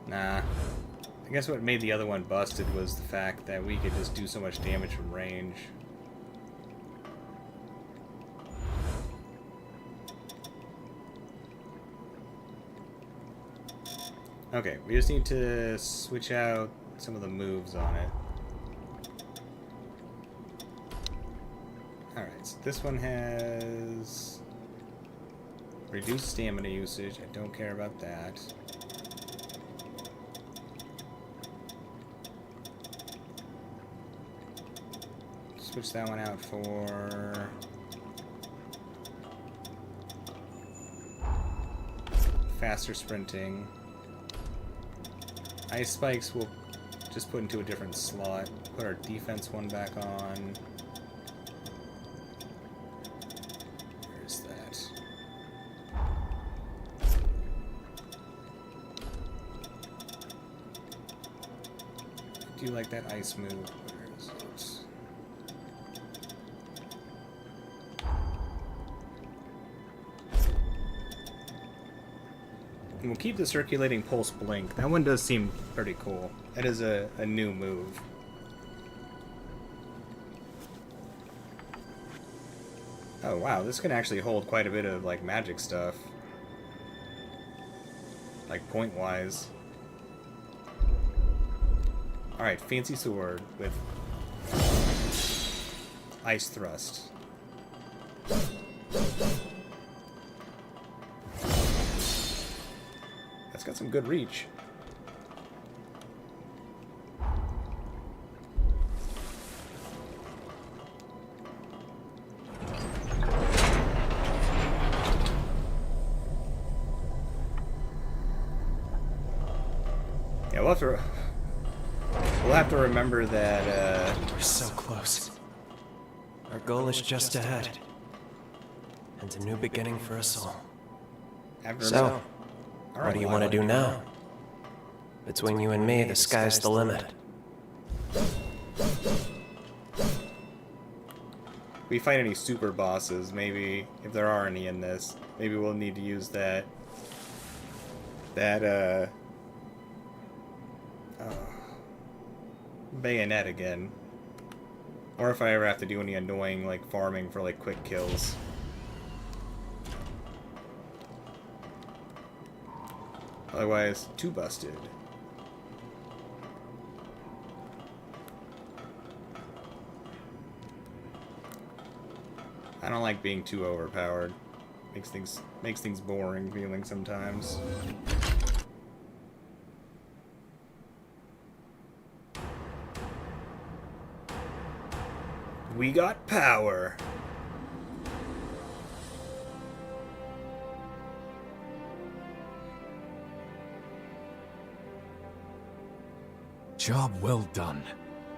Nah. I guess what made the other one busted was the fact that we could just do so much damage from range. Okay, we just need to switch out some of the moves on it. Alright, so this one has reduced stamina usage. I don't care about that. Switch that one out for faster sprinting. Ice spikes we'll just put into a different slot. Put our defense one back on. Where's that? I do like that ice move. Where is it? And we'll keep the circulating pulse blink. That one does seem pretty cool. That is a new move. Oh wow, this can actually hold quite a bit of like magic stuff. Like point wise. Alright, fancy sword with ice thrust. That's got some good reach. Yeah, we'll have to remember that, We're so close. Our goal is just ahead. And a new beginning for us all. So, what do you want to do now? Between you and me, the sky's the limit. If we fight any super bosses, maybe, if there are any in this, maybe we'll need to use that bayonet again. Or if I ever have to do any annoying, like, farming for, like, quick kills. Otherwise, too busted. I don't like being too overpowered. Makes things boring feeling sometimes. We got power. Job well done.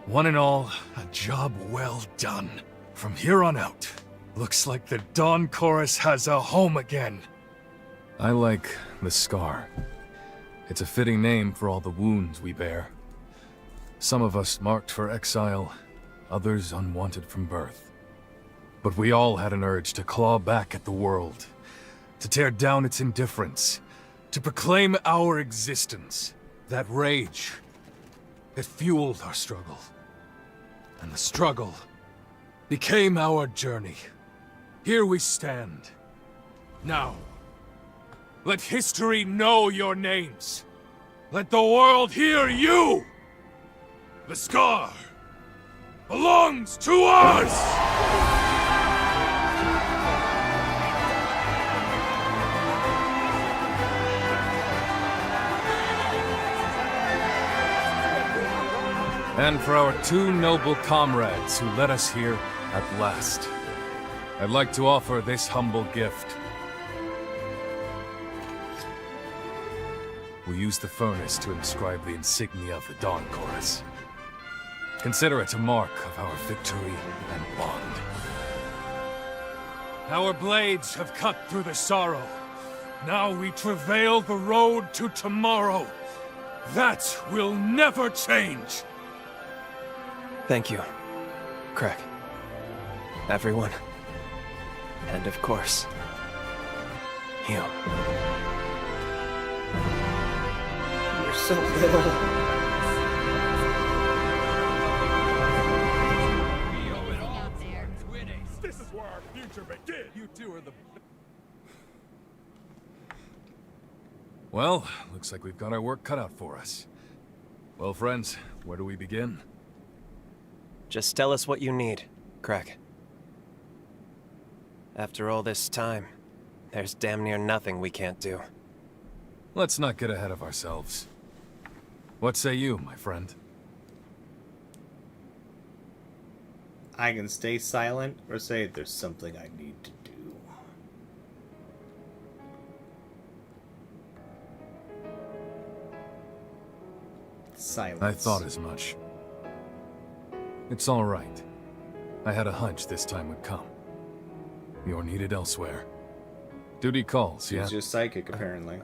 One and all, a job well done. From here on out, looks like the Dawn Chorus has a home again. I like the Scar. It's a fitting name for all the wounds we bear. Some of us marked for exile, others unwanted from birth. But we all had an urge to claw back at the world, to tear down its indifference, to proclaim our existence. That rage, it fueled our struggle. And the struggle became our journey. Here we stand. Now, let history know your names. Let the world hear you! The scar belongs to us! And for our two noble comrades who led us here at last, I'd like to offer this humble gift. We use the furnace to inscribe the insignia of the Dawn Chorus. Consider it a mark of our victory and bond. Our blades have cut through the sorrow. Now we travail the road to tomorrow. That will never change. Thank you, Craig. Everyone. And of course, you. You're so little. This is where our future begins. You two are the... Well, looks like we've got our work cut out for us. Well, friends, where do we begin? Just tell us what you need, Craig. After all this time, there's damn near nothing we can't do. Let's not get ahead of ourselves. What say you, my friend? I can stay silent or say there's something I need to do. Silence. I thought as much. It's all right. I had a hunch this time would come. You're needed elsewhere. Duty calls, yeah? He's just psychic, apparently.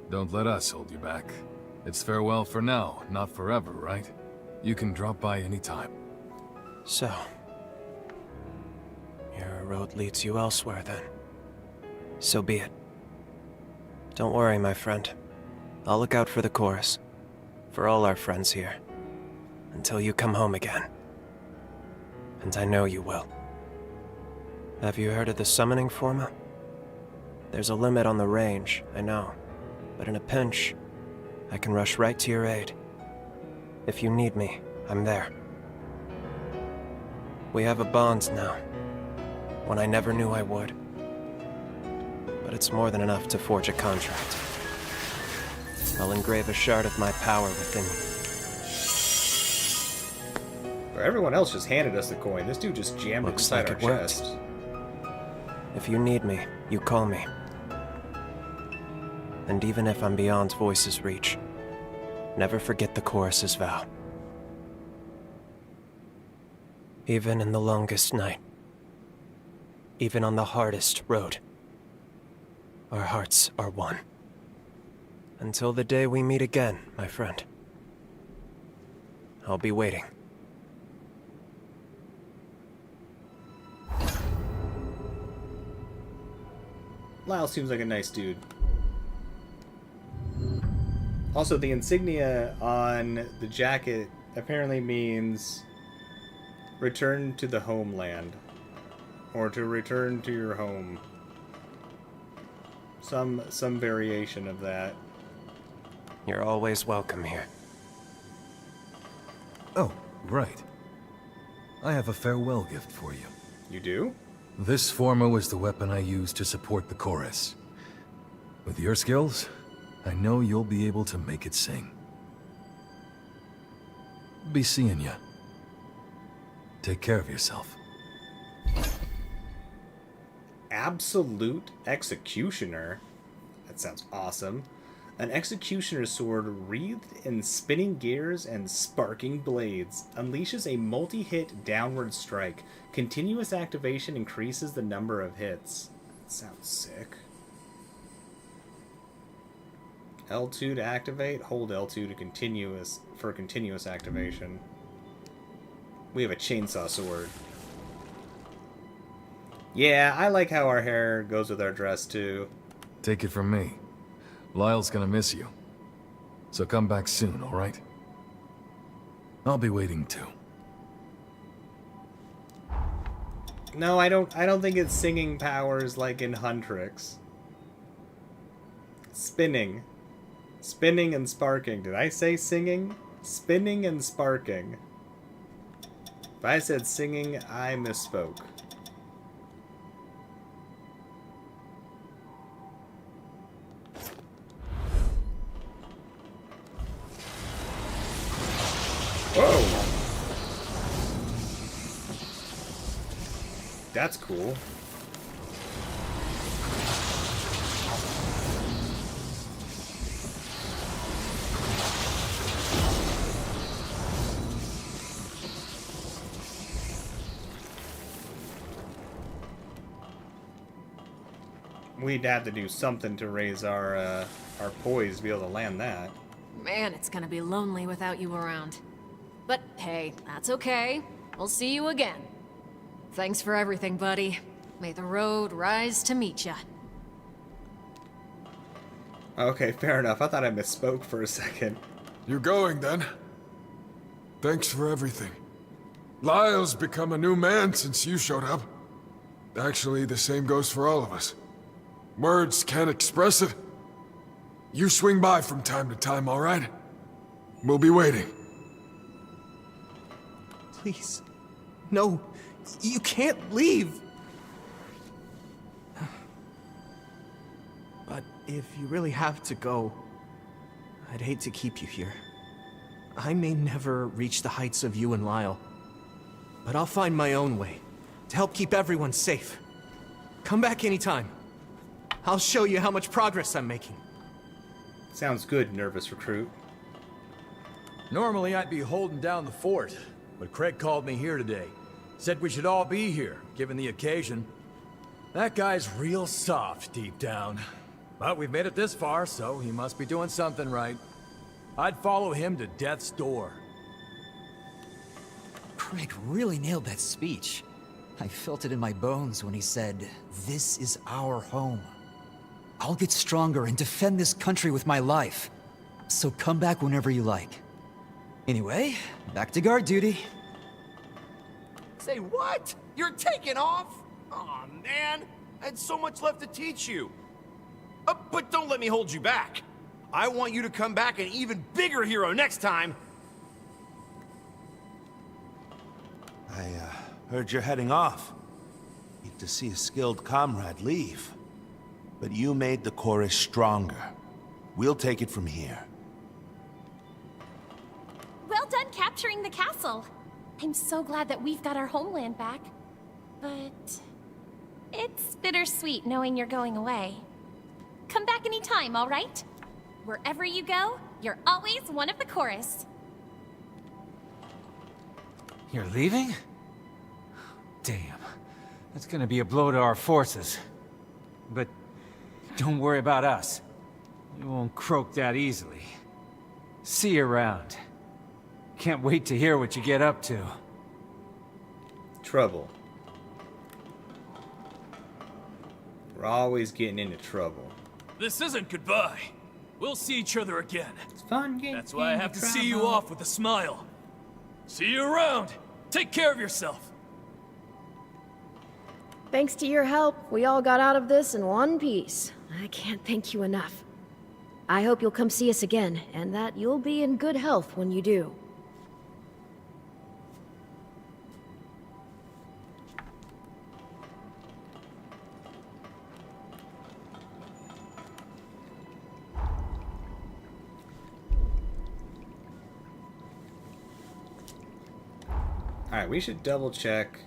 Don't let us hold you back. It's farewell for now, not forever, right? You can drop by anytime. So, your road leads you elsewhere, then. So be it. Don't worry, my friend. I'll look out for the chorus. For all our friends here. Until you come home again. And I know you will. Have you heard of the summoning formula? There's a limit on the range, I know. But in a pinch, I can rush right to your aid. If you need me, I'm there. We have a bond now. One I never knew I would. But it's more than enough to forge a contract. I'll engrave a shard of my power within you. Everyone else just handed us the coin. This dude just jammed it inside our chest. If you need me, you call me. And even if I'm beyond Voice's reach, never forget the chorus's vow. Even in the longest night, even on the hardest road, our hearts are one. Until the day we meet again, my friend. I'll be waiting. Lyle seems like a nice dude. Also, the insignia on the jacket apparently means return to the homeland. Or to return to your home. Some variation of that. You're always welcome here. Oh, right. I have a farewell gift for you. You do? This forma was the weapon I used to support the chorus. With your skills, I know you'll be able to make it sing. Be seeing ya. Take care of yourself. Absolute Executioner? That sounds awesome. An executioner's sword wreathed in spinning gears and sparking blades unleashes a multi-hit downward strike. Continuous activation increases the number of hits. That sounds sick. L2 to activate, hold L2 for continuous activation. We have a chainsaw sword. Yeah, I like how our hair goes with our dress too. Take it from me. Lyle's gonna miss you. So come back soon, alright? I'll be waiting too. No, I don't think it's singing powers like in Huntrix. Spinning. Spinning and sparking. Did I say singing? Spinning and sparking. If I said singing, I misspoke. Whoa! That's cool. We'd have to do something to raise our poise to be able to land that. Man, it's gonna be lonely without you around. But hey, that's okay. We'll see you again. Thanks for everything, buddy. May the road rise to meet ya. Okay, fair enough. I thought I misspoke for a second. You're going, then? Thanks for everything. Lyle's become a new man since you showed up. Actually, the same goes for all of us. Words can't express it. You swing by from time to time, all right? We'll be waiting. Please. No, you can't leave. But if you really have to go, I'd hate to keep you here. I may never reach the heights of you and Lyle, but I'll find my own way to help keep everyone safe. Come back anytime. I'll show you how much progress I'm making. Sounds good, nervous recruit. Normally I'd be holding down the fort, but Craig called me here today. Said we should all be here, given the occasion. That guy's real soft deep down. But we've made it this far, so he must be doing something right. I'd follow him to death's door. Craig really nailed that speech. I felt it in my bones when he said, "This is our home. I'll get stronger and defend this country with my life. So come back whenever you like." Anyway, back to guard duty. Say what? You're taking off? Aw, man. I had so much left to teach you. But don't let me hold you back. I want you to come back an even bigger hero next time. I heard you're heading off. Hate to see a skilled comrade leave. But you made the chorus stronger. We'll take it from here. Well done capturing the castle. I'm so glad that we've got our homeland back. But it's bittersweet knowing you're going away. Come back anytime, all right? Wherever you go, you're always one of the chorus. You're leaving? Damn. That's gonna be a blow to our forces. But don't worry about us. We won't croak that easily. See you around. Can't wait to hear what you get up to. Trouble. We're always getting into trouble. This isn't goodbye. We'll see each other again. It's fun getting That's why I have to into see you trouble. off with a smile. See you around. Take care of yourself. Thanks to your help, we all got out of this in one piece. I can't thank you enough. I hope you'll come see us again, and that you'll be in good health when you do. Alright, we should double check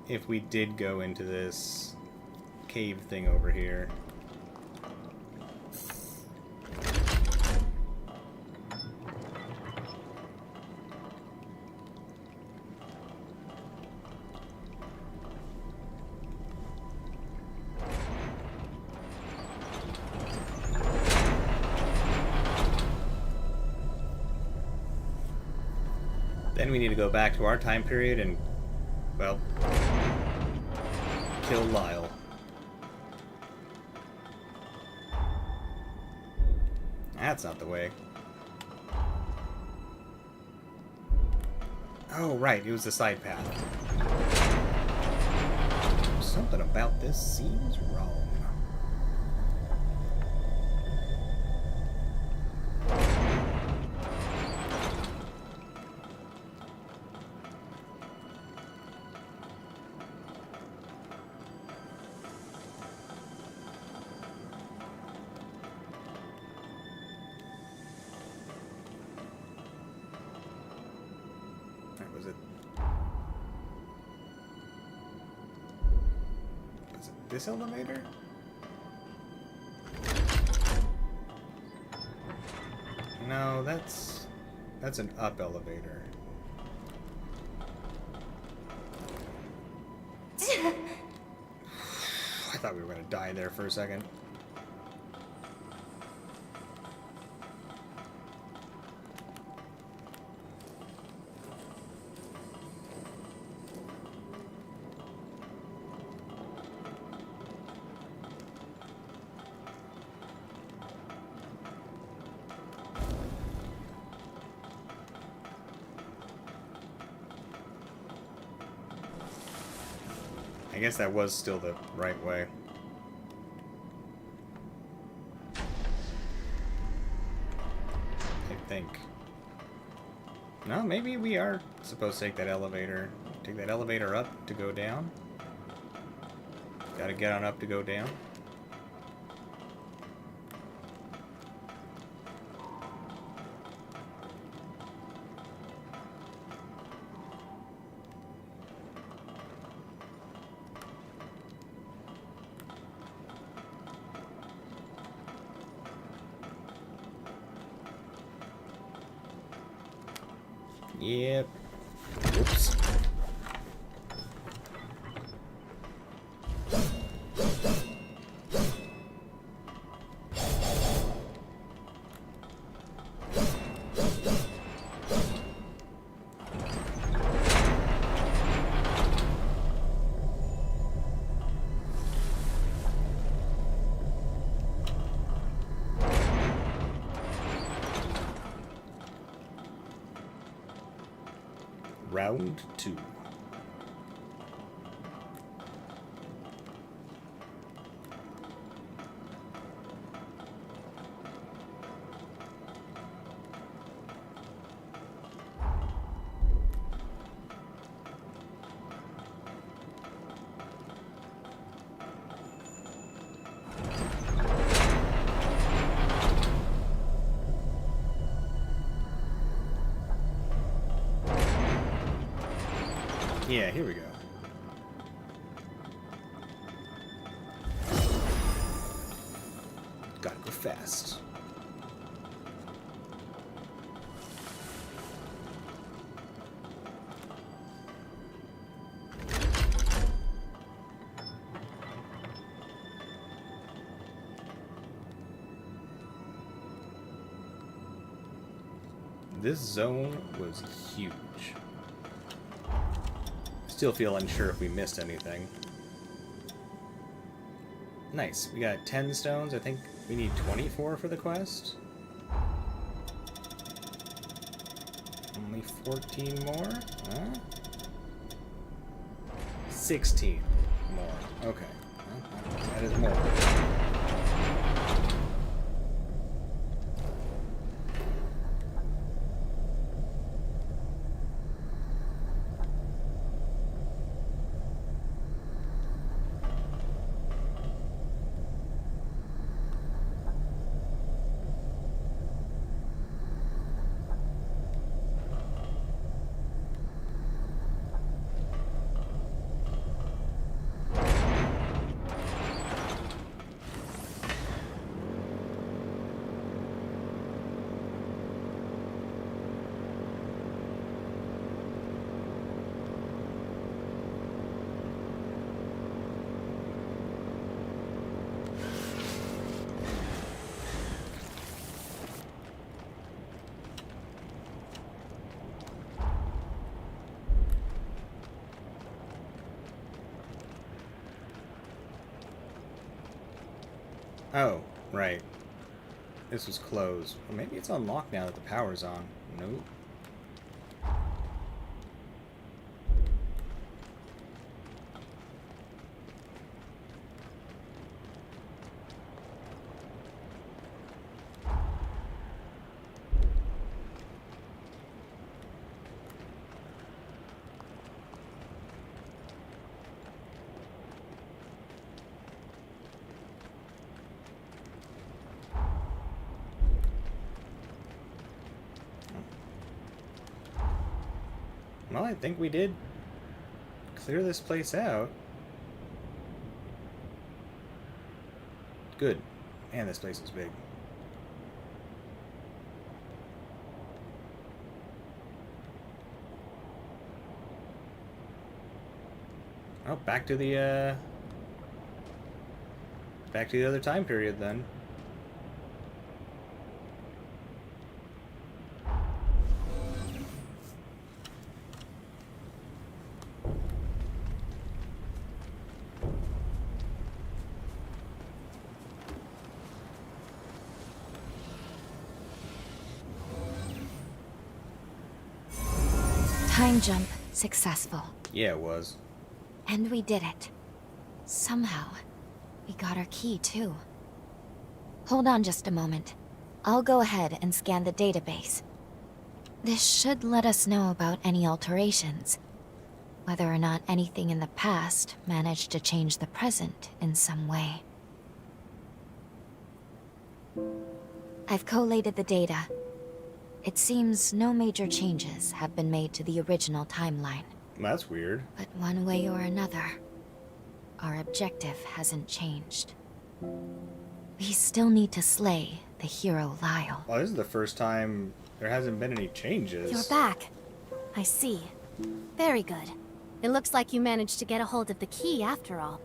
if we did go into this cave thing over here. Then we need to go back to our time period and, well, kill Lyle. That's not the way. Oh, right, it was the side path. Something about this seems wrong. Was it this elevator? No, that's an up elevator. I thought we were gonna die there for a second. I guess that was still the right way. I think. No, maybe we are supposed to take that elevator. Take that elevator up to go down. Gotta get on up to go down. Yep. Oops. Round 2. Yeah, here we go. Gotta go fast. This zone was huge. Still feel unsure if we missed anything. Nice. We got 10 stones. I think we need 24 for the quest. Only 14 more? Huh? 16 more. Okay. Well, that is more. Oh, right. This was closed. Or maybe it's unlocked now that the power's on. Nope. Well, I think we did clear this place out. Good. Man, this place is big. Oh, back to the other time period then. Time jump successful. Yeah, it was. And we did it. Somehow, we got our key too. Hold on just a moment. I'll go ahead and scan the database. This should let us know about any alterations. Whether or not anything in the past managed to change the present in some way. I've collated the data. It seems no major changes have been made to the original timeline. That's weird. But one way or another, our objective hasn't changed. We still need to slay the hero Lyle. Well, this is the first time there hasn't been any changes. You're back. I see. Very good. It looks like you managed to get a hold of the key after all.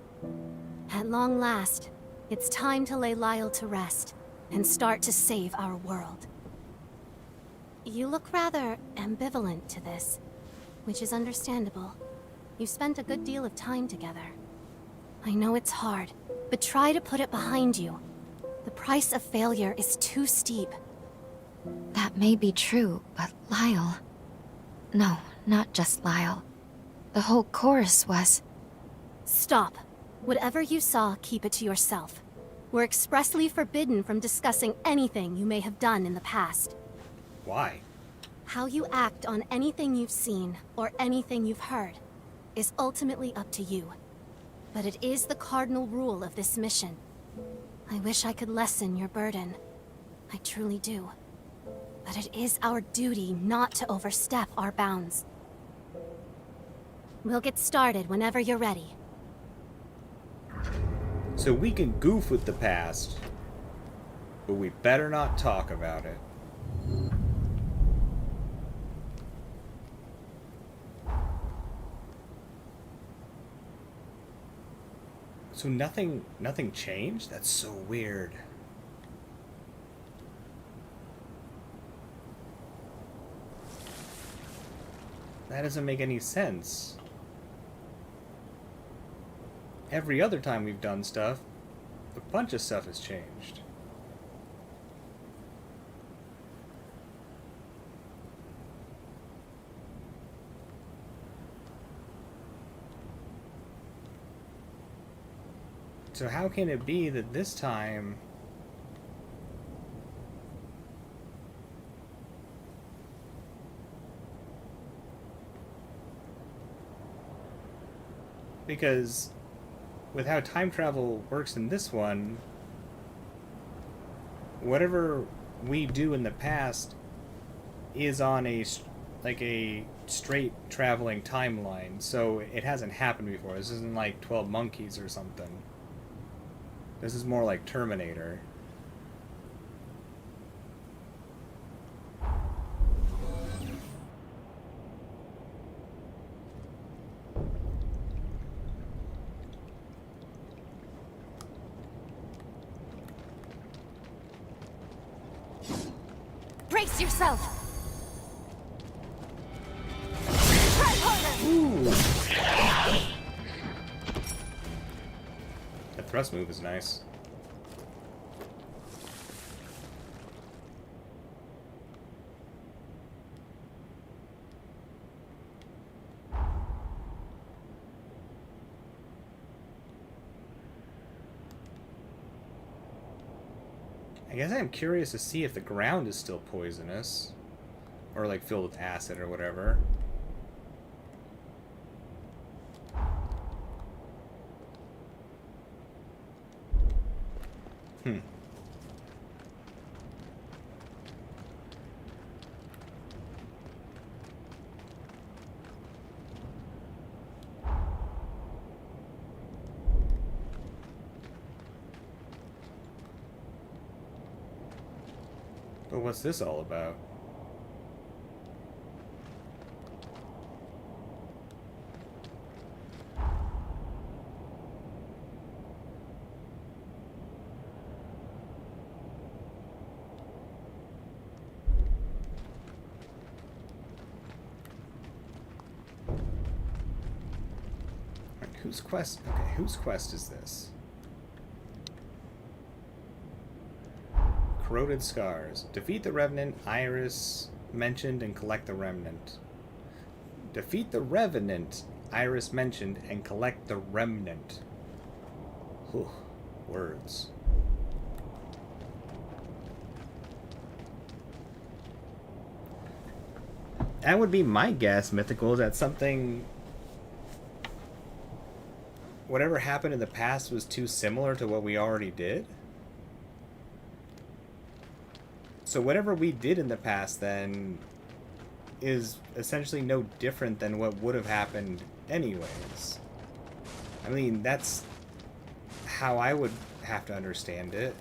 At long last, it's time to lay Lyle to rest and start to save our world. You look rather ambivalent to this, which is understandable. You spent a good deal of time together. I know it's hard, but try to put it behind you. The price of failure is too steep. That may be true, but Lyle... No, not just Lyle. The whole chorus was... Stop. Whatever you saw, keep it to yourself. We're expressly forbidden from discussing anything you may have done in the past. Why? How you act on anything you've seen, or anything you've heard, is ultimately up to you. But it is the cardinal rule of this mission. I wish I could lessen your burden. I truly do. But it is our duty not to overstep our bounds. We'll get started whenever you're ready. So we can goof with the past, but we better not talk about it. So nothing changed? That's so weird. That doesn't make any sense. Every other time we've done stuff, a bunch of stuff has changed. So how can it be that this time... Because with how time travel works in this one, whatever we do in the past is on a straight traveling timeline, so it hasn't happened before. This isn't like 12 Monkeys or something. This is more like Terminator. Brace yourself! Ooh. That thrust move is nice. I guess I'm curious to see if the ground is still poisonous. Or like filled with acid or whatever. But what's this all about? Whose quest? Okay, whose quest is this? Corroded Scars. Defeat the Revenant, Iris mentioned, and collect the Remnant. Defeat the Revenant, Iris mentioned, and collect the Remnant. Whew. Words. That would be my guess, Mythical, is that something... Whatever happened in the past was too similar to what we already did? So whatever we did in the past, then, is essentially no different than what would have happened anyways. I mean, that's how I would have to understand it.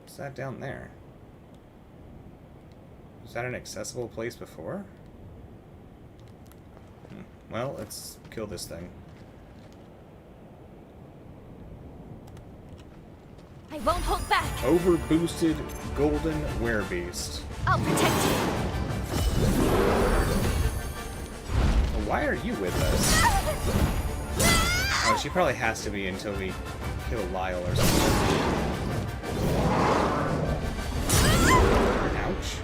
What's that down there? Was that an accessible place before? Well, let's kill this thing. I won't hold back. Overboosted golden werebeast. I'll protect you. Well, why are you with us? Oh, she probably has to be until we kill Lyle or something. Ouch.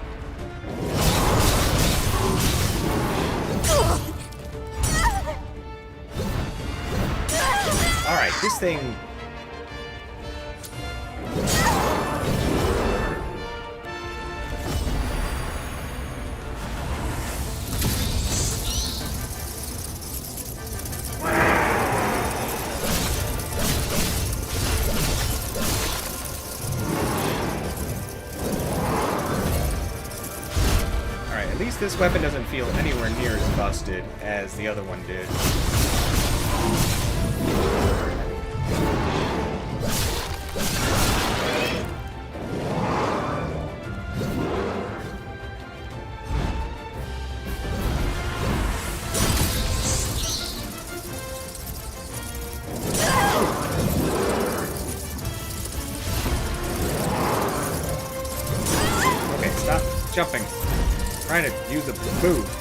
Alright, this thing... Alright, at least this weapon doesn't feel anywhere near as busted as the other one did. Okay, stop jumping. Trying to use a move.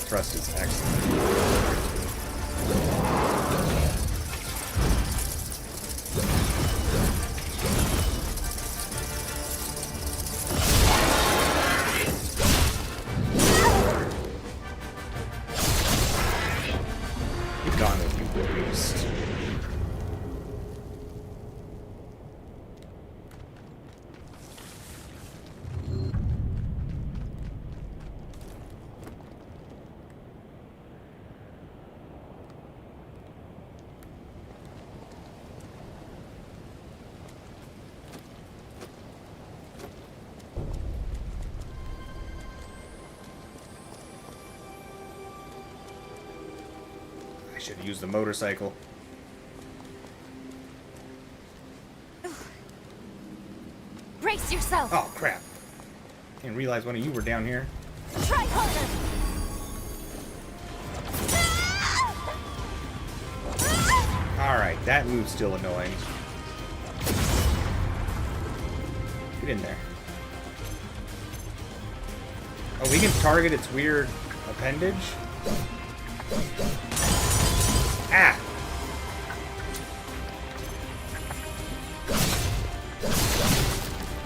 Thrust is excellent. Be gone with you, beast. I should have used the motorcycle. Brace yourself. Oh, crap. Didn't realize one of you were down here. Try harder. Alright, that move's still annoying. Get in there. Oh, we can target its weird appendage? Ah!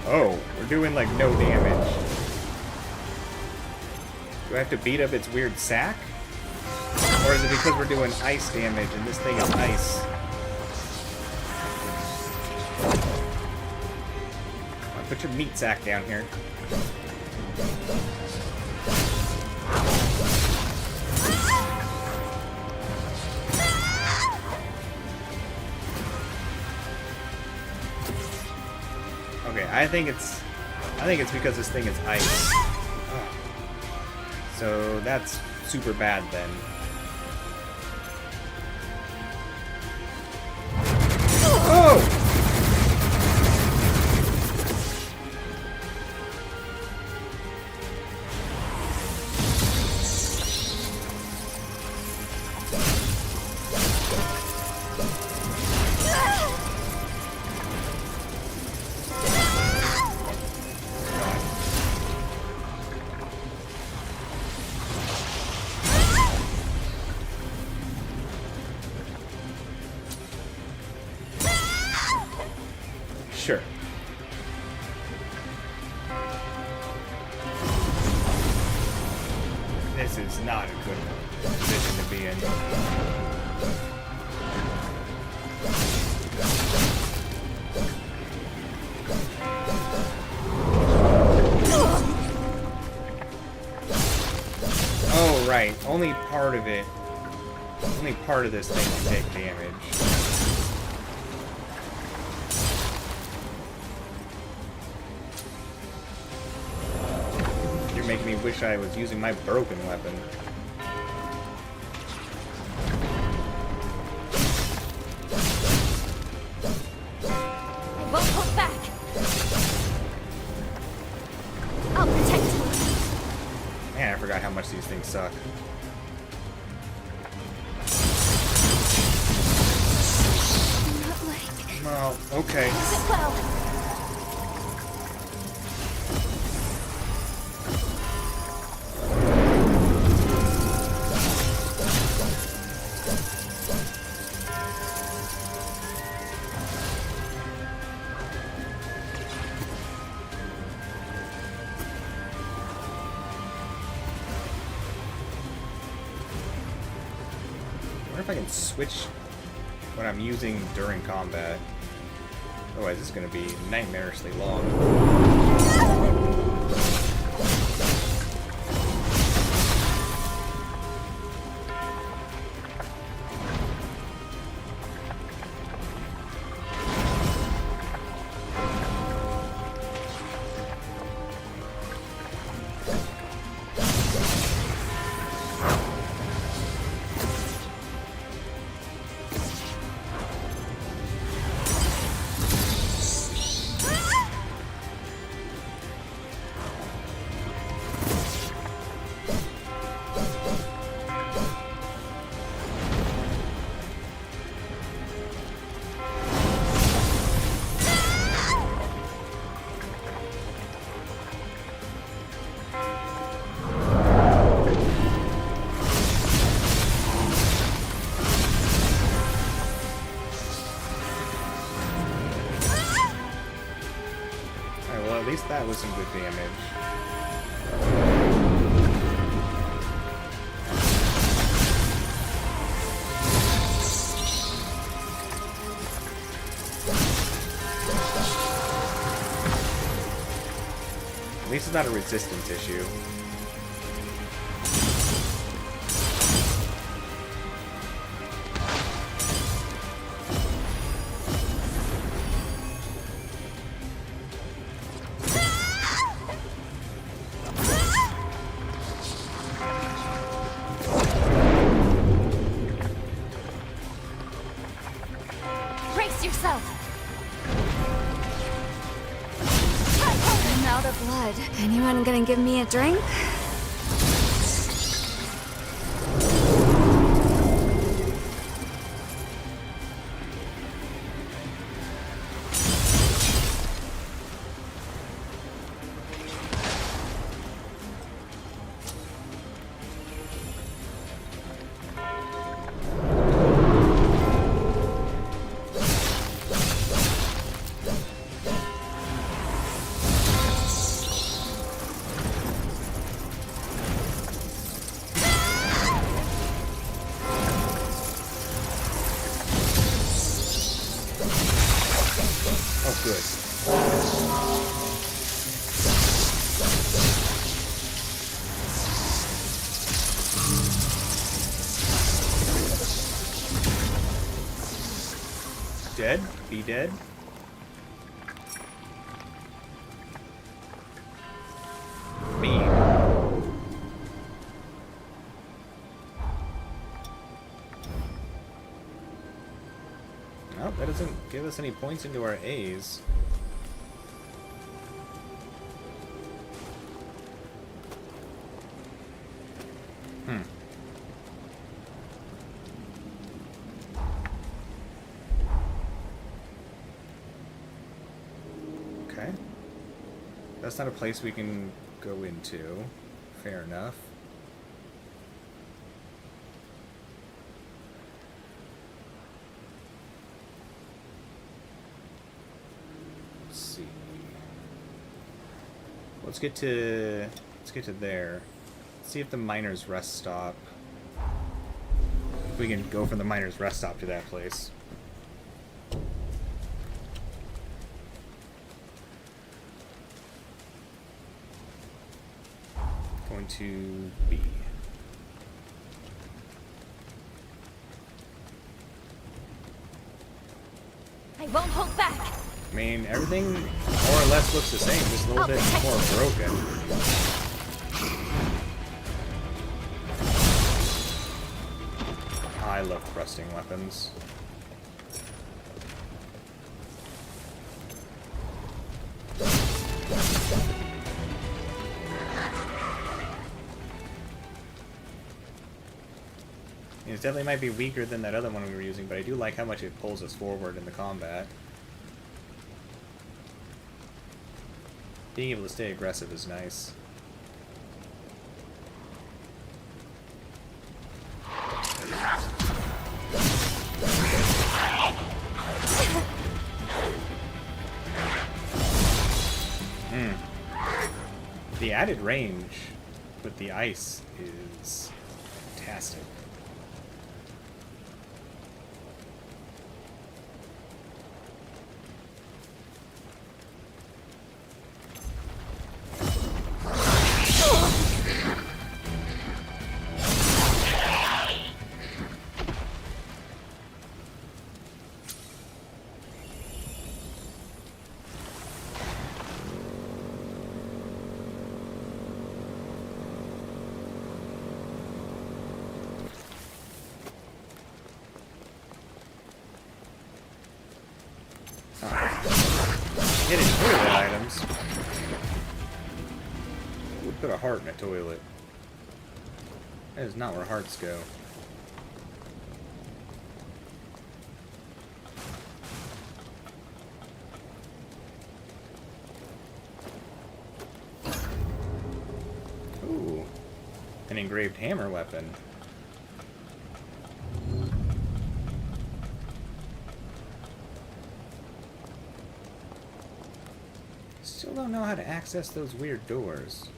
Oh, we're doing like no damage. Do I have to beat up its weird sack? Or is it because we're doing ice damage and this thing is ice? Put your meat sack down here. Okay, I think it's because this thing is ice. Oh. So that's super bad then. Oh! Sure. This is not a good position to be in. Oh, right. Only part of it. Only part of this thing can take damage. Make me wish I was using my broken weapon. I won't hold back. I'll protect you. Man, I forgot how much these things suck. Not like. Well, okay. Use it well. I wonder if I can switch what I'm using during combat. Otherwise, it's going to be nightmarishly long. At least that was some good damage. At least it's not a resistance issue. Brace yourself. I'm out of blood. Anyone gonna give me a drink? Dead? Be dead? Beam. Oh, that doesn't give us any points into our A's. Okay. That's not a place we can go into. Fair enough. Let's see. Let's get to there. See if the miners' rest stop. If we can go from the miners' rest stop to that place. Going to B. I won't hold back. I mean, everything more or less looks the same, just a little bit more broken. I love thrusting weapons. It definitely might be weaker than that other one we were using, but I do like how much it pulls us forward in the combat. Being able to stay aggressive is nice. The added range with the ice is fantastic. Hidden toilet items. Who would put a heart in a toilet? That is not where hearts go. Ooh. An engraved hammer weapon. Still don't know how to access those weird doors.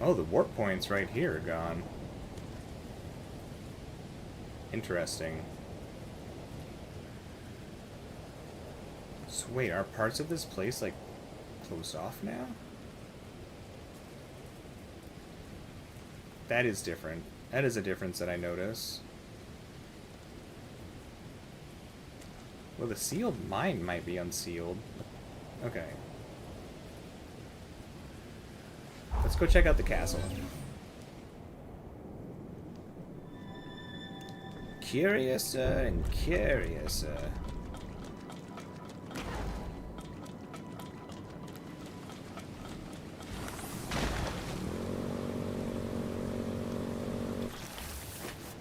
Oh, the warp points right here are gone. Interesting. So wait, are parts of this place, like, closed off now? That is different. That is a difference that I notice. Well, the sealed mine might be unsealed. Okay. Let's go check out the castle. Curiouser and curiouser.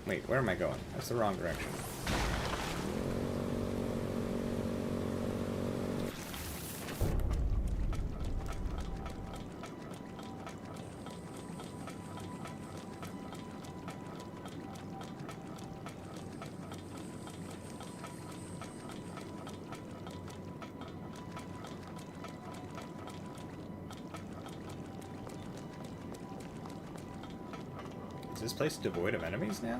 Wait, where am I going? That's the wrong direction. this place devoid of enemies now?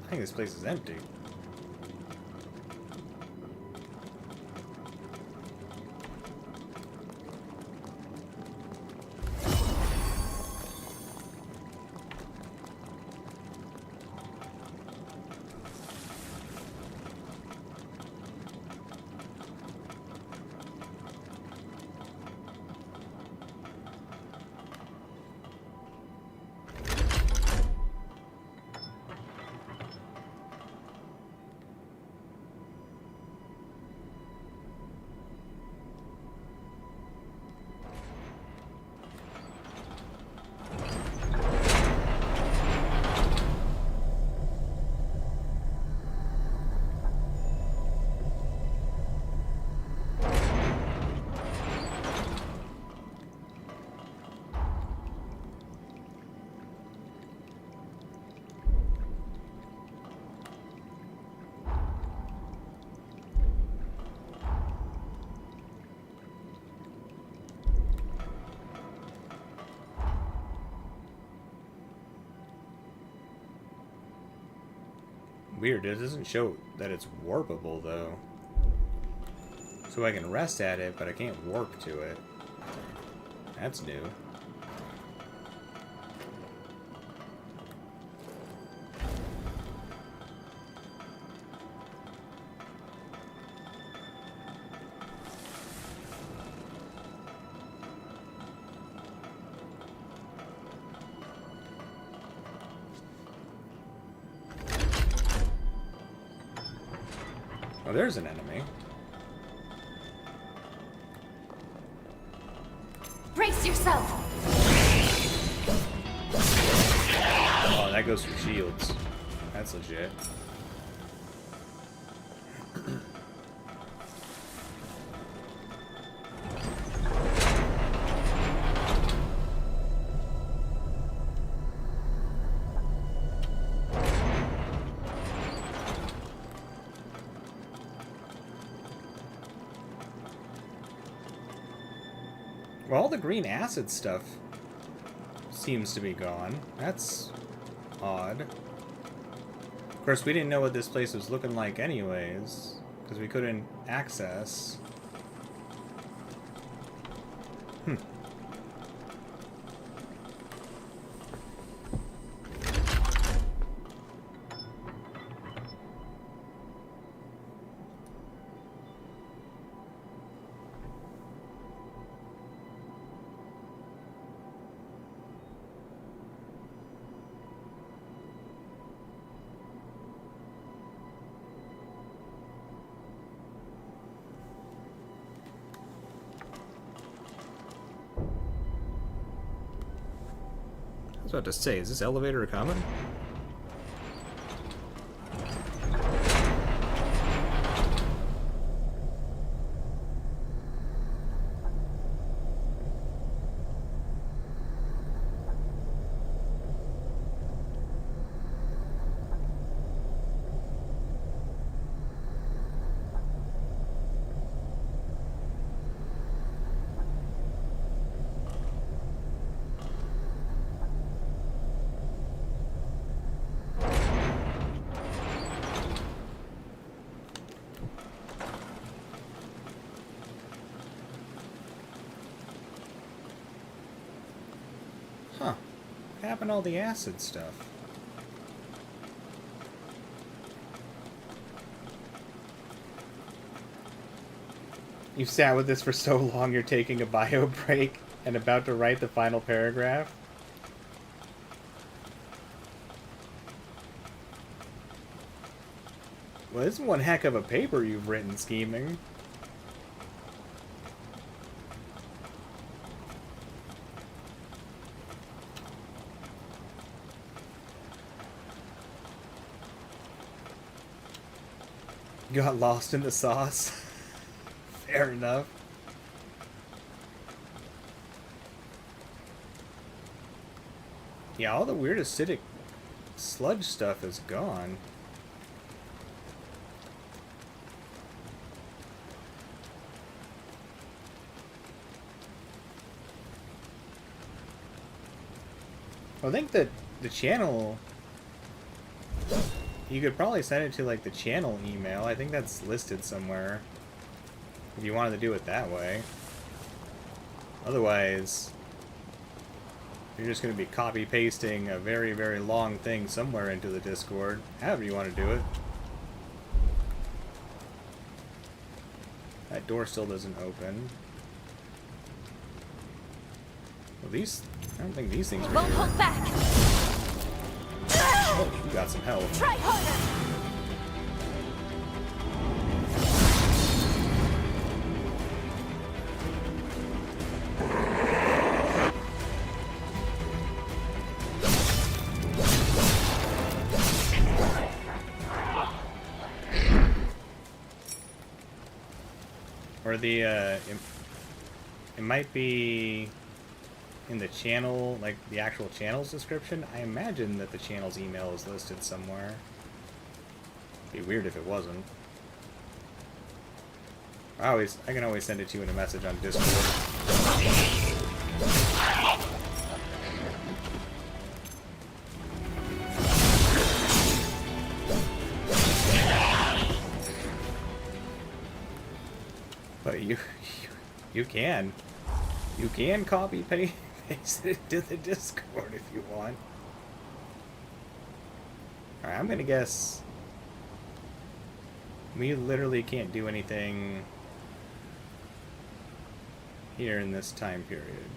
I think this place is empty. Weird, it doesn't show that it's warpable though. So I can rest at it, but I can't warp to it. That's new. Oh, there's an enemy. Brace yourself! Oh, that goes for shields. That's legit. Well, all the green acid stuff seems to be gone. That's odd. Of course, we didn't know what this place was looking like anyways, because we couldn't access. I was about to say, is this elevator coming? Huh. What happened to all the acid stuff? You've sat with this for so long you're taking a bio break and about to write the final paragraph? Well, this is one heck of a paper you've written, Scheming. Got lost in the sauce. Fair enough. Yeah, all the weird acidic sludge stuff is gone. I think that the channel, you could probably send it to like the channel email. I think that's listed somewhere if you wanted to do it that way. Otherwise, you're just going to be copy pasting a very, very long thing somewhere into the Discord, however you want to do it. That door still doesn't open. Well, these, I don't think these things are Won't here. hold back. Oh, you got some help. Try harder. Or the, it might be in the channel, like the actual channel's description. I imagine that the channel's email is listed somewhere. It'd be weird if it wasn't. I can always send it to you in a message on Discord. But you can copy paste it to the Discord if you want. Alright, I'm gonna guess we literally can't do anything here in this time period.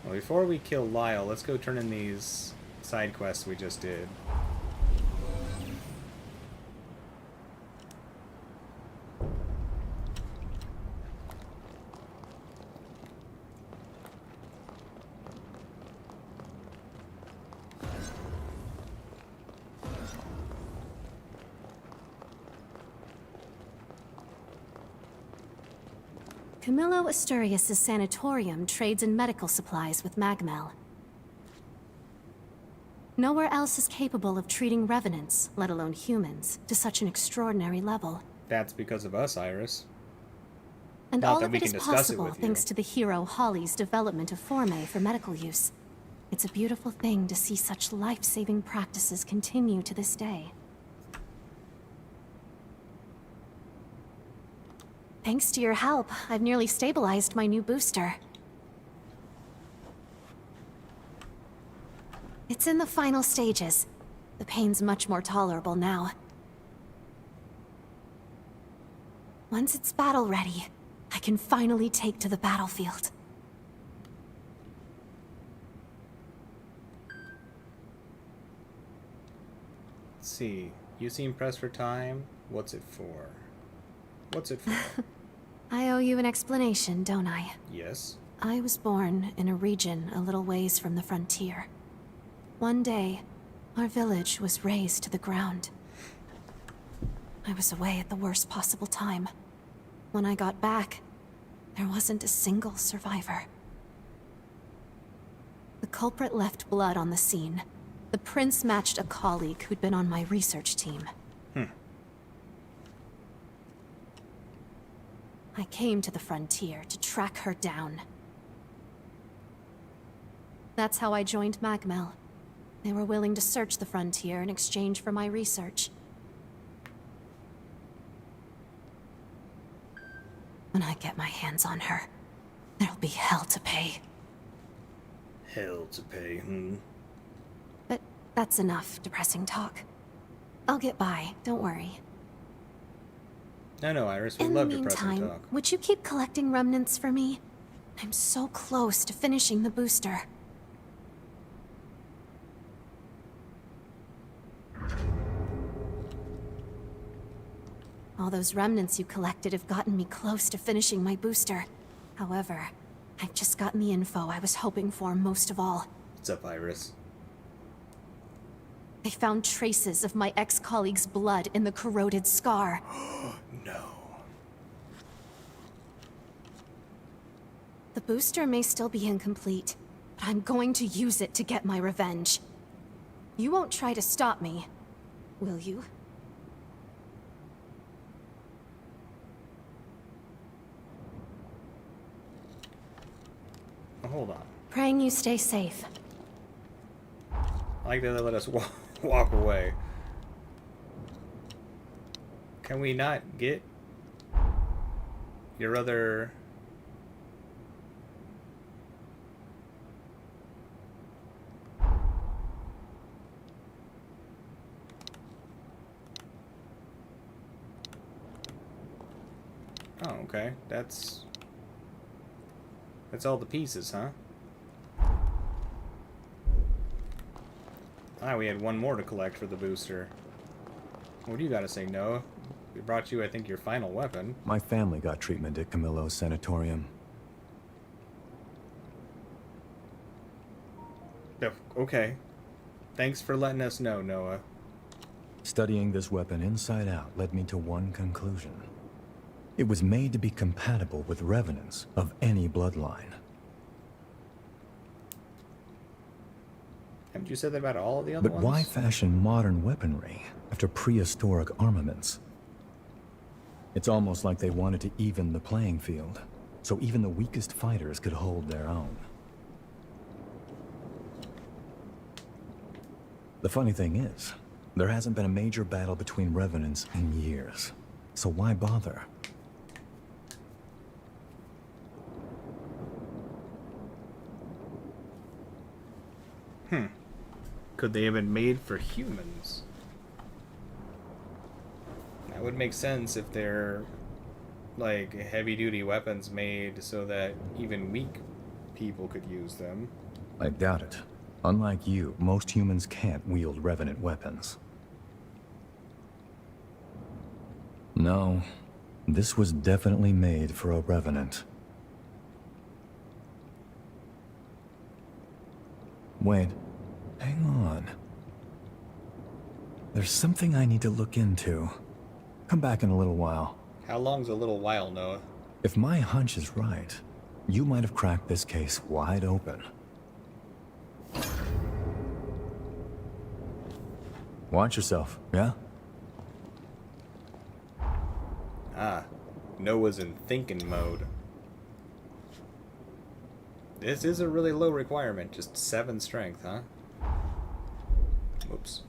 Well, before we kill Lyle, let's go turn in these side quests we just did. Camillo Asturias' sanatorium trades in medical supplies with Magmel. Nowhere else is capable of treating revenants, let alone humans, to such an extraordinary level. That's because of us, Iris. And Not all that of we it is can discuss it possible with you. thanks to the hero Holly's development of Forme for medical use. It's a beautiful thing to see such life-saving practices continue to this day. Thanks to your help, I've nearly stabilized my new booster. It's in the final stages. The pain's much more tolerable now. Once it's battle ready, I can finally take to the battlefield. Let's see. You seem pressed for time. What's it for? What's it for? I owe you an explanation, don't I? Yes. I was born in a region a little ways from the frontier. One day, our village was razed to the ground. I was away at the worst possible time. When I got back, there wasn't a single survivor. The culprit left blood on the scene. The prince matched a colleague who'd been on my research team. I came to the frontier to track her down. That's how I joined Magmel. They were willing to search the frontier in exchange for my research. When I get my hands on her, there'll be hell to pay. Hell to pay, But that's enough depressing talk. I'll get by, don't worry. No, Iris, we In the love depressing meantime, talk. would you keep collecting remnants for me? I'm so close to finishing the booster. All those remnants you collected have gotten me close to finishing my booster. However, I've just gotten the info I was hoping for most of all. What's up, Iris? They found traces of my ex-colleague's blood in the corroded scar. No. The booster may still be incomplete, but I'm going to use it to get my revenge. You won't try to stop me, will you? Hold on. Praying you stay safe. I like that they let us walk away. Can we not get your other... Oh, okay. That's all the pieces, huh? Ah, we had one more to collect for the booster. What do you gotta say, Noah? We brought you, I think, your final weapon. My family got treatment at Camillo's sanatorium. Oh, okay. Thanks for letting us know, Noah. Studying this weapon inside out led me to one conclusion. It was made to be compatible with revenants of any bloodline. Haven't you said that about all the other But ones? why fashion modern weaponry after prehistoric armaments? It's almost like they wanted to even the playing field, so even the weakest fighters could hold their own. The funny thing is, there hasn't been a major battle between revenants in years, so why bother? Could they have been made for humans? That would make sense if they're like heavy-duty weapons made so that even weak people could use them. I doubt it. Unlike you, most humans can't wield revenant weapons. No, this was definitely made for a revenant. Wait, hang on. There's something I need to look into. Come back in a little while. How long's a little while, Noah? If my hunch is right, you might have cracked this case wide open. Watch yourself, yeah? Ah, Noah's in thinking mode. This is a really low requirement, just 7 strength, huh? Whoops.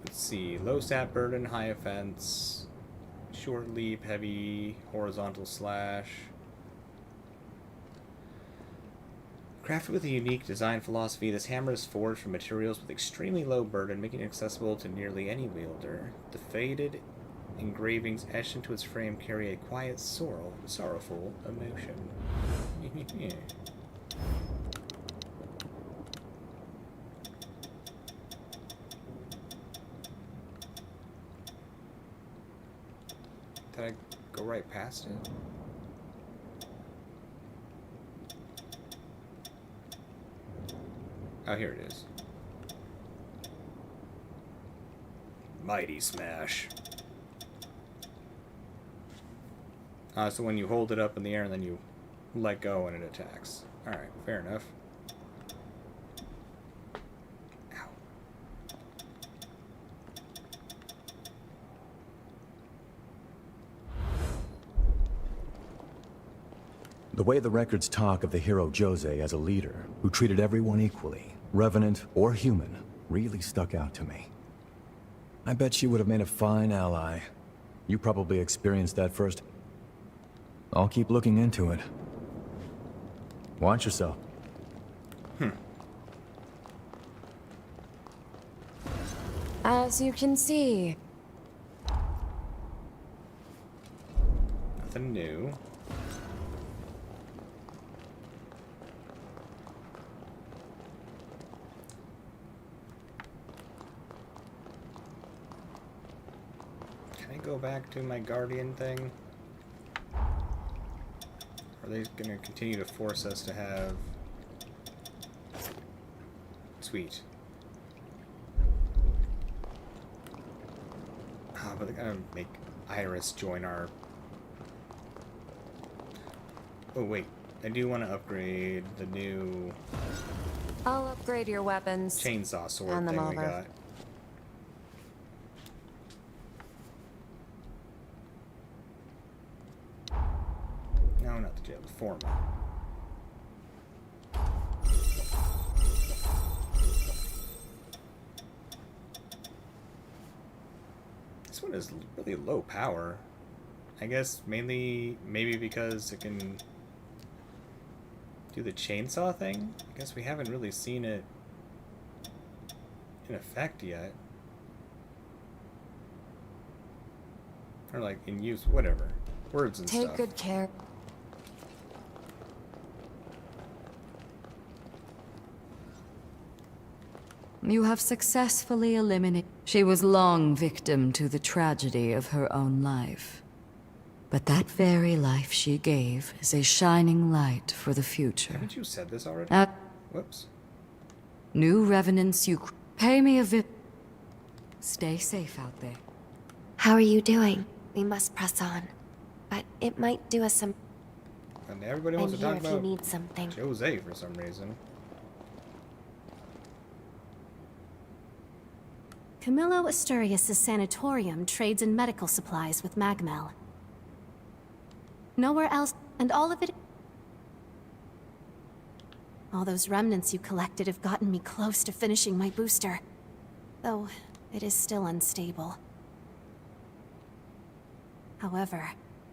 Let's see, low stat burden, high offense, short leap, heavy, horizontal slash. Crafted with a unique design philosophy, this hammer is forged from materials with extremely low burden, making it accessible to nearly any wielder. The faded engravings etched into its frame carry a quiet, sorrowful emotion. Did I go right past it? Oh, here it is. Mighty Smash. So when you hold it up in the air and then you let go and it attacks. Alright, fair enough. Ow. The way the records talk of the hero Jose as a leader, who treated everyone equally, revenant or human, really stuck out to me. I bet she would have made a fine ally. You probably experienced that first. I'll keep looking into it. Watch yourself. As you can see. Nothing new. Can I go back to my guardian thing? Are they going to continue to force us to have... Sweet. Ah, but they're going to make Iris join our Oh, wait. I do want to upgrade the new I'll upgrade your weapons. chainsaw sword Hand them thing we over. got. No, not the jail. The Forma. This one is really low power. I guess mainly maybe because it can do the chainsaw thing. I guess we haven't really seen it in effect yet. Or like in use, whatever. Words and Take stuff. good care. You have successfully eliminated. She was long victim to the tragedy of her own life. But that very life she gave is a shining light for the future. Haven't you said this already? Whoops. New revenants, you pay me a vip. Stay safe out there. How are you doing? We must press on. But it might do us some... And everybody wants I'm to talk here if you about need something. Jose for some reason. Camillo Asturias' sanatorium trades in medical supplies with Magmel. Nowhere else, and all of it... All those remnants you collected have gotten me close to finishing my booster. Though, it is still unstable. However,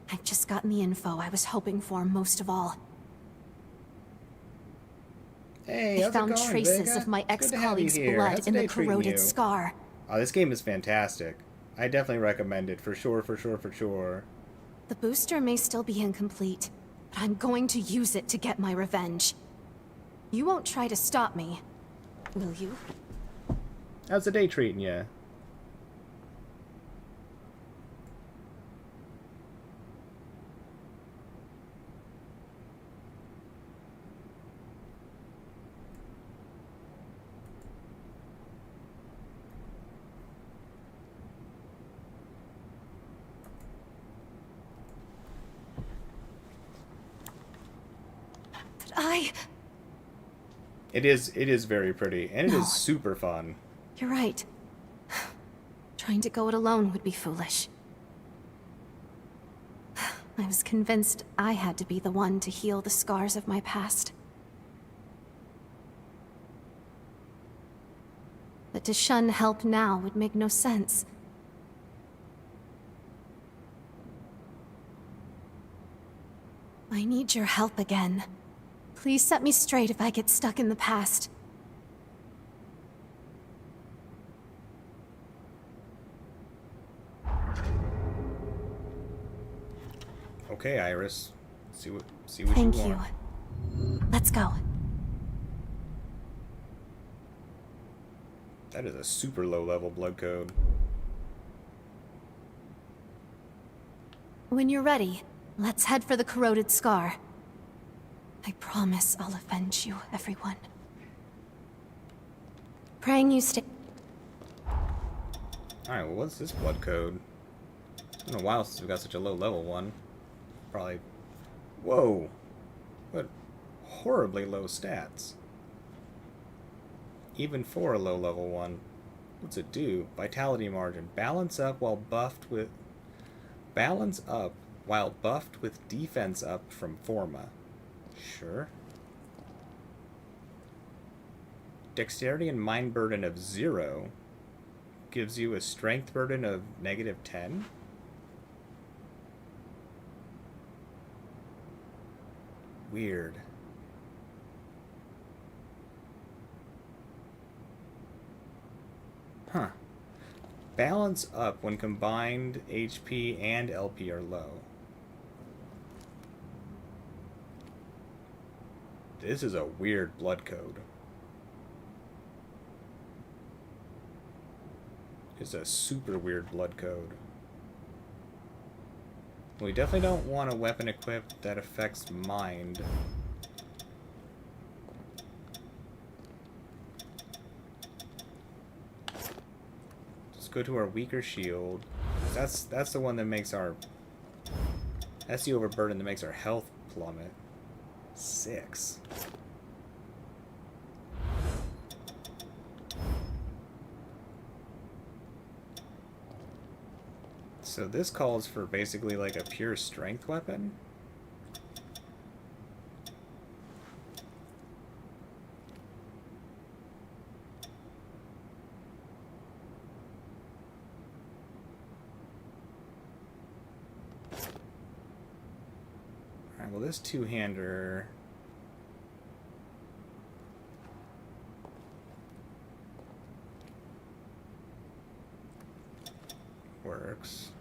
I've just gotten the info I was hoping for most of all. Hey, I how's it found going, traces Vega? of my It's good to have you ex-colleague's here. blood How's in the the day treating corroded you? scar. Oh, this game is fantastic. I definitely recommend it for sure, for sure, for sure. The booster may still be incomplete, but I'm going to use it to get my revenge. You won't try to stop me, will you? How's the day treating you? But It is very pretty, and it is super fun. You're right. Trying to go it alone would be foolish. I was convinced I had to be the one to heal the scars of my past. But to shun help now would make no sense. I need your help again. Please set me straight if I get stuck in the past. Okay, Iris. See what Thank you you. want. Let's go. That is a super low level blood code. When you're ready, let's head for the corroded scar. I promise I'll avenge you, everyone. Praying you stay. Alright, well, what's this blood code? It's been a while since we got such a low level one. Probably. Whoa! What horribly low stats. Even for a low level one. What's it do? Vitality margin. Balance up while buffed with defense up from Forma. Sure. Dexterity and mind burden of 0 gives you a strength burden of -10. Weird. Huh. Balance up when combined HP and LP are low. This is a weird blood code. It's a super weird blood code. We definitely don't want a weapon equipped that affects mind. Let's go to our weaker shield. That's the one that makes our... That's the overburden that makes our health plummet. 6. So this calls for basically like a pure strength weapon. Alright, well this two-hander works.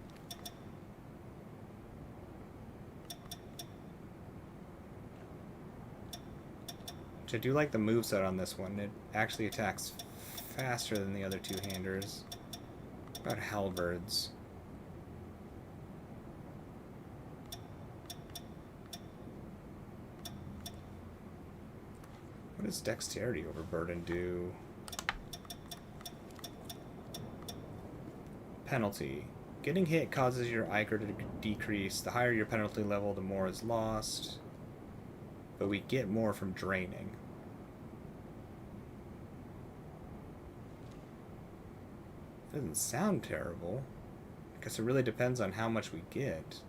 Which I do like the moveset on this one. It actually attacks faster than the other two-handers. What about halberds? What does dexterity over burden do? Penalty. Getting hit causes your Ichor to decrease. The higher your penalty level, the more is lost. But we get more from draining. Doesn't sound terrible. I guess it really depends on how much we get.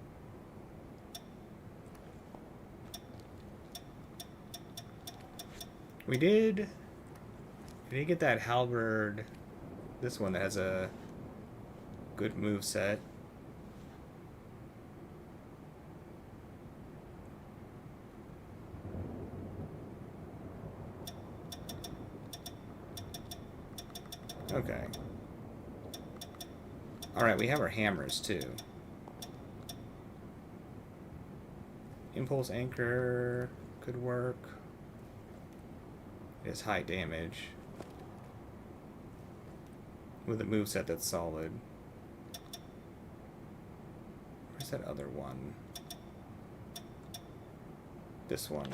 We did get that halberd, this one that has a good move set. Okay. Alright, we have our hammers too. Impulse anchor could work. It has high damage. With a moveset that's solid. Where's that other one? This one.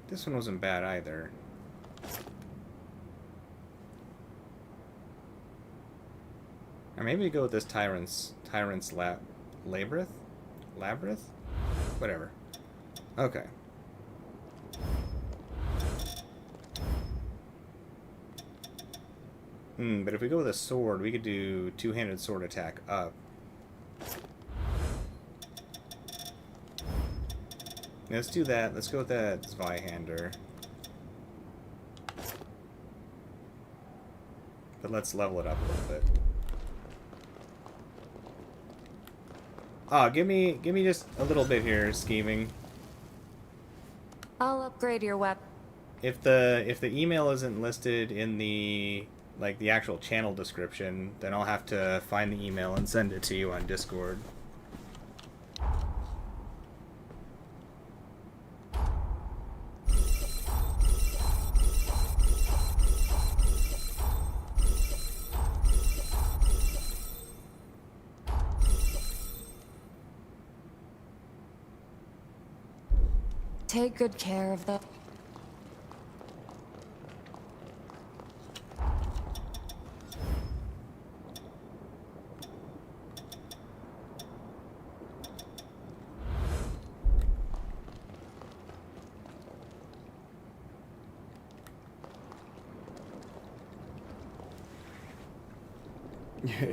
This one wasn't bad either. Or maybe we go with this Tyrant's Labyrinth? Labyrinth? Whatever. Okay. But if we go with a sword, we could do two-handed sword attack up. Let's do that. Let's go with that Zweihander. But let's level it up a little bit. Ah, give me just a little bit here, scheming. I'll upgrade your weapon. If the email isn't listed in the actual channel description, then I'll have to find the email and send it to you on Discord. Take good care of the...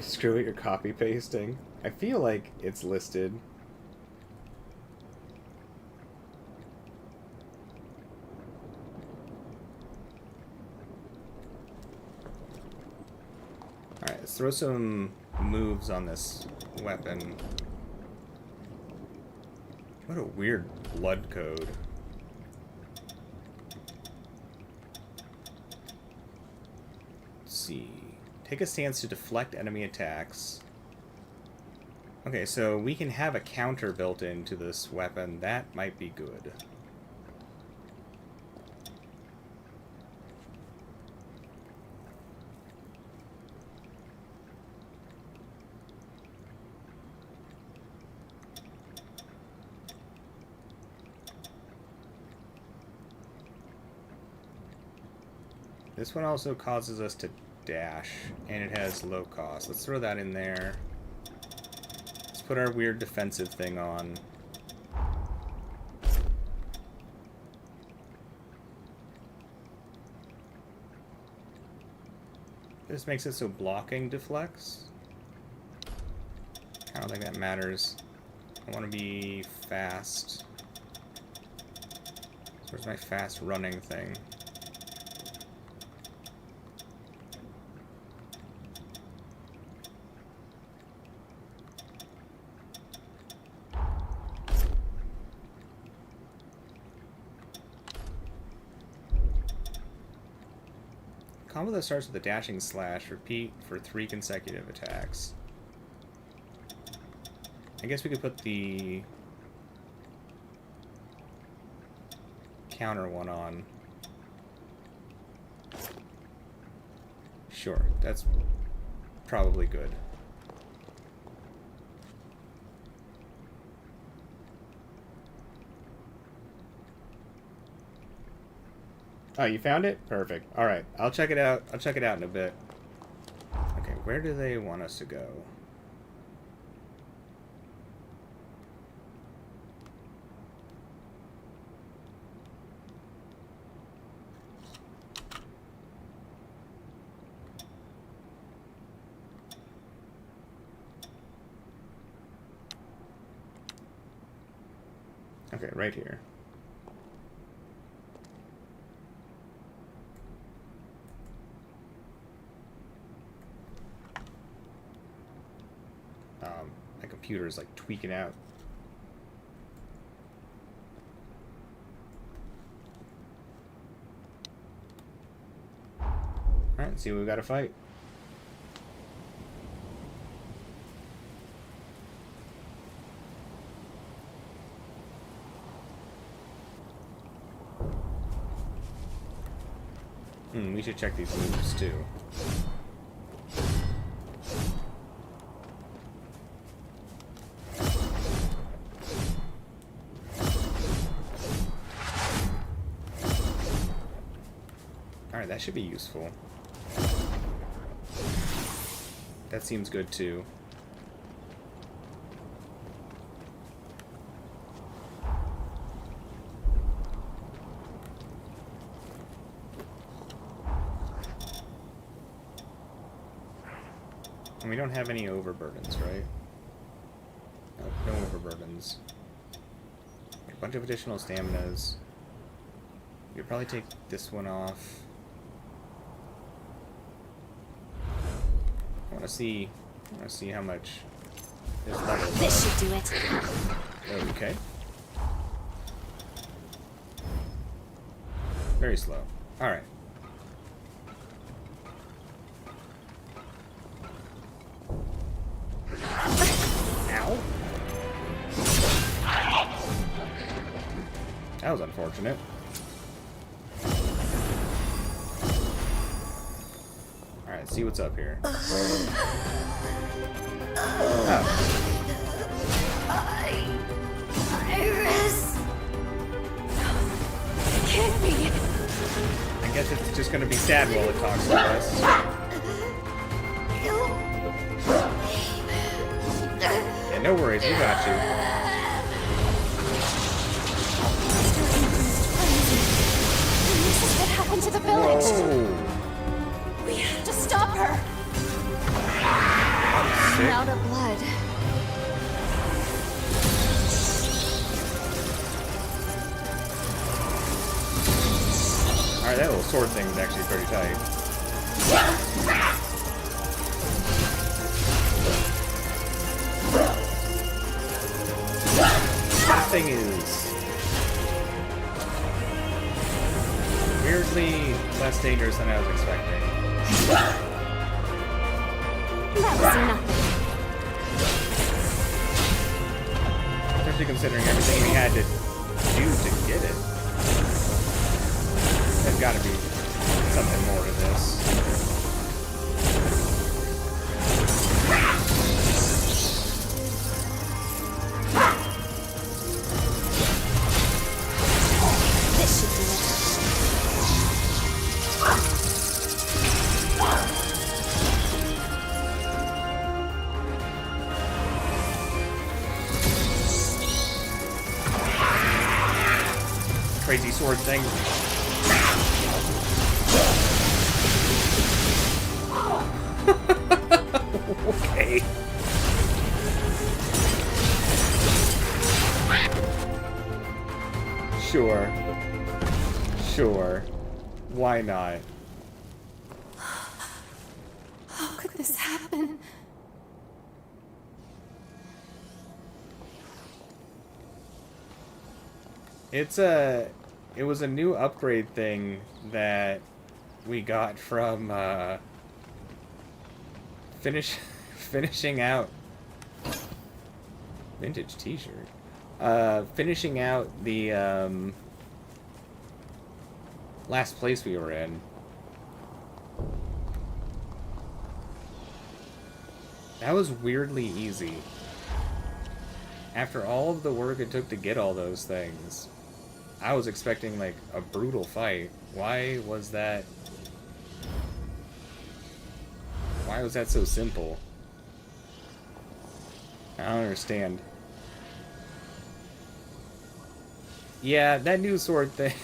Screw it, you're copy pasting. I feel like it's listed. Alright, let's throw some moves on this weapon. What a weird blood code. Let's see. Take a stance to deflect enemy attacks. Okay, so we can have a counter built into this weapon. That might be good. This one also causes us to dash, and it has low cost. Let's throw that in there. Let's put our weird defensive thing on. This makes it so blocking deflects. I don't think that matters. I want to be fast. So where's my fast running thing? Combo that starts with a dashing slash. Repeat for 3 consecutive attacks. I guess we could put the counter one on. Sure, that's probably good. Oh, you found it? Perfect. Alright, I'll check it out. I'll check it out in a bit. Okay, where do they want us to go? Okay, right here. My computer is like tweaking out. Alright, let's see what we gotta fight. We should check these moves too. Alright, that should be useful. That seems good too. And we don't have any overburdens, right? Nope, no overburdens. A bunch of additional staminas. We could probably take this one off. I want to see how much this level. This should do it. Okay. Very slow. All right. Ow. That was unfortunate. Alright, let's see what's up here. Oh. Iris! It can't be. I guess it's just gonna be sad while it talks to us. Yeah, no worries, we got you. This is what happened to the village. Whoa. We have to stop her. I'm out of blood. Alright, that little sword thing is actually pretty tight. That thing is weirdly less dangerous than I was expecting. That was nothing. Especially considering everything he had to do to get it. There's gotta be something more to this. This should do it. crazy sword thing. Okay. Sure. Sure. Why not? How could this happen? It was a new upgrade thing that we got from finishing out vintage t-shirt. Finishing out the last place we were in. That was weirdly easy. After all of the work it took to get all those things, I was expecting like a brutal fight. Why was that so simple? I don't understand. Yeah, that new sword thing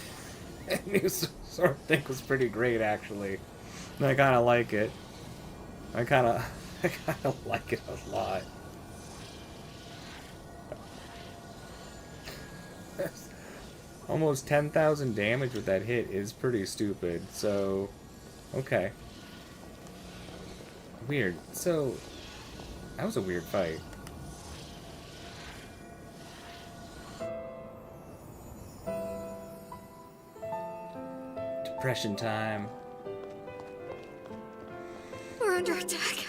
that new sword thing was pretty great actually. I kinda like it. I kinda like it a lot. Almost 10,000 damage with that hit is pretty stupid, so... Okay. Weird. So... That was a weird fight. Depression time. We're under attack.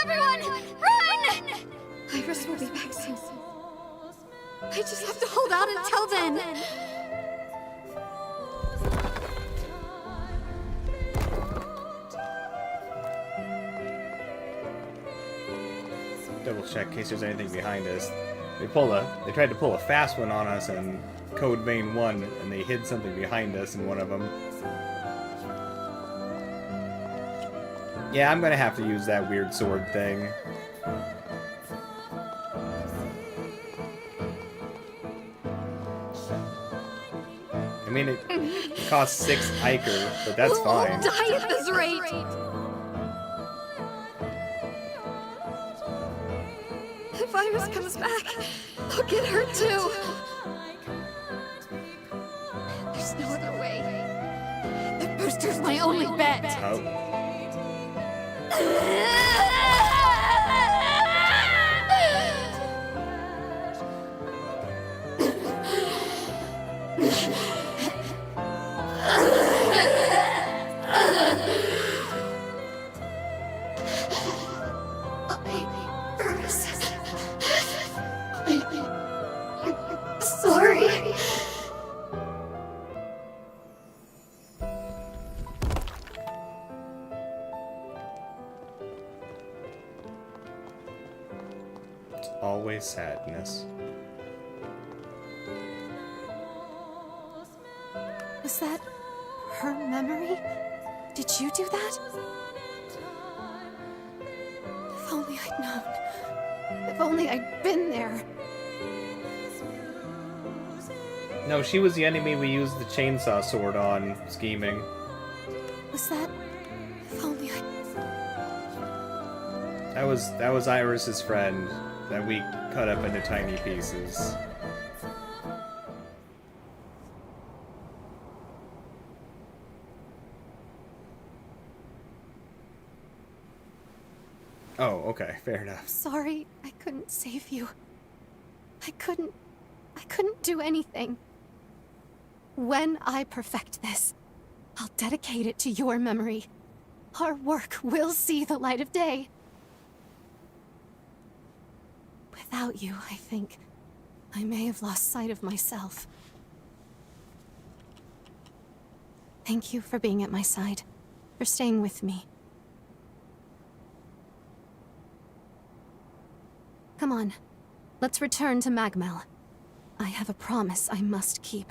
Everyone, run! Iris will be back soon. I just have to hold out until then. Double check in case there's anything behind us. They tried to pull a fast one on us in Code Vein 1, and they hid something behind us in one of them. Yeah, I'm gonna have to use that weird sword thing. I mean, it costs 6 Iker, but that's fine. We'll die at this rate! If Iris comes back, I'll get her too. There's no other way. The booster's my only bet. Oh. Sorry. It's always sadness. Was that her memory? Did you do that? If only I'd known. If only I'd been there. No, she was the enemy we used the chainsaw sword on, scheming. Was that... If only I... That was Iris's friend that we cut up into tiny pieces. Oh, okay, fair enough. Sorry, I couldn't save you. I couldn't do anything. When I perfect this, I'll dedicate it to your memory. Our work will see the light of day. Without you, I think, I may have lost sight of myself. Thank you for being at my side, for staying with me. Come on, let's return to Magmel. I have a promise I must keep.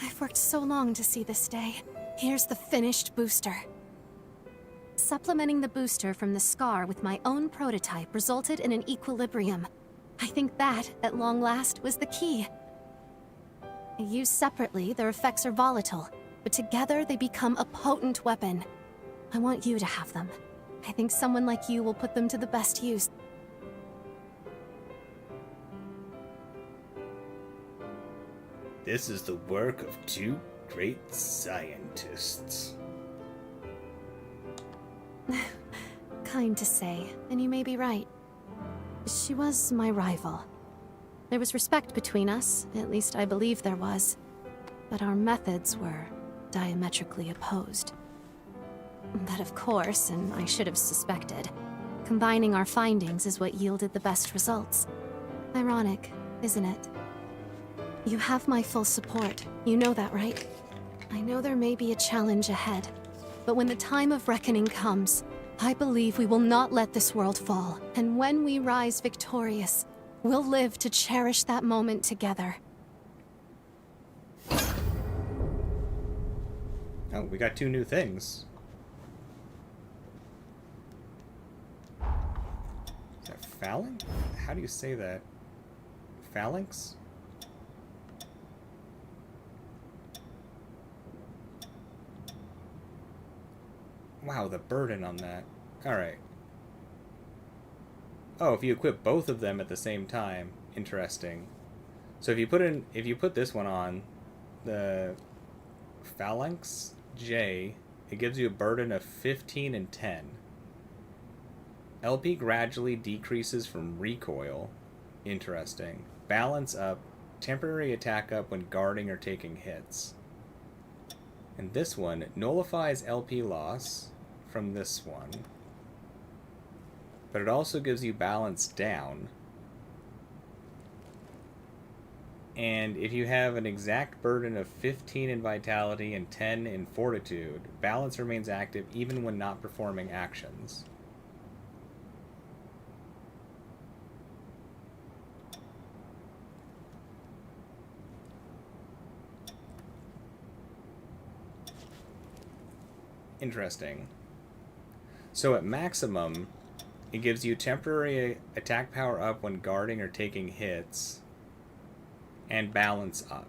I've worked so long to see this day. Here's the finished booster. Supplementing the booster from the Scar with my own prototype resulted in an equilibrium. I think that, at long last, was the key. Used separately, their effects are volatile, but together they become a potent weapon. I want you to have them. I think someone like you will put them to the best use. This is the work of two great scientists. Kind to say, and you may be right. She was my rival. There was respect between us, at least I believe there was. But our methods were diametrically opposed. But of course, and I should have suspected, combining our findings is what yielded the best results. Ironic, isn't it? You have my full support. You know that, right? I know there may be a challenge ahead, but when the time of reckoning comes, I believe we will not let this world fall. And when we rise victorious, we'll live to cherish that moment together. Oh, we got 2 new things. Is that phalanx? How do you say that? Phalanx? Wow, the burden on that. Alright. Oh, if you equip both of them at the same time. Interesting. So if you put this one on, the Phalanx J, it gives you a burden of 15 and 10. LP gradually decreases from recoil. Interesting. Balance up. Temporary attack up when guarding or taking hits. And this one nullifies LP loss from this one. But it also gives you balance down. And if you have an exact burden of 15 in vitality and 10 in fortitude, balance remains active even when not performing actions. Interesting. So at maximum, it gives you temporary attack power up when guarding or taking hits, and balance up.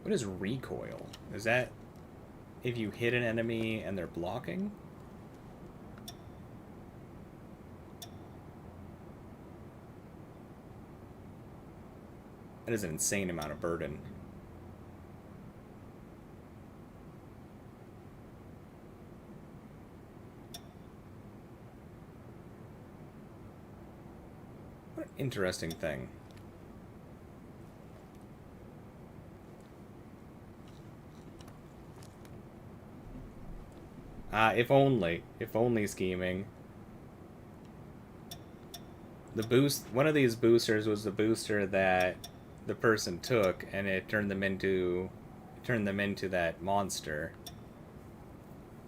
What is recoil? Is that if you hit an enemy and they're blocking? That is an insane amount of burden. What an interesting thing. If only scheming. The boost, one of these boosters was the booster that the person took, and it turned them into that monster.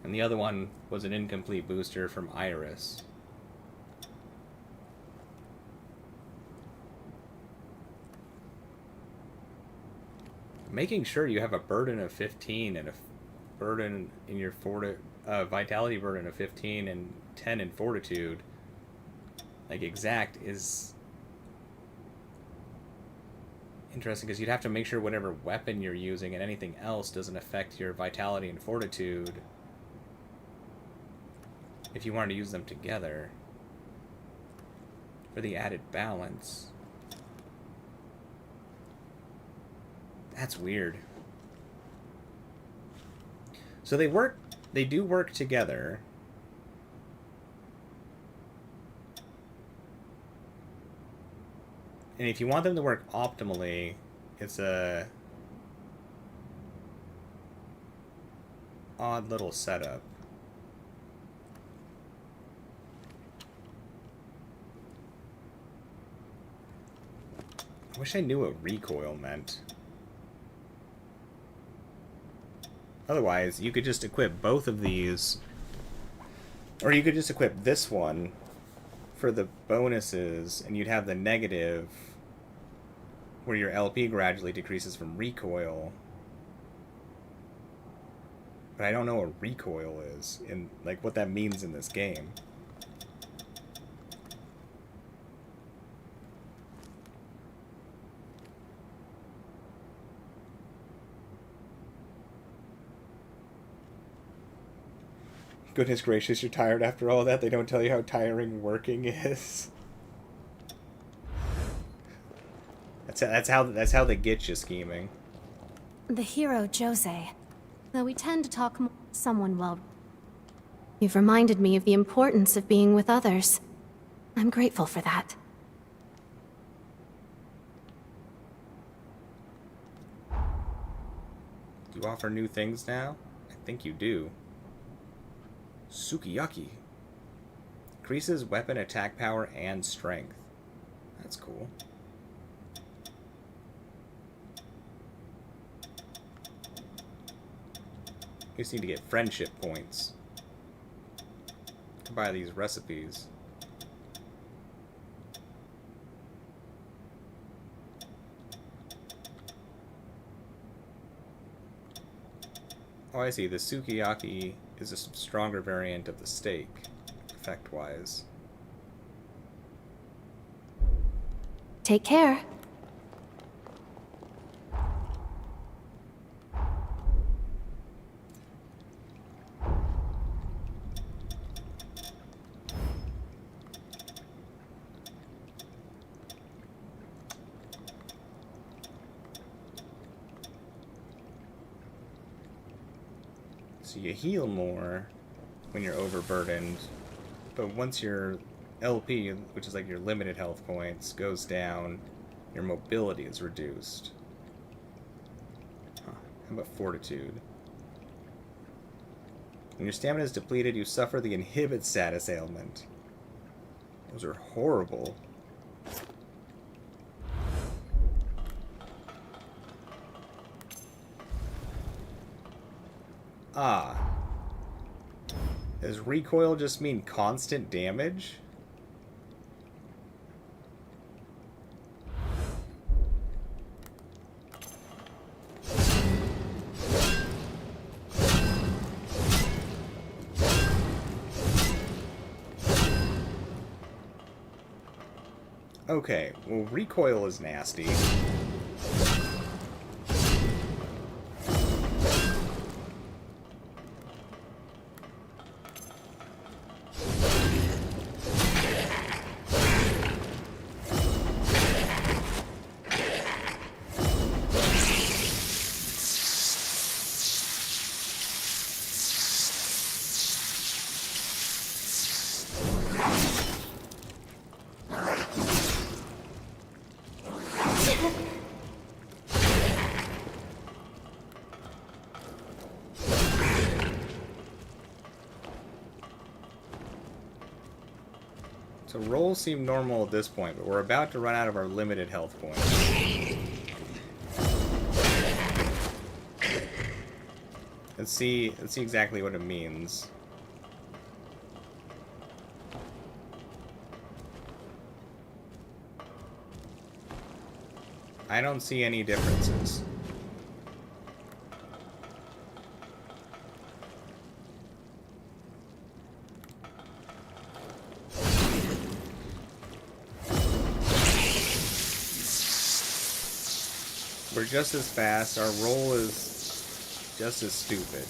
And the other one was an incomplete booster from Iris. Making sure you have a burden of 15 and a burden in your vitality burden of 15 and 10 in fortitude, like exact, is interesting, because you'd have to make sure whatever weapon you're using and anything else doesn't affect your vitality and fortitude if you wanted to use them together for the added balance. That's weird. So they do work together. And if you want them to work optimally, it's a odd little setup. I wish I knew what recoil meant. Otherwise, you could just equip both of these, or you could just equip this one for the bonuses, and you'd have the negative where your LP gradually decreases from recoil. but I don't know what recoil is, and like what that means in this game. Goodness gracious, you're tired after all that? They don't tell you how tiring working is. That's how they get you scheming. The hero, Jose. Though we tend to talk more someone well. You've reminded me of the importance of being with others. I'm grateful for that. Do you offer new things now? I think you do. Sukiyaki. Increases weapon attack power and strength. That's cool. You just need to get friendship points to buy these recipes. Oh, I see. The sukiyaki is a stronger variant of the steak, effect-wise. Take care. So you heal more when you're overburdened, but once your LP, which is like your limited health points, goes down, your mobility is reduced. Huh. How about fortitude? When your stamina is depleted, you suffer the inhibit status ailment. Those are horrible. Ah. Does recoil just mean constant damage? Okay, well, recoil is nasty. So rolls seem normal at this point, but we're about to run out of our limited health points. Let's see exactly what it means. I don't see any differences. We're just as fast, our roll is just as stupid.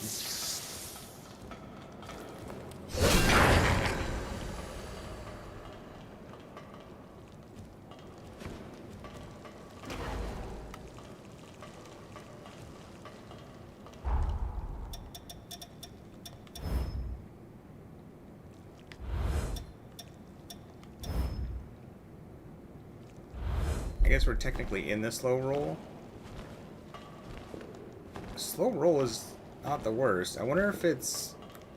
I guess we're technically in the slow roll. Slow roll is not the worst. I wonder if it's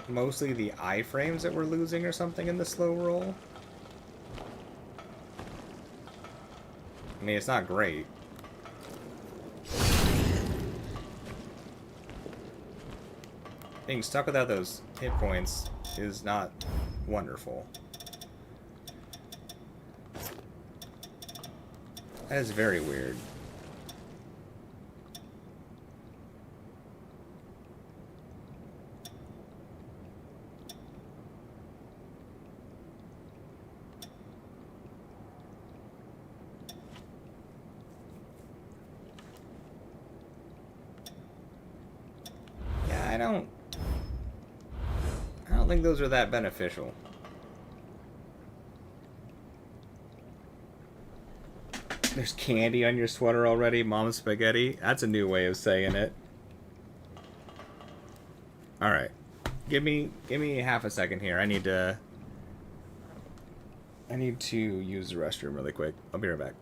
mostly the iframes that we're losing or something in the slow roll. I mean, it's not great. Being stuck without those hit points is not wonderful. That is very weird. don't think those are that beneficial. There's candy on your sweater already, Mom's spaghetti. That's a new way of saying it. All right, give me half a second here. I need to use the restroom really quick. I'll be right back.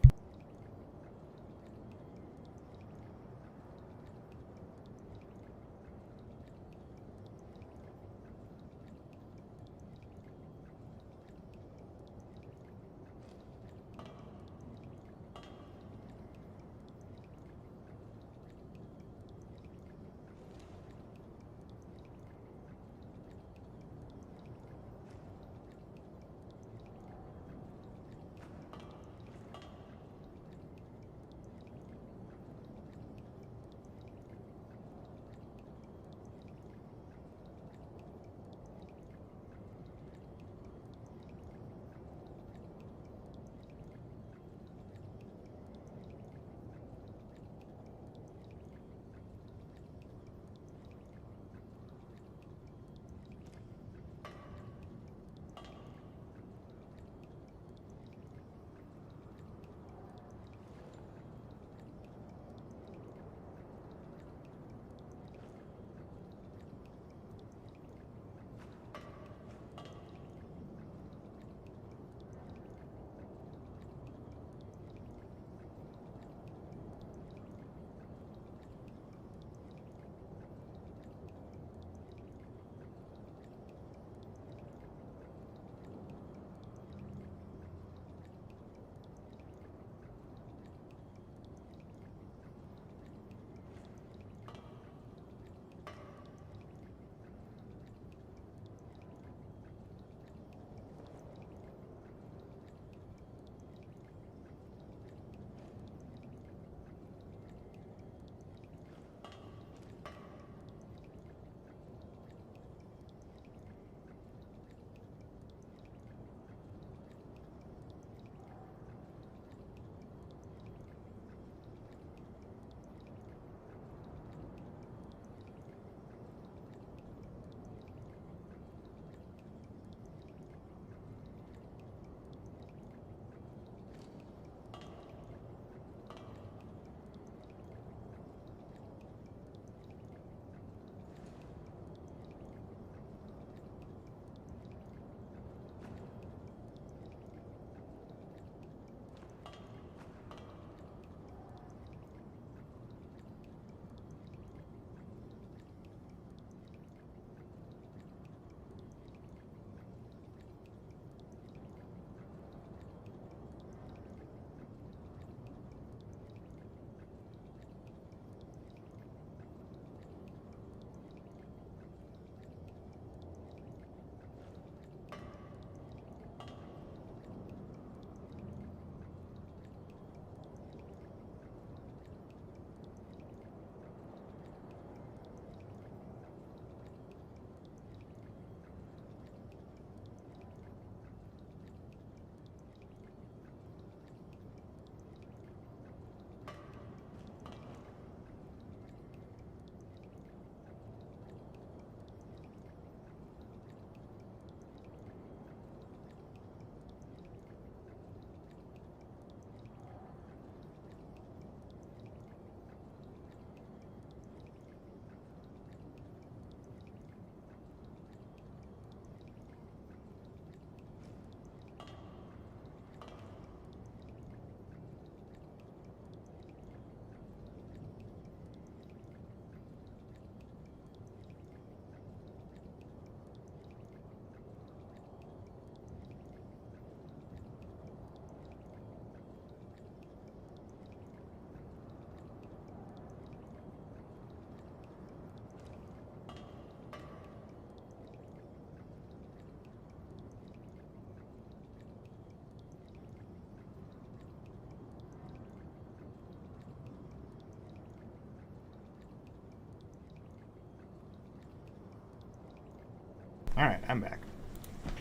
Alright, I'm back.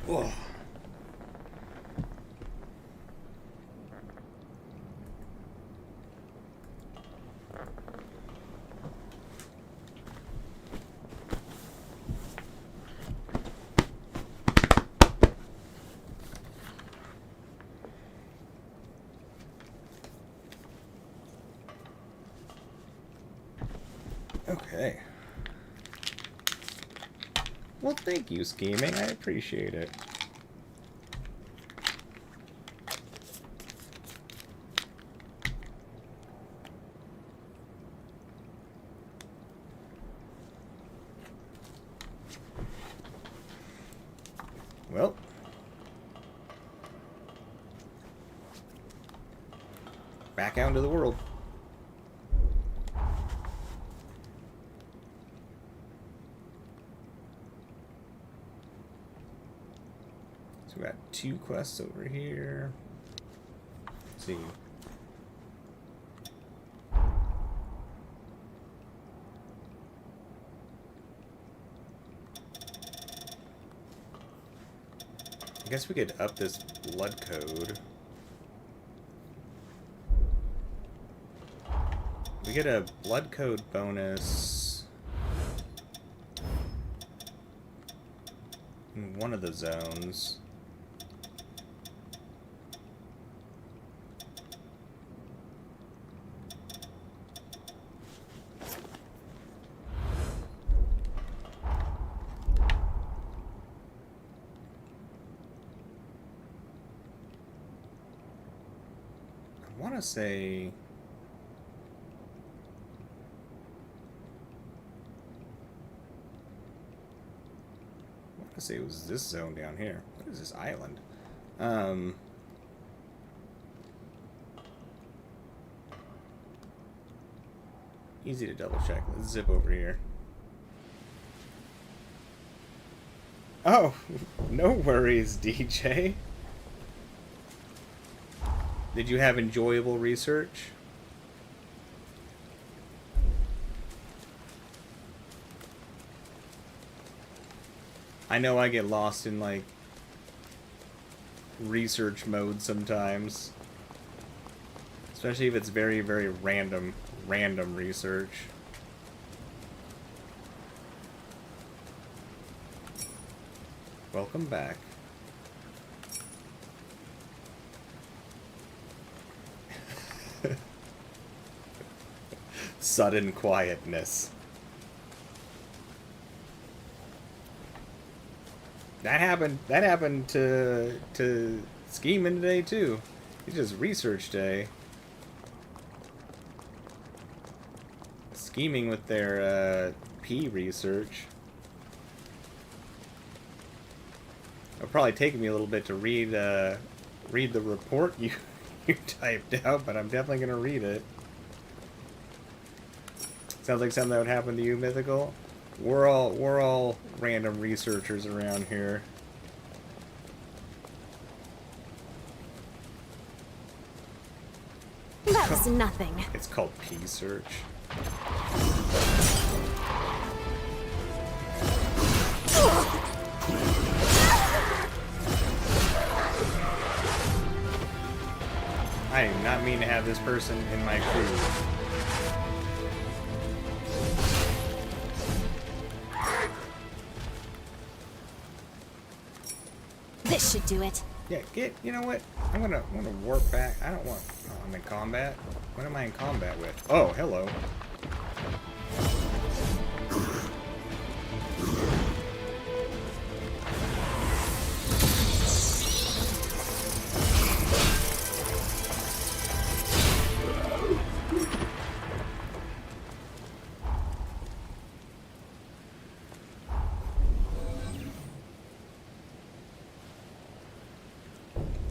Whoa. Well, thank you, Scheming. I appreciate it. Well. Back out into the world. So we got 2 quests over here. Let's see. I guess we could up this blood code. We get a blood code bonus in one of the zones. I want to say... say it was this zone down here. What is this island? Easy to double check. Let's zip over here. Oh, no worries, DJ. Did you have enjoyable research? I know I get lost in, like, research mode sometimes. Especially if it's very, very random research. Welcome back. Sudden quietness. That happened to Scheming today too. It's just research day. Scheming with their P research. It'll probably take me a little bit to read the report you typed out, but I'm definitely gonna read it. Sounds like something that would happen to you, Mythical. We're all random researchers around here. That was nothing. It's called P-search. I do not mean to have this person in my crew. This should do it. Yeah, you know what? I'm gonna warp back. I don't want... Oh, I'm in combat? What am I in combat with? Oh, hello.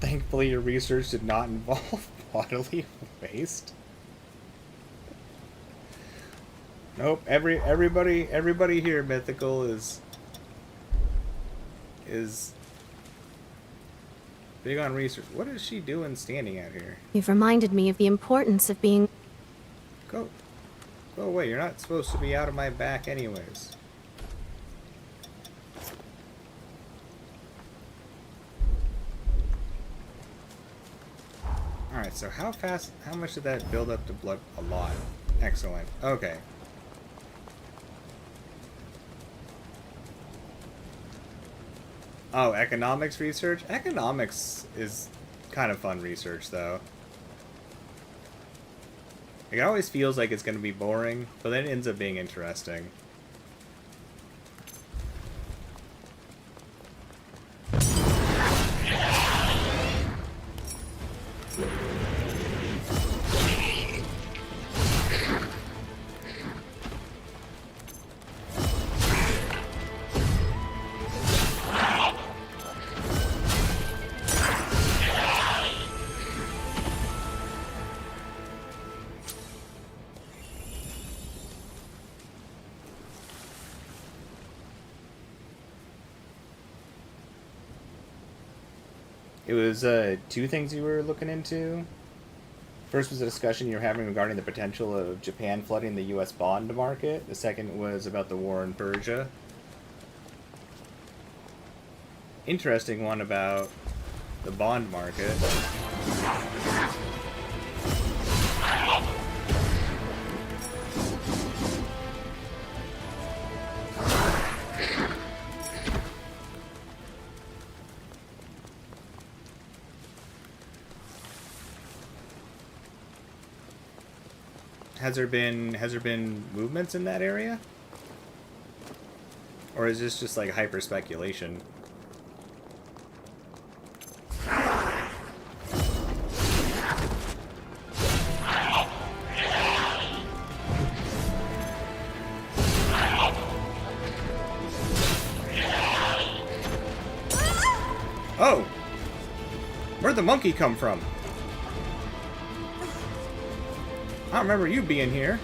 Thankfully, your research did not involve bodily waste. Nope. Everybody here, Mythical, is big on research. What is she doing standing out here? You've reminded me of the importance of being... Go away. You're not supposed to be out of my back anyways. Alright, so how much did that build up to blood? A lot. Excellent. Okay. Oh, economics research? Economics is kind of fun research, though. It always feels like it's going to be boring, but then it ends up being interesting. It was two things you were looking into. First was a discussion you were having regarding the potential of Japan flooding the U.S. bond market. The second was about the war in Persia. Interesting one about the bond market. Has there been movements in that area? Or is this just like hyper speculation? Oh! Where'd the monkey come from? I don't remember you being here.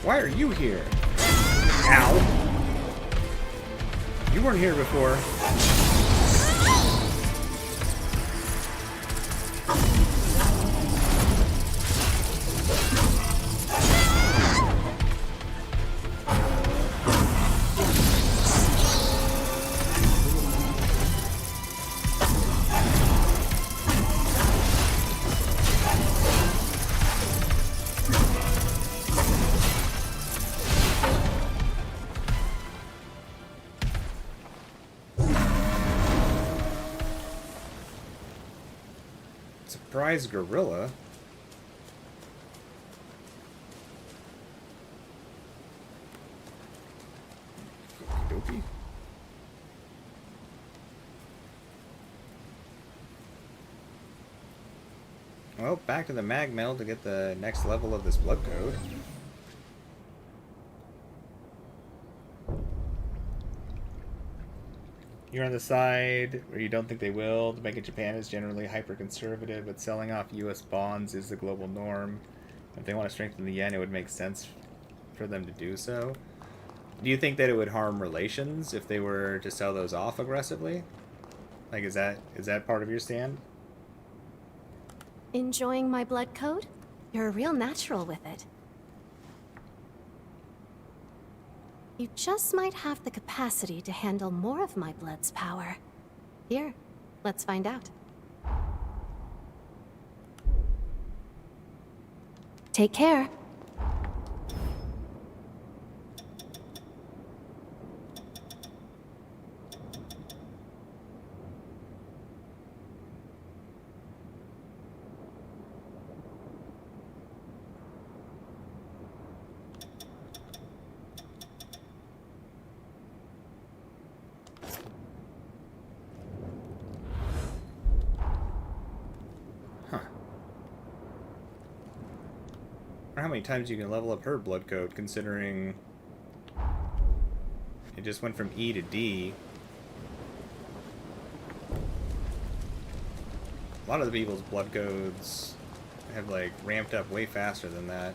Why are you here? Ow! You weren't here before. Surprise gorilla. Okey-dokey. Well, back to the mag mill to get the next level of this blood code. You're on the side where you don't think they will. The Bank of Japan is generally hyper-conservative, but selling off U.S. bonds is the global norm. If they want to strengthen the yen, it would make sense for them to do so. Do you think that it would harm relations if they were to sell those off aggressively? Like, is that part of your stand? Enjoying my blood code? You're a real natural with it. You just might have the capacity to handle more of my blood's power. Here, let's find out. Take care. I wonder how many times you can level up her blood code, considering it just went from E to D. A lot of the people's blood codes have like ramped up way faster than that.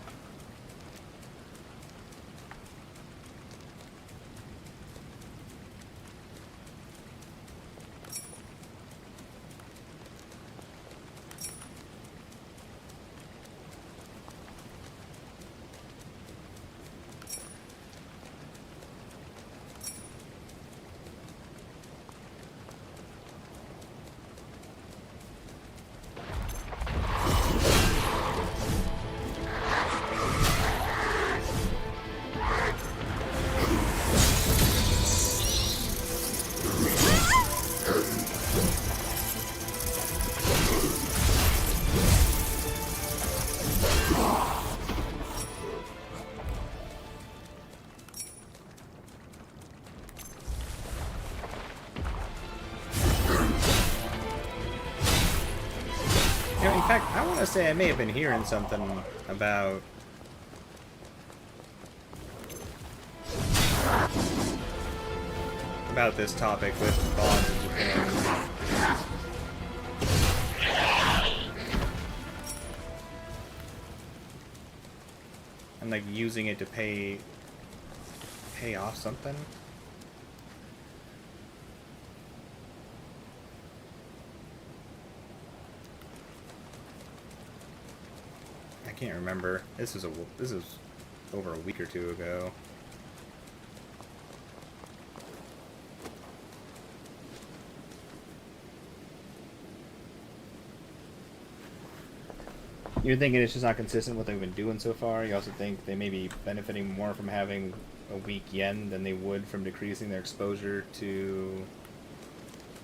You know, in fact, I want to say I may have been hearing something about this topic with bonds in Japan. I'm like using it to pay off something. I can't remember. This is over a week or two ago. You're thinking it's just not consistent with what they've been doing so far. You also think they may be benefiting more from having a weak yen than they would from decreasing their exposure to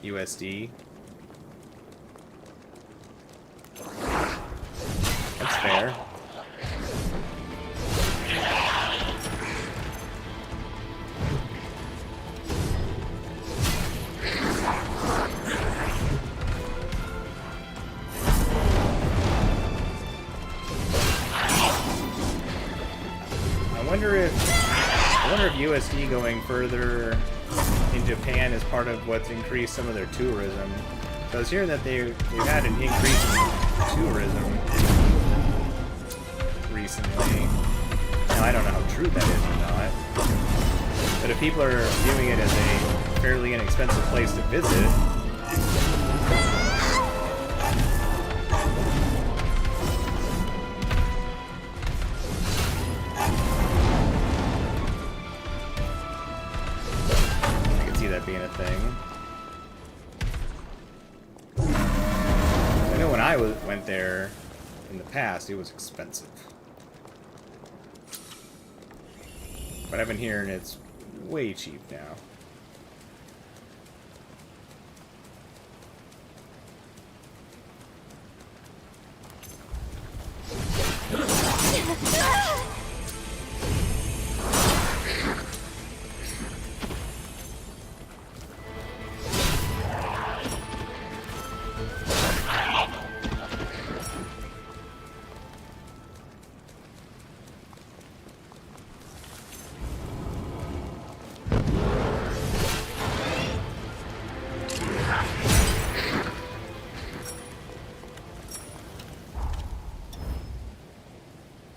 USD. That's fair. I wonder if USD going further in Japan is part of what's increased some of their tourism. So I was hearing that they've had an increase in tourism recently. Now I don't know how true that is or not. But if people are viewing it as a fairly inexpensive place to visit, being a thing. I know when I went there in the past, it was expensive. But I've been hearing it's way cheap now.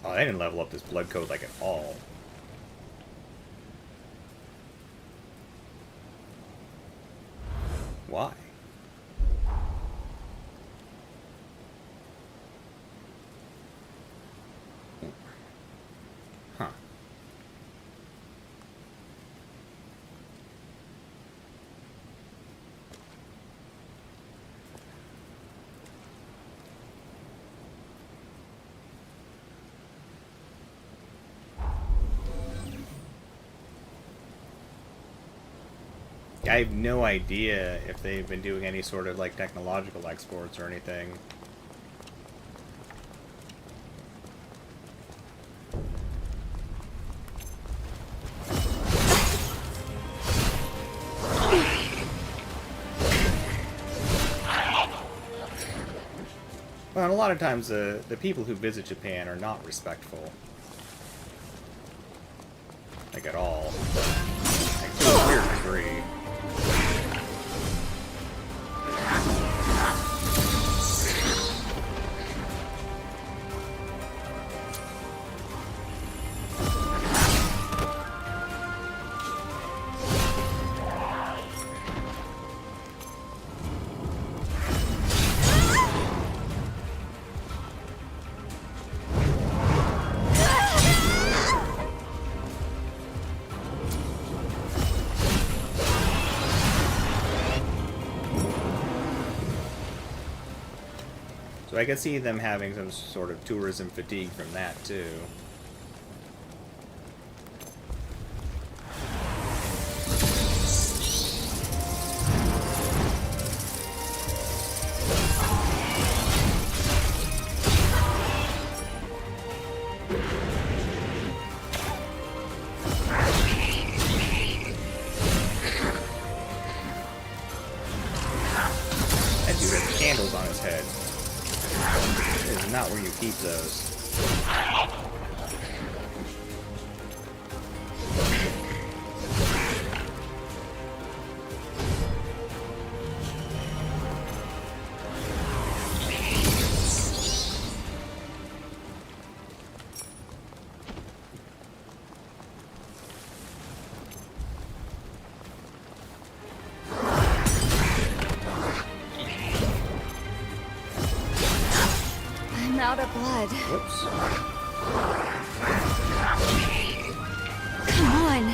Oh, they didn't level up this blood code like at all. Why? Huh. I have no idea if they've been doing any sort of like technological exports or anything. Well, and a lot of times the people who visit Japan are not respectful. Like at all. Like to a weird degree. So I could see them having some sort of tourism fatigue from that, too. That dude has candles on his head. This is not where you keep those. out of blood. Whoops. Come on.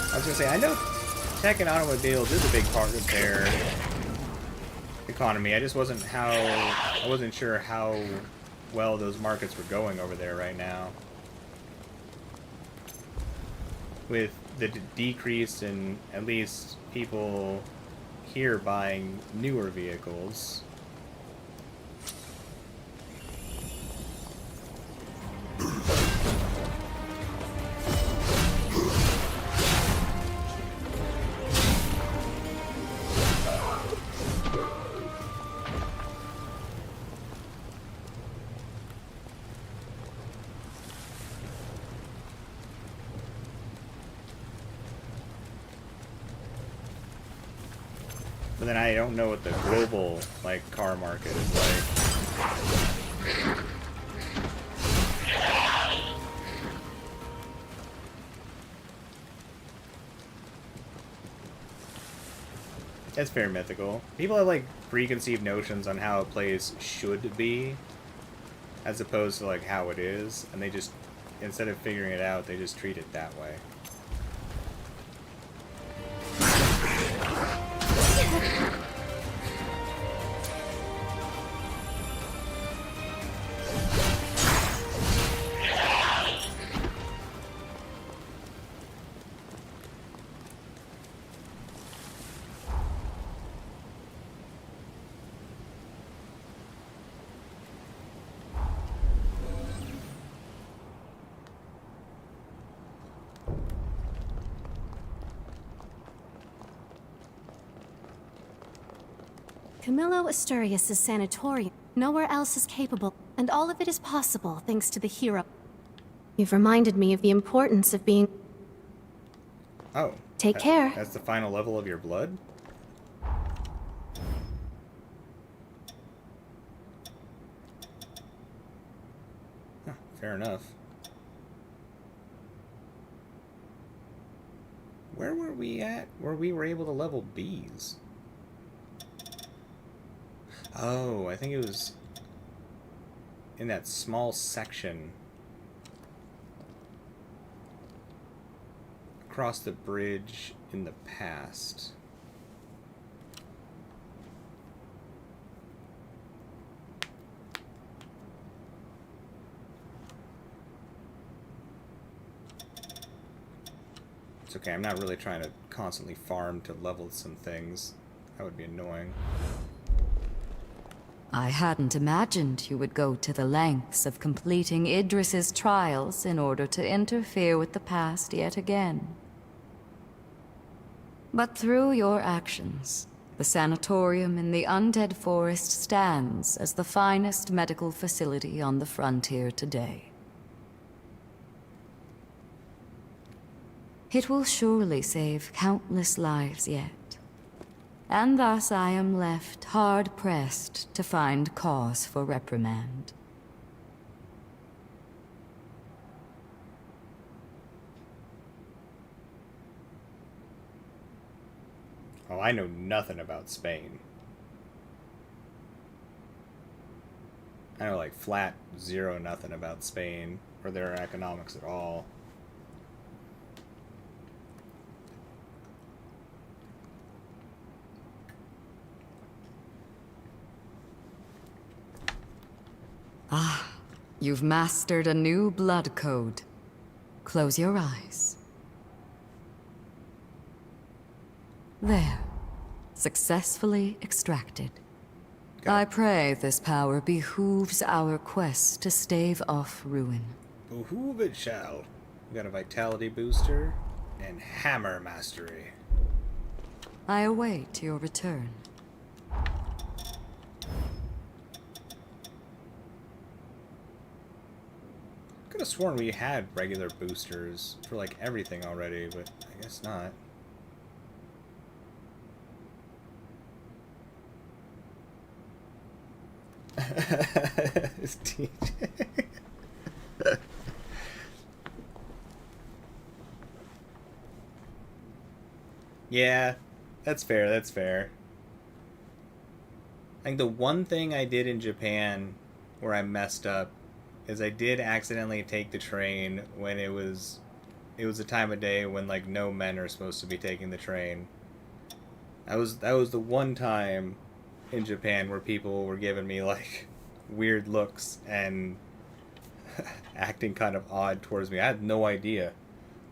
I was gonna say, I know tech and automobiles is a big part of their economy. I just wasn't sure how well those markets were going over there right now. With the decrease in at least people here buying newer vehicles. But then I don't know what the global, like, car market is like. That's fair mythical. People have, like, preconceived notions on how a place should be, as opposed to, like, how it is, and they just, instead of figuring it out, they just treat it that way. Camillo Asturias' sanatorium. Nowhere else is capable, and all of it is possible thanks to the hero. You've reminded me of the importance of being... Oh. Take care. That's the final level of your blood? Huh, fair enough. Where were we at where we were able to level bees? Oh, I think it was in that small section across the bridge in the past. It's okay, I'm not really trying to constantly farm to level some things. That would be annoying. I hadn't imagined you would go to the lengths of completing Idris's trials in order to interfere with the past yet again. But through your actions, the sanatorium in the Undead Forest stands as the finest medical facility on the frontier today. It will surely save countless lives yet. And thus I am left hard-pressed to find cause for reprimand. Oh, I know nothing about Spain. I know like flat zero nothing about Spain or their economics at all. Ah, you've mastered a new blood code. Close your eyes. There. Successfully extracted. I pray this power behooves our quest to stave off ruin. Behoove it shall. We got a vitality booster and hammer mastery. I await your return. Could have sworn we had regular boosters for like everything already, but I guess not. It's TJ. Yeah, that's fair, that's fair. I think the one thing I did in Japan where I messed up is I did accidentally take the train when it was a time of day when like no men are supposed to be taking the train. That was the one time in Japan where people were giving me like weird looks and acting kind of odd towards me. I had no idea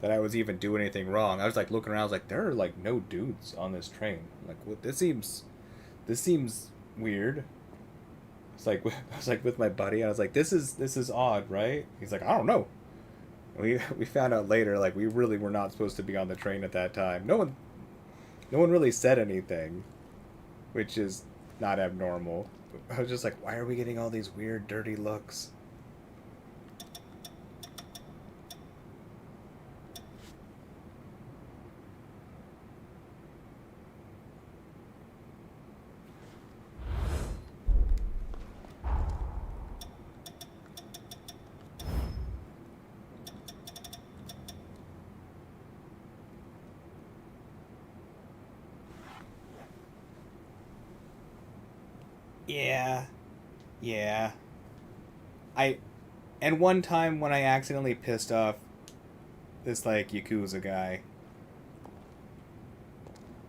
that I was even doing anything wrong. I was like looking around, I was like, there are like no dudes on this train. I'm like, what? This seems weird. It's like I was like with my buddy. I was like, this is odd, right? He's like, I don't know. We found out later like we really were not supposed to be on the train at that time. No one really said anything, which is not abnormal. I was just like, why are we getting all these weird, dirty looks? Yeah. Yeah. And one time when I accidentally pissed off this, like, Yakuza guy.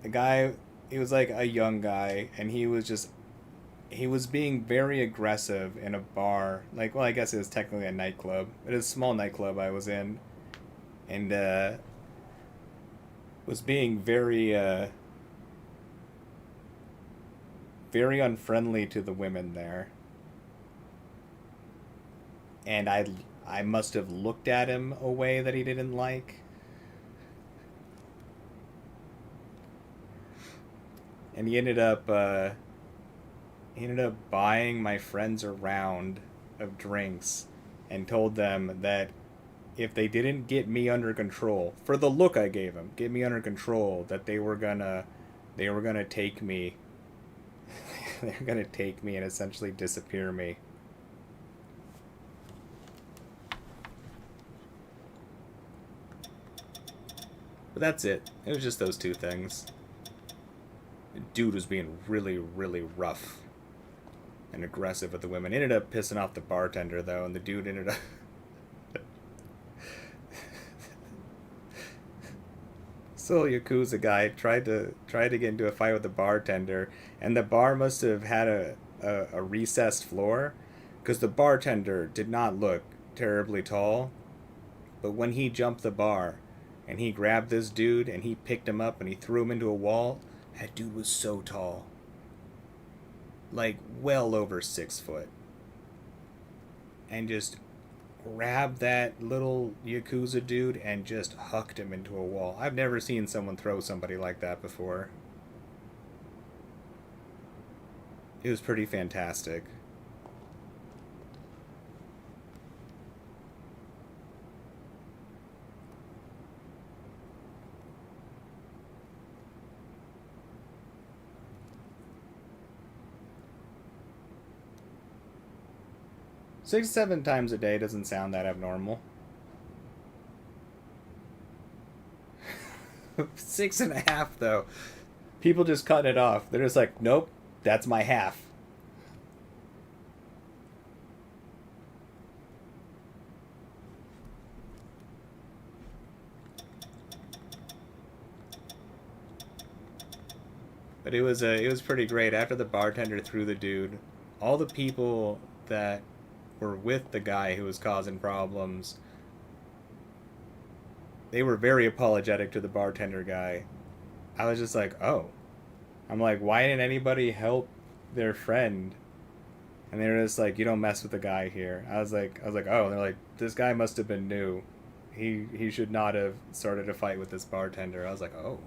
The guy, he was, like, a young guy, and he was being very aggressive in a bar. Like, well, I guess it was technically a nightclub. It is a small nightclub I was in. And, was being very unfriendly to the women there. And I must have looked at him a way that he didn't like. And he ended up buying my friends a round of drinks and told them that if they didn't get me under control, for the look I gave them, get me under control, that they were gonna take me. They were gonna take me and essentially disappear me. But that's it. It was just those two things. The dude was being really, really rough and aggressive with the women. Ended up pissing off the bartender though, and the dude ended up So Yakuza guy tried to get into a fight with the bartender, and the bar must have had a recessed floor, because the bartender did not look terribly tall, but when he jumped the bar and he grabbed this dude and he picked him up and he threw him into a wall, that dude was so tall, like well over 6 foot, and just grabbed that little Yakuza dude and just hucked him into a wall. I've never seen someone throw somebody like that before. It was pretty fantastic. Six to 7 times a day doesn't sound that abnormal. 6.5 though. People just cut it off. They're just like, nope, that's my half. But it was pretty great. After the bartender threw the dude, all the people that were with the guy who was causing problems, they were very apologetic to the bartender guy. I was just like, oh. I'm like, why didn't anybody help their friend? And they were just like, you don't mess with the guy here. I was like, oh. And they're like, this guy must have been new. He should not have started a fight with this bartender. I was like, oh.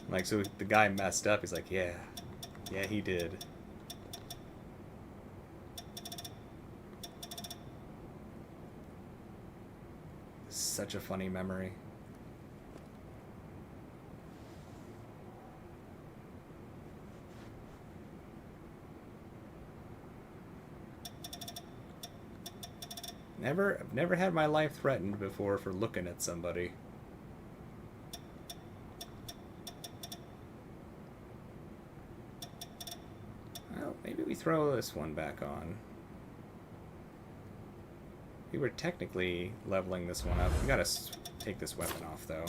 I'm like, so the guy messed up. He's like, yeah, he did. Such a funny memory. I've never had my life threatened before for looking at somebody. throw this one back on. We were technically leveling this one up. We gotta take this weapon off, though.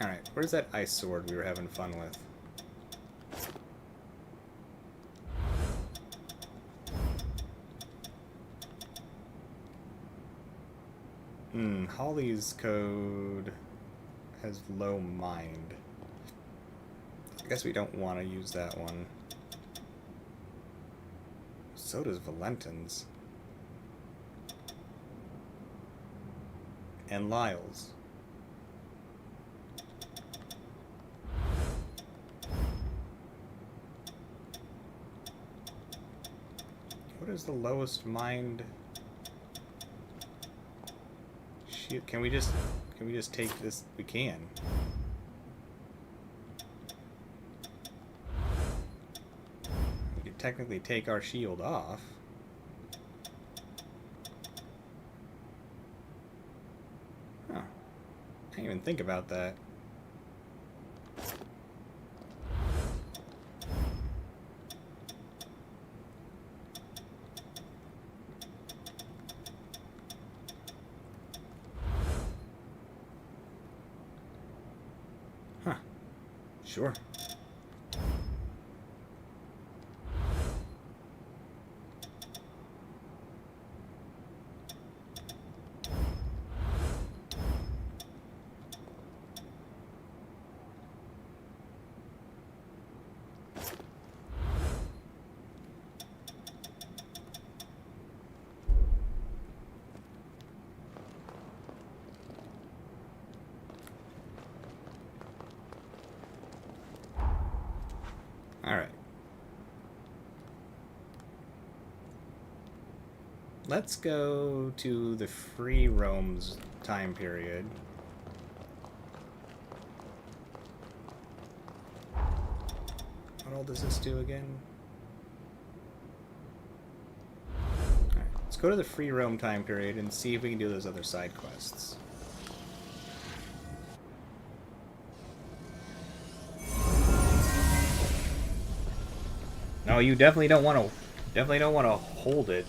Alright, where's that ice sword we were having fun with? Holly's code has low mind. I guess we don't want to use that one. So does Valentin's. And Lyle's. What is the lowest mind? Shoot, can we just take this? We can. We could technically take our shield off. Huh. I didn't even think about that. Sure. Alright. Let's go to the free roams time period. What all does this do again? Alright, let's go to the free roam time period and see if we can do those other side quests. No, you definitely don't want to hold it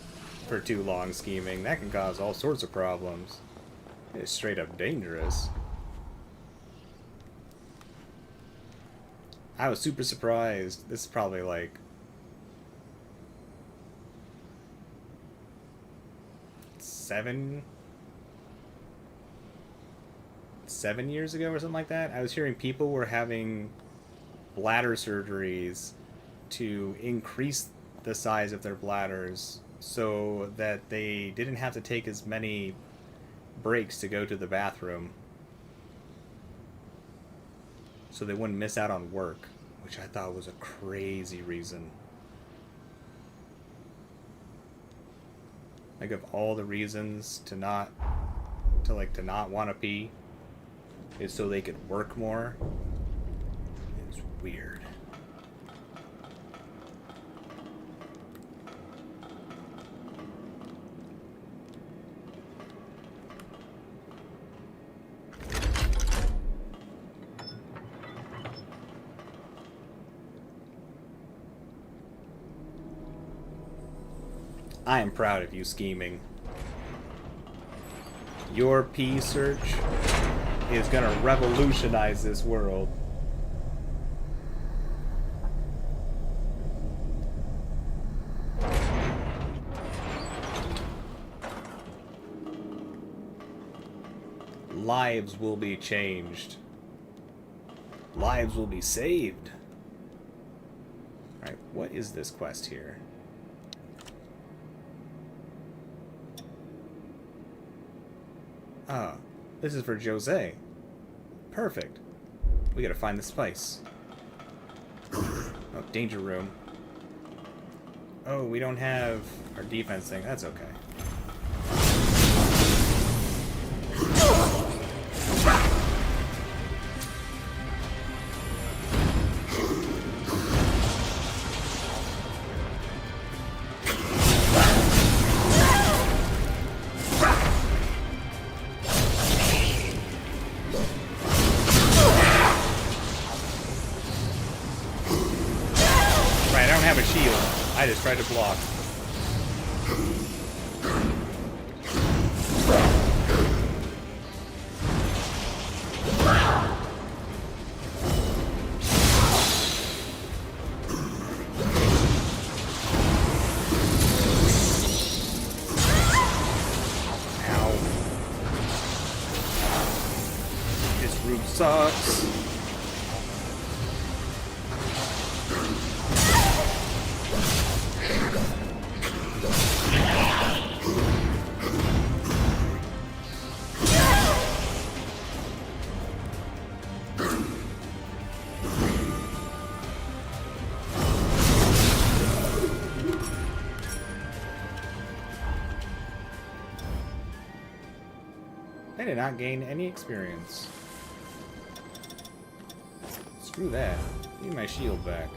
for too long scheming. That can cause all sorts of problems. It's straight up dangerous. I was super surprised. This is probably like seven years ago or something like that. I was hearing people were having bladder surgeries to increase the size of their bladders so that they didn't have to take as many breaks to go to the bathroom, so they wouldn't miss out on work, which I thought was a crazy reason. Like, of all the reasons to not want to pee is so they could work more. It's weird. I am proud of you, scheming. Your pee search is gonna revolutionize this world. Lives will be changed. Lives will be saved. Alright, what is this quest here? Ah, this is for Jose. Perfect. We gotta find the spice. Oh, danger room. Oh, we don't have our defense thing. That's okay. I just tried to block. Sucks. I did not gain any experience. Screw that. Need my shield back.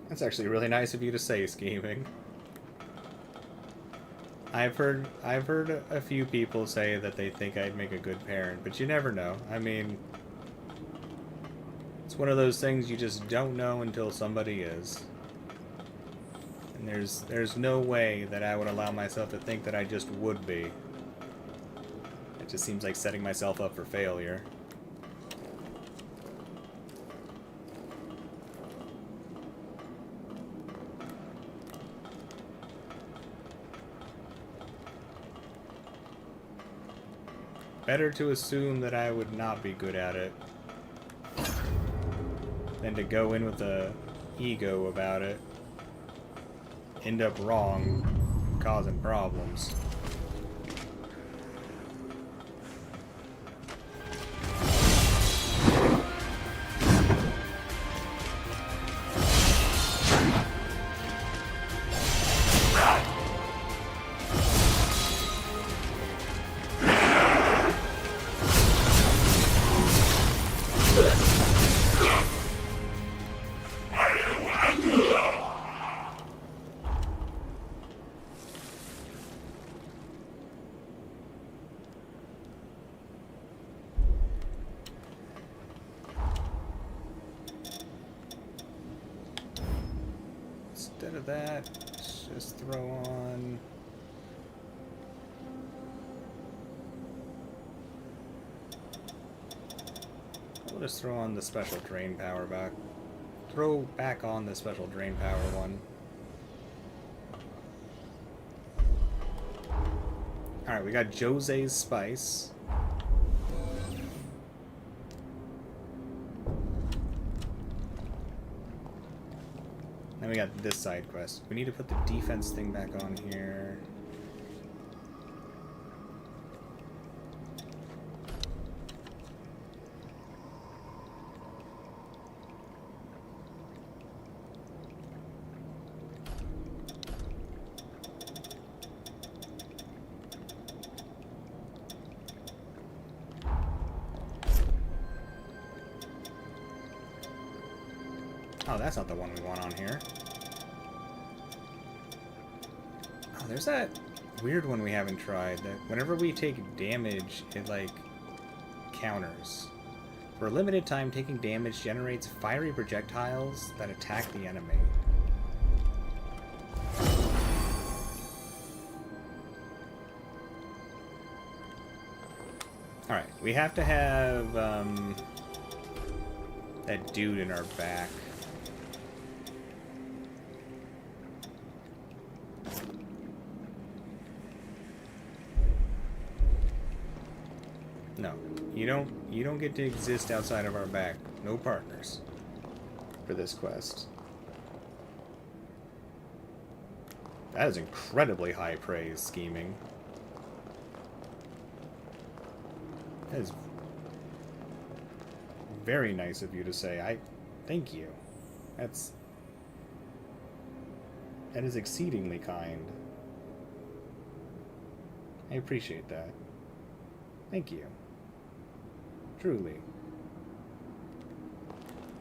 That's actually really nice of you to say, Scheming. I've heard a few people say that they think I'd make a good parent, but you never know. I mean, it's one of those things you just don't know until somebody is. And there's no way that I would allow myself to think that I just would be. It just seems like setting myself up for failure. Better to assume that I would not be good at it than to go in with a ego about it, end up wrong, causing problems. Instead of that, let's just throw on... We'll just throw on the special drain power back. Throw back on the special drain power one. Alright, we got Jose's Spice. Then we got this side quest. We need to put the defense thing back on here. Oh, that's not the one we want on here. Oh, there's that weird one we haven't tried, that whenever we take damage, it, like, counters. For a limited time, taking damage generates fiery projectiles that attack the enemy. Alright, we have to have, that dude in our back. No, you don't get to exist outside of our back. No partners for this quest. That is incredibly high praise, Scheming. That is very nice of you to say. Thank you. That is exceedingly kind. I appreciate that. Thank you. Truly.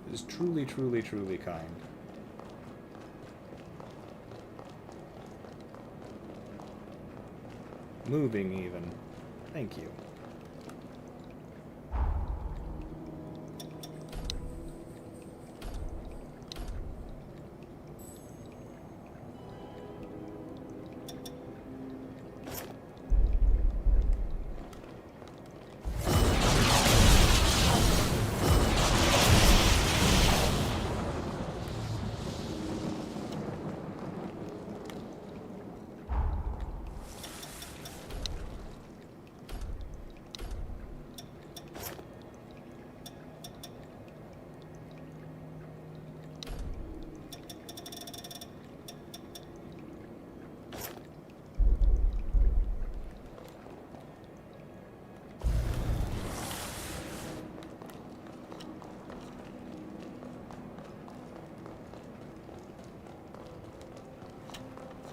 It is truly, truly, truly kind. moving even. Thank you.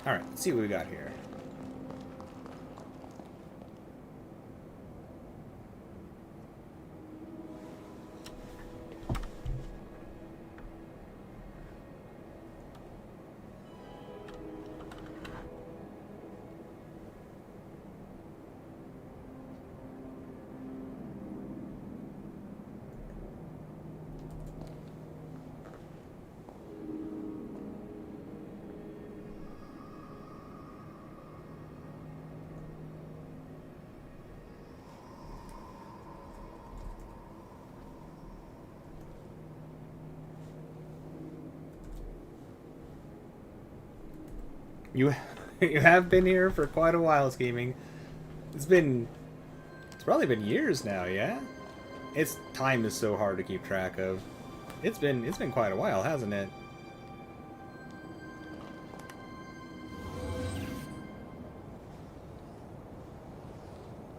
Alright, let's see what we got here. You you have been here for quite a while, scheming. It's probably been years now, yeah? Time is so hard to keep track of. It's been quite a while, hasn't it?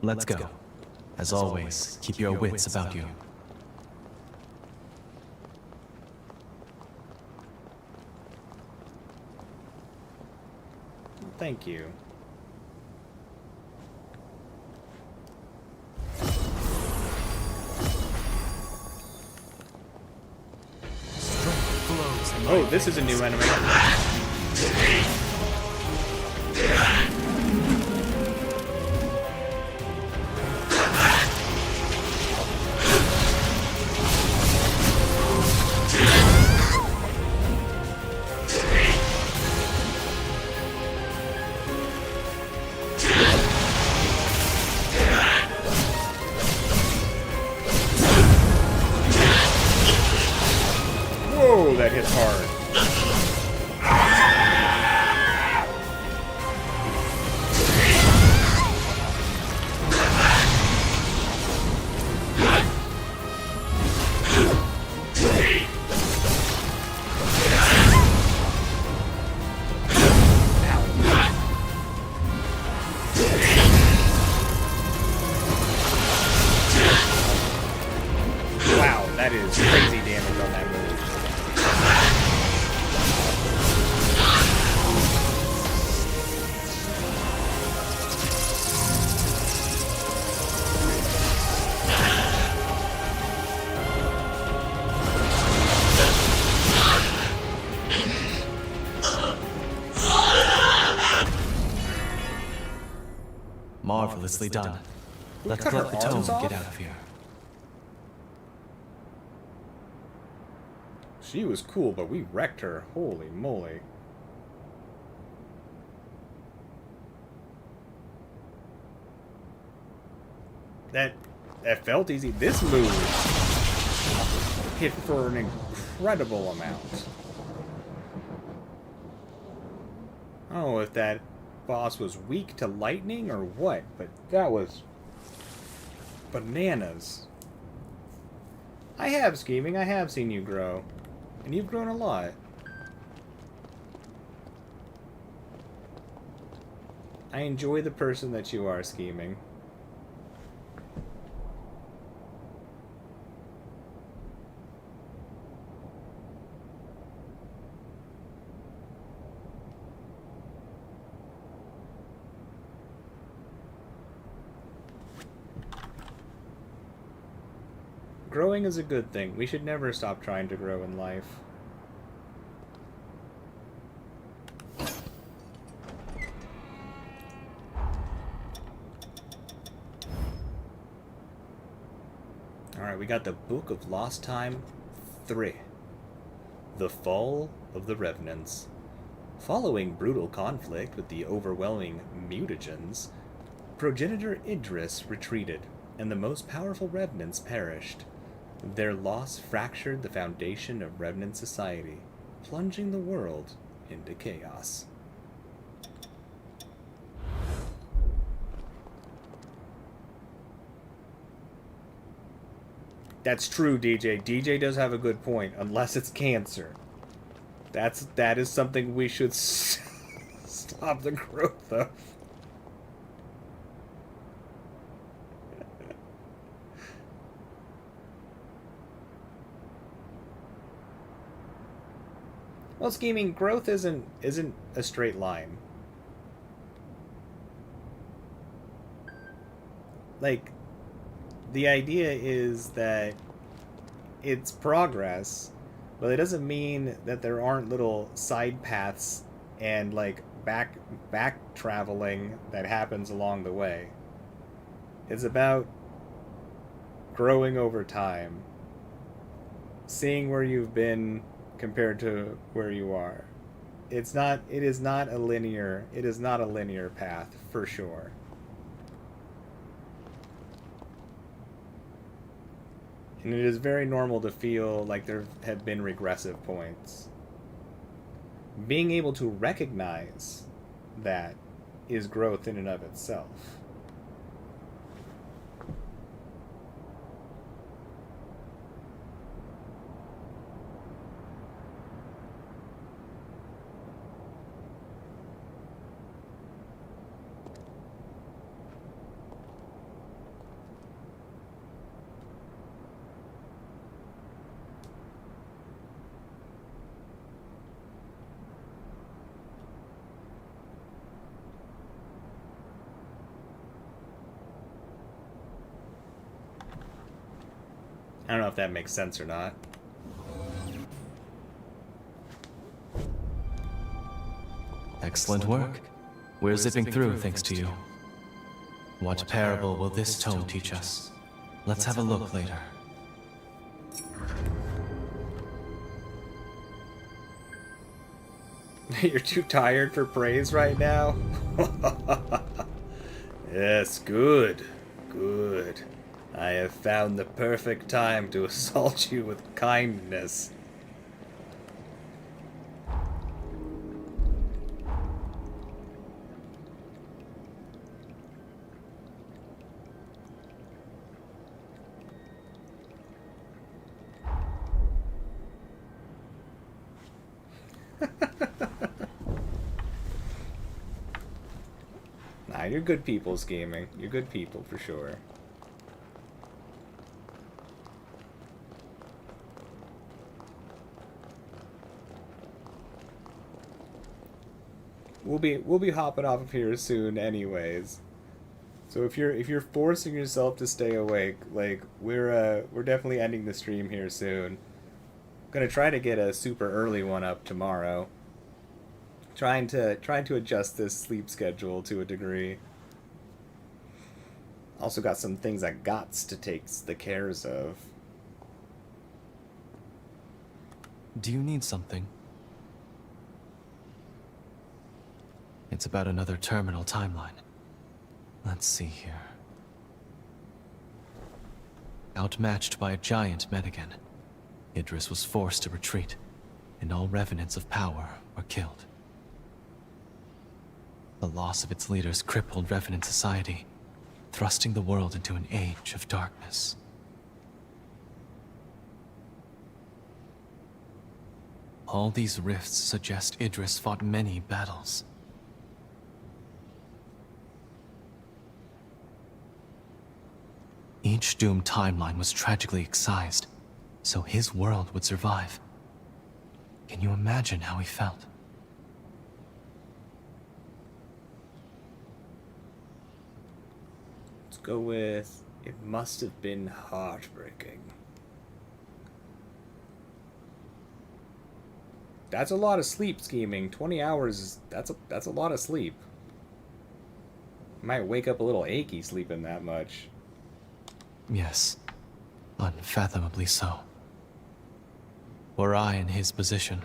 Let's go. As always, keep your wits about you. Thank you. Oh, this is a new enemy. Whoa, that hits hard. Wow, that is crazy damage on that move. Marvelously done. Let's cut her let the tome arms off? get out of here. She was cool, but we wrecked her. Holy moly. That felt easy. This move hit for an incredible amount. I don't know if that boss was weak to lightning or what, but that was bananas. I have scheming. I have seen you grow. And you've grown a lot. I enjoy the person that you are, scheming. Growing is a good thing. We should never stop trying to grow in life. Alright, we got the Book of Lost Time 3. The Fall of the Revenants. Following brutal conflict with the overwhelming mutagens, progenitor Idris retreated, and the most powerful Revenants perished. Their loss fractured the foundation of Revenant society, plunging the world into chaos. That's true, DJ. DJ does have a good point, unless it's cancer. That is something we should stop the growth of. Well, scheming growth isn't a straight line. Like, the idea is that it's progress, but it doesn't mean that there aren't little side paths and like back traveling that happens along the way. It's about growing over time, seeing where you've been compared to where you are. It is not a linear path for sure. And it is very normal to feel like there have been regressive points. Being able to recognize that is growth in and of itself. I don't know if that makes sense or not. Excellent work. We're zipping through thanks to you. What parable will this tome teach us? Let's have a look later. You're too tired for praise right now? Yes, good. Good. I have found the perfect time to assault you with kindness. Nah, you're good people, scheming. You're good people for sure. We'll be hopping off of here soon anyways. So if you're forcing yourself to stay awake, like we're definitely ending the stream here soon. Gonna try to get a super early one up tomorrow. Trying to adjust this sleep schedule to a degree. Also got some things I gots to take the cares of. Do you need something? It's about another terminal timeline. Let's see here. Outmatched by a giant Medigan, Idris was forced to retreat, and all revenants of power were killed. The loss of its leaders crippled Revenant society, thrusting the world into an age of darkness. All these rifts suggest Idris fought many battles. Each doomed timeline was tragically excised, so his world would survive. Can you imagine how he felt? Let's go with, it must have been heartbreaking. That's a lot of sleep, scheming. 20 hours, that's a lot of sleep. Might wake up a little achy sleeping that much. Yes. Unfathomably so. Were I in his position,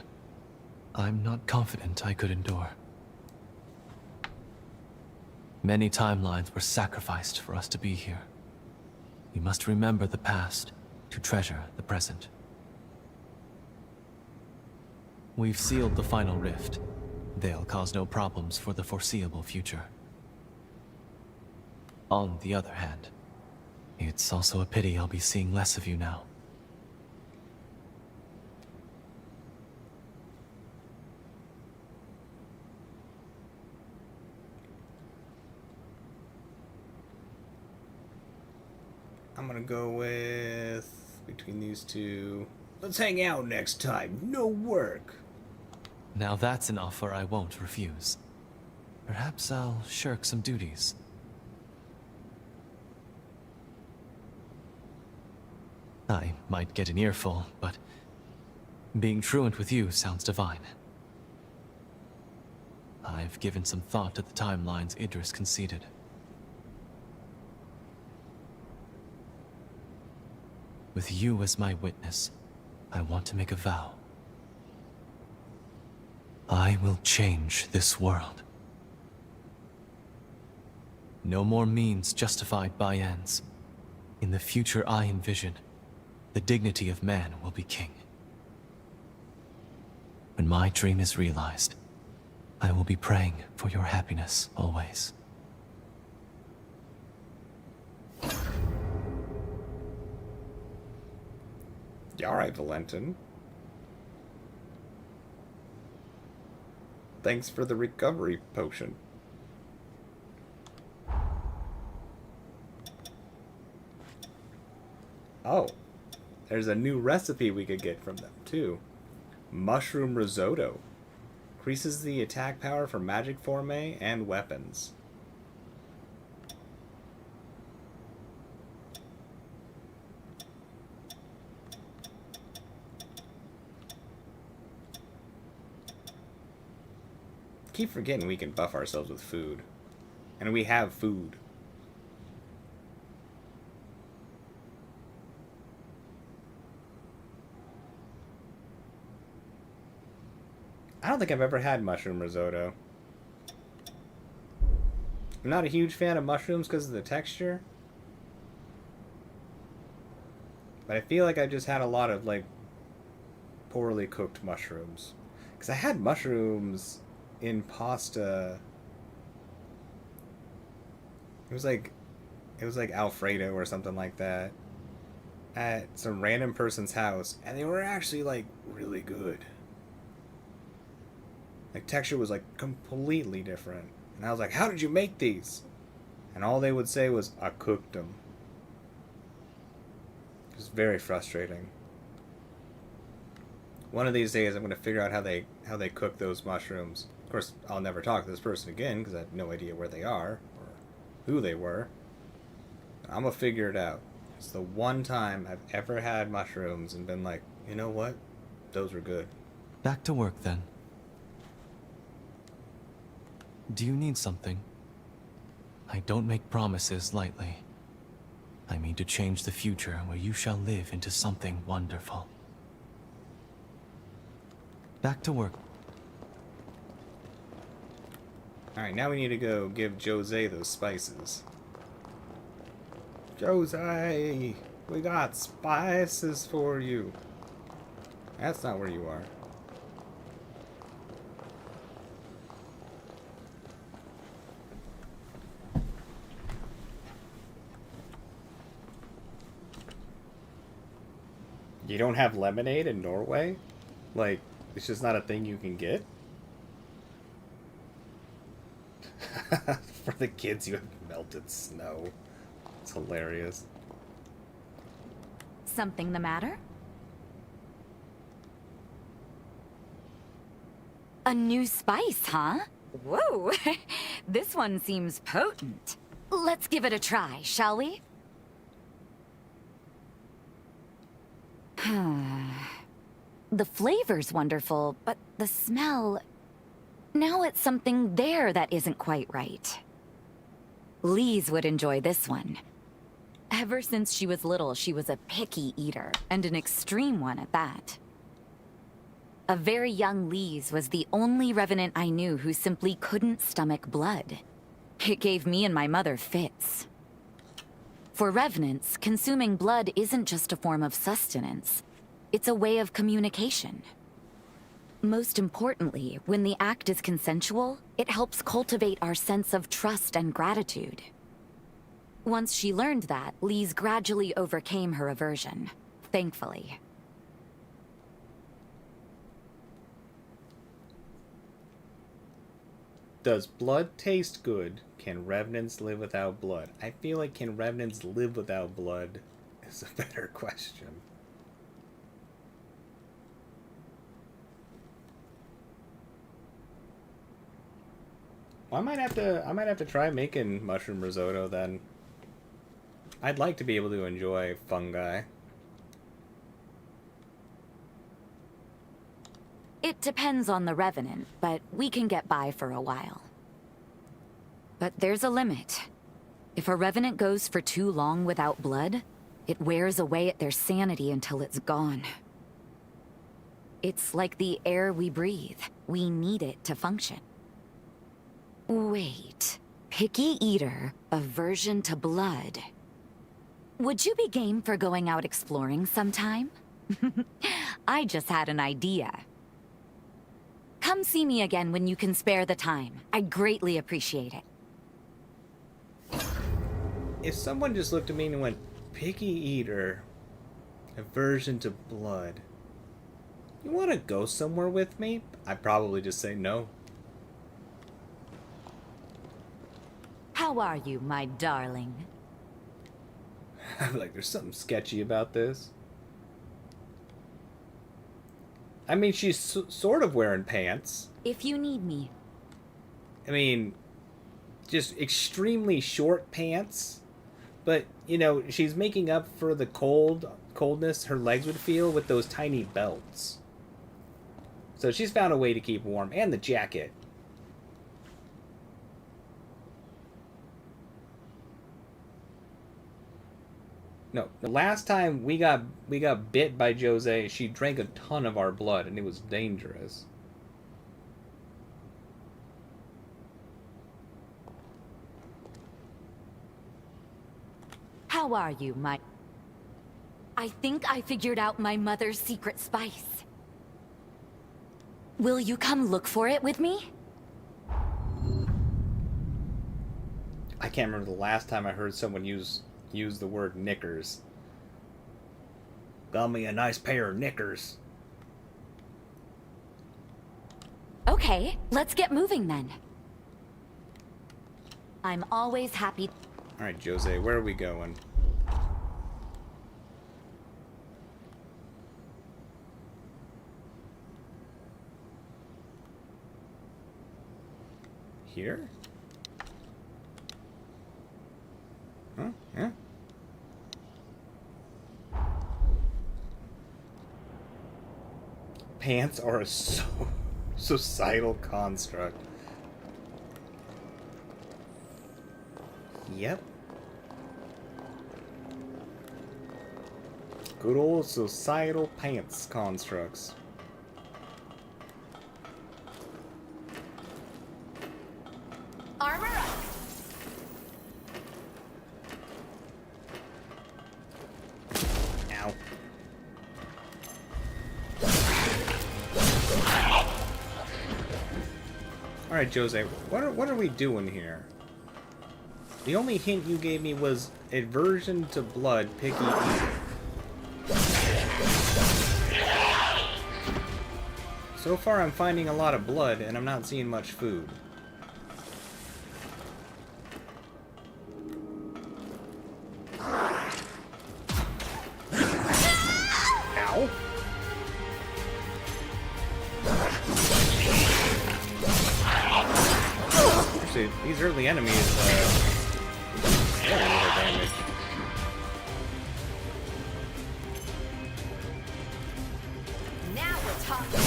I'm not confident I could endure. Many timelines were sacrificed for us to be here. We must remember the past to treasure the present. We've sealed the final rift. They'll cause no problems for the foreseeable future. On the other hand, it's also a pity I'll be seeing less of you now. I'm gonna go with, between these two, let's hang out next time. No work. Now that's an offer I won't refuse. Perhaps I'll shirk some duties. I might get an earful, but being truant with you sounds divine. I've given some thought to the timelines Idris conceded. With you as my witness, I want to make a vow. I will change this world. No more means justified by ends. In the future I envision, the dignity of man will be king. When my dream is realized, I will be praying for your happiness always. Alright, Valentin. Thanks for the recovery potion. Oh, there's a new recipe we could get from them, too. Mushroom risotto. Increases the attack power for magic forme and weapons. Keep forgetting we can buff ourselves with food. And we have food. I don't think I've ever had mushroom risotto. I'm not a huge fan of mushrooms because of the texture. But I feel like I just had a lot of, like, poorly cooked mushrooms. Because I had mushrooms in pasta. It was like Alfredo or something like that at some random person's house, and they were actually like really good. Like texture was like completely different, and I was like, "How did you make these?" And all they would say was, "I cooked them." It was very frustrating. One of these days, I'm gonna figure out how they cook those mushrooms. Of course, I'll never talk to this person again because I have no idea where they are or who they were. I'm gonna figure it out. It's the one time I've ever had mushrooms and been like, you know what? Those were good. Back to work then. Do you need something? I don't make promises lightly. I mean to change the future where you shall live into something wonderful. Back to work. Alright, now we need to go give Jose those spices. Jose! We got spices for you. That's not where you are. You don't have lemonade in Norway? Like, it's just not a thing you can get? For the kids, you have melted snow. It's hilarious. Something the matter? A new spice, huh? Whoa! This one seems potent. Let's give it a try, shall we? The flavor's wonderful, but the smell... Now it's something there that isn't quite right. Lise would enjoy this one. Ever since she was little, she was a picky eater, and an extreme one at that. A very young Lise was the only revenant I knew who simply couldn't stomach blood. It gave me and my mother fits. For revenants, consuming blood isn't just a form of sustenance. It's a way of communication. Most importantly, when the act is consensual, it helps cultivate our sense of trust and gratitude. Once she learned that, Lise gradually overcame her aversion, thankfully. Does blood taste good? Can revenants live without blood? I feel like can revenants live without blood is a better question. I might have to try making mushroom risotto then. I'd like to be able to enjoy fungi. It depends on the revenant, but we can get by for a while. But there's a limit. If a revenant goes for too long without blood, it wears away at their sanity until it's gone. It's like the air we breathe. We need it to function. Wait. Picky eater, aversion to blood. Would you be game for going out exploring sometime? I just had an idea. Come see me again when you can spare the time. I'd greatly appreciate it. If someone just looked at me and went, picky eater, aversion to blood, you want to go somewhere with me? I'd probably just say no. How are you, my darling? I'm like, there's something sketchy about this. I mean, she's sort of wearing pants. If you need me. I mean, just extremely short pants. But, you know, she's making up for the coldness her legs would feel with those tiny belts. So she's found a way to keep warm. And the jacket. No, the last time we got bit by Jose, she drank a ton of our blood, and it was dangerous. How are you, my... I think I figured out my mother's secret spice. Will you come look for it with me? I can't remember the last time I heard someone use the word knickers. Got me a nice pair of knickers. Okay, let's get moving then. I'm always happy. Alright, Jose, where are we going? Here? Huh? Yeah. Pants are a societal construct. Yep. Good old societal pants constructs. Armor up! Ow. Alright, Jose, what are we doing here? The only hint you gave me was aversion to blood, picky eater. So far I'm finding a lot of blood, and I'm not seeing much food. Ow! Actually, these early enemies, fairly little damage. Now we're talking.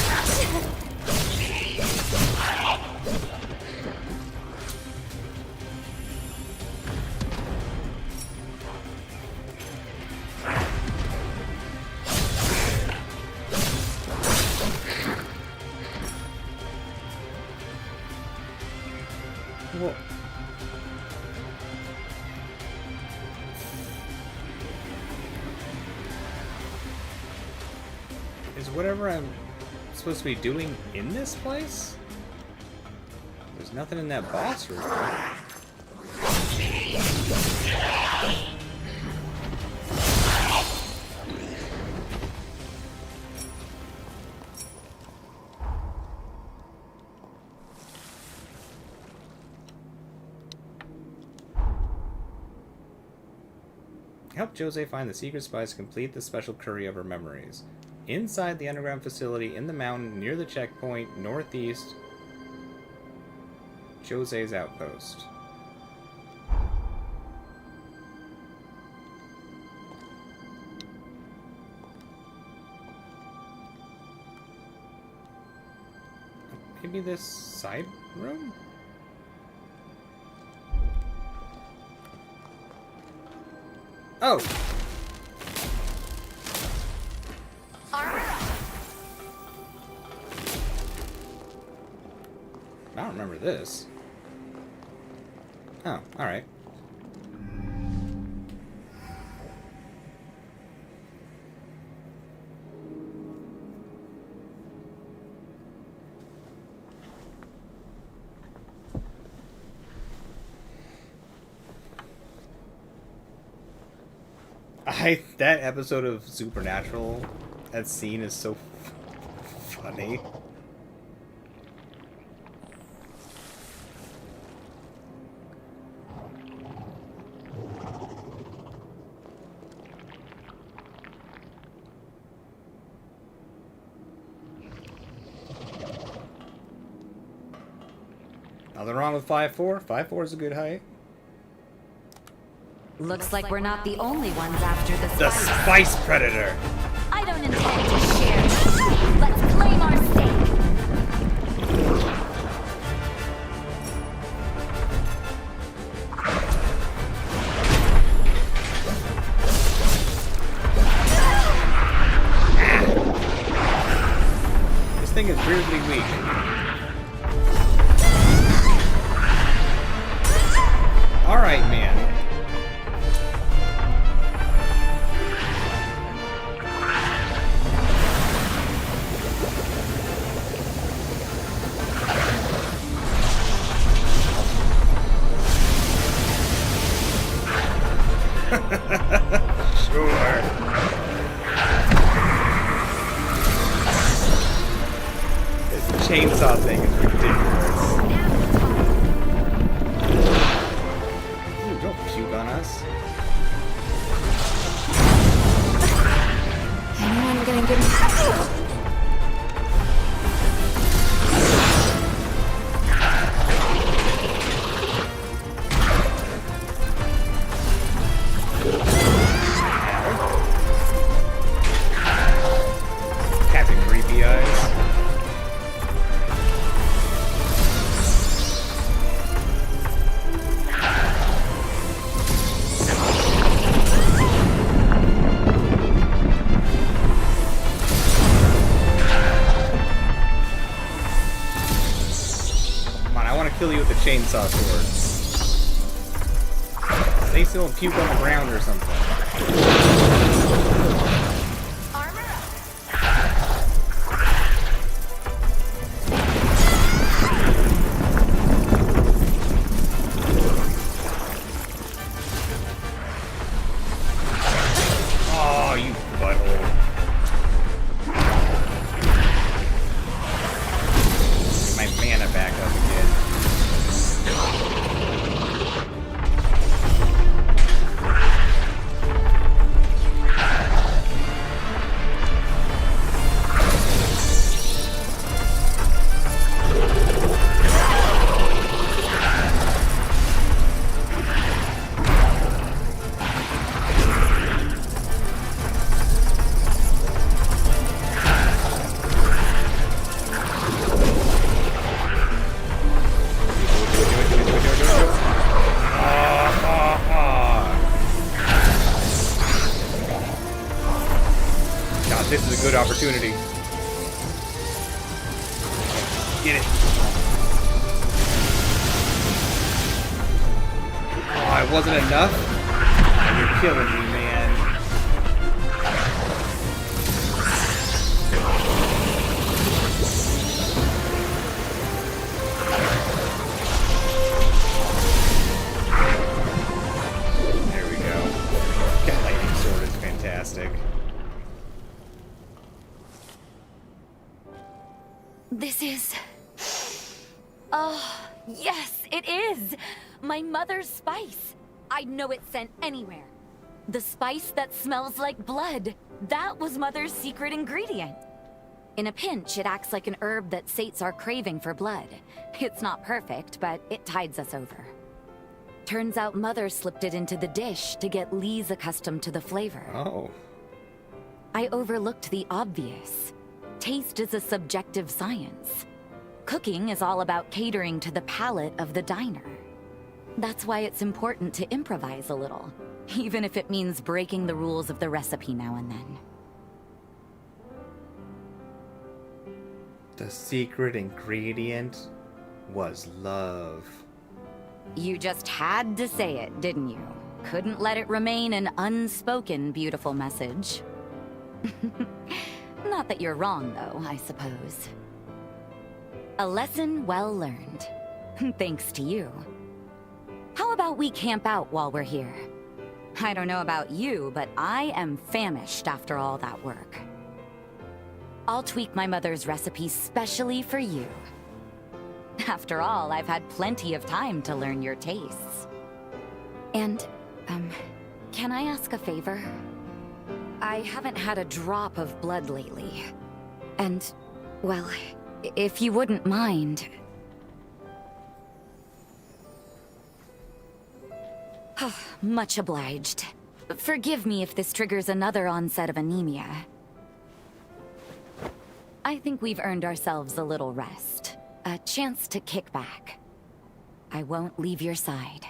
Well, is whatever I'm supposed to be doing in this place? There's nothing in that boss room. Help Jose find the secret spice to complete the special curry of her memories. Inside the underground facility in the mountain near the checkpoint, northeast, Jose's outpost. Maybe this side room? Oh! I don't remember this. Oh, alright. That episode of Supernatural, that scene is so funny. Nothing wrong with 5'4". 5'4" is a good height. Looks like we're not the only ones after the spice. The Spice Predator! I don't intend to share. Let's claim our stake. This thing is weirdly weak. Alright, man. Sure. This chainsaw thing is ridiculous. Ooh, don't puke on us. Anyone gonna give me... Captain Creepy Eyes. Come on, I want to kill you with a chainsaw sword. Stay still and puke on the ground or something. Oh, you butthole. Get my mana back up again. God, this is a good opportunity. Get it. That wasn't enough? You're killing me, man. There we go. That lightning sword is fantastic. This is... Oh, yes, it is! My mother's spice. I'd know it sent anywhere. The spice that smells like blood. That was Mother's secret ingredient. In a pinch, it acts like an herb that sates our craving for blood. It's not perfect, but it tides us over. Turns out Mother slipped it into the dish to get Lise accustomed to the flavor. Oh. I overlooked the obvious. Taste is a subjective science. Cooking is all about catering to the palate of the diner. That's why it's important to improvise a little, even if it means breaking the rules of the recipe now and then. The secret ingredient was love. You just had to say it, didn't you? Couldn't let it remain an unspoken beautiful message. Not that you're wrong, though, I suppose. A lesson well learned. Thanks to you. How about we camp out while we're here? I don't know about you, but I am famished after all that work. I'll tweak my mother's recipe specially for you. After all, I've had plenty of time to learn your tastes. And, can I ask a favor? I haven't had a drop of blood lately. And, well, if you wouldn't mind... Much obliged. Forgive me if this triggers another onset of anemia. I think we've earned ourselves a little rest. A chance to kick back. I won't leave your side.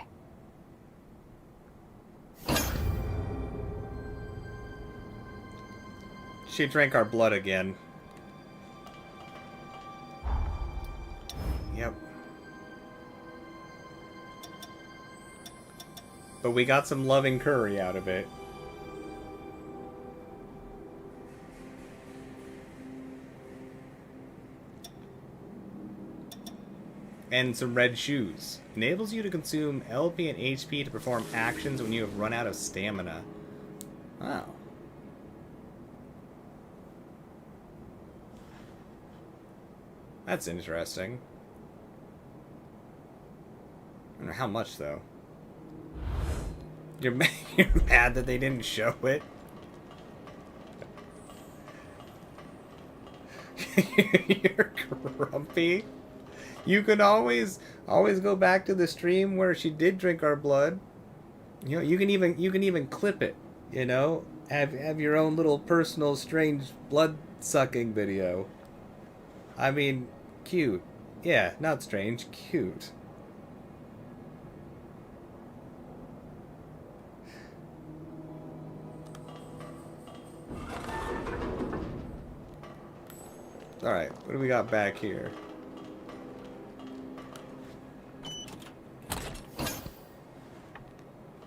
She drank our blood again. Yep. But we got some loving curry out of it. And some red shoes. Enables you to consume LP and HP to perform actions when you have run out of stamina. Wow. That's interesting. I don't know how much, though. You're mad that they didn't show it? You're grumpy? You could always go back to the stream where she did drink our blood. You know, you can even clip it, you know? Have your own little personal strange blood sucking video. I mean, cute. Yeah, not strange, cute. Alright, what do we got back here?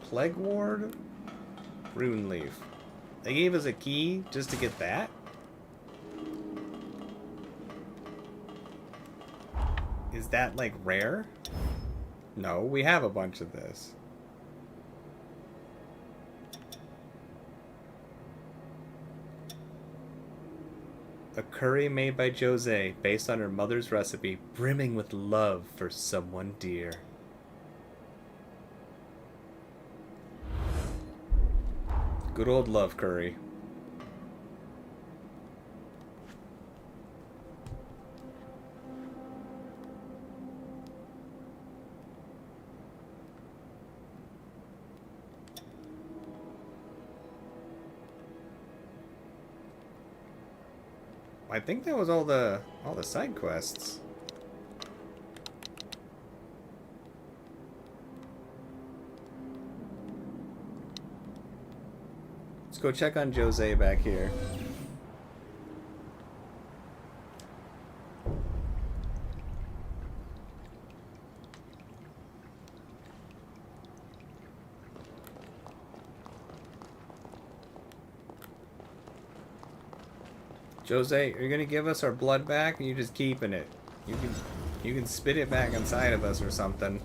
Plague Ward? Rune Leaf. They gave us a key just to get that? Is that, like, rare? No, we have a bunch of this. A curry made by Jose, based on her mother's recipe, brimming with love for someone dear. Good old love curry. I think that was all the side quests. Let's go check on Jose back here. Jose, are you gonna give us our blood back, or are you just keeping it? You can spit it back inside of us or something.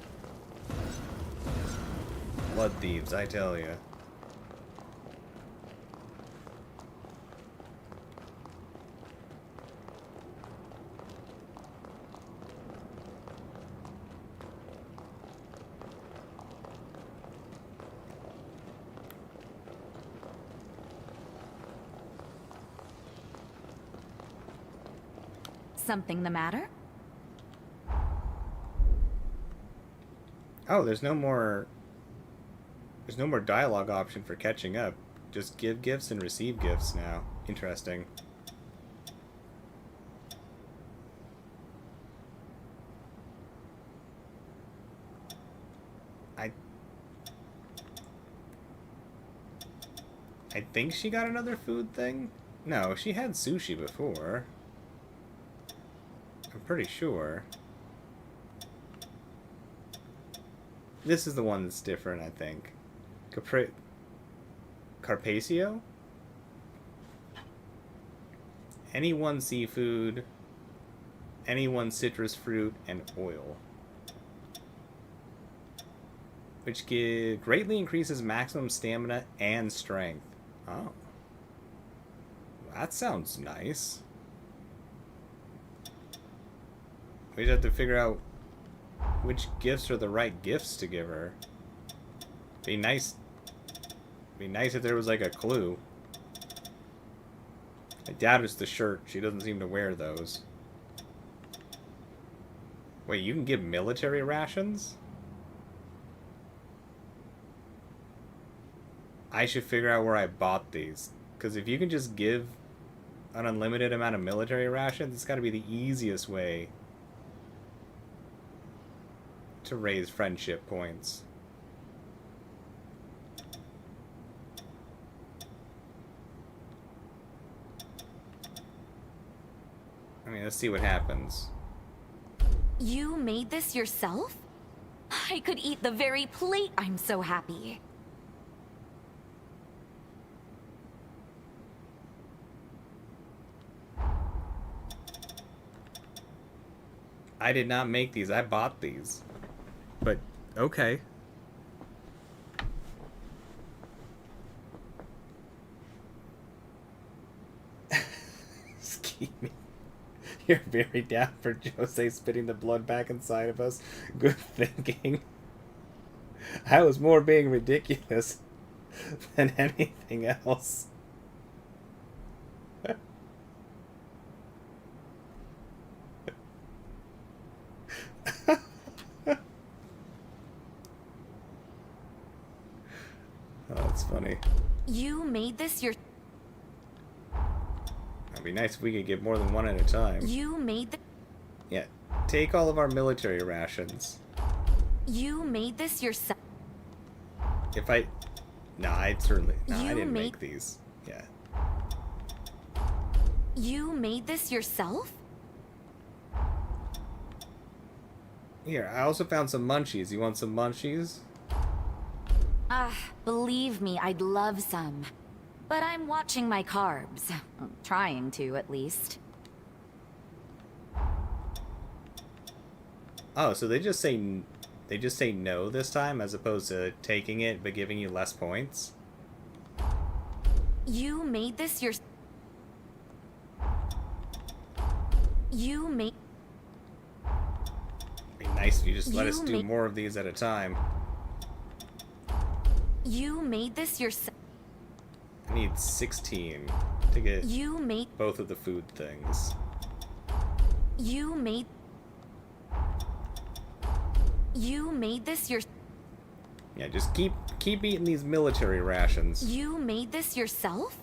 Blood thieves, I tell you. Something the matter? Oh, there's no more dialogue option for catching up. Just give gifts and receive gifts now. Interesting. I think she got another food thing? No, she had sushi before. I'm pretty sure. This is the one that's different, I think. Carpaccio? Any one seafood, any one citrus fruit, and oil. Which greatly increases maximum stamina and strength. Oh. That sounds nice. We just have to figure out which gifts are the right gifts to give her. Be nice if there was like a clue. I doubt it's the shirt. She doesn't seem to wear those. Wait, you can give military rations? I should figure out where I bought these. Because if you can just give an unlimited amount of military rations, it's got to be the easiest way to raise friendship points. I mean, let's see what happens. You made this yourself? I could eat the very plate. I'm so happy. I did not make these. I bought these. But, okay. Excuse me. You're very down for Jose spitting the blood back inside of us. Good thinking. I was more being ridiculous than anything else. Oh, that's funny. You made this your... It'd be nice if we could get more than one at a time. You made the... Yeah, take all of our military rations. You made this yourself? If I... No, I'd certainly... No, I didn't made... make these. Yeah. You made this yourself? Here, I also found some munchies. You want some munchies? Believe me, I'd love some. But I'm watching my carbs. Trying to, at least. Oh, so they just say no this time as opposed to taking it but giving you less points? You made this your... You made... It'd be nice if you just let us do more of these at a time. You made this yourself? I need 16 to get You made... both of the food things. You made... You made this your... Yeah, just keep eating these military rations. You made this yourself?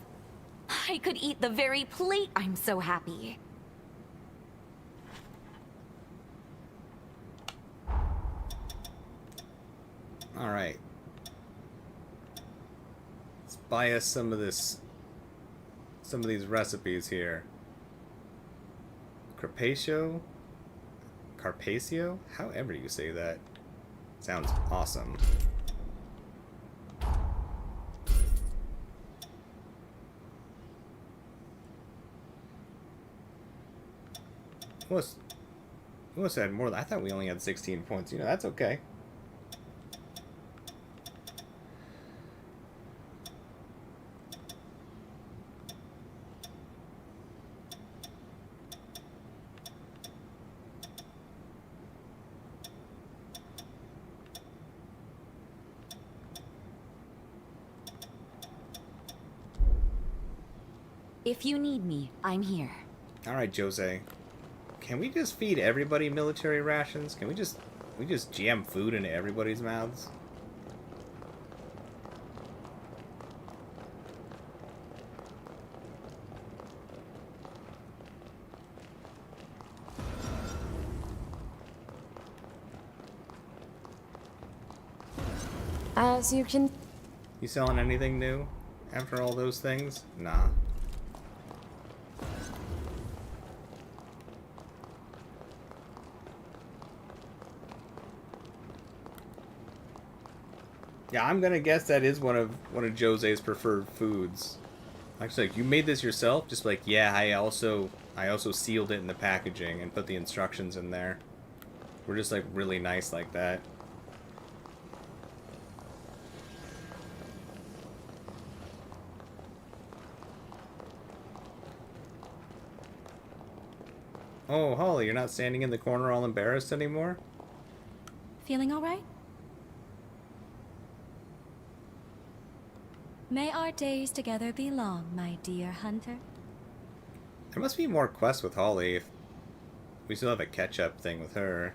I could eat the very plate. I'm so happy. Alright. Let's buy us some of these recipes here. Carpaccio? Carpaccio? However you say that. Sounds awesome. we must have had more. I thought we only had 16 points. You know, that's okay. If you need me, I'm here. All right, Jose. Can we just feed everybody military rations? Can we just jam food into everybody's mouths? As you can... You selling anything new after all those things? Nah. Yeah, I'm gonna guess that is one of Jose's preferred foods. Actually, like, you made this yourself? Just like, yeah, I also sealed it in the packaging and put the instructions in there. We're just like really nice like that. Oh, Holly, you're not standing in the corner all embarrassed anymore? Feeling all right? May our days together be long, my dear hunter. There must be more quests with Holly. If we still have a catch-up thing with her.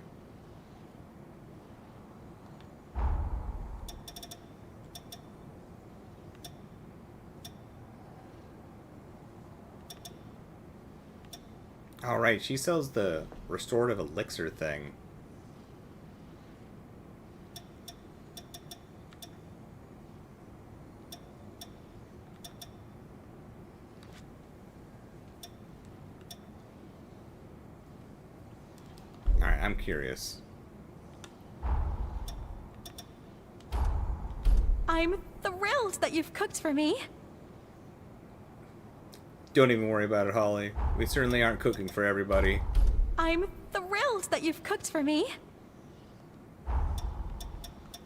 Alright, she sells the restorative elixir thing. Alright, I'm curious. I'm thrilled that you've cooked for me. Don't even worry about it, Holly. We certainly aren't cooking for everybody. I'm thrilled that you've cooked for me.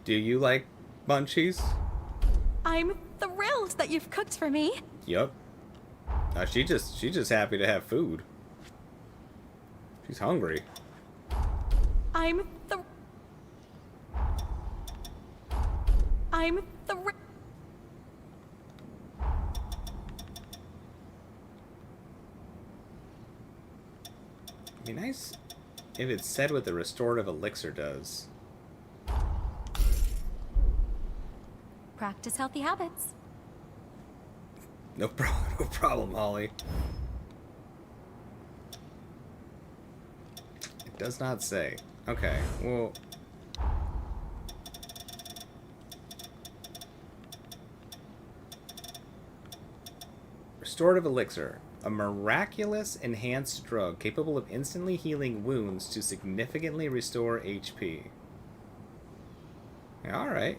Do you like munchies? I'm thrilled that you've cooked for me. Yup. She's just happy to have food. She's hungry. I'm Be nice if it said what the restorative elixir does. Practice healthy habits. No problem, Holly. It does not say. Okay, well... Restorative elixir. A miraculous enhanced drug capable of instantly healing wounds to significantly restore HP. Alright.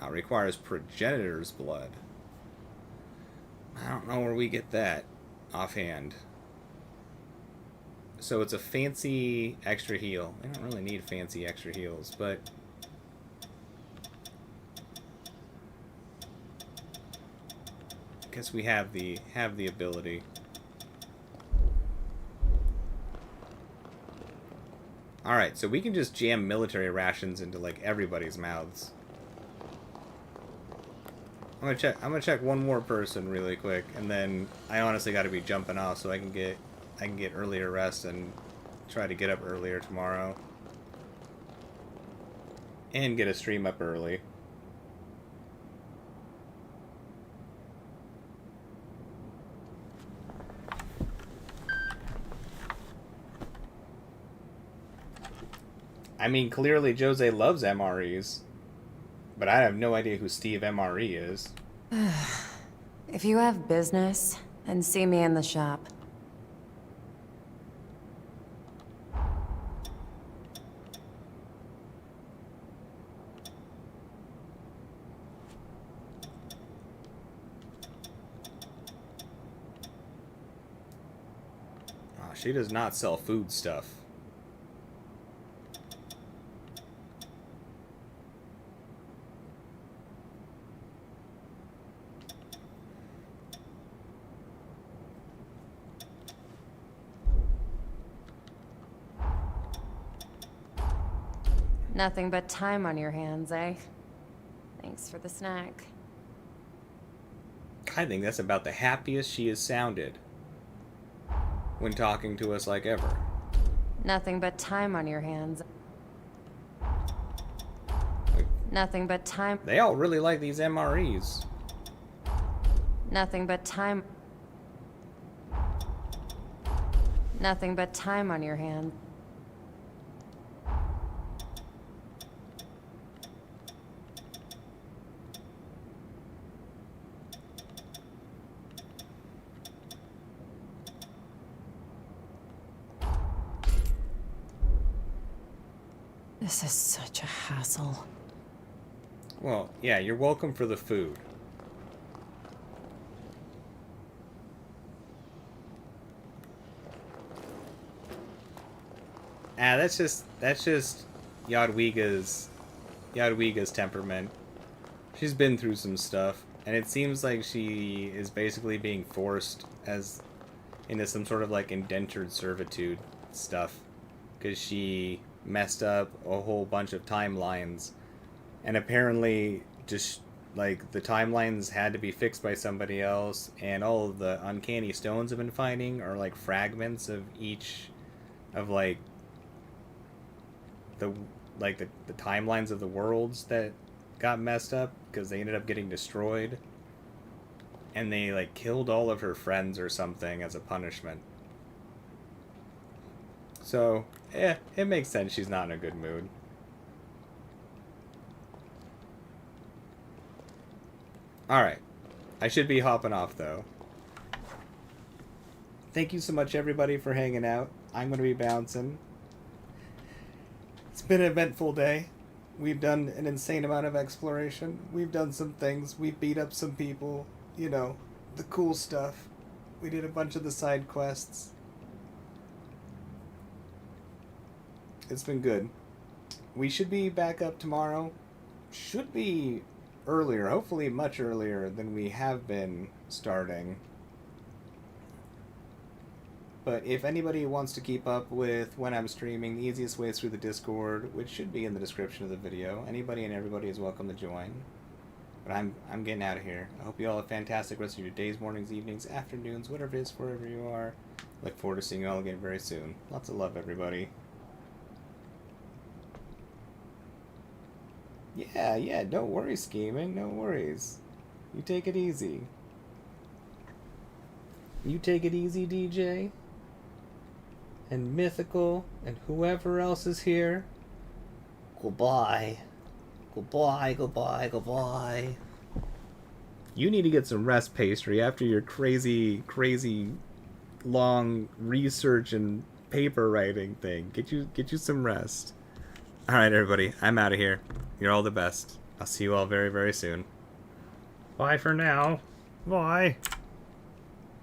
Now requires progenitor's blood. I don't know where we get that offhand. So it's a fancy extra heal. I don't really need fancy extra heals, but... I guess we have the ability. Alright, so we can just jam military rations into like everybody's mouths. I'm gonna check one more person really quick, and then I honestly gotta be jumping off so I can get earlier rest and try to get up earlier tomorrow. And get a stream up early. I mean, clearly Jose loves MREs, but I have no idea who Steve MRE is. If you have business, then see me in the shop. Oh, she does not sell food stuff. Nothing but time on your hands, eh? Thanks for the snack. I think that's about the happiest she has sounded when talking to us like ever. Nothing but time on your hands. Nothing but time. They all really like these MREs. Nothing but time. Nothing but time on your hands. This is such a hassle. Well, yeah, you're welcome for the food. That's just Yadwiga's temperament. She's been through some stuff, and it seems like she is basically being forced into some sort of like indentured servitude stuff, because she messed up a whole bunch of timelines, and apparently just like the timelines had to be fixed by somebody else, and all of the uncanny stones I've been finding are like fragments of each of like the timelines of the worlds that got messed up because they ended up getting destroyed, and they like killed all of her friends or something as a punishment. So, it makes sense she's not in a good mood. Alright. I should be hopping off, though. Thank you so much, everybody, for hanging out. I'm going to be bouncing. It's been an eventful day. We've done an insane amount of exploration. We've done some things. We've beat up some people. You know, the cool stuff. We did a bunch of the side quests. It's been good. We should be back up tomorrow. Should be earlier, hopefully much earlier than we have been starting. But if anybody wants to keep up with when I'm streaming, the easiest way is through the Discord, which should be in the description of the video. Anybody and everybody is welcome to join. But I'm getting out of here. I hope you all have a fantastic rest of your days, mornings, evenings, afternoons, whatever it is, wherever you are. Look forward to seeing you all again very soon. Lots of love, everybody. Yeah, don't worry, scheming. No worries. You take it easy. You take it easy, DJ. And Mythical, and whoever else is here. Goodbye. Goodbye, goodbye, goodbye. You need to get some rest, Pastry, after your crazy long research and paper writing thing. Get you some rest. Alright, everybody, I'm out of here. You're all the best. I'll see you all very, very soon. Bye for now. Bye.